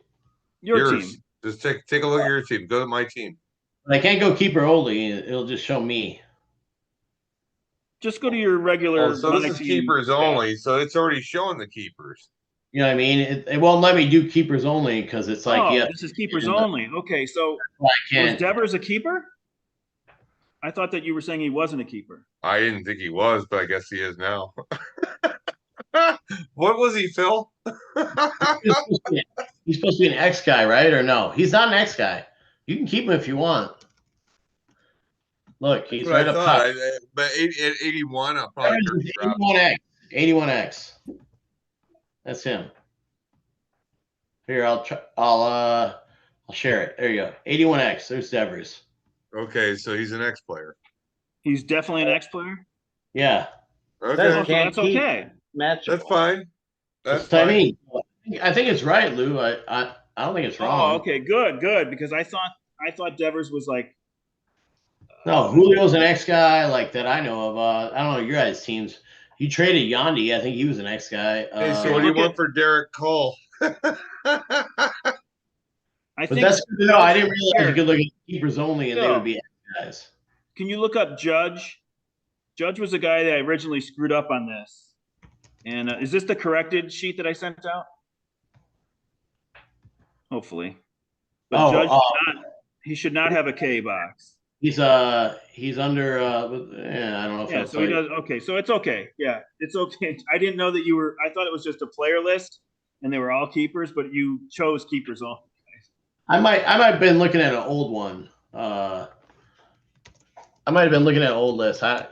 Yours. Team. Just take a look at your team. Go to my team. I can't go keeper only. It'll just show me. Just go to your regular. Oh, so this is keepers only. So it's already showing the keepers. You know what I mean? It won't let me do keepers only because it's like, this is keepers only. Okay, so was Devers a keeper? I thought that you were saying he wasn't a keeper. I didn't think he was, but I guess he is now. What was he, Phil? He's supposed to be an X guy, right? Or no? He's not an X guy. You can keep him if you want. Look, he's right up top. But at 81, I'll probably 81X. 81X. That's him. Here, I'll share it. There you go. 81X. There's Devers. Okay, so he's an X player. He's definitely an X player. Yeah. Okay, that's okay. That's fine. That's what I mean. I think it's right, Lou. I don't think it's wrong. Oh, okay, good, because I thought Devers was like. No, Julio's an X guy like that I know of. I don't know your guys' teams. You traded Yandy. I think he was an X guy. Hey, so what do you want for Derek Cole? I think that's good to know. I didn't realize you could look at keepers only and they would be X guys. Can you look up Judge? Judge was a guy that I originally screwed up on this. And is this the corrected sheet that I sent out? Hopefully. But Judge, he should not have a K box. He's under I don't know if yeah, so he does okay. So it's okay. Yeah, it's okay. I didn't know that you were I thought it was just a player list and they were all keepers, but you chose keepers only. I might have been looking at an old one. I might have been looking at an old list. I'm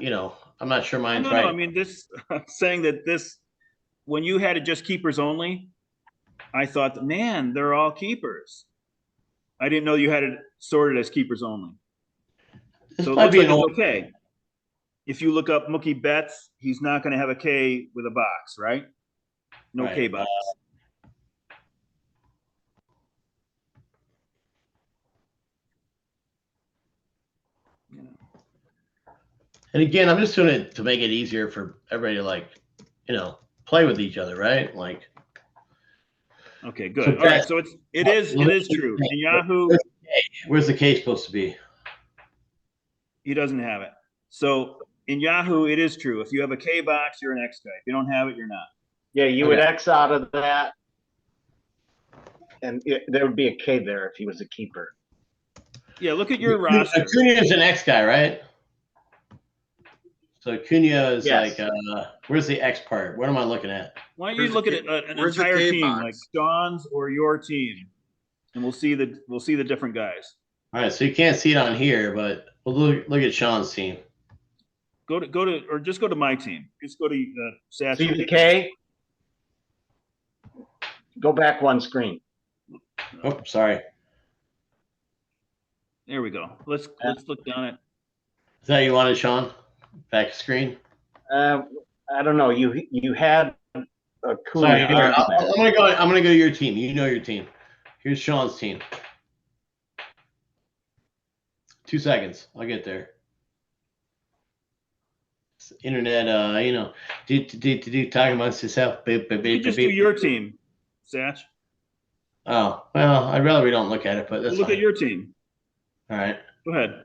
not sure mine's right. No, I mean this saying that this when you had it just keepers only, I thought, man, they're all keepers. I didn't know you had it sorted as keepers only. So it looks like it's okay. If you look up Mookie Betts, he's not going to have a K with a box, right? No K box. And again, I'm just doing it to make it easier for everybody to play with each other, right? Like. Okay, good. All right, so it is true. In Yahoo, where's the K supposed to be? He doesn't have it. So in Yahoo, it is true. If you have a K box, you're an X guy. If you don't have it, you're not. Yeah, you would X out of that, and there would be a K there if he was a keeper. Yeah, look at your roster. Acuna is an X guy, right? So Cunha is Yes. like, where's the X part? What am I looking at? Why don't you Where's look the at an where's the entire K team, box? like Sean's or your team, and we'll see the different guys. All right, so you can't see it on here, but we'll look at Sean's team. Go to or just go to my team. Just go to Satch. See the K? Go back one screen. Oh, sorry. There we go. Let's look down at. Is that you wanted, Sean? Back screen. I don't know. You had a Cunha Sorry, here, on there. I'm gonna go to your team. You know your team. Here's Sean's team. 2 seconds. I'll get there. Internet, talking amongst yourself. You just do your team, Satch. Oh, well, I'd rather we don't look at it, but that's Look fine. at your team. All right. Go ahead.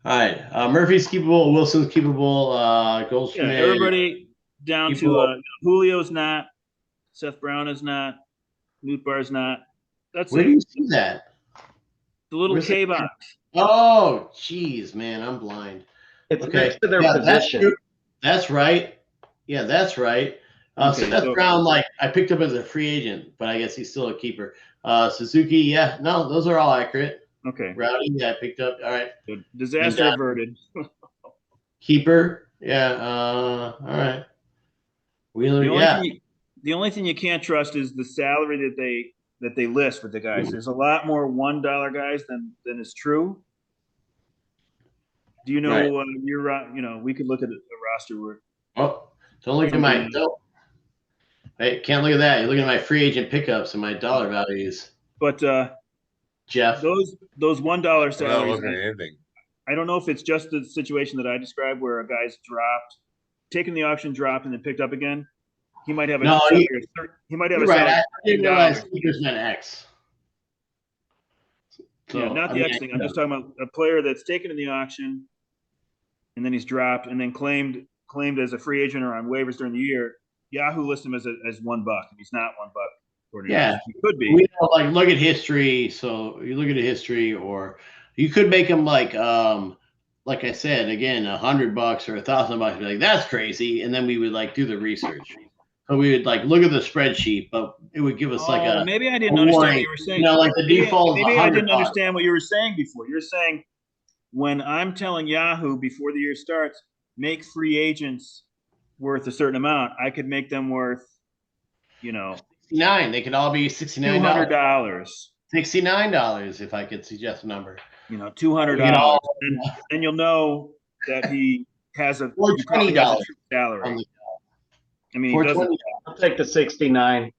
All right. Murphy's keepable. Wilson's keepable. Goldschmidt. Yeah, everybody down Keepable. to Julio's not. Seth Brown is not. B.E.E.R is not. That's Where it. do you see that? The little Where's K it? box. Oh, jeez, man, I'm blind. It's Okay. next to their Yeah, position. That's right. Yeah, that's right. Okay, Seth so- Brown, like I picked up as a free agent, but I guess he's still a keeper. Suzuki, yeah, no, those are all accurate. Okay. Rowdy, yeah, I picked up. All right. So disaster And, averted. Keeper, yeah. All right. Wheeler, The only thing you can't trust is the salary that they list with the guys. There's a lot more $1 guys than is true. Do you know we could look at a roster where Oh, don't look at my. Don't. Hey, can't look at that. You're looking at my free agent pickups and my dollar values. But Jeff, those $1 I'm not salaries. looking at anything. I don't know if it's just the situation that I described where a guy's dropped, taken the auction, dropped, and then picked up again. He might have a salary. He might have a you're right. salary. I didn't realize keepers meant X. So, Yeah, not the X thing. I'm just talking about a player that's taken in the auction, and then he's dropped, and then claimed as a free agent or on waivers during the year. Yahoo lists him as $1, and he's not $1. Yeah, he could be. We don't, like look at history. So you look at a history, or you could make him like I said again, $100 or $1,000. Be like, that's crazy, and then we would like do the research. So we would like look at the spreadsheet, but it would give us like a maybe I didn't understand what you were saying. Like the default. Maybe I didn't understand what you were saying before. You're saying when I'm telling Yahoo before the year starts, make free agents worth a certain amount, I could make them worth, 69. They could all be $69. $200. $69 if I could suggest a number. $200, and you'll know that he has a or $20 salary. I mean, he doesn't. I'll take the 69.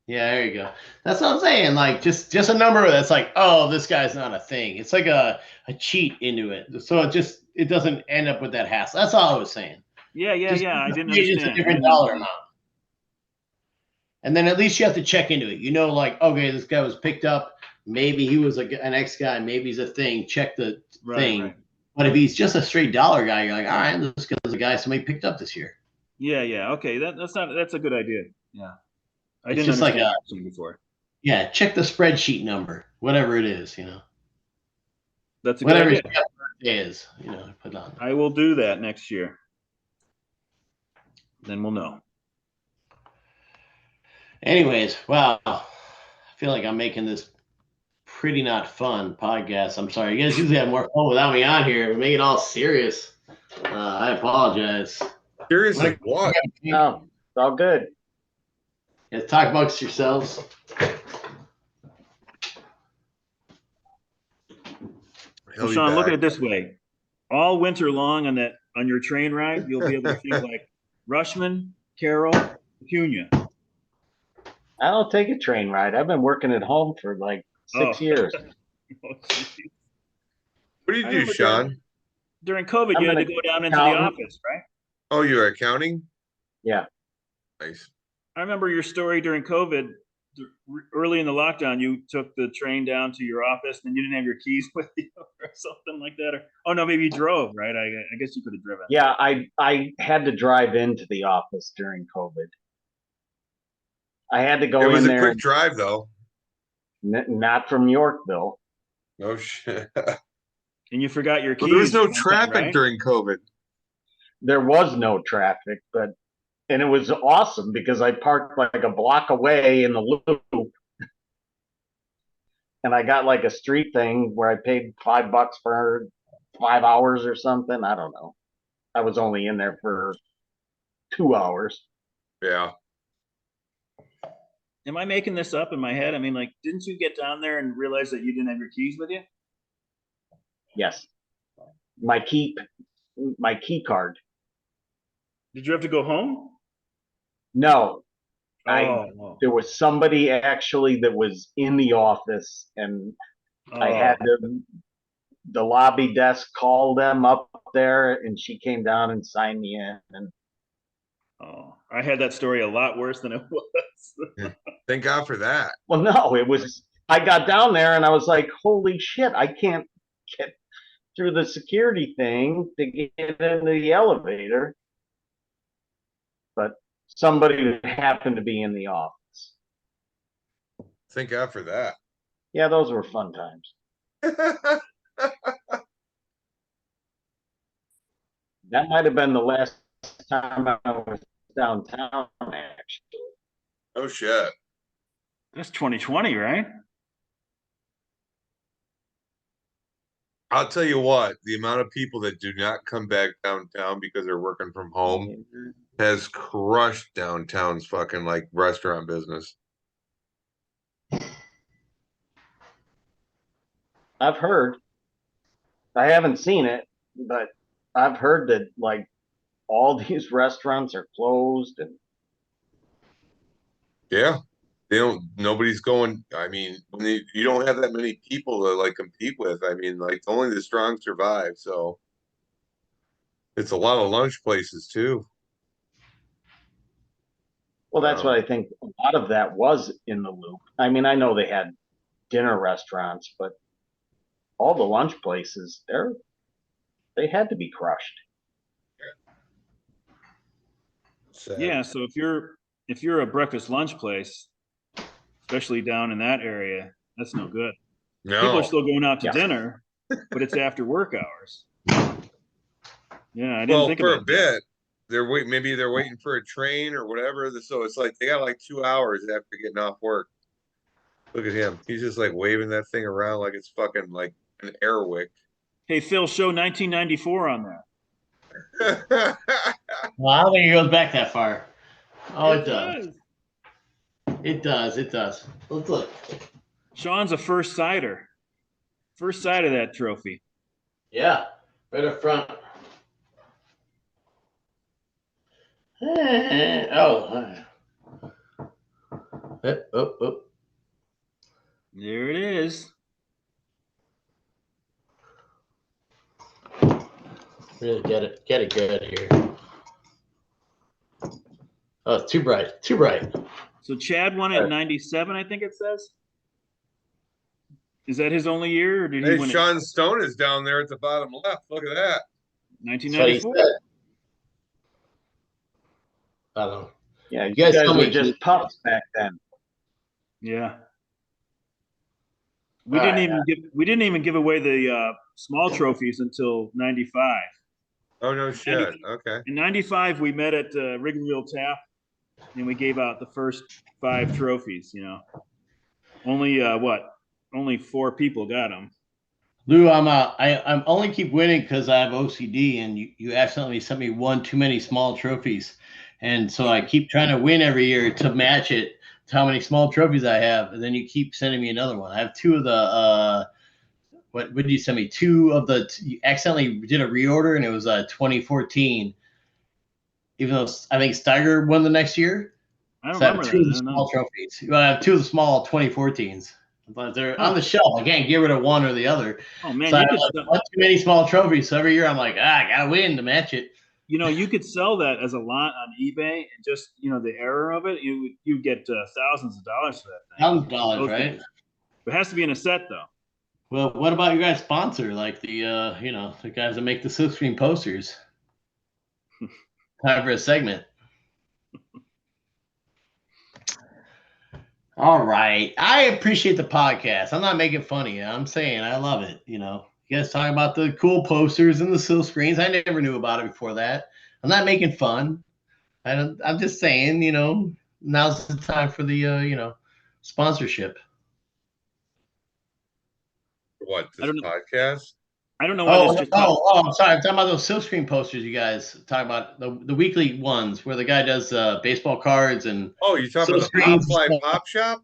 Yeah, there you go. That's what I'm saying. Like just a number that's like, oh, this guy's not a thing. It's like a cheat into it. So it doesn't end up with that hassle. That's all I was saying. Yeah. I didn't understand. It's a different dollar amount. And then at least you have to check into it. Like, okay, this guy was picked up. Maybe he was an X guy. Maybe he's a thing. Check the thing. Right. But if he's just a straight dollar guy, you're like, all right, this guy's a guy somebody picked up this year. Yeah. Okay, that's a good idea. Yeah, I didn't just understand like before. Yeah, check the spreadsheet number, whatever it is. That's a good idea. Is put on. I will do that next year. Then we'll know. Anyways, wow, I feel like I'm making this pretty not fun podcast. I'm sorry, you guys usually have more fun without me on here. We make it all serious. I apologize. Serious like what? No, it's all good. Yeah, talk amongst yourselves. Well, Sean, look at it this way: all winter long on your train ride, you'll be able to think like Rushman, Carroll, Cunha. I don't take a train ride. I've been working at home for like 6 years. What do you do, Sean? During COVID, you had to go down into the office, right? Oh, you're accounting? Yeah. Nice. I remember your story during COVID. Early in the lockdown, you took the train down to your office, and you didn't have your keys with you, or something like that. Oh no, maybe you drove, right? I guess you could have driven. Yeah, I had to drive into the office during COVID. I had to go in there. It was a quick drive, though. Not from Yorkville. No shit. And you forgot your keys. Well, there was no traffic during COVID. there was no traffic, and it was awesome because I parked like a block away in the loop, and I got like a street thing where I paid $5 for 5 hours or something. I don't know. I was only in there for 2 hours. Yeah. Am I making this up in my head? I mean, like, didn't you get down there and realize that you didn't have your keys with you? Yes, my key card. Did you have to go home? No, Oh, there was somebody actually that was in the office, and I had the lobby desk call them up there, and she came down and signed me in. And I had that story a lot worse than it was. Thank God for that. well, no, it was. I got down there and I was like, "Holy shit! I can't get through the security thing to get into the elevator." But somebody happened to be in the office. Thank God for that. Yeah, those were fun times. That might have been the last time I was downtown, actually. Oh shit. That's 2020, right? I'll tell you what, the amount of people that do not come back downtown because they're working from home has crushed downtown's fucking like restaurant business. I've heard. I haven't seen it, but I've heard that like all these restaurants are closed, and Yeah. Nobody's going. I mean, you don't have that many people to like compete with. I mean, like only the strong survive. So it's a lot of lunch places too. well, that's what I think a lot of that was in the loop. I mean, I know they had dinner restaurants, but all the lunch places, they had to be crushed. Sad. Yeah. So if you're a breakfast lunch place, especially down in that area, that's no good. No. People are still going out to dinner, but it's after work hours. Yeah, I didn't think for about a bit. Maybe they're waiting for a train or whatever. So it's like they got like 2 hours after getting off work. Look at him. He's just like waving that thing around like it's fucking like an airwick. Hey, Phil, show 1994 on there. Well, I don't think it goes back that far. Oh, it does. does. It does. It does. Let's look. Shawon's a first sider. First side of that trophy. Yeah, right up front. Oh. Oh. There it is. Really get it good here. Oh, it's too bright. Too bright. So Chad won it in 97, I think it says. Is that his only year, or did he Hey, win Sean Stone is down there at the bottom left. Look at that. 1994? I don't know. Yeah, you guys were just pups back then. Yeah. We didn't even give away the small trophies until 95. Oh no shit. Okay. In 95, we met at Rig and Reel Tap, and we gave out the first 5 trophies. You know, only 4 people got them. Lou, I'm only keep winning because I have OCD, and you accidentally sent me one too many small trophies, and so I keep trying to win every year to match it to how many small trophies I have, and then you keep sending me another one. I have 2 of the what did you send me? 2 of the you accidentally did a reorder, and it was 2014. Even though I think Steiger won the next year. I don't so remember I have 2 that. of the small trophies. I have 2 of the small 2014s. But they're on the shelf. I can't get rid of one or the other. Oh man, so you I have one too many small trophies. So every year I'm like, I gotta win to match it. You know, you could sell that as a lot on eBay, and just the error of it, you get thousands of dollars for that thing. $1,000, right? It has to be in a set though. Well, what about your guys' sponsor, like the the guys that make the silkscreen posters? Time for a segment. All right. I appreciate the podcast. I'm not making fun of you. I'm saying I love it. You guys talking about the cool posters and the silk screens. I never knew about it before that. I'm not making fun. I'm just saying, now's the time for the sponsorship. What, I this don't know. podcast? I don't know why this just I'm sorry. I'm talking about those silkscreen posters you guys talk about, the weekly ones where the guy does baseball cards and Oh, you talking about the silkscreens. Pop Fly Pop Shop?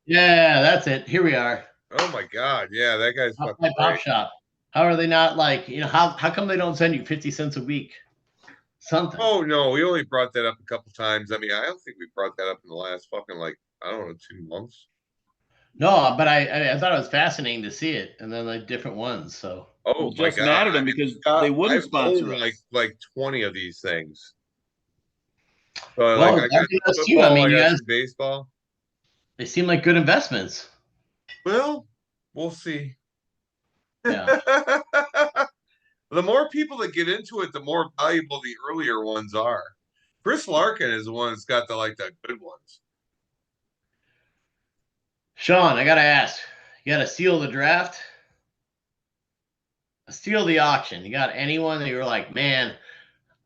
Yeah, that's it. Here we are. Oh my God. Yeah, that guy's Pop fucking Pop great. Shop. How are they not like, how come they don't send you 50 cents a week? Something. Oh no, we only brought that up a couple times. I mean, I don't think we brought that up in the last fucking I don't know, 2 months. No, but I thought it was fascinating to see it, and then like different ones. So Oh was my just God. mad at I them mean, because they wouldn't I've sponsor owned us. like 20 of these things. So well, I got that's some too. I football, mean, I you got guys, some baseball. they seem like good investments. Well, we'll see. Yeah. The more people that get into it, the more valuable the earlier ones are. Chris Larkin is the one that's got the good ones. Shawon, I gotta ask, you gotta steal the draft, steal the auction. You got anyone that you were like, man,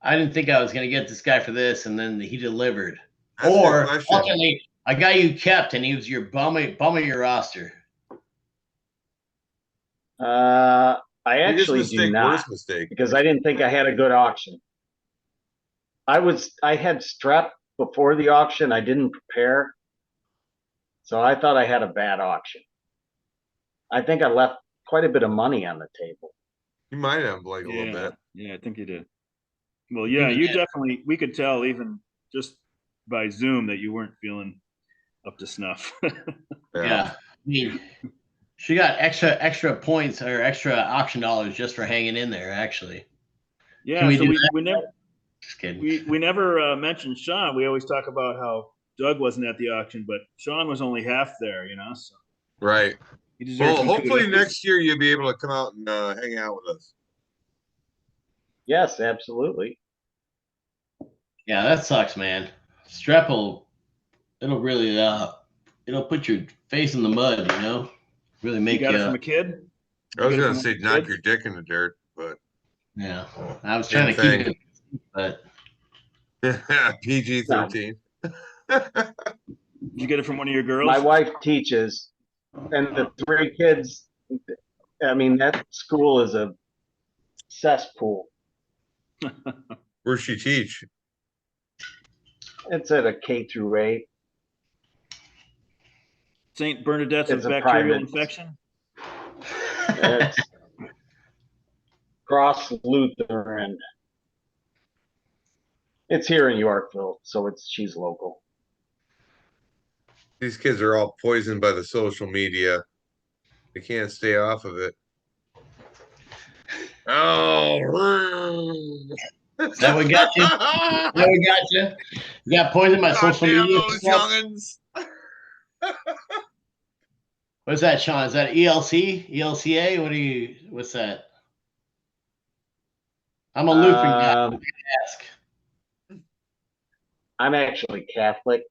I didn't think I was gonna get this guy for this, and then he delivered, That's a good or question. ultimately a guy you kept and he was your bum of your roster. I Biggest actually do mistake, not, worst mistake. because I didn't think I had a good auction. I had strep before the auction. I didn't prepare, so I thought I had a bad auction. I think I left quite a bit of money on the table. You might have a little bit. Yeah, I think you did. Well, yeah, you definitely. We could tell even just by Zoom that you weren't feeling up to snuff. Yeah. I mean, she got extra points or extra auction dollars just for hanging in there. Actually, Yeah, can we so do we, that? we never Just kidding. we never mentioned Sean. We always talk about how Doug wasn't at the auction, but Sean was only half there. So Right. he deserves Well, some hopefully kudos. next year you'll be able to come out and hang out with us. Yes, absolutely. Yeah, that sucks, man. Strep it'll really it'll put your face in the mud, really You make got you. it from a kid. I was get it gonna from say a knock kid? your dick in the dirt, but Yeah, I was Same trying to keep thing. it, but PG-13. Did you get it from one of your girls? My wife teaches, and the 3 kids. I mean, that school is a cesspool. Where's she teach? It's at a K-8. St. Bernadette's It's of a bacterial private. infection. It's Cross Lutheran. It's here in Yorkville, so she's local. These kids are all poisoned by the social media. They can't stay off of it. Oh, that we got you. That we got you. You got poisoned by social damn media. those youngins. What's that, Sean? Is that ELC? ELCA? What's that? I'm a Lutheran guy. Ask. I'm actually Catholic.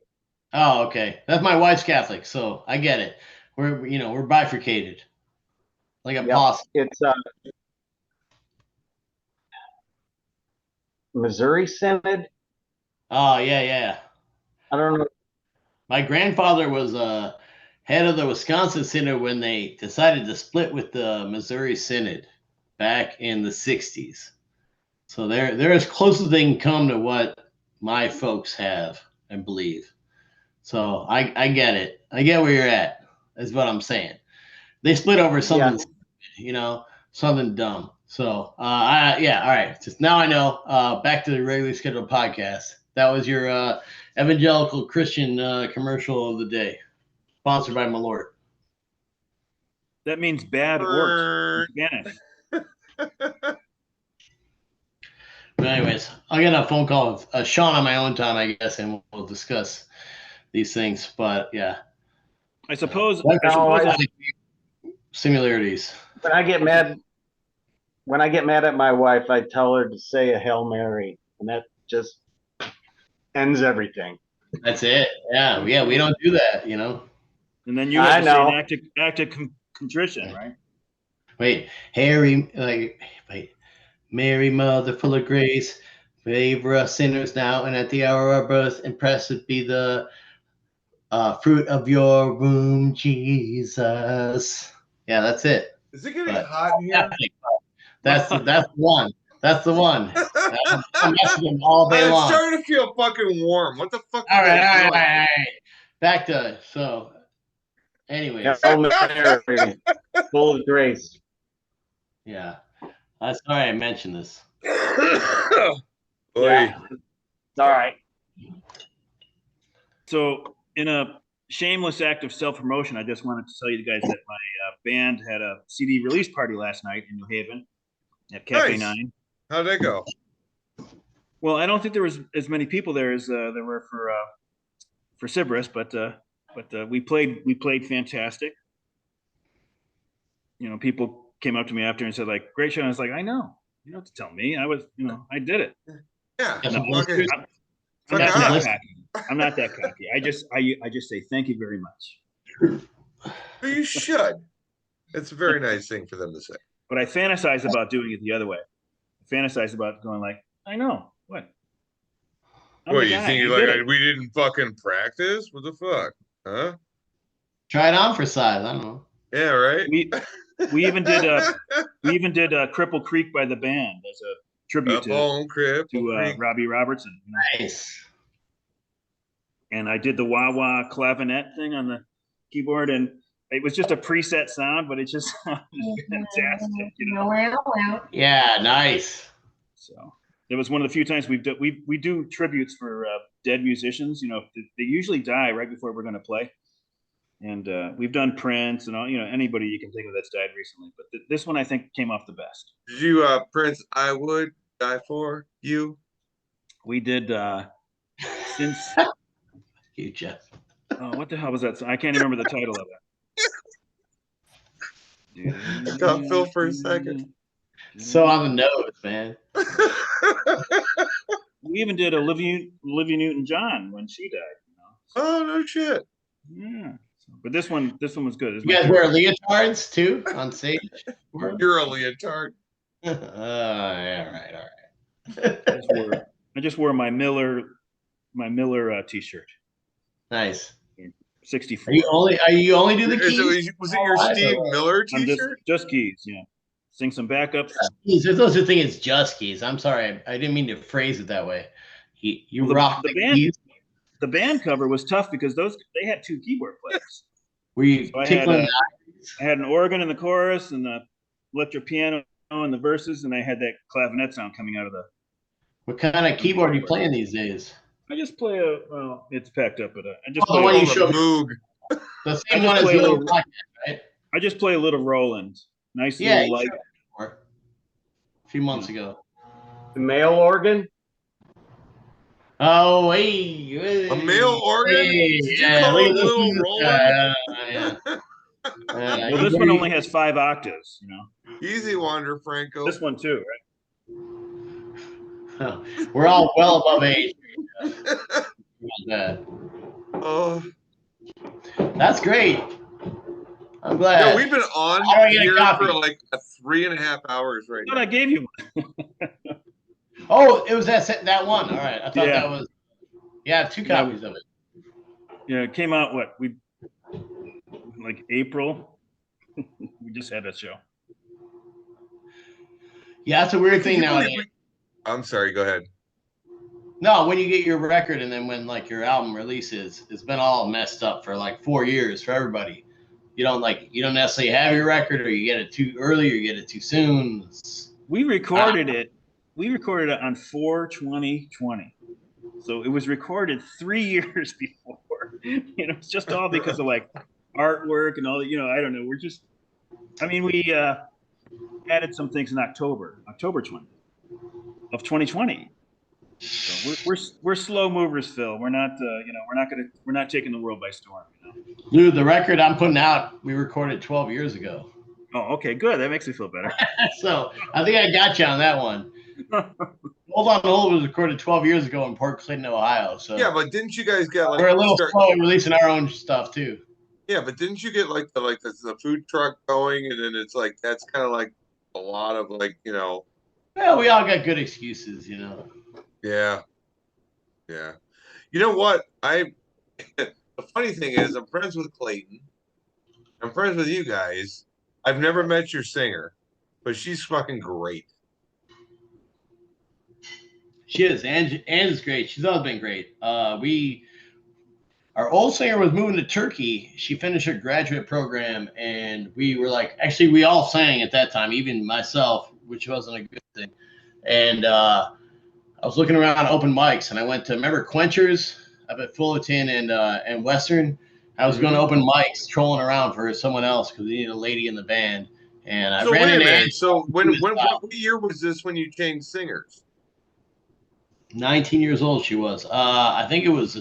Oh, okay. That's my wife's Catholic, so I get it. We're bifurcated, like a possum. It's Missouri Synod. Oh yeah. I don't know. My grandfather was head of the Wisconsin Synod when they decided to split with the Missouri Synod back in the '60s. So they're as close as they can come to what my folks have and believe. So I get it. I get where you're at. That's what I'm saying. They split over something, something dumb. So all right. Just now I know. Back to the regularly scheduled podcast. That was your evangelical Christian commercial of the day, sponsored by Malort. That means bad ort in Spanish. But anyways, I'll get a phone call with Sean on my own time, I guess, and we'll discuss these things. But yeah, I suppose. Similarities. When I get mad at my wife, I tell her to say a Hail Mary, and that just ends everything. That's it. Yeah. We don't do that, And then you have to say an act of contrition, right? Wait, Mary, Mother full of grace, We were sinners now, and at the hour of our birth, and blessed be the fruit of your womb, Jesus. Yeah, that's it. Is it getting But hot in here? that's the one. That's the one. I'm messing them all day It's long. starting to feel fucking warm. What the fuck All are you right, guys all right, all doing? right, all right. Back to so. Anyways, Hail Mary, full of grace. yeah. Sorry I mentioned this. Boy. Yeah. All right. So, in a shameless act of self-promotion, I just wanted to tell you guys that my band had a CD release party last night in New Haven at Cafe Nice. 9. How'd that go? Well, I don't think there was as many people there as there were for Sybaris, but we played fantastic. You know, people came up to me after and said, like, "Great show." And I was like, "I know. You don't have to tell me. I did it." Yeah. Got some No, Okay. blisters? I'm Fuck not that off. cocky. I'm not that cocky. I just say thank you very much. But you should. It's a very nice thing for them to say. But I fantasize about doing it the other way. I fantasize about going like, I know what. I'm What, the you guy. think I you're did like, it. we didn't fucking practice? What the fuck? Huh? Try it on for size. I don't know. Yeah, right? We even did Cripple Creek by the band as a tribute Up on Cripple to Creek. Robbie Robertson. You know? Nice. And I did the wah wah clavinet thing on the keyboard, and it was just a preset sound, but it just sounded fantastic. You know? Yeah, nice. So it was one of the few times we do tributes for dead musicians. You know, they usually die right before we're going to play, and we've done Prince and all. You know, anybody you can think of that's died recently, but this one I think came off the best. Did you, Prince, I would die for you? We did since. You, Jeff. Oh, what the hell was that? I can't even remember the title of it. Got Phil for a second. So on the nose, man. We even did Olivia Newton-John when she died. You know? Oh, no shit. Yeah. But this one was good. You guys wear leotards too on stage? You're a leotard. Yeah, all right. I just wore my Miller t-shirt. Nice. 64. Are you only do the keys? Was it your Steve Miller I'm t-shirt? just keys, yeah. Sing some backups. Keys. If those are thinking it's just keys. I'm sorry, I didn't mean to phrase it that way. You rock the band. keys. The band cover was tough because they had two keyboard players. Were you tickling? I had an organ in the chorus and the electric piano in the verses, and I had that clavinet sound coming out of the. What kind of keyboard are you playing these days? I just play it's packed up, but I just the play one you The showed. Moog. The same one as the little pocket, right? I just play a little Roland. Nice Yeah, little light. a few months ago. The male organ. Oh, hey. A male organ? Hey, Did you call it a little Roland? Yeah. Well, this one only has 5 octaves, you know. Easy Wander, Franco. This one too, right? We're all well above age. Oh, that's great. I'm glad. yeah, we've been on here for like 3.5 hours right now. I gave you one. Oh, it was that one. All right, I thought that was. Yeah, 2 copies of it. Yeah, it came out like April. We just had a show. Yeah, that's a weird thing nowadays. I'm sorry, go ahead. No, when you get your record and then when like your album releases, it's been all messed up for like 4 years for everybody. You don't necessarily have your record, or you get it too early, or you get it too soon. We recorded it. We recorded it on 4/20/20. So it was recorded 3 years before. You know, it's just all because of like artwork and all that. You know, I don't know. We added some things in October 20 of 2020. So we're slow movers, Phil. We're not, we're not taking the world by storm. You know? Dude, the record I'm putting out, we recorded 12 years ago. Oh, okay, good. That makes me feel better. So I think I got you on that one. Hold on Hold was recorded 12 years ago in Port Clinton, Ohio. So yeah, but didn't you guys get like we're a little slow releasing our own stuff too? Yeah, but didn't you get like the food truck going, and then it's like that's kind of like a lot of like, you know. Well, we all got good excuses, you know. Yeah. Yeah. You know what? The funny thing is I'm friends with Clayton. I'm friends with you guys. I've never met your singer, but she's fucking great. She is. Ange is great. She's always been great. Our old singer was moving to Turkey. She finished her graduate program, and we were like, actually, we all sang at that time, even myself, which wasn't a good thing. And I was looking around open mics, and I went to remember Quenchers up at Fullerton and Western. I was going to open mics, trolling around for someone else because we needed a lady in the band. And I So ran wait a into minute. Ange. So what year was this when you changed singers? 19 years old she was. I think it was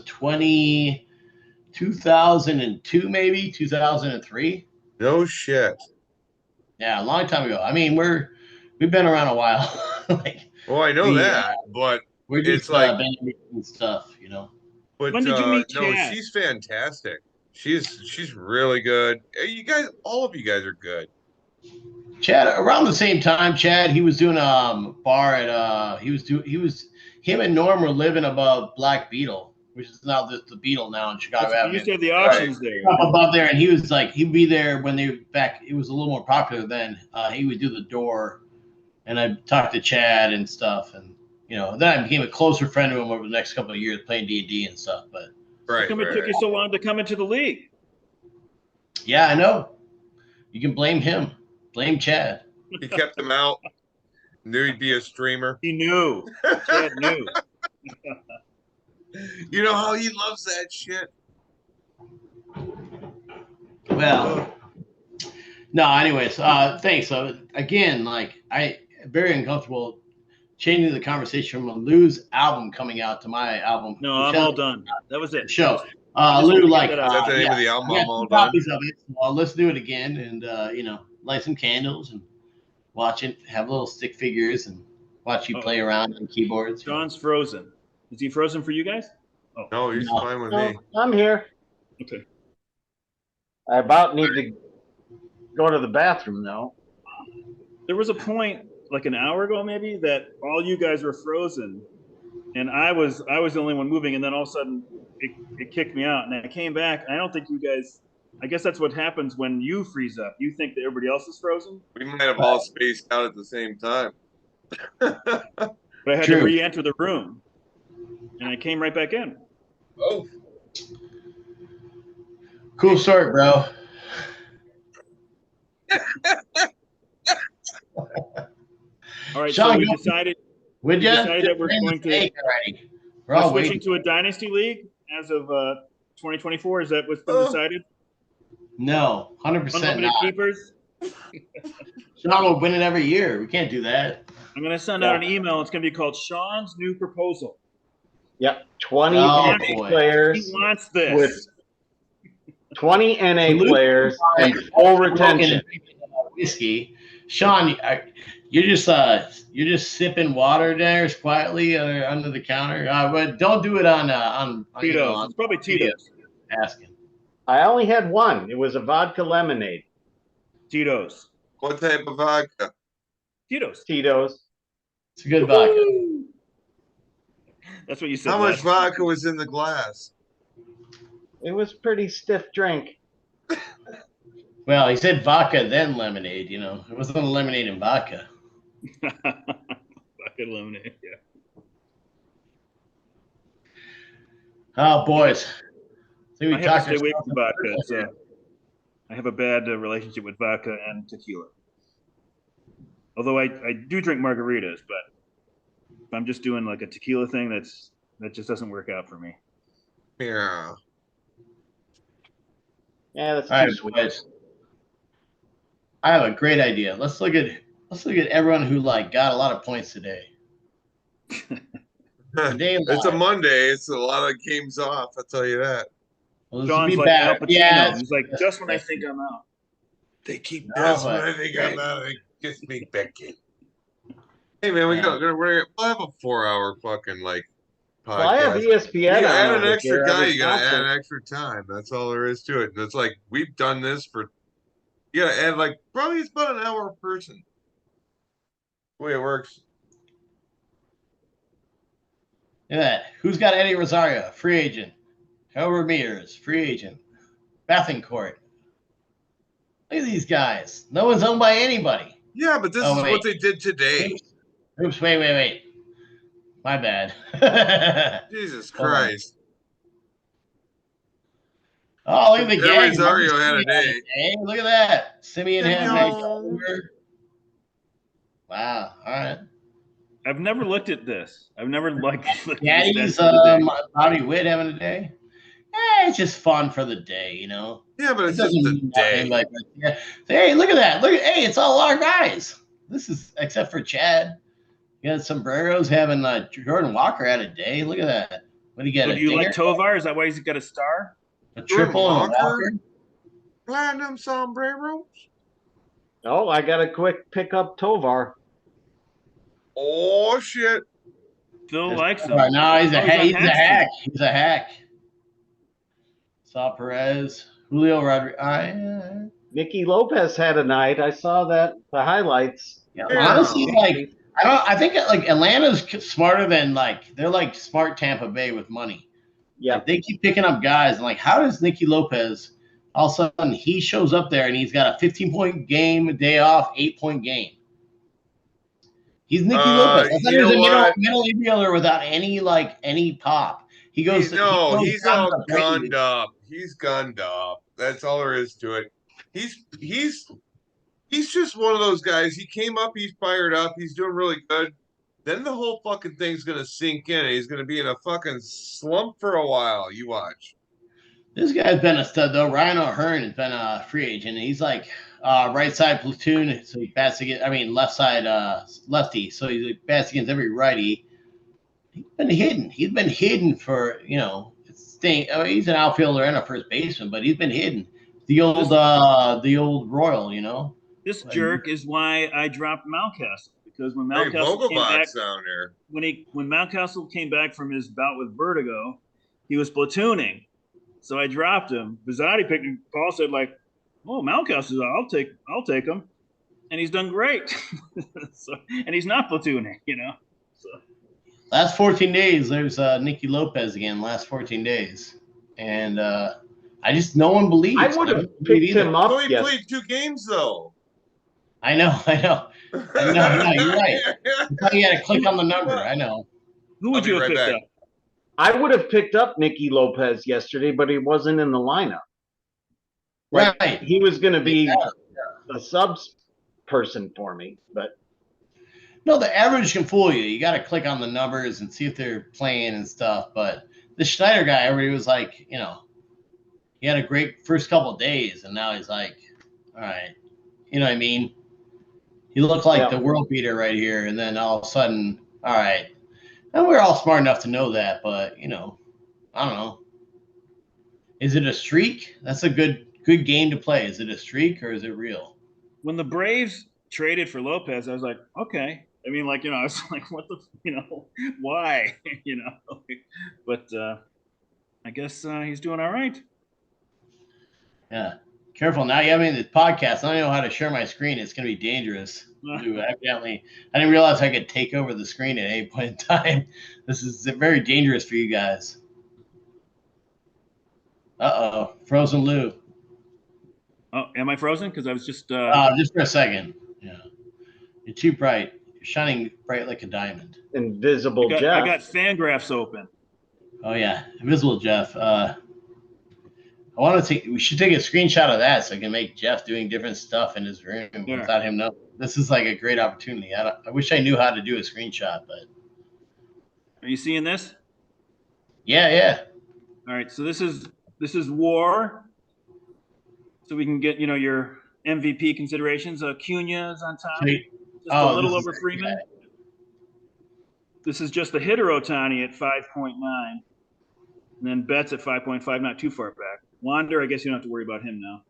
2002, maybe 2003. No shit. Yeah, a long time ago. I mean, we've been around a while. Like Well, I know we that, but we're it's just like, been and stuff, you know. When did you meet no, Chad? she's fantastic. She's really good. You guys, all of you guys are good. Chad around the same time, Chad, he was doing bar at him and Norm were living above Black Beetle, which is now the Beetle now in Chicago You Avenue. used to have the Right. auctions there. Up above there, and he was like he'd be there when they were back. It was a little more popular then. He would do the door, and I talked to Chad and stuff, and you know, then I became a closer friend to him over the next couple of years playing D&D and stuff. But How Right, come it took you so long to come into the league? yeah, I know. You can blame him. Blame Chad. He kept him out. Knew he'd be a streamer. He knew. Chad knew. You know how he loves that shit. Well, no. Anyways, thanks. So again, like I very uncomfortable changing the conversation from a Lou's album coming out to my album. No, which I'm has all done. That was it. show. I just Lou, wanted to get like, that out. Is that the name of the I album? got I'm all two done. copies of it. So let's do it again, and you know, light some candles and watch it. Have little stick figures and watch you play around on keyboards. John's frozen. Is he frozen for you guys? Oh, No, he's No. fine with No, me. I'm here. okay. I about need to go to the bathroom though. There was a point like an hour ago maybe that all you guys were frozen, and I was the only one moving, and then all of a sudden it kicked me out, and I came back. And I don't think you guys. I guess that's what happens when you freeze up. You think that everybody else is frozen, We might have all spaced out at the same time. but I had to True. re-enter the room, and I came right back in. Oh, Cool story, bro. All right, Sean, so we you- decided Would you? decided that we're going to- Already. We're we're all switching waiting. to a dynasty league as of 2024. Is that what's been Oh. decided? No, 100% Unlimited not. keepers. Sean will win it every year. We can't do that. I'm going to send out an email. It's going to be called Sean's new proposal. Yep, 20 Oh, NA boy. He players wants this. with 20 NA Luke- players and full retention. Whiskey. Sean, you're just sipping water there quietly under the counter. But don't do it on Tito's. It's probably Tito's. asking. I only had one. It was a vodka lemonade. Tito's. what type of vodka? Tito's. Tito's. It's a good vodka. That's what you said. How much last vodka was in the glass? It was pretty stiff drink. Well, he said vodka then lemonade. You know, it wasn't a lemonade and vodka. Vodka lemonade. Yeah. Oh, boys. I think we I have to talked stay away ourselves from vodka. So I have a bad relationship with vodka and tequila. Although I do drink margaritas, but if I'm just doing like a tequila thing, that just doesn't work out for me. Yeah. Yeah, that's All too right, sweet. boys. I have a great idea. Let's look at everyone who got a lot of points today. Today It's a live. Monday. It's a lot of games off. I'll tell you that. Well, this John's would be like Al bad. Pacino. Yeah, He's like, just when I think I'm out. They keep No, that's but- what I think I'm out. It gets me Becky. Hey man, we'll have a 4-hour fucking podcast. Well, I have You ESPN gotta add on an over extra here guy. every You gotta add concert. extra time. That's all there is to it. And it's like we've done this for. You gotta add probably it's about an hour a person. The way it works. Look at that. Who's got Eddie Rosario? Free agent. Joe Ramirez, free agent. Bethencourt. Look at these guys. No one's owned by anybody. Yeah, but this Oh, is wait. what they did today. Oops, wait. My bad. Jesus Hold on. Christ. Oh, look at the gang. Rosario had a day. Look at that. Simeon had Simeon. Wow. All right. I've never looked at this. I've never looked at the Daddy's stats for the day. Bobby Witt having a day. It's just fun for the day, you know. Yeah, but It it's just doesn't the mean day. nothing. Like, yeah. Hey, look at that. Hey, it's all our guys. This is except for Chad. You got sombreros having Jordan Walker had a day. Look at that. What do you get? So do you like Tovar? Is that why he's got a star? A triple and a Walker? Platinum sombreros. Oh, I got a quick pick up Tovar. Oh shit. Phil likes him. Right now he's a Oh, hack. He's a hack. Saw Perez, Julio Rodriguez. Nicky Lopez had a night. I saw that the highlights. Yeah, honestly, like I think like Atlanta's smarter than they're like smart Tampa Bay with money. Yeah, Like, they keep picking up guys, and like, how does Nicky Lopez all of a sudden he shows up there and he's got a 15-point game, a day off, 8-point game. He's Nicky Lopez. I thought he was a middle infielder without any pop. He goes. He's all gunned up. He's gunned up. That's all there is to it. He's just one of those guys. He came up, he's fired up, he's doing really good. Then the whole fucking thing's gonna sink in, and he's gonna be in a fucking slump for a while. You watch. This guy's been a stud though. Ryan O'Hearn has been a free agent. He's like right side platoon, so he bats against. I mean, left side lefty, so he bats against every righty. He's been hidden. He's been hidden for he's an outfielder and a first baseman, but he's been hidden. The old Royal, you know. This jerk is why I dropped Mountcastle, because when Mountcastle came back down there. when Mountcastle came back from his bout with vertigo, he was platooning. So I dropped him. Bizzotti picked him. Paul said, like, "Oh, Mountcastle, I'll take him," and he's done great. And he's not platooning, you know. So. Last 14 days, there's Nicky Lopez again. Last 14 days, and no one believes. I would have picked him up. So he played 2 games though. I know. You're right. You got to click on the number. I know. Who would you have picked up? I would have picked up Nicky Lopez yesterday, but he wasn't in the lineup. Right. He was going to be a subs person for me, but no, the average can fool you. You got to click on the numbers and see if they're playing and stuff. But the Schneider guy, everybody was like, you know, he had a great first couple of days, and now he's like, all right, you know what I mean? He looked like the world beater right here, and then all of a sudden, all right. And we're all smart enough to know that, but you know, I don't know. Is it a streak? That's a good game to play. Is it a streak or is it real? When the Braves traded for Lopez, I was like, okay. I mean, like, you know, I was like, what the, you know, why, you know? But I guess he's doing all right. Yeah. Careful now. You have me in this podcast. I don't know how to share my screen. It's going to be dangerous. Evidently, I didn't realize I could take over the screen at any point in time. This is very dangerous for you guys. Frozen Lou. Oh, am I frozen? Because I was just for a second. Yeah, you're too bright. You're shining bright like a diamond. Invisible Jeff. I got Fangraphs open. Oh yeah, Invisible Jeff. We should take a screenshot of that so I can make Jeff doing different stuff in his room without him knowing. This is like a great opportunity. I wish I knew how to do a screenshot, but. Are you seeing this? Yeah. All right, so this is WAR. So we can get, you know, your MVP considerations. Acuña's on top. Just a little over Freeman. This is just the hitter Ohtani at 5.9. And then Betts at 5.5, not too far back. Wander, I guess you don't have to worry about him now.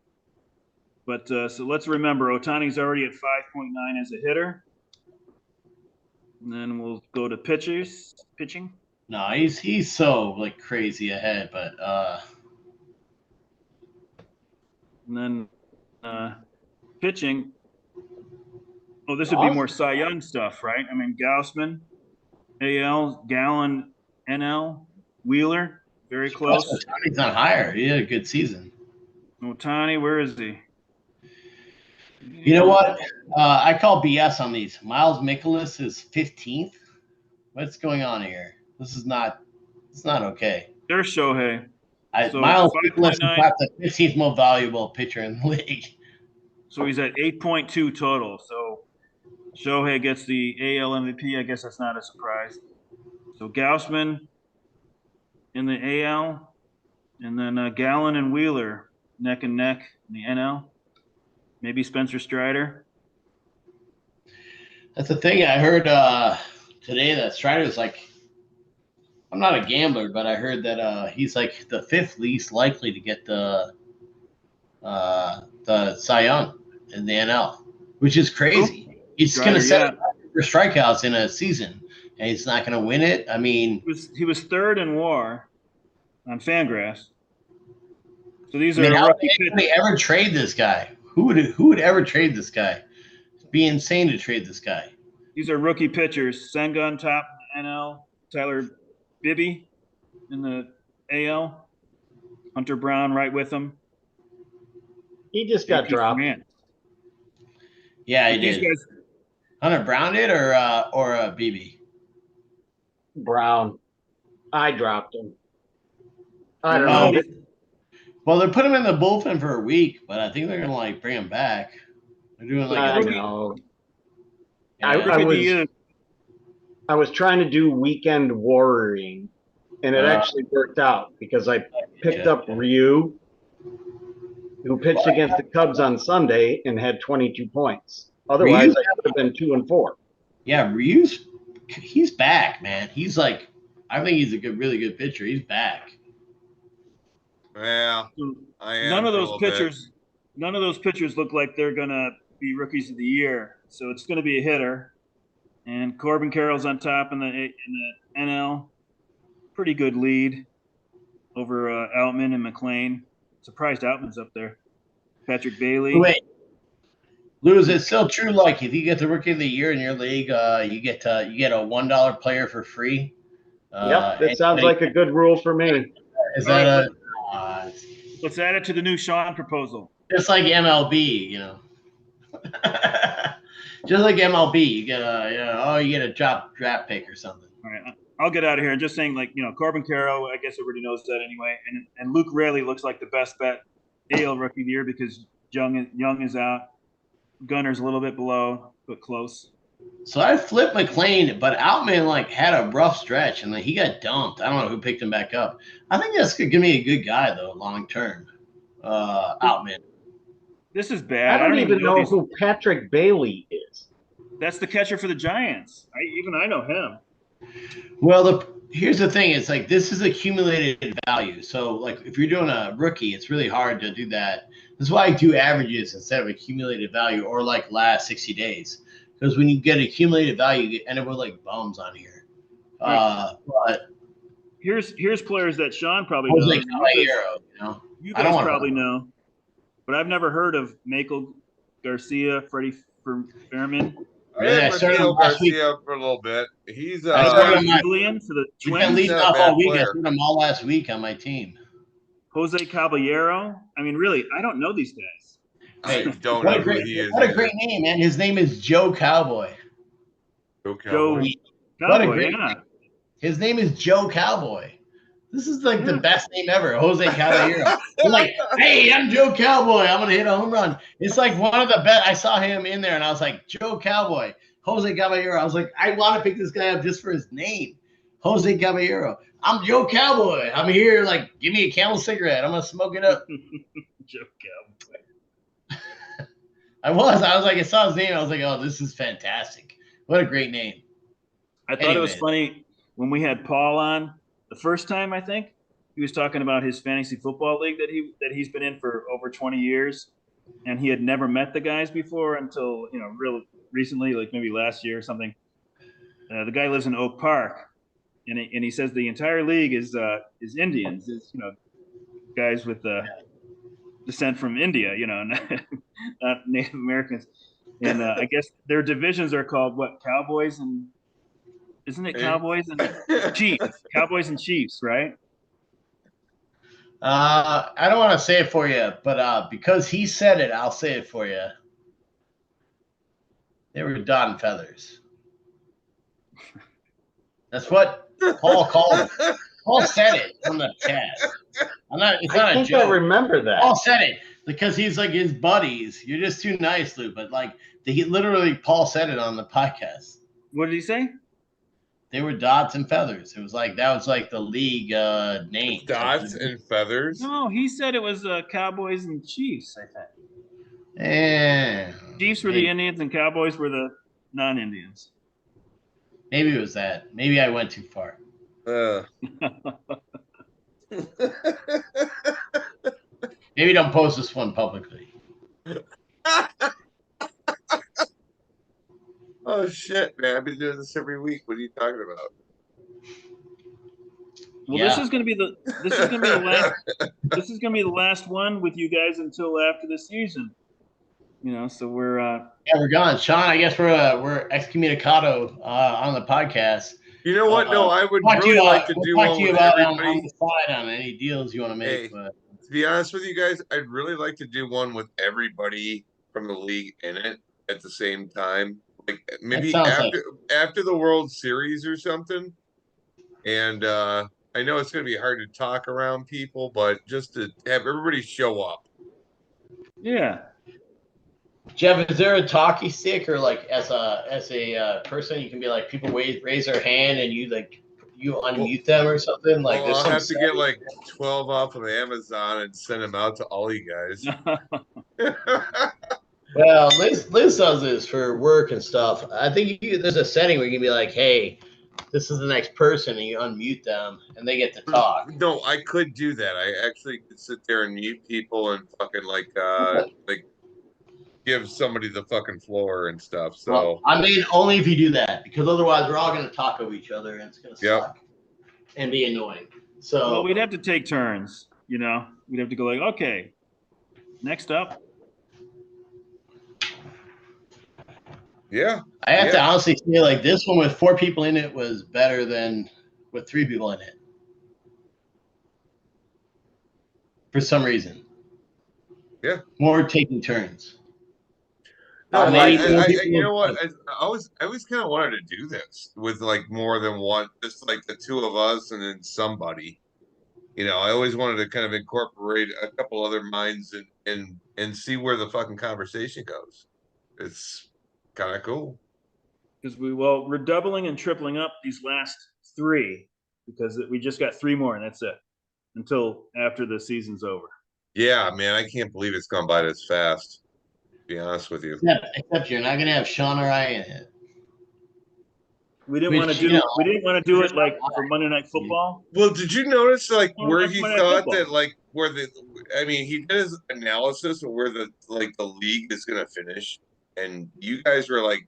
But so let's remember, Ohtani's already at 5.9 as a hitter. And then we'll go to pitching. No, he's so like crazy ahead, but and then pitching. Oh, this would be more Cy Young stuff, right? I mean, Gaussman, AL, Gallen, NL. Wheeler, very close. Otani's not higher. He had a good season. Otani, where is he? You know what? I call BS on these. Miles Mikolas is 15th. What's going on here? This is not. It's not okay. There's Shohei. So Miles Mikolas is 5.9. perhaps the 15th most valuable pitcher in the league. So he's at 8.2 total. So Shohei gets the AL MVP. I guess that's not a surprise. So Gaussman in the AL, and then Gallen and Wheeler neck and neck in the NL. Maybe Spencer Strider. That's the thing. I heard today that Strider's like, I'm not a gambler, but I heard that he's like the 5th least likely to get the Cy Young in the NL, which is crazy. He's going to set for strikeouts in a season, and he's not going to win it. I mean, he was 3rd in WAR on Fangraphs. So these are how rookie would they ever trade this guy? Who would ever trade this guy? It'd be insane to trade this guy. These are rookie pitchers. Senga on top in the NL. Tyler Bibby in the AL. Hunter Brown right with him. He just got dropped. Yeah, he did. Hunter Brown did, or BB? Brown. I dropped him. I don't know. Well, they put him in the bullpen for a week, but I think they're gonna like bring him back. They're doing like I know. I was trying to do weekend warrioring, and it actually worked out because I picked up Ryu, who pitched against the Cubs on Sunday and had 22 points. Otherwise, I would have been 2 and 4. Yeah, he's back, man. He's like, I think he's a really good pitcher. He's back. Yeah, I am. None of those pitchers look like they're gonna be rookies of the year. So it's gonna be a hitter. And Corbin Carroll's on top in the NL. Pretty good lead over Outman and McLean. Surprised Outman's up there. Patrick Bailey. Wait, Lou, is it still true? Like, if you get the rookie of the year in your league, you get a $1 player for free. Yep, that sounds like a good rule for me. Is that let's add it to the new Shawon proposal. Just like MLB, just like MLB, you get a draft pick or something. All right, I'll get out of here. And just saying, Corbin Carroll, I guess everybody knows that anyway. And Luke Raley looks like the best bet AL rookie of the year because Young is out. Gunner's a little bit below, but close. So I flipped McLean, but Outman had a rough stretch, and he got dumped. I don't know who picked him back up. I think that's going to be a good guy, though, long term. Outman. This is bad. I don't even know who Patrick Bailey is. That's the catcher for the Giants. I know him. Well, here's the thing. It's like this is accumulated value. So, if you're doing a rookie, it's really hard to do that. That's why I do averages instead of accumulated value or last 60 days. Because when you get accumulated value, you end up with bums on here. Right. But here's players that Sean probably knows. You guys probably know, but I've never heard of Michael Garcia, Freddie Fairman. I started Garcia for a little bit. He's Julian for the He's Twins. been leading off all week. I put him all last week on my team. Jose Caballero. I mean, really, I don't know these guys. I don't know who he is. What a great name, man. His name is Joe Cowboy. Joe Cowboy. What a great name. His name is Joe Cowboy. This is the best name ever, Jose Caballero. You're hey, I'm Joe Cowboy. I'm going to hit a home run. It's one of the best. I saw him in there, and I was like, Joe Cowboy, Jose Caballero. I was like, I want to pick this guy up just for his name, Jose Caballero. I'm Joe Cowboy. I'm here, give me a Camel cigarette. I'm going to smoke it up. Joe Cowboy. I was I saw his name. I was like, oh, this is fantastic. What a great name. I thought it was funny when we had Paul on the first time, I think. He was talking about his fantasy football league that he's been in for over 20 years. And he had never met the guys before until, real recently, maybe last year or something. The guy lives in Oak Park. And he says the entire league is Indians, guys with descent from India, not Native Americans. And I guess their divisions are called what? Cowboys and Isn't it Eh? Cowboys and Chiefs? Cowboys and Chiefs, right? I don't want to say it for you, but because he said it, I'll say it for you. They were dot and feathers. That's what Paul called it. Paul said it on the chat. It's not I a think I joke. remember that. Paul said it because he's like his buddies. You're just too nice, Lou. But like he literally, Paul said it on the podcast. What did he say? They were dots and feathers. It was like that was like the league name. Dots and feathers. No, he said it was Cowboys and Chiefs, I think. Chiefs were maybe, the Indians and Cowboys were the non-Indians. maybe it was that. Maybe I went too far. Maybe don't post this one publicly. Oh shit, man! I've been doing this every week. What are you talking about? Well, Yeah. this is gonna be the last one with you guys until after the season. You know, so we're Yeah, we're gone. Sean, I guess we're excommunicado on the podcast. You know what? No, I would Talk to really you, like to we'll do talk one to you with about everybody. on the side on any deals you want to make. Hey, but to be honest with you guys, I'd really like to do one with everybody from the league in it at the same time. Like maybe sounds after the World Series or something. And I know it's going to be hard to talk around people, but just to have everybody show up. yeah. Jeff, is there a talkie stick or like as a person you can be like people raise their hand and you unmute them or something like Well, there's I'll some have to get like 12 off of Amazon and send them out to all you guys. Well, Liz does this for work and stuff. I think there's a setting where you can be like, hey, this is the next person, and you unmute them, and they get to talk. No, I could do that. I actually could sit there and mute people and fucking like give somebody the fucking floor and stuff. So Well, I mean, only if you do that, because otherwise we're all going to talk over each other, and it's going to suck and be annoying. So, well, we'd have to take turns. You know, we'd have to go like, okay, next up. yeah, I have to honestly say, like this one with 4 people in it was better than with 3 people in it. For some reason. Yeah. More taking turns. No, maybe you know what? I always kind of wanted to do this with like more than one, just like the 2 of us and then somebody. You know, I always wanted to kind of incorporate a couple other minds and see where the fucking conversation goes. It's kind of cool. Because we're doubling and tripling up these last 3 because we just got 3 more and that's it until after the season's over. Yeah, man, I can't believe it's gone by this fast. To be honest with you. Except you're not going to have Sean or I in it. We didn't want to do it like for Monday Night Football. Well, did you notice like where he thought football. that like he did his analysis of where the league is going to finish, and you guys were like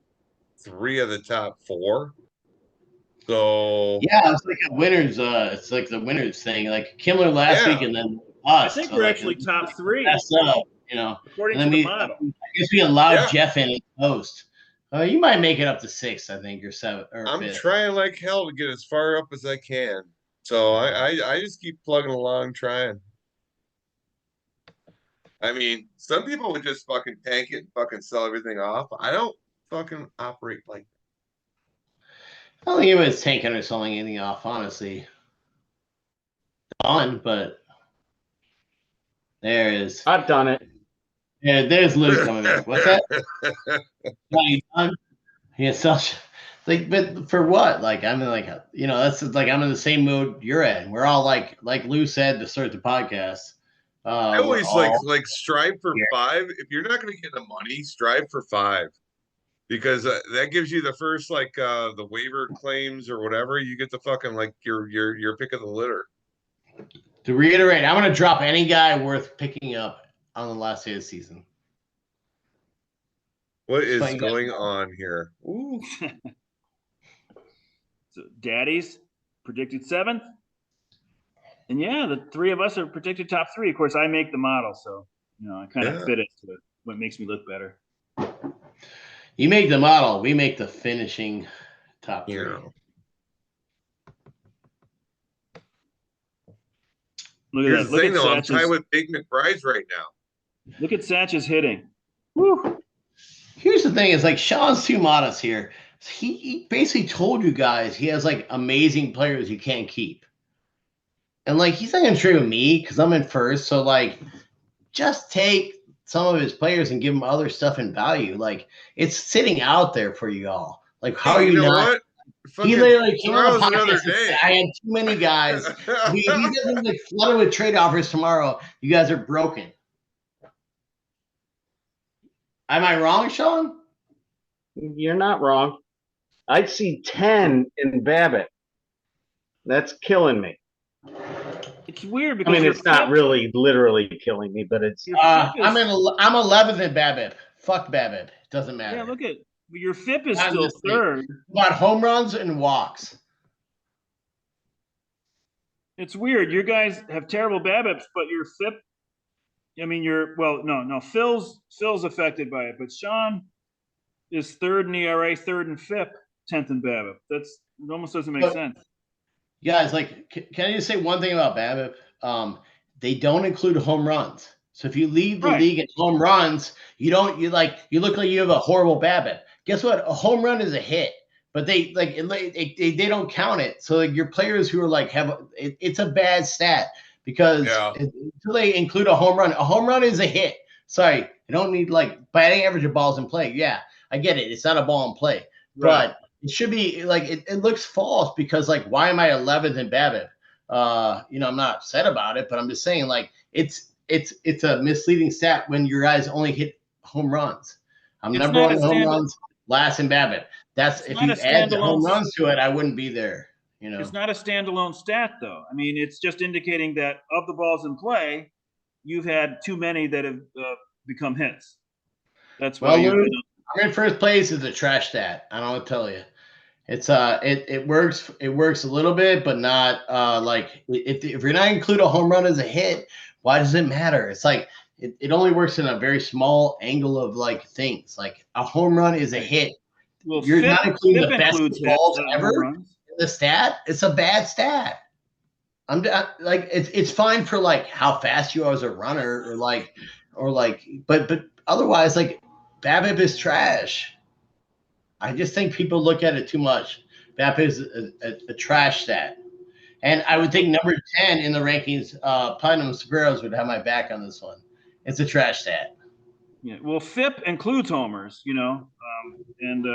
3 of the top 4. So yeah, it's like a winners. It's like the winners thing. Like Kimmler last week, and then us. I think we're actually top 3. That's you know. According to the model. I guess we allowed Jeff in as host. You might make it up to 6, I think, or 7. Or I'm 5th. trying like hell to get as far up as I can. So I just keep plugging along, trying. I mean, some people would just fucking tank it and fucking sell everything off. I don't fucking operate like that. I don't think anybody's tanking or selling anything off, honestly. Fun, but there is. I've done it. Yeah, there's Lou coming back. What's that? You done? Yeah, such like, but for what? Like, I mean, like, you know, that's like I'm in the same mood you're in. We're all like Lou said to start the podcast. I always like strive for 5. If you're not going to get the money, strive for 5, because that gives you the first the waiver claims or whatever. You get the fucking like your pick of the litter. To reiterate, I'm going to drop any guy worth picking up on the last day of the season. What is going on here? Ooh. So Daddy's predicted 7th. And yeah, the 3 of us are predicted top 3. Of course, I make the model, so you know I kind of fit it to what makes me look better. You make the model, we make the finishing top 3. Yeah. Look at Here's that. the Look thing, at though. I'm tied Satch's. with Big McBride's right now. Look at Satch's hitting. Woo. Here's the thing: is like Sean's too modest here. He basically told you guys he has like amazing players you can't keep, and like he's not gonna trade with me because I'm in first. So like, just take some of his players and give him other stuff in value. Like it's sitting out there for you all. Like how Hey, are you you know not? what? He Fucking literally came on the tomorrow's another podcast and said, day. I had too many guys. If you guys are like flooded with trade offers tomorrow, you guys are broken. Am I wrong, Sean? You're not wrong. I'd see 10 in Babbitt. That's killing me. It's weird I because mean, your it's not FIP, really literally killing me, but it's your FIP is, I'm 11th in BABIP. Fuck BABIP. Doesn't matter. yeah, look at your FIP is Not in still this league. third. About home runs and walks. It's weird. You guys have terrible BABIPs, but your FIP, I mean, no, Phil's affected by it, but Sean is third in ERA, third in FIP, 10th in BABIP. It almost doesn't make But- sense. Guys, like, can I just say one thing about BABIP? They don't include home runs. So if you lead the Right. league in home runs, you look like you have a horrible BABIP. Guess what? A home run is a hit, but they don't count it. So like your players who are like it's a bad stat because until they include a home run is a hit. Sorry, you don't need like batting average of balls in play. Yeah, I get it. It's not a ball in play, Right. but it should be like it looks false because like why am I 11th in BABIP? I'm not upset about it, but I'm just saying like it's a misleading stat when your guys only hit home runs. I'm It's number not one a in home stand- runs, last in BABIP. That's It's if not you a add the standalone home runs to it, I wouldn't be there. It's not a standalone stat, though. I mean, it's just indicating that of the balls in play, you've had too many that have become hits. That's why Well, you've Lou, been. I'm in first place is a trash stat. I don't want to tell you. It's it works a little bit, but not like if you're not include a home run as a hit, why does it matter? It's like it only works in a very small angle of like things. Like a home run is a hit. Well, You're FIP, not including FIP the best includes balls home ever runs. in the stat. It's a bad stat. Like it's fine for like how fast you are as a runner but otherwise like BABIP is trash. I just think people look at it too much. BABIP is a trash stat. And I would think number 10 in the rankings, Platinum Superheroes would have my back on this one. It's a trash stat. Yeah. Well, FIP includes homers, and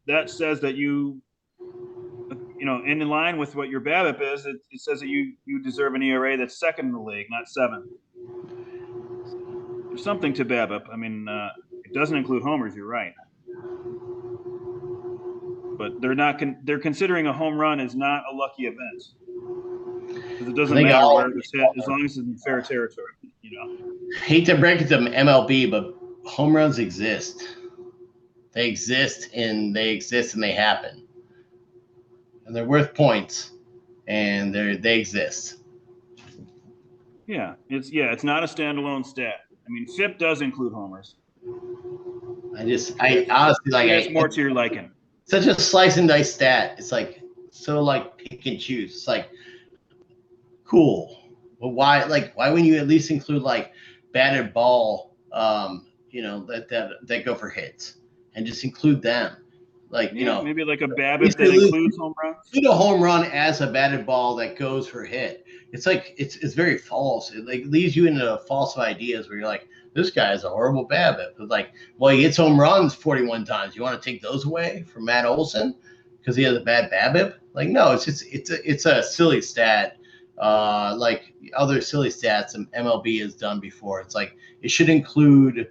that says that in line with what your BABIP is, it says that you deserve an ERA that's second in the league, not seventh. There's something to BABIP. I mean, it doesn't include homers. You're right. But they're considering a home run as not a lucky event because it doesn't matter where it was hit as long as it's in fair territory. Hate to break it to MLB, but home runs exist. They exist and they happen, and they're worth points, and they exist. Yeah, it's not a standalone stat. I mean, FIP does include homers. I honestly like it's more to your liking. Such a slice and dice stat. It's like so like pick and choose. It's like cool, but why wouldn't you at least include like batted ball? That go for hits and just include them. Like maybe like a BABIP that includes home runs. Include a home run as a batted ball that goes for hit. It's like it's very false. It like leaves you into false ideas where you're like, this guy is a horrible BABIP. But like, well, he hits home runs 41 times. You want to take those away from Matt Olson because he has a bad BABIP? Like, no, it's a silly stat. Like other silly stats MLB has done before. It's like it should include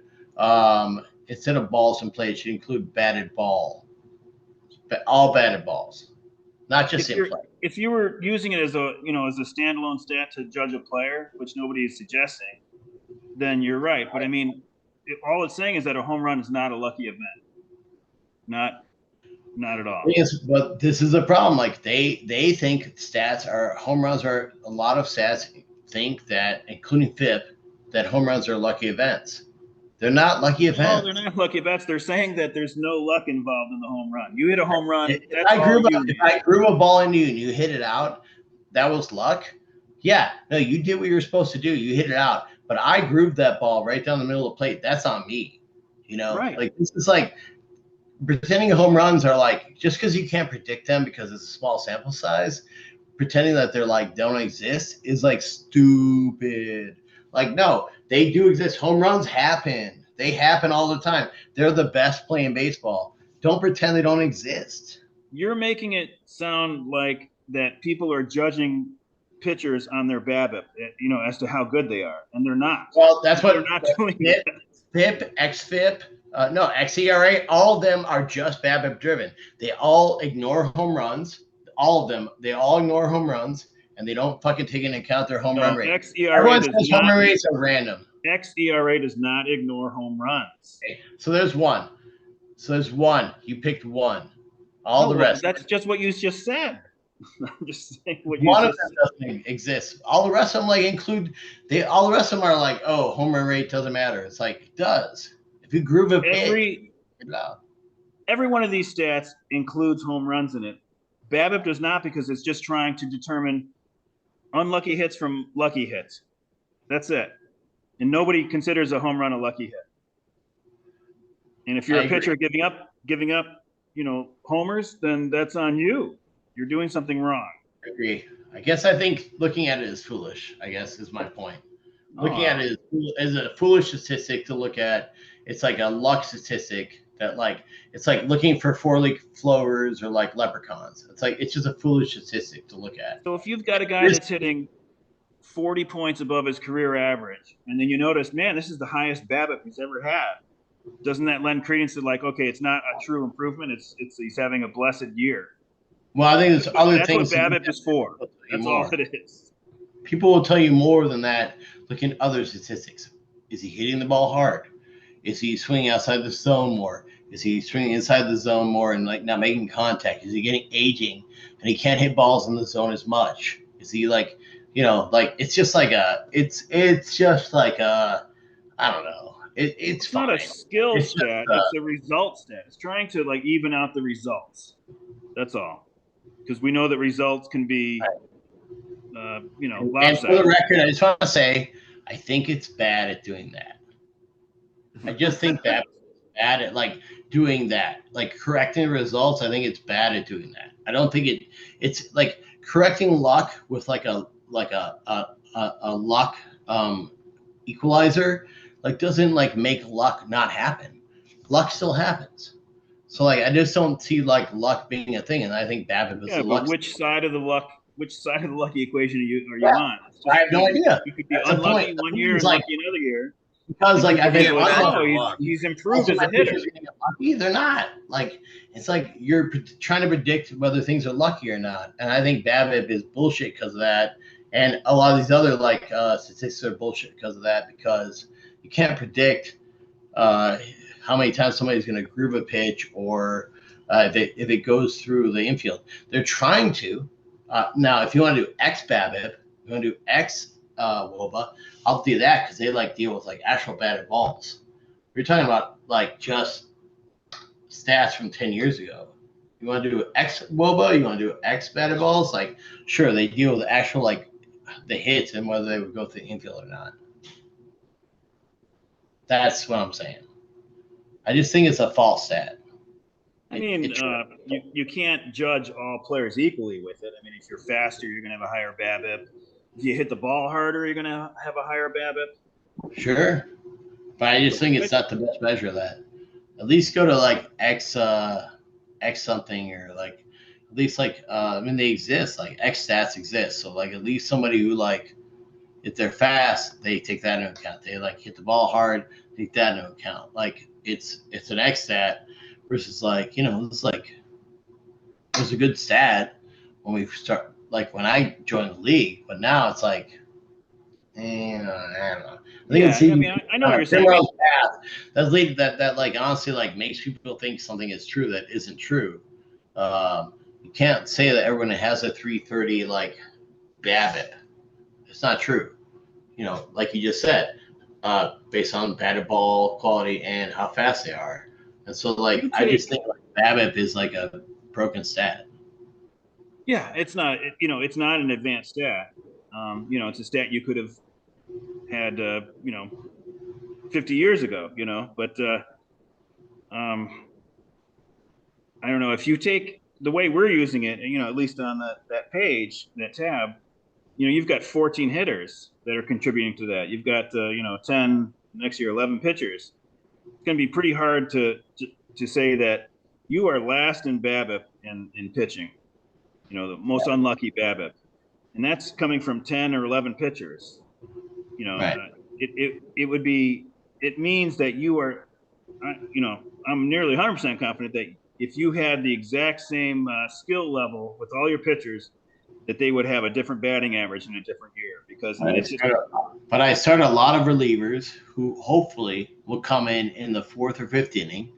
instead of balls in play, it should include batted ball. All batted balls, not just in play. If you were using it as a standalone stat to judge a player, which nobody is suggesting, then you're right. But I mean, all it's saying is that a home run is not a lucky event. Not at all. Yes, but this is a problem. Like they think home runs are a lot of stats think that, including FIP, that home runs are lucky events. They're not lucky events. No, they're not lucky events. They're saying that there's no luck involved in the home run. You hit a home run. If I grew a ball into you and you hit it out, that was luck. Yeah, no, you did what you were supposed to do. You hit it out. But I grooved that ball right down the middle of the plate. That's on me. Right. Like this is like pretending home runs are like just because you can't predict them because it's a small sample size, pretending that they're like don't exist is like stupid. Like, no, they do exist. Home runs happen. They happen all the time. They're the best playing baseball. Don't pretend they don't exist. You're making it sound like that people are judging pitchers on their BABIP, as to how good they are, and they're not. Well, that's what They're not doing FIP, that. FIP, XFIP, no, XERA, all of them are just BABIP driven. They all ignore home runs. All of them, they all ignore home runs, and they don't fucking take into account their home run rate. XERA Everyone does says home not. run rates are random. XERA does not ignore home runs. Okay, so there's one. You picked one. All the rest. That's just what you just said. I'm just saying what you One of just them said. doesn't exist. All the rest of them all the rest of them are like, oh, home run rate doesn't matter. It's like it does. If you groove a pitch, Every one of these stats includes home runs in it. BABIP does not, because it's just trying to determine unlucky hits from lucky hits. That's it. And nobody considers a home run a lucky hit. And if you're a pitcher giving up, homers, then that's on you. You're doing something wrong. I agree. I think looking at it is foolish, I guess, is my point. Looking at it as a foolish statistic to look at. It's like a luck statistic that it's like looking for 4-leaf clovers or like leprechauns. It's just a foolish statistic to look at. So if you've got a guy that's hitting 40 points above his career average, and then you notice, man, this is the highest BABIP he's ever had, doesn't that lend credence to okay, it's not a true improvement, it's he's having a blessed year? Well, I think there's other things. That's what BABIP is for. That's all it is. People will tell you more than that. Look at other statistics. Is he hitting the ball hard? Is he swinging outside the zone more? Is he swinging inside the zone more and not making contact? Is he getting aging and he can't hit balls in the zone as much? Is he it's just like I don't know. It's not a skill stat. It's a result stat. It's trying to even out the results. That's all. Because we know that results can be, lopsided. And for the record, I just want to say, I think it's bad at doing that. I just think that bad at doing that, correcting results. I think it's bad at doing that. I don't think it's like correcting luck with a luck equalizer. Doesn't make luck not happen. Luck still happens. So I just don't see luck being a thing, and I think BABIP is the luck. Which side of the lucky equation are you on? I have no idea. You could be unlucky one year and lucky another year. Because I've been he's improved as a hitter. They're not. It's like you're trying to predict whether things are lucky or not, and I think BABIP is bullshit because of that, and a lot of these other statistics are bullshit because of that, because you can't predict how many times somebody's going to groove a pitch or if it goes through the infield. They're trying to. Now, if you want to do X BABIP, you want to do X WOBA, I'll do that because they deal with actual batted balls. We're talking about just stats from 10 years ago. You want to do X WOBA, you want to do X batted balls, sure, they deal with actual the hits and whether they would go through the infield or not. That's what I'm saying. I just think it's a false stat. I mean, you can't judge all players equally with it. I mean, if you're faster, you're going to have a higher BABIP. If you hit the ball harder, you're going to have a higher BABIP. Sure. But I just think it's not the best measure of that. At least go to X something, or at least I mean, they exist. X stats exist. So at least somebody who if they're fast, they take that into account. They hit the ball hard, take that into account. It's an X stat versus it's it was a good stat when we start when I joined the league, but now it's I don't know. I think I know what you're saying. That's lead that honestly makes people think something is true that isn't true. You can't say that everyone has a 330 BABIP. It's not true. Like you just said, based on batted ball quality and how fast they are. And so I just think BABIP is a broken stat. Yeah, it's not. It's not an advanced stat. It's a stat you could have had, 50 years ago, but I don't know if you take the way we're using it, at least on that page, that tab, you've got 14 hitters that are contributing to that. You've got, 10 next year, 11 pitchers. It's going to be pretty hard to say that you are last in BABIP in pitching, the most unlucky BABIP. And that's coming from 10 or 11 pitchers. Right. It means that you are, I'm nearly 100% confident that if you had the exact same skill level with all your pitchers, that they would have a different batting average in a different year, because but I start a lot of relievers who hopefully will come in the 4th or 5th inning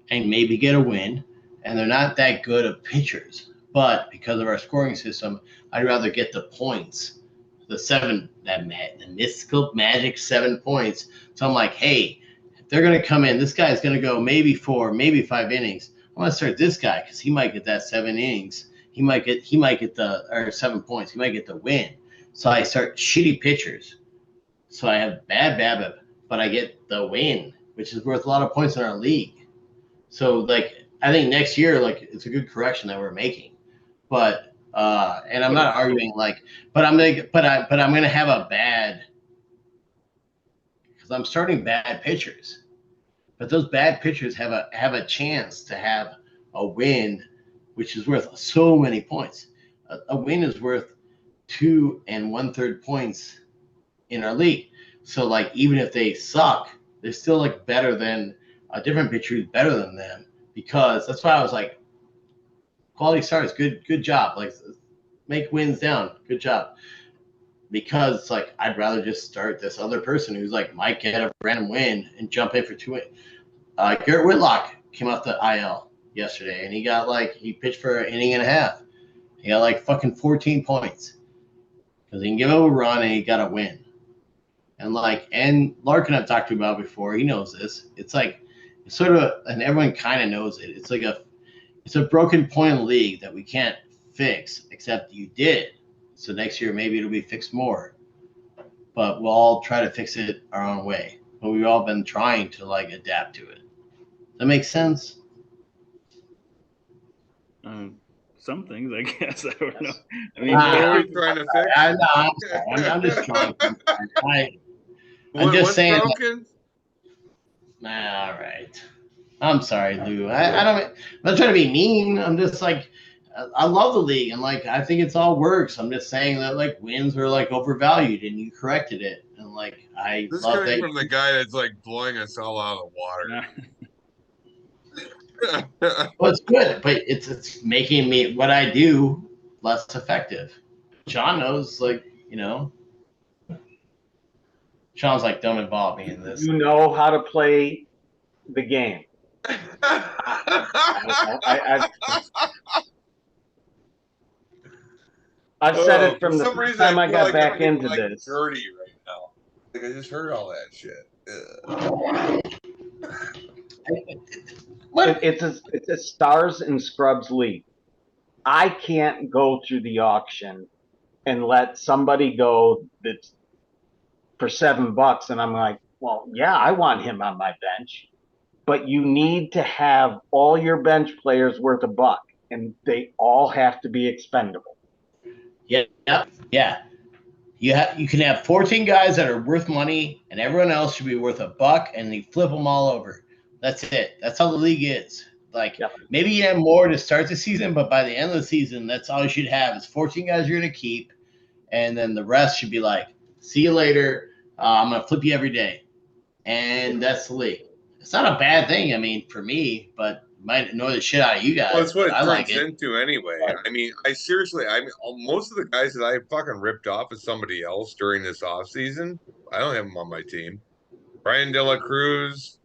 and maybe get a win, and they're not that good of pitchers. But because of our scoring system, I'd rather get the points, the mystical magic 7 points. So I'm like, hey, if they're going to come in, this guy's going to go maybe 4, maybe 5 innings. I'm going to start this guy because he might get that 7 innings. He might get or 7 points. He might get the win. So I start shitty pitchers. So I have bad BABIP, but I get the win, which is worth a lot of points in our league. So I think next year, it's a good correction that we're making. But and I'm not arguing but I'm gonna have a bad, because I'm starting bad pitchers. But those bad pitchers have a chance to have a win, which is worth so many points. A win is worth 2 1/3 points in our league. So even if they suck, they're still better than a different pitcher who's better than them, because that's why I was like, quality starts, good job. Make wins down, good job. Because I'd rather just start this other person who's might get a random win and jump in for 2 wins. Garrett Whitlock came off the IL yesterday, and he got he pitched for an inning and a half. He got fucking 14 points because he can give up a run and he got a win. And and Larkin I've talked to about before, he knows this. It's it's sort of, and everyone kind of knows it. It's a broken point in the league that we can't fix, except you did. So next year maybe it'll be fixed more. But we'll all try to fix it our own way. But we've all been trying to adapt to it. That makes sense? Some things, I guess. I don't know. I mean, what are we trying to fix? I'm just trying. I'm just saying. Broken? All right. I'm sorry, Lou. I'm not trying to be mean. I'm just I love the league, and I think it's all works. I'm just saying that wins are overvalued, and you corrected it, and I this love coming that. From the guy that's blowing us all out of the water. Well, it's good, but it's making me, what I do, less effective. Sean knows, Sean's don't involve me in this. You know how to play the game. I've said it from the first time I got back into this. Dirty right now. I just heard all that shit. It's a stars and scrubs league. I can't go through the auction and let somebody go that's for $7, and I'm like, well, yeah, I want him on my bench, but you need to have all your bench players worth $1, and they all have to be expendable. Yeah. You can have 14 guys that are worth money, and everyone else should be worth $1, and you flip them all over. That's it. That's how the league is. Maybe you have more to start the season, but by the end of the season, that's all you should have is 14 guys you're going to keep, and then the rest should be see you later. I'm going to flip you every day. And that's the league. It's not a bad thing, I mean, for me, but it might annoy the shit out of you guys. Well, that's what it turns into anyway. I mean, most of the guys that I fucking ripped off as somebody else during this offseason, I don't have them on my team. Brian De La Cruz.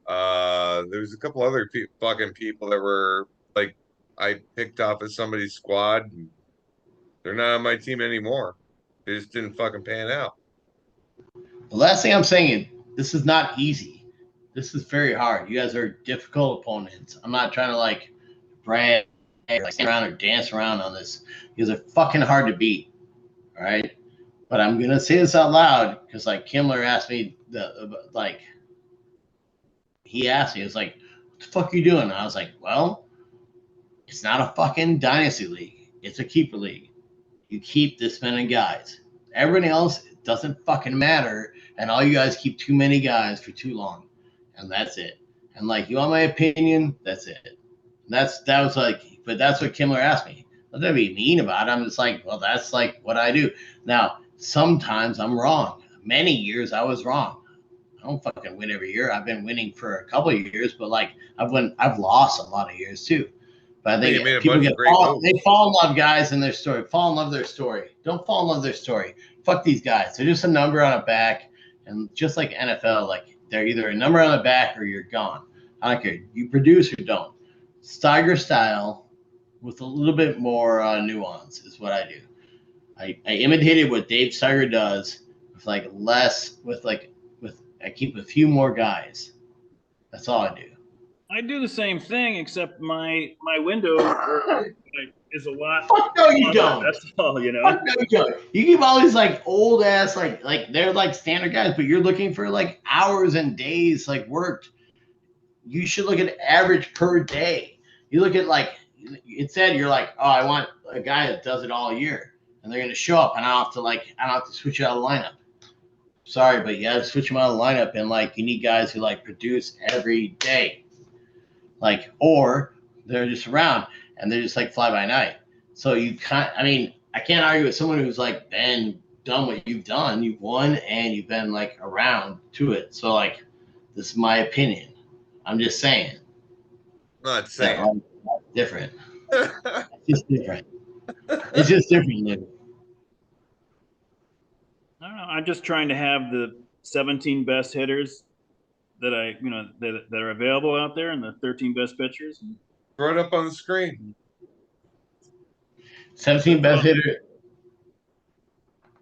There's a couple other fucking people that were I picked off as somebody's squad. And they're not on my team anymore. They just didn't fucking pan out. The last thing I'm saying is this is not easy. This is very hard. You guys are difficult opponents. I'm not trying to brag or stand around or dance around on this. You guys are fucking hard to beat. All right. But I'm gonna say this out loud because like Kimmler asked me he asked me, it was like, what the fuck are you doing? And I was like, well, it's not a fucking dynasty league. It's a keeper league. You keep this many guys. Everyone else doesn't fucking matter. And all you guys keep too many guys for too long. And that's it. And like, you want my opinion? That's it. That was like, but that's what Kimmler asked me. I'm not gonna be mean about it. I'm just like, well, that's like what I do. Now, sometimes I'm wrong. Many years I was wrong. I don't fucking win every year. I've been winning for a couple of years, but like I've lost a lot of years too. But I You made think a people bunch of great moves. they fall in love guys in their story. Fall in love their story. Don't fall in love their story. Fuck these guys. They're just a number on a back, and just like NFL, like they're either a number on a back or you're gone. I don't care. You produce or don't. Steiger style with a little bit more nuance is what I do. I imitated what Dave Steiger does with like less with I keep a few more guys. That's all I do. I do the same thing, except my window is a lot. Fuck no, you longer. don't. That's all, you know. Fuck no, you don't. You keep all these like old ass like they're like standard guys, but you're looking for like hours and days like worked. You should look at average per day. You look at like it said you're like, oh, I want a guy that does it all year, and they're gonna show up, and I don't have to switch out of the lineup. Sorry, but you have to switch them out of the lineup, and like you need guys who like produce every day. Like, or they're just around and they're just like fly by night. So you can't, I mean, I can't argue with someone who's like been done what you've done. You've won and you've been like around to it. So like, this is my opinion. I'm just saying. Not saying. Different. It's just different. It's just different, Luke. I don't know. I'm just trying to have the 17 best hitters that that are available out there, and the 13 best pitchers. Throw it up on the screen. 17 best hitter.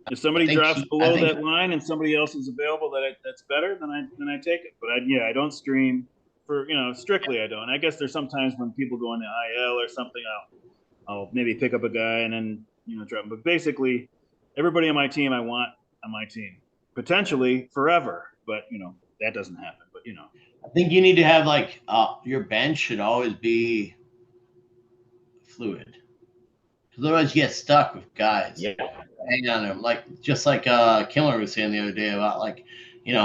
If somebody drops below that line and somebody else is available that's better, then I take it. But I don't stream for strictly. I don't. I guess there's sometimes when people go into IL or something, I'll maybe pick up a guy and then drop him. But basically, everybody on my team I want on my team potentially forever. But that doesn't happen. But I think you need to have like your bench should always be fluid. Because otherwise you get stuck with guys. Yeah. Hang on them. Like just like Kimmler was saying the other day about like, and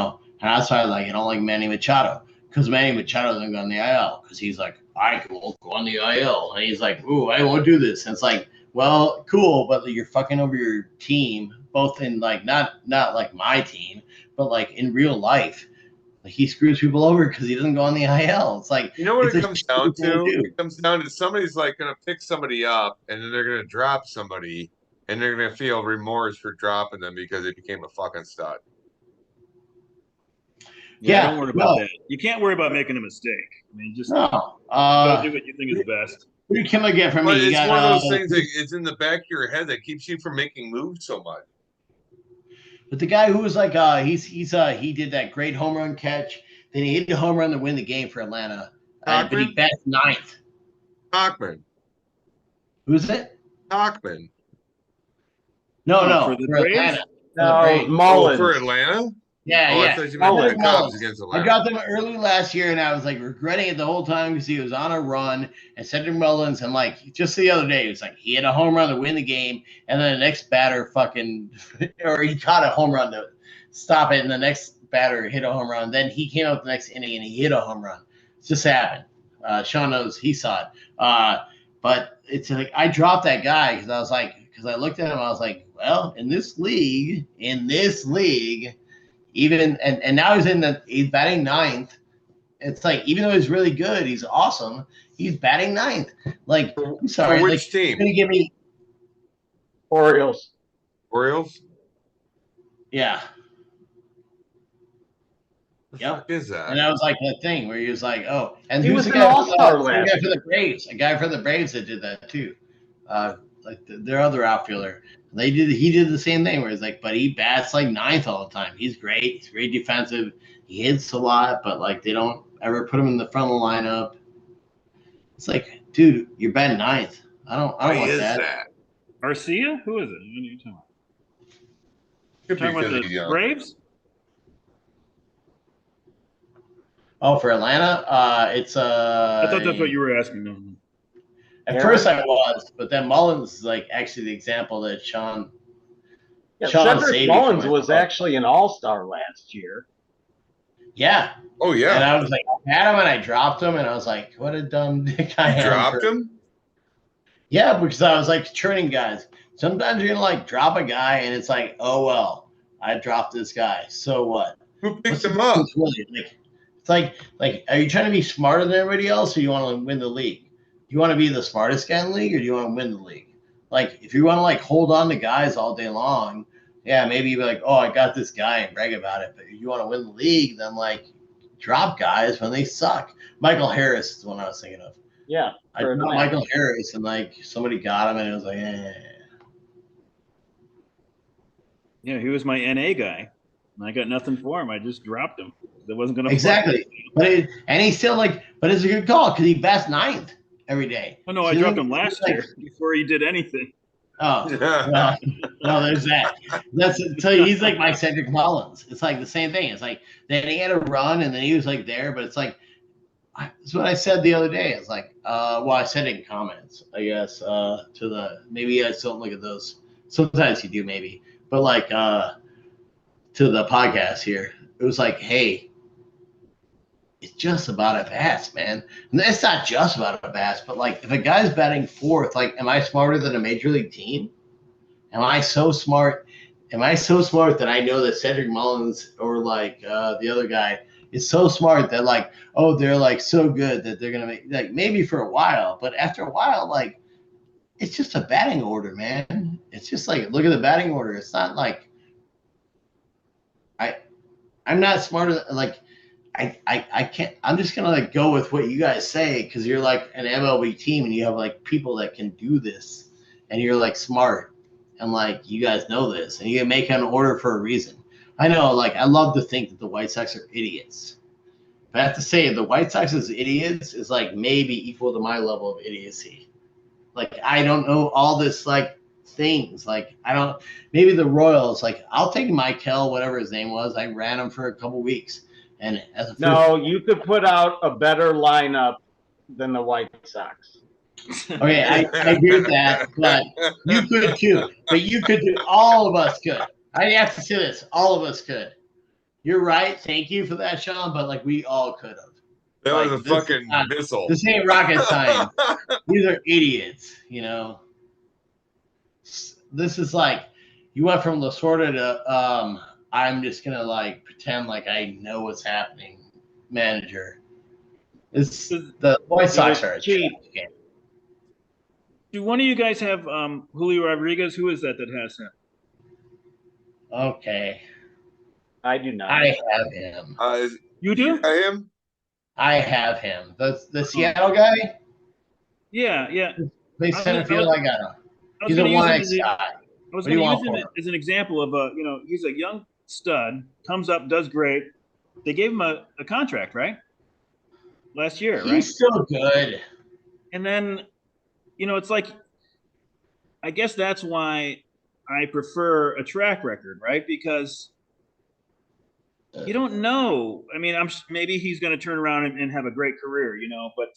that's why I don't like Manny Machado. Because Manny Machado doesn't go on the IL. Because he's like, I won't go on the IL. And he's like, ooh, I won't do this. And it's like, well, cool, but you're fucking over your team, both in like not like my team, but like in real life. Like he screws people over because he doesn't go on the IL. It's like What it comes down to? It comes down to somebody's like gonna pick somebody up and then they're gonna drop somebody and they're gonna feel remorse for dropping them because they became a fucking stud. Yeah, don't worry about that. You can't worry about making a mistake. I mean, just go do what you think is best. What did Kimmler get from me? But it's one of those things that it's in the back of your head that keeps you from making moves so much. But the guy who was like, he did that great home run catch. Then he hit the home run to win the game for Atlanta. But he batted ninth. Tauchman. Who's it? Tauchman. No, for the Braves? Atlanta. No, Mullins. For Atlanta? Yeah, I thought you meant the Cubs against Atlanta. I got them early last year, and I was like regretting it the whole time because he was on a run. And Cedric Mullins, and like just the other day, it was like he had a home run to win the game, and then the next batter or he caught a home run to stop it, and the next batter hit a home run. Then he came up the next inning and he hit a home run. It just happened. Sean knows he saw it. But it's like I dropped that guy because I looked at him, I was like, well, in this league. Even and now he's batting ninth. It's like even though he's really good, he's awesome. He's batting ninth. Like I'm sorry, for which team? Gonna give me Orioles. Orioles? Yeah. What the fuck is that? And that was like that thing where he was like, oh, and He who's was the an guy all-star for the Braves? A guy for the Braves that did that too. Like their other outfielder. He did the same thing where it's like, but he bats like ninth all the time. He's great. He's very defensive. He hits a lot, but like they don't ever put him in the front of the lineup. It's like, dude, you're batting ninth. I don't want that. Garcia? Who is it? What are you talking about? Could be Talking about Philly the young. Braves? Oh, for Atlanta, it's I thought that's what you were asking. No. At first I was, but then Mullins is like actually the example that Shawon Cedric saved Mullins from was actually an all-star last year. Yeah. Oh And yeah. I was like, I had him and I dropped him, and I was like, what a dumb dick I You am. dropped him? Yeah, because I was like churning guys. Sometimes you're gonna like drop a guy, and it's like, oh well, I dropped this guy. So what? Who picked What's the him up? difference really? Like, it's like, are you trying to be smarter than everybody else, or you want to win the league? Do you want to be the smartest guy in the league, or do you want to win the league? Like, if you want to like hold on to guys all day long, yeah, maybe you'd be like, oh, I got this guy and brag about it. But if you want to win the league, then like drop guys when they suck. Michael Harris is the one I was thinking of. Yeah. I dropped Michael Harris, and like somebody got him, and it was like, Yeah, he was my NA guy. And I got nothing for him. I just dropped him. That wasn't going to exactly. And he's still like, but it's a good call because he bats ninth every day. Oh no, So I dropped him last like, year before he did anything. Oh, well, there's that. So he's like my Cedric Mullins. It's like the same thing. It's like then he had a run and then he was like there, but it's like that's what I said the other day. It's like, well, I said it in comments, I guess, to the maybe you guys don't look at those. Sometimes you do, maybe, but like to the podcast here, it was like, hey, it's just about at bats, man. And it's not just about at bats, but like if a guy's batting fourth, like, am I smarter than a major league team? Am I so smart? Am I so smart that I know that Cedric Mullins or like the other guy is so smart that like, oh, they're like so good that they're gonna make like maybe for a while, but after a while, like it's just a batting order, man. It's just like look at the batting order. It's not like I'm not smarter like. I can't. I'm just gonna like go with what you guys say because you're like an MLB team and you have like people that can do this, and you're like smart and like you guys know this and you can make an order for a reason. I know, like I love to think that the White Sox are idiots, but I have to say the White Sox's idiots is like maybe equal to my level of idiocy. Like I don't know all this like things. Like I don't. Maybe the Royals. Like I'll take Michael, whatever his name was. I ran him for a couple weeks. And as a No, you could put out a better lineup than the White Sox. Okay, I hear that, but you could too. But you could do. All of us could. I have to say this. All of us could. You're right. Thank you for that, Sean. But like we all could have. That like, was a fucking missile. This ain't rocket science. These are idiots. You know. This is like you went from Lasorda to I'm just gonna like pretend like I know what's happening. Manager. It's the White Sox are cheap. Do one of you guys have Julio Rodriguez? Who is that has him? Okay. I do not. I have him. You do? I am. I have him. The Seattle guy? Yeah. They center field. I got him. He's a 1X guy. I was going to use him as an example of he's a young stud, comes up, does great. They gave him a contract, right? Last year, right? He's still good. And then, it's like, I guess that's why I prefer a track record, right? Because you don't know. I mean, maybe he's going to turn around and have a great career, but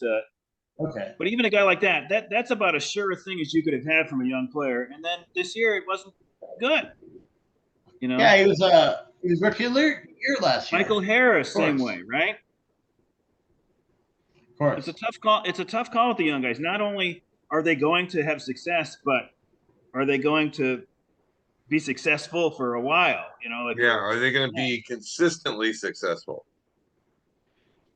okay. But even a guy like that's about as sure a thing as you could have had from a young player. And then this year it wasn't good. Yeah, he was rookie of the year last year. Michael Harris, same way, right? Of course. It's a tough call. It's a tough call with the young guys. Not only are they going to have success, but are they going to be successful for a while? Are they going to be consistently successful?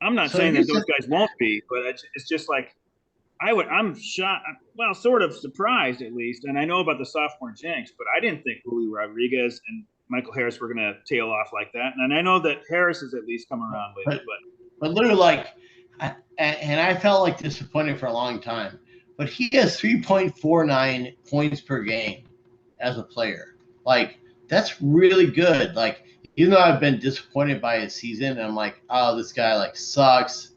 I'm not saying that those guys won't be, but it's just like I'm shocked. Well, sort of surprised at least. And I know about the sophomore jinx, but I didn't think Julio Rodriguez and Michael Harris were going to tail off like that. And I know that Harris has at least come around lately. But literally, like, and I felt like disappointed for a long time. But he has 3.49 points per game as a player. Like, that's really good. Like, even though I've been disappointed by his season, and I'm like, oh, this guy like sucks.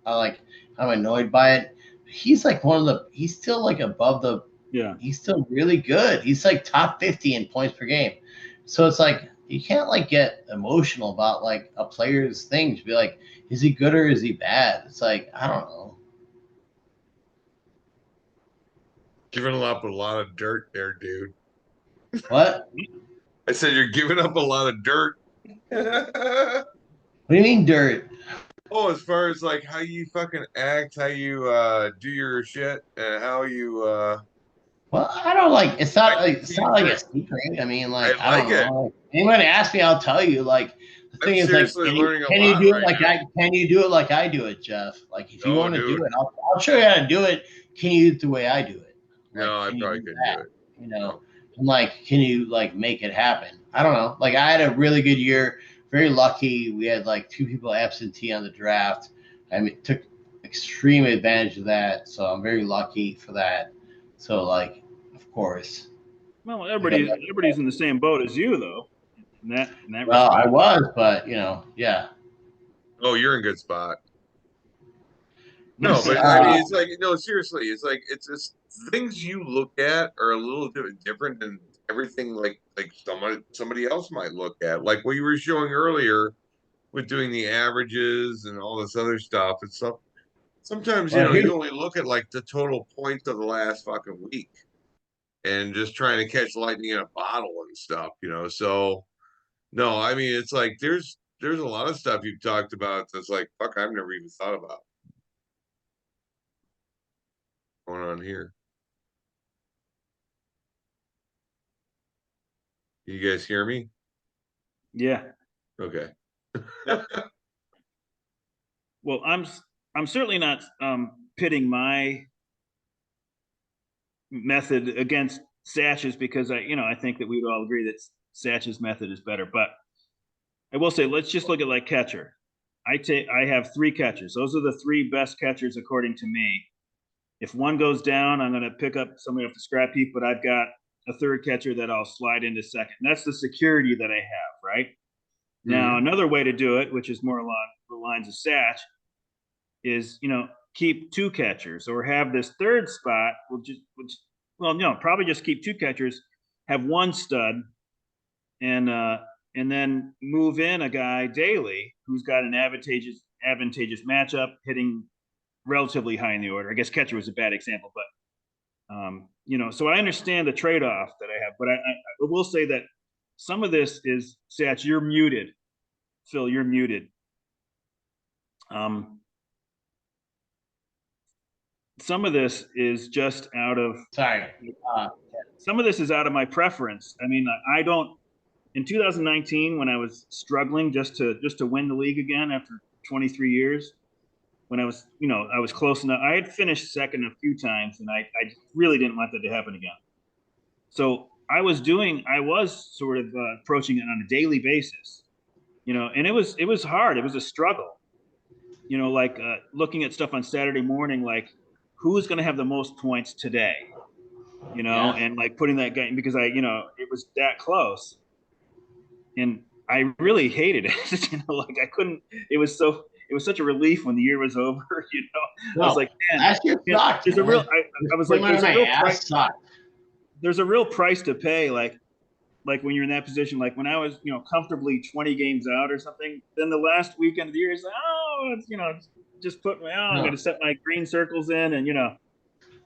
I'm annoyed by it. He's like he's still like above the. Yeah. He's still really good. He's like top 50 in points per game. So it's like you can't like get emotional about like a player's things. Be like, is he good or is he bad? It's like I don't know. Giving up a lot of dirt there, dude. What? I said you're giving up a lot of dirt. What do you mean dirt? Oh, as far as like how you fucking act, how you do your shit, and how you Well, I don't like. It's I not like it's see not like for a secret. I mean, I like I like don't it. know. Like, anybody ask me, I'll tell you. Like the I'm thing is, like, seriously learning a can you lot do it right like now. can you do it like I do it, Jeff? Like if you Oh, want to do dude. it, I'll show you how to do it. Can you do it the way I do it? No, Like, I can you probably do couldn't do that? it. You know, No. and like, can you like make it happen? I don't know. Like I had a really good year. Very lucky. We had like 2 people absentee on the draft. I mean, took extreme advantage of that. So I'm very lucky for that. So like, of course. Well, I got everybody's in the same boat as you, though. In that Well, I respect. was, but yeah. Oh, you're in good spot. No, This, but I mean, it's like no, seriously, it's like it's just things you look at are a little different than everything like somebody else might look at. Like what you were showing earlier with doing the averages and all this other stuff. It's sometimes well, here's you only look at like the total points of the last fucking week and just trying to catch lightning in a bottle and stuff. So no, I mean it's like there's a lot of stuff you've talked about that's like fuck I've never even thought about going on here. You guys hear me? Yeah. Okay. Well, I'm certainly not pitting my method against Satch's because I think that we would all agree that Satch's method is better. But I will say, let's just look at like catcher. I have 3 catchers. Those are the 3 best catchers according to me. If one goes down, I'm going to pick up somebody off the scrap heap, but I've got a third catcher that I'll slide into second. And that's the security that I have, right? Now, Mhm. another way to do it, which is more along the lines of Satch, is keep 2 catchers or have this third spot. Well, no, probably just keep 2 catchers, have 1 stud, and then move in a guy daily who's got an advantageous matchup, hitting relatively high in the order. I guess catcher was a bad example, but so I understand the trade-off that I have, but I will say that some of this is Satch. You're muted, Phil. You're muted. Some of this is just out of sorry. some of this is out of my preference. I mean, I don't. In 2019, when I was struggling just to win the league again after 23 years, when I was close enough. I had finished second a few times, and I really didn't want that to happen again. So I was sort of approaching it on a daily basis, and it was hard. It was a struggle, like looking at stuff on Saturday morning, like who's going to have the most points today, Yeah. and like putting that guy because it was that close, and I really hated it. Like I couldn't. It was such a relief when the year was over. I was No, like, man, last year sucked, there's a real. man. I was like, Similar to there's a my real price. ass sucked. There's a real price to pay. Like when you're in that position, like when I was, comfortably 20 games out or something, then the last weekend of the year is like, oh, just put me out. I'm going No. to set my green circles in, and The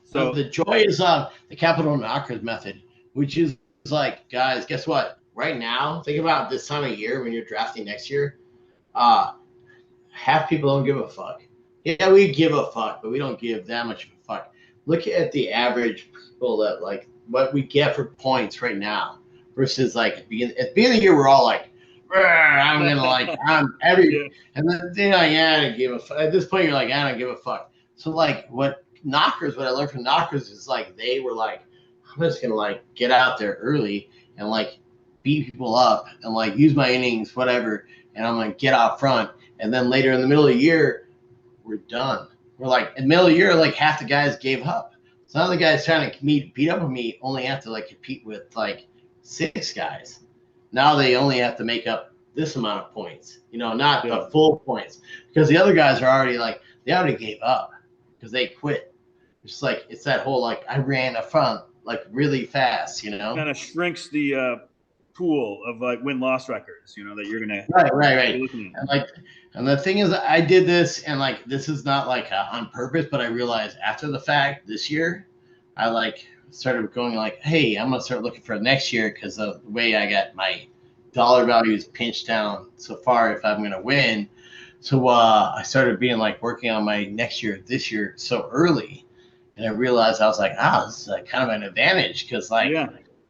so joy is the capital knockers method, which is like, guys, guess what? Right now, think about this time of year when you're drafting next year. Uh, half people don't give a fuck. Yeah, we give a fuck, but we don't give that much of a fuck. Look at the average people that like what we get for points right now versus like at the beginning of the year, we're all like, I'm gonna like I'm every yeah, and then yeah, I don't give a fuck. At this point, you're like, I don't give a fuck. So like what I learned from knockers is like they were like, I'm just gonna like get out there early and like beat people up and like use my innings, whatever, and I'm like get out front. And then later in the middle of the year, we're done. We're like in the middle of the year, like half the guys gave up. So now the guys trying to beat up with me only have to like compete with like 6 guys. Now they only have to make up this amount of points, not yeah. the full points. Because the other guys are already like they already gave up because they quit. It's like it's that whole like I ran up front like really fast. Kind of shrinks the pool of like win-loss records, that you're gonna Right. be looking at. And the thing is, I did this, and like this is not like on purpose, but I realized after the fact this year, I like started going like, hey, I'm gonna start looking for next year because of the way I got my dollar values pinched down so far if I'm gonna win. So I started being like working on my next year this year so early, and I realized I was like, this is like kind of an advantage because like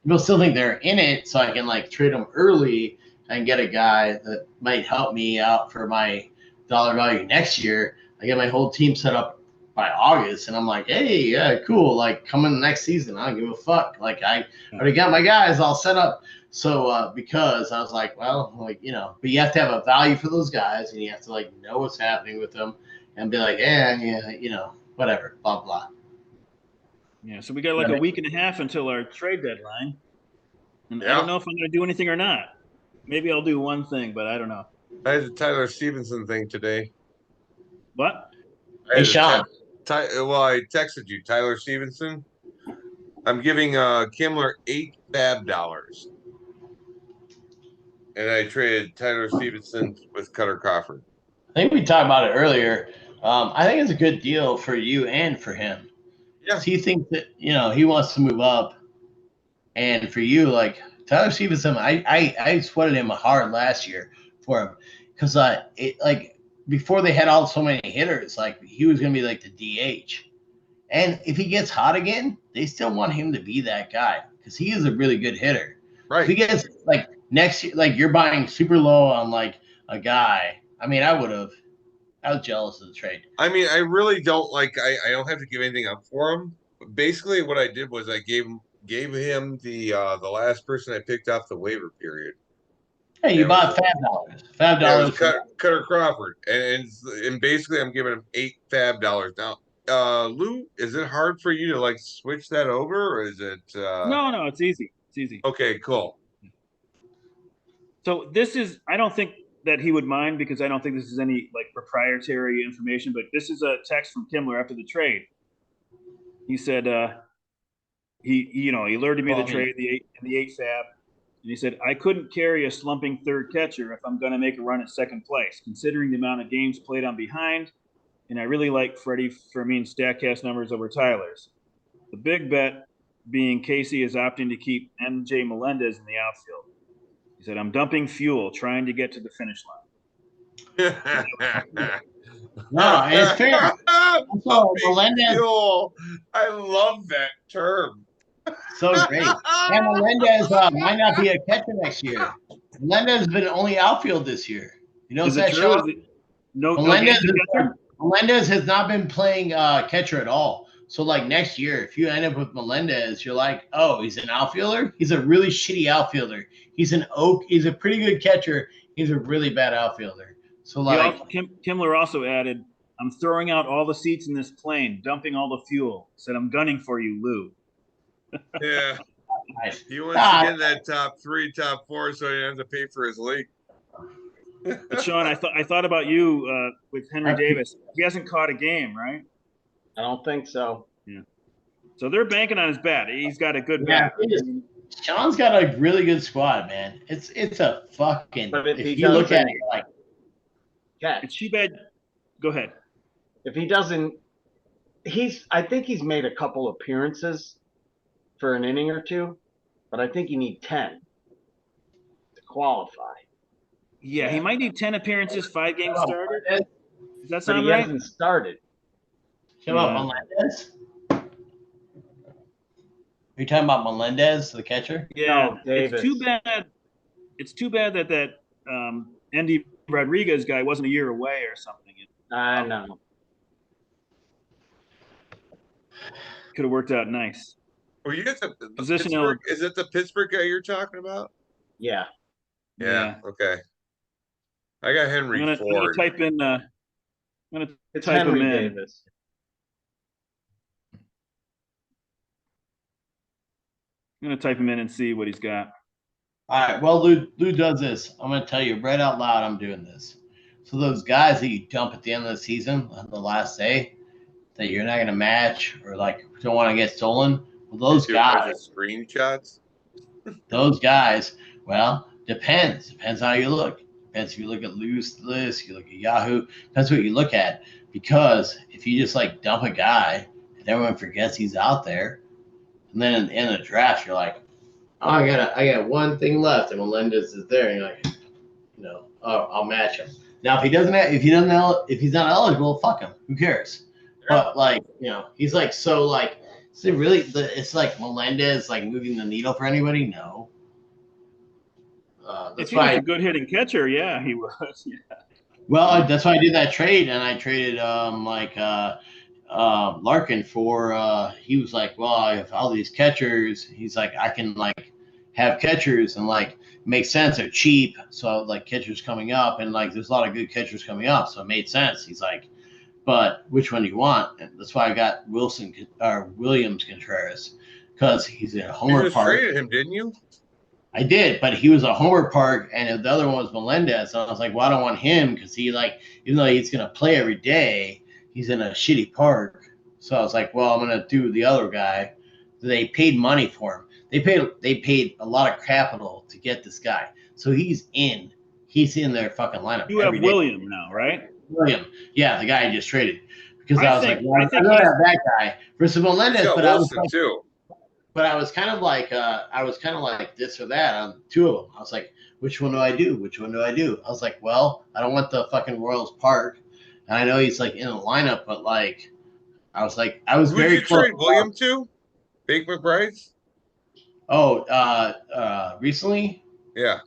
people still think they're in it, so I can like trade them early and get a guy that might help me out for my dollar value next year. I get my whole team set up by August, and I'm like, hey, yeah, cool. Like coming next season, I don't give a fuck. Like I already got my guys all set up. So because I was like, well, like but you have to have a value for those guys, and you have to like know what's happening with them, and be like, yeah, whatever, blah blah. Yeah, so we got like a week and a half until our trade deadline, and I don't know if I'm going to do anything or not. Maybe I'll do one thing, but I don't know. I had the Tyler Stevenson thing today. What? Hey, Sean. I texted you, Tyler Stevenson. I'm giving Kimmler $8 fab, and I traded Tyler Stevenson with Cutter Crawford. I think we talked about it earlier. I think it's a good deal for you and for him. Yeah. He thinks that he wants to move up, and for you, like Tyler Stevenson, I sweated him hard last year for him because before they had so many hitters, like he was gonna be like the DH, and if he gets hot again, they still want him to be that guy because he is a really good hitter. Right. If he gets like next year, like you're buying super low on like a guy. I mean, I was jealous of the trade. I mean, I really don't I don't have to give anything up for him. But basically, what I did was I gave him the last person I picked off the waiver period. Hey, you bought $5. $5. Cutter Crawford, and basically I'm giving him $8 fab now. Lou, is it hard for you to like switch that over, or is it? No, it's easy. It's easy. Okay, cool. So I don't think that he would mind because I don't think this is any like proprietary information, but this is a text from Kimmler after the trade. He said he alerted me to the trade, the eight fab, and he said I couldn't carry a slumping third catcher if I'm going to make a run at second place, considering the amount of games played on behind, and I really like Freddie Fermin's Statcast numbers over Tyler's. The big bet being Casey is opting to keep MJ Melendez in the outfield. He said, I'm dumping fuel, trying to get to the finish line. No, it's fair. So Melendez, fuel. I love that term. So great. And Melendez might not be a catcher next year. Melendez has been only outfield this year. You know that, Sean? Melendez has not been playing catcher at all. So, like, next year, if you end up with Melendez, you're like, oh, he's an outfielder? He's a really shitty outfielder. He's a pretty good catcher. He's a really bad outfielder. So, like... Kimmler also added, I'm throwing out all the seats in this plane, dumping all the fuel. Said, I'm gunning for you, Lou. Yeah. He wants to get in that top 3, top 4, so he doesn't have to pay for his league. But, Sean, I thought about you with Henry Davis. He hasn't caught a game, right? I don't think so. Yeah. So they're banking on his bat. He's got a good bat. Sean's got a really good squad, man. It's a fucking. But if you look at it, like, it's too bad. Go ahead. If he doesn't, I think he's made a couple appearances for an inning or two, but I think you need 10 to qualify. Yeah, he might need 10 appearances, 5 games started. Does that sound right? But he hasn't started. Come on, Melendez. Are you talking about Melendez, the catcher? Yeah, Davis. It's too bad that Andy Rodriguez guy wasn't a year away or something. I know. Could have worked out nice. Well, you got the positional. Is it the Pittsburgh guy you're talking about? Yeah. Yeah. Okay. I got Henry Ford. I'm gonna type in. I'm gonna type Henry him in. Davis. I'm gonna type him in and see what he's got. All right. Well, Lou does this. I'm gonna tell you right out loud. I'm doing this. So those guys that you dump at the end of the season on the last day that you're not gonna match or like don't want to get stolen. Well, those guys screenshots. Those guys Well, depends. Depends how you look. Depends if you look at Loose List, you look at Yahoo. Depends what you look at. Because if you just like dump a guy and everyone forgets he's out there, and then in the draft you're like, oh, I got one thing left, and Melendez is there, and you're like, I'll match him. Now, if he's not eligible, fuck him. Who cares? Yeah. But he's like so like. Is it really? It's like Melendez like moving the needle for anybody? No. If That's he was why. a good hitting catcher, yeah, he was. Yeah. Well, that's why I did that trade, and I traded Larkin for. He was like, well, I have all these catchers. He's like, I can like have catchers and like make sense. They're cheap, so like catchers coming up, and like there's a lot of good catchers coming up, so it made sense. He's like, but which one do you want? And that's why I got Williams Contreras, because he's in You Homer just Park. traded him, didn't you? I did, but he was a Homer Park, and the other one was Melendez. So I was like, well, I don't want him because he like, even though he's gonna play every day, he's in a shitty park. So I was like, well, I'm gonna do the other guy. They paid money for him. They paid a lot of capital to get this guy. So he's in. He's in their fucking lineup You every have day. William now, right? William, yeah, the guy I just traded because I I was think- like, well, I think I'd rather he's- have that guy versus He's Melendez. got But I was Wilson like, too. but I was kind of like this or that on two of them. I was like, which one do I do? Which one do I do? I was like, well, I don't want the fucking Royals Park, and I know he's like in the lineup, but like, I was like, I was Who did very you close. trade William to? Bake McBride's? Oh, recently, Yeah.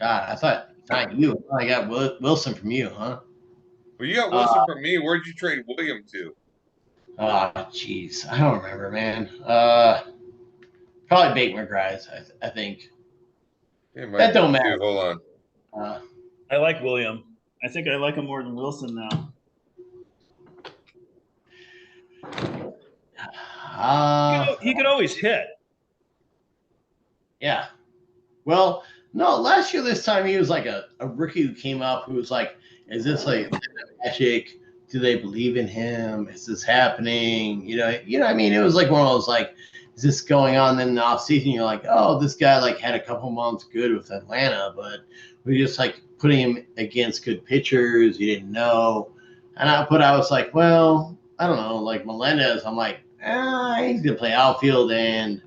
God, I thought not you. I got Wilson from you, huh? Well, you got Wilson from me. Where'd you trade William to? Oh, jeez, I don't remember, man. Probably Bake McBride's, I think. That don't matter. Hold on. I like William. I think I like him more than Wilson now. He could always hit. Yeah. Well, no, last year this time he was like a rookie who came up who was like, is this like magic? Do they believe in him? Is this happening? I mean, it was like one of those like, is this going on? Then in the off season, you're like, oh, this guy like had a couple months good with Atlanta, but we just like putting him against good pitchers. You didn't know. But I was like, well, I don't know, like Melendez, I'm like, he's gonna play outfield and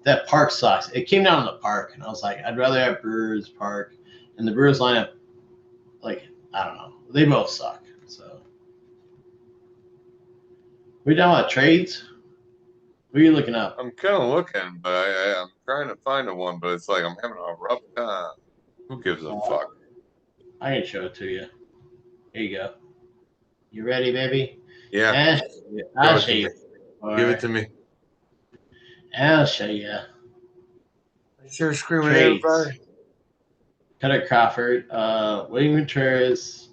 that park sucks. It came down to the park, and I was like, I'd rather have Brewers Park. And the Brewers lineup, like, I don't know. They both suck. So we done with trades? What are you looking up? I'm kind of looking, but I'm trying to find a one, but it's like I'm having a rough time. Who gives a fuck? I can show it to you. Here you go. You ready, baby? Yeah. I'll show you. Give it to me. I'll show you. Share screen with Trades. everybody. Cutter Crawford, William Contreras,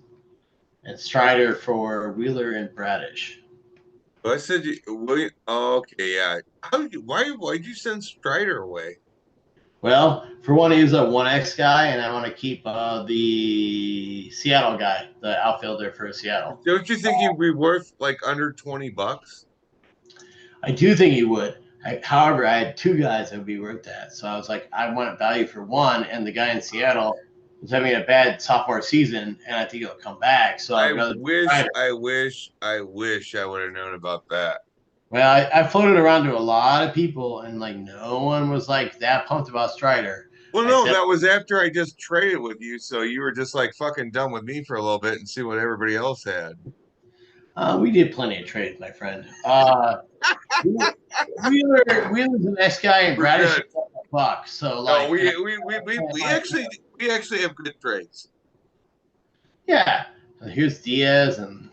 and Strider for Wheeler and Bradish. Well, I said, William. Oh, okay, yeah. Why'd you send Strider away? Well, for one, he's a 1X guy, and I want to keep the Seattle guy, the outfielder for Seattle. Don't you think he'd be worth like under $20? I do think he would. However, I had two guys that would be worth that. So I was like, I want value for one, and the guy in Seattle was having a bad sophomore season, and I think he'll come back. So I wish I would have known about that. Well, I floated around to a lot of people, and like no one was like that pumped about Strider. Well, no, that was after I just traded with you, so you were just like fucking done with me for a little bit and see what everybody else had. We did plenty of trades, my friend. Wheeler's the next guy, and Bradish is $1. So like, no, we actually have good trades. Yeah, here's Diaz, and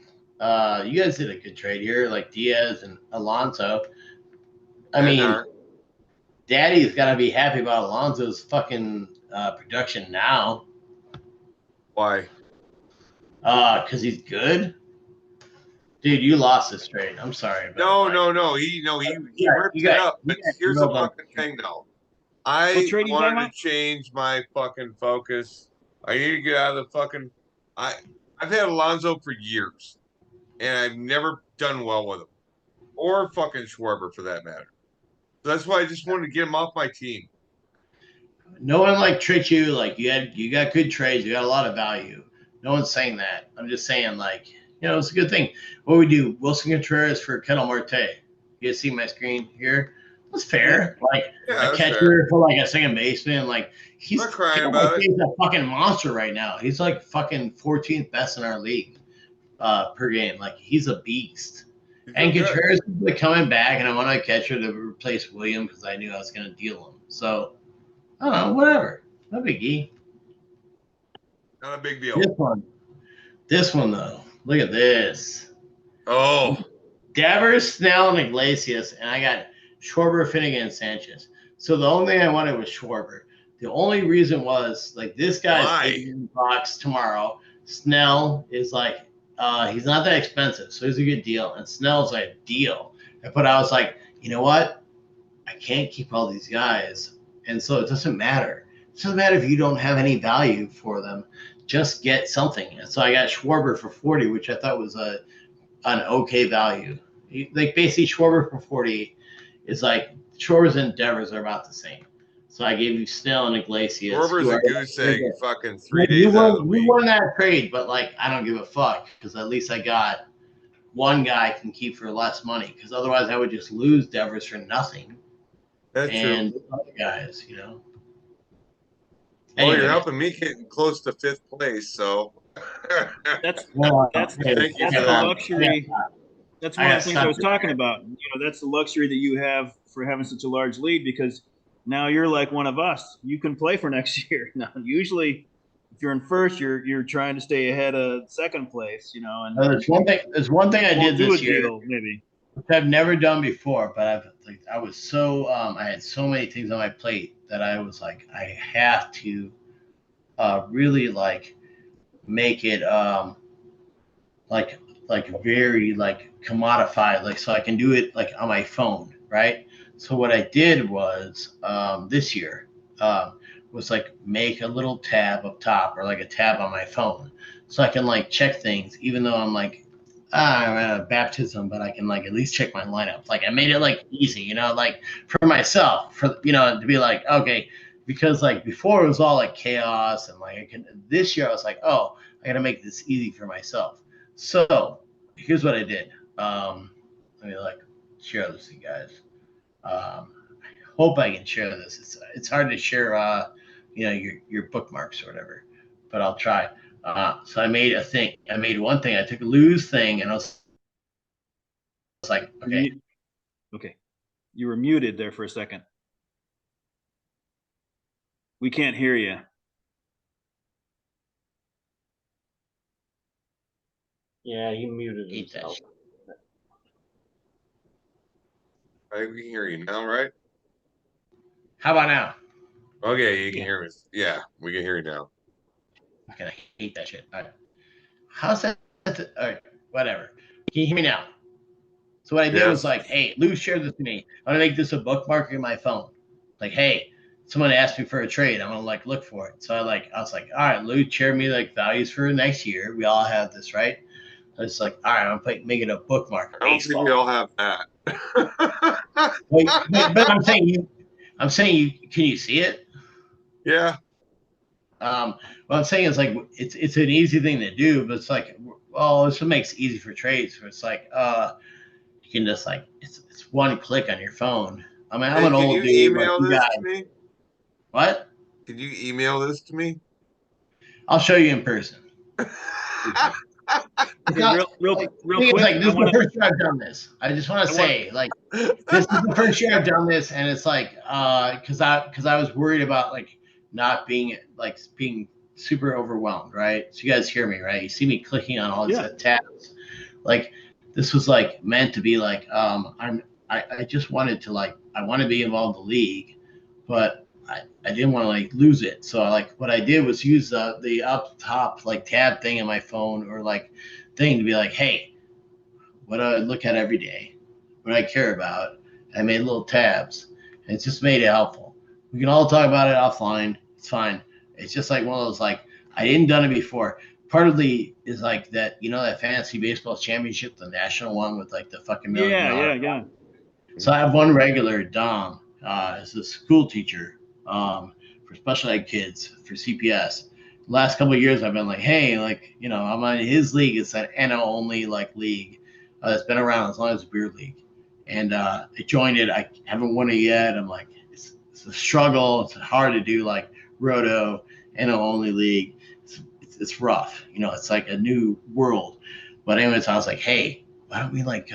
you guys did a good trade here, like Diaz and Alonso. I mean, Daddy's got to be happy about Alonso's fucking production now. Why? Because he's good. Dude, you lost this trade. I'm sorry. No. He ripped it up. But here's the fucking thing, though. I wanted to change my fucking focus. I need to get out of the fucking. I've had Alonso for years, and I've never done well with him, or fucking Schwarber for that matter. So that's why I just wanted to get him off my team. no one like tricked you. Like you got good trades. You got a lot of value. No one's saying that. I'm just saying like, it's a good thing. What we do, Wilson Contreras for Kettle Marte. You guys see my screen here? That's fair. Like Yeah, a that's catcher fair. for like a second baseman. Like he's I'm not crying Kettle about Marte it. is a fucking monster right now. He's like fucking 14th best in our league per game. Like he's a beast. He's And doing good. Contreras is like coming back, and I want a catcher to replace William because I knew I was going to deal him. So I don't know, whatever. No biggie. Not a big deal. This one though. Look at this. Oh, Devers, Snell, and Iglesias, and I got Schwarber, Finnegan, and Sanchez. So the only thing I wanted was Schwarber. The only reason was like this guy's Why? 8 million bucks tomorrow. Snell is like he's not that expensive, so he's a good deal. And Snell's like a deal. But I was like, you know what? I can't keep all these guys. And so it doesn't matter. It doesn't matter if you don't have any value for them. Just get something. And so I got Schwarber for 40, which I thought was an okay value. Like basically Schwarber for 40 is like Schwarber's and Devers are about the same. So I gave you Snell and Iglesias. Schwarber's a goose egg fucking 3 You days out of the week. won that trade, but like I don't give a fuck because at least I got one guy I can keep for less money. Because otherwise I would just lose Devers for nothing. That's And true. other guys, Well, Anyway. you're helping me getting close to 5th place, so. That's Thank you for the that. luxury. That's one of the things I was talking about. That's the luxury that you have for having such a large lead because now you're like one of us. You can play for next year. Now, usually, if you're in first, you're trying to stay ahead of second place. And There's one thing I did do this a year, deal, maybe. which I've never done before, but I was so I had so many things on my plate that I was like I have to really like make it like very like commodified, like so I can do it like on my phone, right? So what I did was this year was like make a little tab up top or like a tab on my phone, so I can like check things, even though I'm like I'm at a baptism, but I can like at least check my lineup. Like I made it like easy, like for myself, for to be like okay, because like before it was all like chaos and like this year I was like I gotta make this easy for myself. So here's what I did. Let me like share this with you guys. I hope I can share this. It's hard to share your bookmarks or whatever, but I'll try. So I made a thing. I made one thing. I took a lose thing and I was like, okay. Okay. You were muted there for a second. We can't hear you. Yeah, he muted himself. I think we can hear you now, right? How about now? Okay, you can hear us. Yeah, we can hear you now. Okay, I hate that shit. All right. How's that? All right, whatever. Can you hear me now? So what I did was like, hey, Lou shared this to me. I'm gonna make this a bookmark in my phone. Like, hey, someone asked me for a trade. I'm gonna like look for it. So I was like, all right, Lou shared me like values for next year. We all have this, right? I was like, all right, I'm gonna make it a bookmark. I don't think we all have that. but I'm saying you can you see it? Yeah. What I'm saying is like it's an easy thing to do, but it's like, well, this makes it easy for trades. So it's like you can just like it's one click on your phone. I mean, I'm an old dude. Email this to me? What? Can you email this to me? I'll show you in person. Real quick. Like, this is the first year I've done this. I just want to say, like, this is the first year I've done this, and it's like, because I was worried about like not being super overwhelmed, right? So you guys hear me, right? You see me clicking on all these tabs, like this was like meant to be like, I just wanted to like I want to be involved in the league, but I didn't want to like lose it. So like what I did was use the up top like tab thing on my phone or like thing to be like, hey, what do I look at every day? What I care about? I made little tabs and it just made it helpful. We can all talk about it offline. It's fine. It's just like one of those like I didn't done it before. Partly is like that, that fantasy baseball championship, the national one with like the fucking $1 million. Yeah. So I have one regular, Dom, is a school teacher for special ed kids for CPS. The last couple of years, I've been like, hey, like, you know, I'm on his league. It's an NL only like league that's been around as long as the beer league. And I joined it. I haven't won it yet. I'm like, it's a struggle. It's hard to do like Roto, NL only league. It's rough. You know, it's like a new world. But anyways, I was like, hey, why don't we like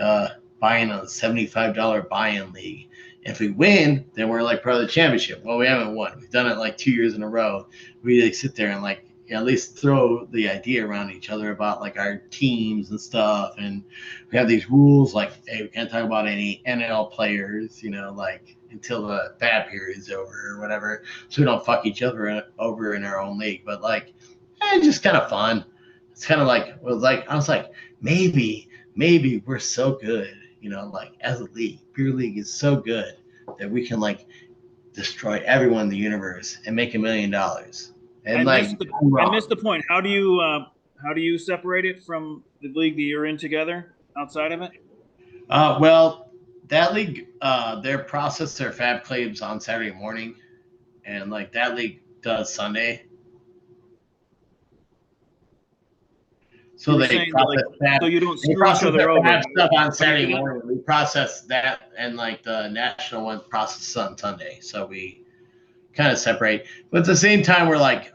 buy in a $75 buy-in league? If we win, then we're like part of the championship. Well, we haven't won. We've done it like 2 years in a row. We like sit there and like, you know, at least throw the idea around each other about like our teams and stuff. And we have these rules like, hey, we can't talk about any NL players, you know, like until the bad period is over or whatever. So we don't fuck each other over in our own league. But like, it's just kind of fun. It's kind of like, I was like, maybe we're so good, you know, like as a league, beer league is so good that we can like destroy everyone in the universe and make $1 million. And I missed the point. How do you separate it from the league that you're in together outside of it? Well, that league, they process their fab claims on Saturday morning, and like that league does Sunday. So they process that. So you don't screw each other over. Stuff on Saturday morning. We process that, and like the national one processes on Sunday. So we kind of separate. But at the same time, we're like,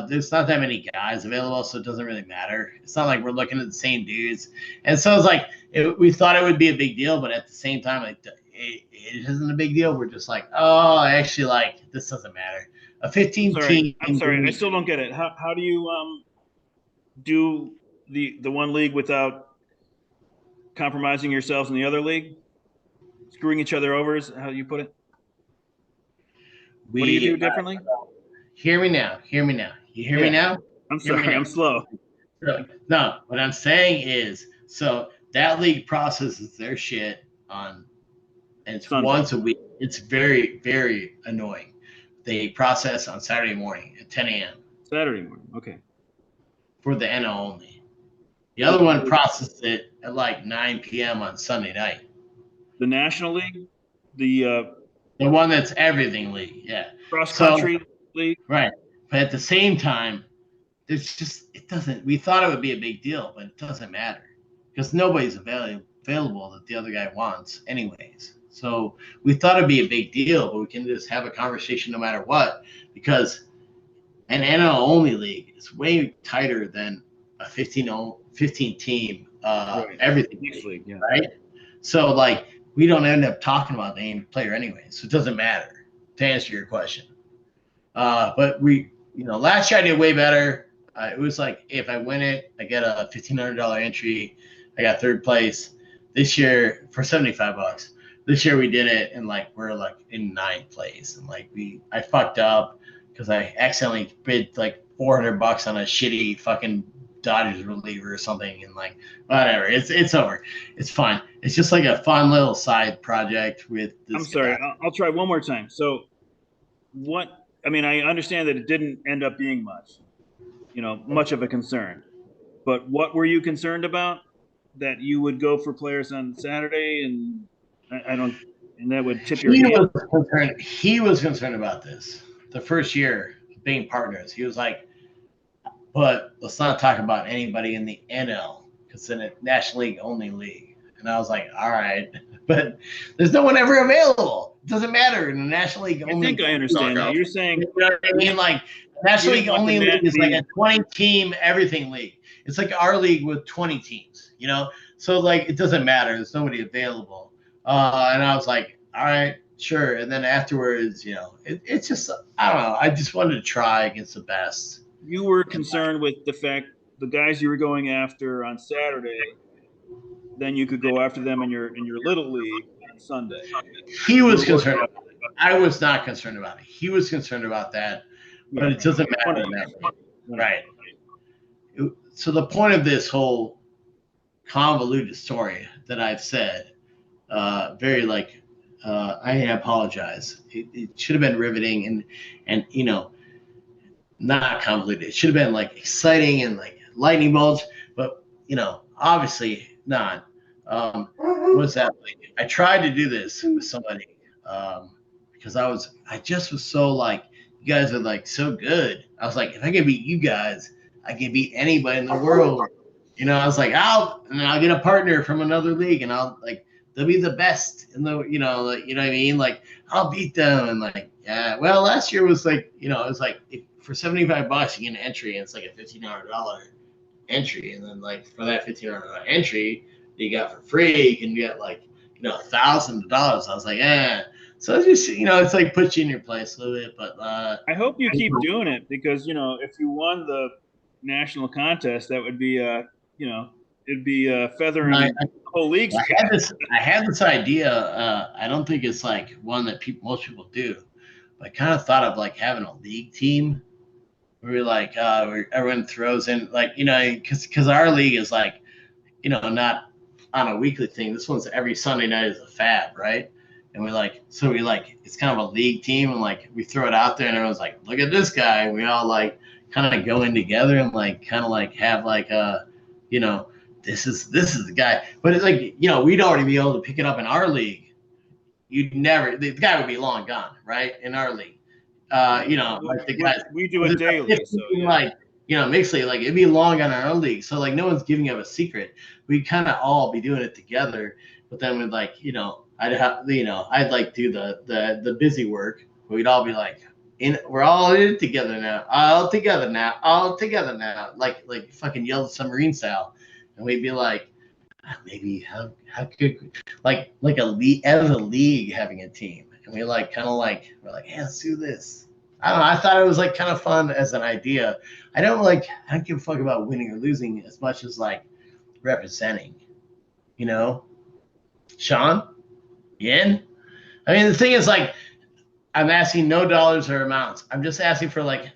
there's not that many guys available, so it doesn't really matter. It's not like we're looking at the same dudes. And so it's like, we thought it would be a big deal, but at the same time, it isn't a big deal. We're just like, oh, actually, like, this doesn't matter. A 15 team. I'm sorry, I still don't get it. How do you do the one league without compromising yourselves in the other league? Screwing each other over is how you put it? What do you do differently? Hear me now. You hear me now? I'm sorry, I'm slow. No, what I'm saying is, so that league processes their shit on, and it's Sunday. Once a week. It's very, very annoying. They process on Saturday morning at 10 a.m. Saturday morning, okay. For the NL only. The other one processed it at like 9 p.m. on Sunday night. The National League? The one that's everything league, yeah. Cross-country league? Right. But at the same time, it doesn't, we thought it would be a big deal, but it doesn't matter. Because nobody's available that the other guy wants anyways. So we thought it'd be a big deal, but we can just have a conversation no matter what. Because an NL only league is way tighter than a 15 team everything league, yeah. Right? So like, we don't end up talking about the name player anyway, so it doesn't matter, to answer your question. But we, you know, last year I did way better. It was like, if I win it, I get a $1,500 entry. I got third place. This year for $75. This year we did it, and like we're like in ninth place, and like I fucked up because I accidentally bid like $400 on a shitty fucking Dodgers reliever or something, and like whatever, it's over. It's fine. It's just like a fun little side project with this. I'm sorry, I'll try one more time. So I understand that it didn't end up being much of a concern, but what were you concerned about? That you would go for players on Saturday, and that would tip your hand? He was concerned about this the first year being partners. He was like, but let's not talk about anybody in the NL, because it's a National League only league. And I was like, all right, but there's no one ever available. It doesn't matter in the National League only. I think I understand that. You're saying, you know what I mean? Like, National League only league is like a 20-team everything league. It's like our league with 20 teams, you know? So like, it doesn't matter. There's nobody available. And I was like, all right, sure. And then afterwards, you know, it's just, I don't know. I just wanted to try against the best. You were concerned with the fact the guys you were going after on Saturday, then you could go after them in your little league on Sunday. He was concerned about it. I was not concerned about it. He was concerned about that, but it doesn't matter. Right. So the point of this whole convoluted story that I've said, very like, I apologize. It should have been riveting and you know, not convoluted. It should have been like exciting and like lightning bolts, but you know, obviously not. What's that like? I tried to do this with somebody because I just was so like you guys are like so good. I was like, if I can beat you guys, I can beat anybody in the world. You know, I was like, I'll get a partner from another league, and I'll like they'll be the best in the you know like, you know what I mean, like I'll beat them. And like, yeah, well, last year was like, you know, it was like for $75 you get an entry, and it's like a $1,500 entry, and then like for that $1,500 entry you got for free, you can get like, you know, $1,000. I was like, so it's just, you know, it's like puts you in your place a little bit. But I hope you keep doing it, because, you know, if you won the national contest, that would be you know, it'd be a feather in the whole league's cap. I had this idea. I don't think it's like one that most people do, but I kind of thought of like having a league team where we like where everyone throws in, like, you know, because our league is like, you know, not on a weekly thing. This one's every Sunday night is a fab, right? And we like, it's kind of a league team, and like we throw it out there, and everyone's like, look at this guy. And we all like kind of go in together and like kind of like have like you know, this is the guy. But it's like, you know, we'd already be able to pick it up in our league. You'd never, the guy would be long gone, right? In our league. You know, like the guys we do it daily. So, yeah. Like, you know, mixed league, like it'd be long on our own league. So like no one's giving up a secret. We'd kind of all be doing it together. But then we'd like, you know, I'd like do the busy work. We'd all be like, we're all in it together now. All together now. Like fucking Yellow Submarine style. And we'd be like, maybe how could like a league, as a league, having a team. And we like kind of like, we're like, hey, let's do this. I don't know. I thought it was like kind of fun as an idea. I don't give a fuck about winning or losing as much as like representing, you know. Sean, Yin. I mean, the thing is, like, I'm asking no dollars or amounts. I'm just asking for like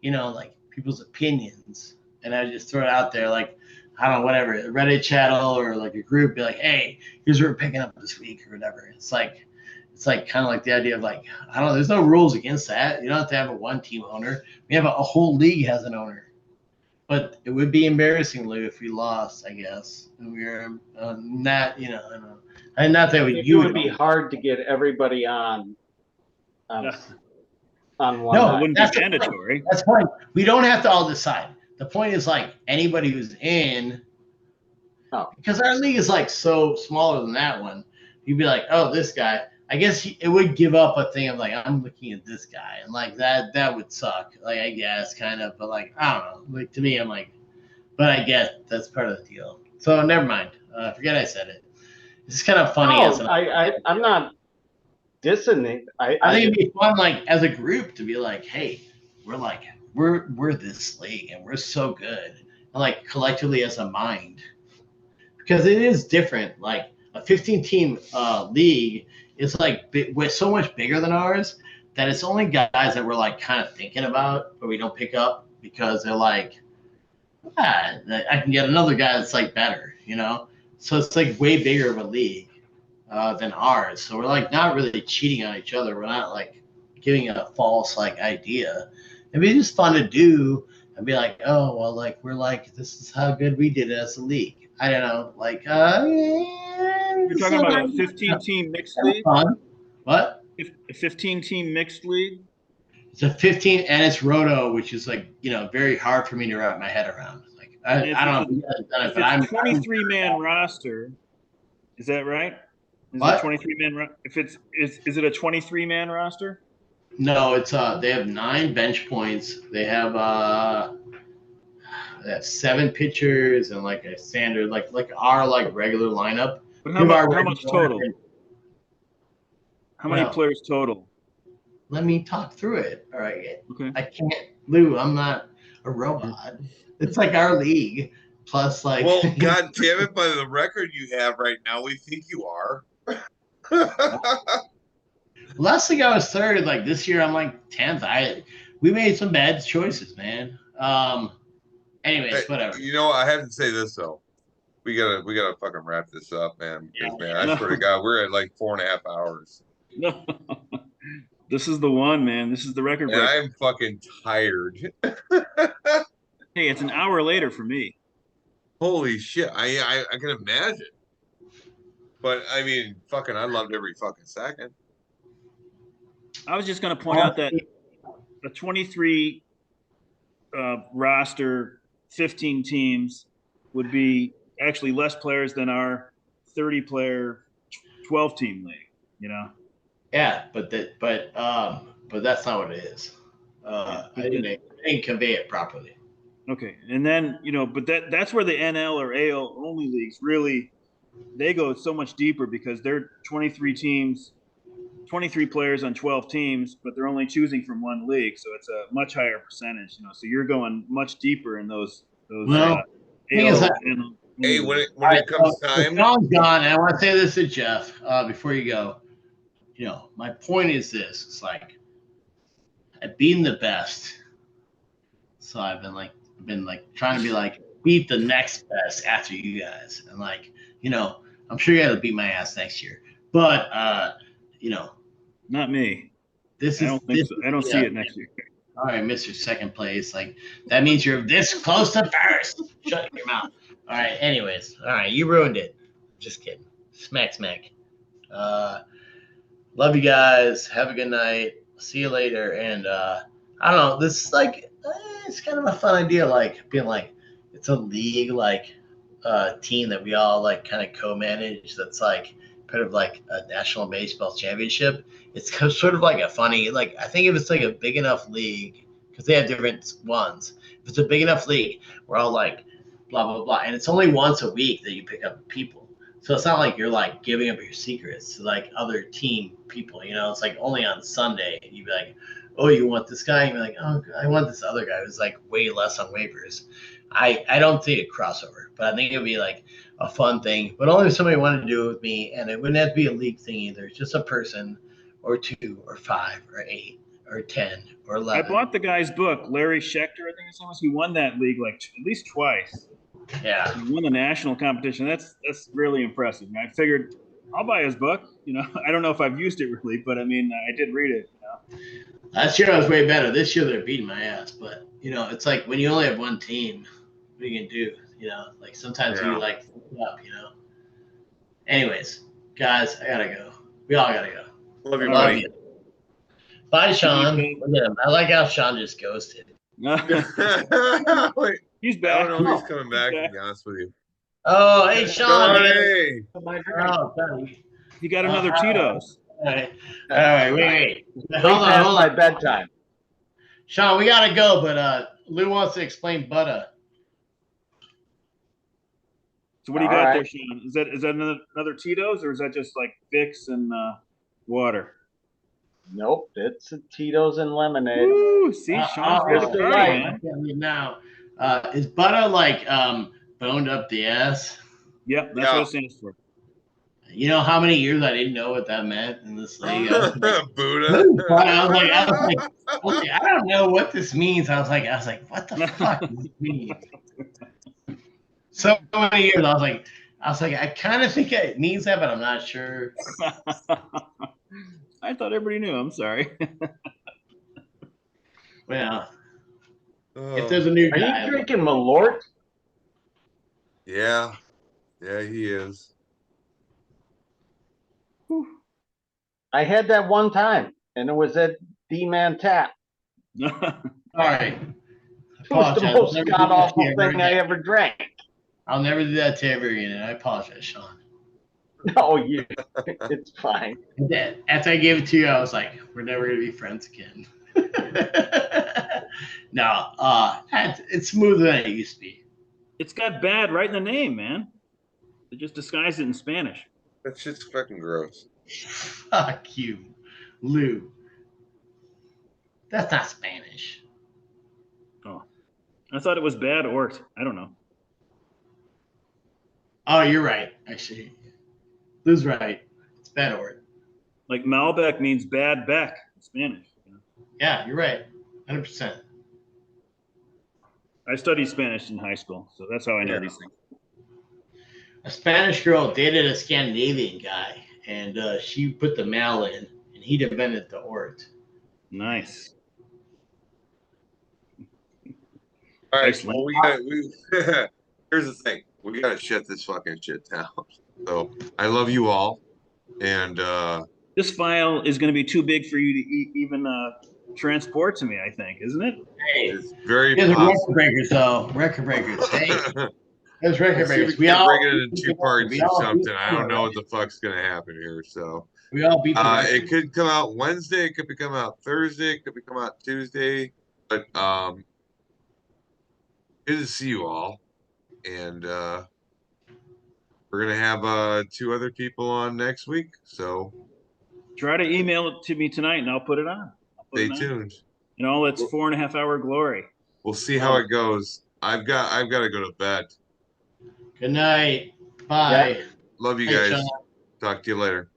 you know, like people's opinions, and I just throw it out there, like, I don't know, whatever, a Reddit channel or like a group, be like, hey, here's what we're picking up this week or whatever. It's like kind of like the idea of like, I don't know, there's no rules against that. You don't have to have a one team owner. We have a whole league has an owner. But it would be embarrassing, Lou, if we lost, I guess. And we were not, you know, I don't know. And not that it would be hard to get everybody on one. No, it wouldn't be mandatory. That's fine. We don't have to all decide. The point is like anybody who's in, because our league is like so smaller than that one. You'd be like, oh, this guy. I guess it would give up a thing of like, I'm looking at this guy, and like that would suck. Like, I guess kind of, but like, I don't know. Like, to me, I'm like, but I get that's part of the deal. So never mind. Forget I said it. It's kind of funny. I'm not dissing it. I think it'd be fun, like as a group, to be like, hey, we're this league, and we're so good, and like collectively as a mind, because it is different. Like a 15-team league is like so much bigger than ours that it's only guys that we're like kind of thinking about, but we don't pick up because they're like, I can get another guy that's like better, you know. So it's like way bigger of a league than ours. So we're like not really cheating on each other. We're not like giving a false like idea. It'd be just fun to do and be like, oh well, like we're like, this is how good we did as a league. I don't know, like you're talking about a 15-team mixed league? Fun. What? A 15-team mixed league? It's a 15, and it's roto, which is like, you know, very hard for me to wrap my head around. Like I don't know if it's a 23-man roster. Is that right? Is what? It a 23-man? If it's is it a 23-man roster? No, it's they have 9 bench points. They have 7 pitchers and like a standard like our like regular lineup. But how much total? How many players total? Let me talk through it. All right. Okay. I can't, Lou. I'm not a robot. It's like our league plus like. Well, God damn it! By the record you have right now, we think you are. Last thing I was 3rd. Like this year, I'm like 10th. We made some bad choices, man. Anyways, whatever. You know, I have to say this though. We gotta fucking wrap this up, man. Yeah. Man, I swear to God, we're at like 4.5 hours. No. This is the one, man. This is the record break. I'm fucking tired. Hey, it's an hour later for me. Holy shit. I can imagine. But I mean, fucking, I loved every fucking second. I was just gonna point out that a 23 roster, 15 teams would be actually less players than our 30 player 12 team league, you know? Yeah, but that's not what it is. I didn't convey it properly. Okay. And then, but that's where the NL or AL only leagues really, they go so much deeper because they're 23 teams, 23 players on 12 teams, but they're only choosing from one league. So it's a much higher percentage, so you're going much deeper in those Well, thing is AL that, and Hey, only when leagues. it comes so time, Sean's gone, and I want to say this to Jeff before you go. My point is this: it's like I've been the best, so I've been trying to be like beat the next best after you guys, and I'm sure you got to beat my ass next year, but Not me. this I is don't think so. I don't see it next year. All right, Mr. Second Place. That means you're this close to first. Shut your mouth. All right. Anyways, all right, you ruined it. Just kidding. Smack, smack. Love you guys. Have a good night. See you later. And I don't know. This is it's kind of a fun idea. Being it's a league, team that we all kind of co-manage. That's part of a national baseball championship. It's sort of a funny, I think if it's a big enough league, because they have different ones. If it's a big enough league, we're all blah blah blah, and it's only once a week that you pick up people. So it's not like you're giving up your secrets to other team people. It's only on Sunday you'd be like, oh, you want this guy? You'd be like, oh, I want this other guy who's way less on waivers. I don't think a crossover, but I think it would be a fun thing. But only if somebody wanted to do it with me, and it wouldn't have to be a league thing either. Just a person, or 2, or 5, or 8, or 10, or 11. I bought the guy's book, Larry Schechter, I think his name was. He won that league at least twice. Yeah, he won the national competition. That's really impressive. And I figured I'll buy his book. I don't know if I've used it really, but I mean, I did read it. Last year I was way better. This year they're beating my ass. But it's when you only have one team, what you can do? Sometimes you fuck up. Anyways, guys, I gotta go. We all gotta go. love you, Love buddy. you. Bye, Sean. Look at him. I like how Sean just ghosted. Wait, He's I back. don't know if he's coming back, to be honest with you. Oh, hey, Sean. Sean, Man. hey. Oh, buddy. He got another Tito's. All right. Wait. Hold Past on. my bedtime. Sean, we gotta go, but Lou wants to explain Butta. So what do you All got right. there, Sean? Is that another Tito's, or is that just Vicks and water? Nope, it's a Tito's and lemonade. Ooh, see, Sean's ready to Mr. party, Right. man. I can't read now. Is Butta boned up the ass? Yep, that's what it stands for. You know how many years I didn't know what that meant in this league? I was Buddha. I don't know what this means. I was like, what the fuck does this mean? So many years, I was like, I kind of think it means that, but I'm not sure. I thought everybody knew. I'm sorry. Well, if there's a new Are guy, you drinking Malort? Yeah, he is. I had that one time, and it was at D-Man Tap. all right. It was the most god-awful thing I ever drank. I'll never do that to ever again, and I apologize, Sean. No, it's fine. And then, after I gave it to you, I was like, we're never going to be friends again. No, it's smoother than it used to be. It's got bad right in the name, man. They just disguised it in Spanish. That shit's fucking gross. Fuck you, Lou. That's not Spanish. Oh, I thought it was bad Ort. I don't know. Oh, you're right. Actually, Lou's right. It's bad Ort. Malbec means bad back in Spanish. Yeah, you're right. 100%. I studied Spanish in high school, so that's how I know these things. A Spanish girl dated a Scandinavian guy, and she put the mal in, and he invented the Ort. Nice. All right, Excellent. well, here's the thing. We gotta shut this fucking shit down. So I love you all, and This file is going to be too big for you to even transport to me, I think, isn't it? Hey, It's very these are record possible. breakers, though. Record breakers. Hey, those record We'll see if breakers. we We can all break it beat into the 2 record. parts We or all beat something. the I don't know record. what the fuck's gonna happen here. So We all beat the record. it could come out Wednesday, it could be come out Thursday, it could be come out Tuesday. But good to see you all. And we're gonna have 2 other people on next week. So Try to email it to me tonight, and I'll put it on. stay tuned. In all its 4.5-hour glory. We'll see how it goes. I've got to go to bed. Good night. Bye. Love you Hey, guys. Sean. Talk to you later.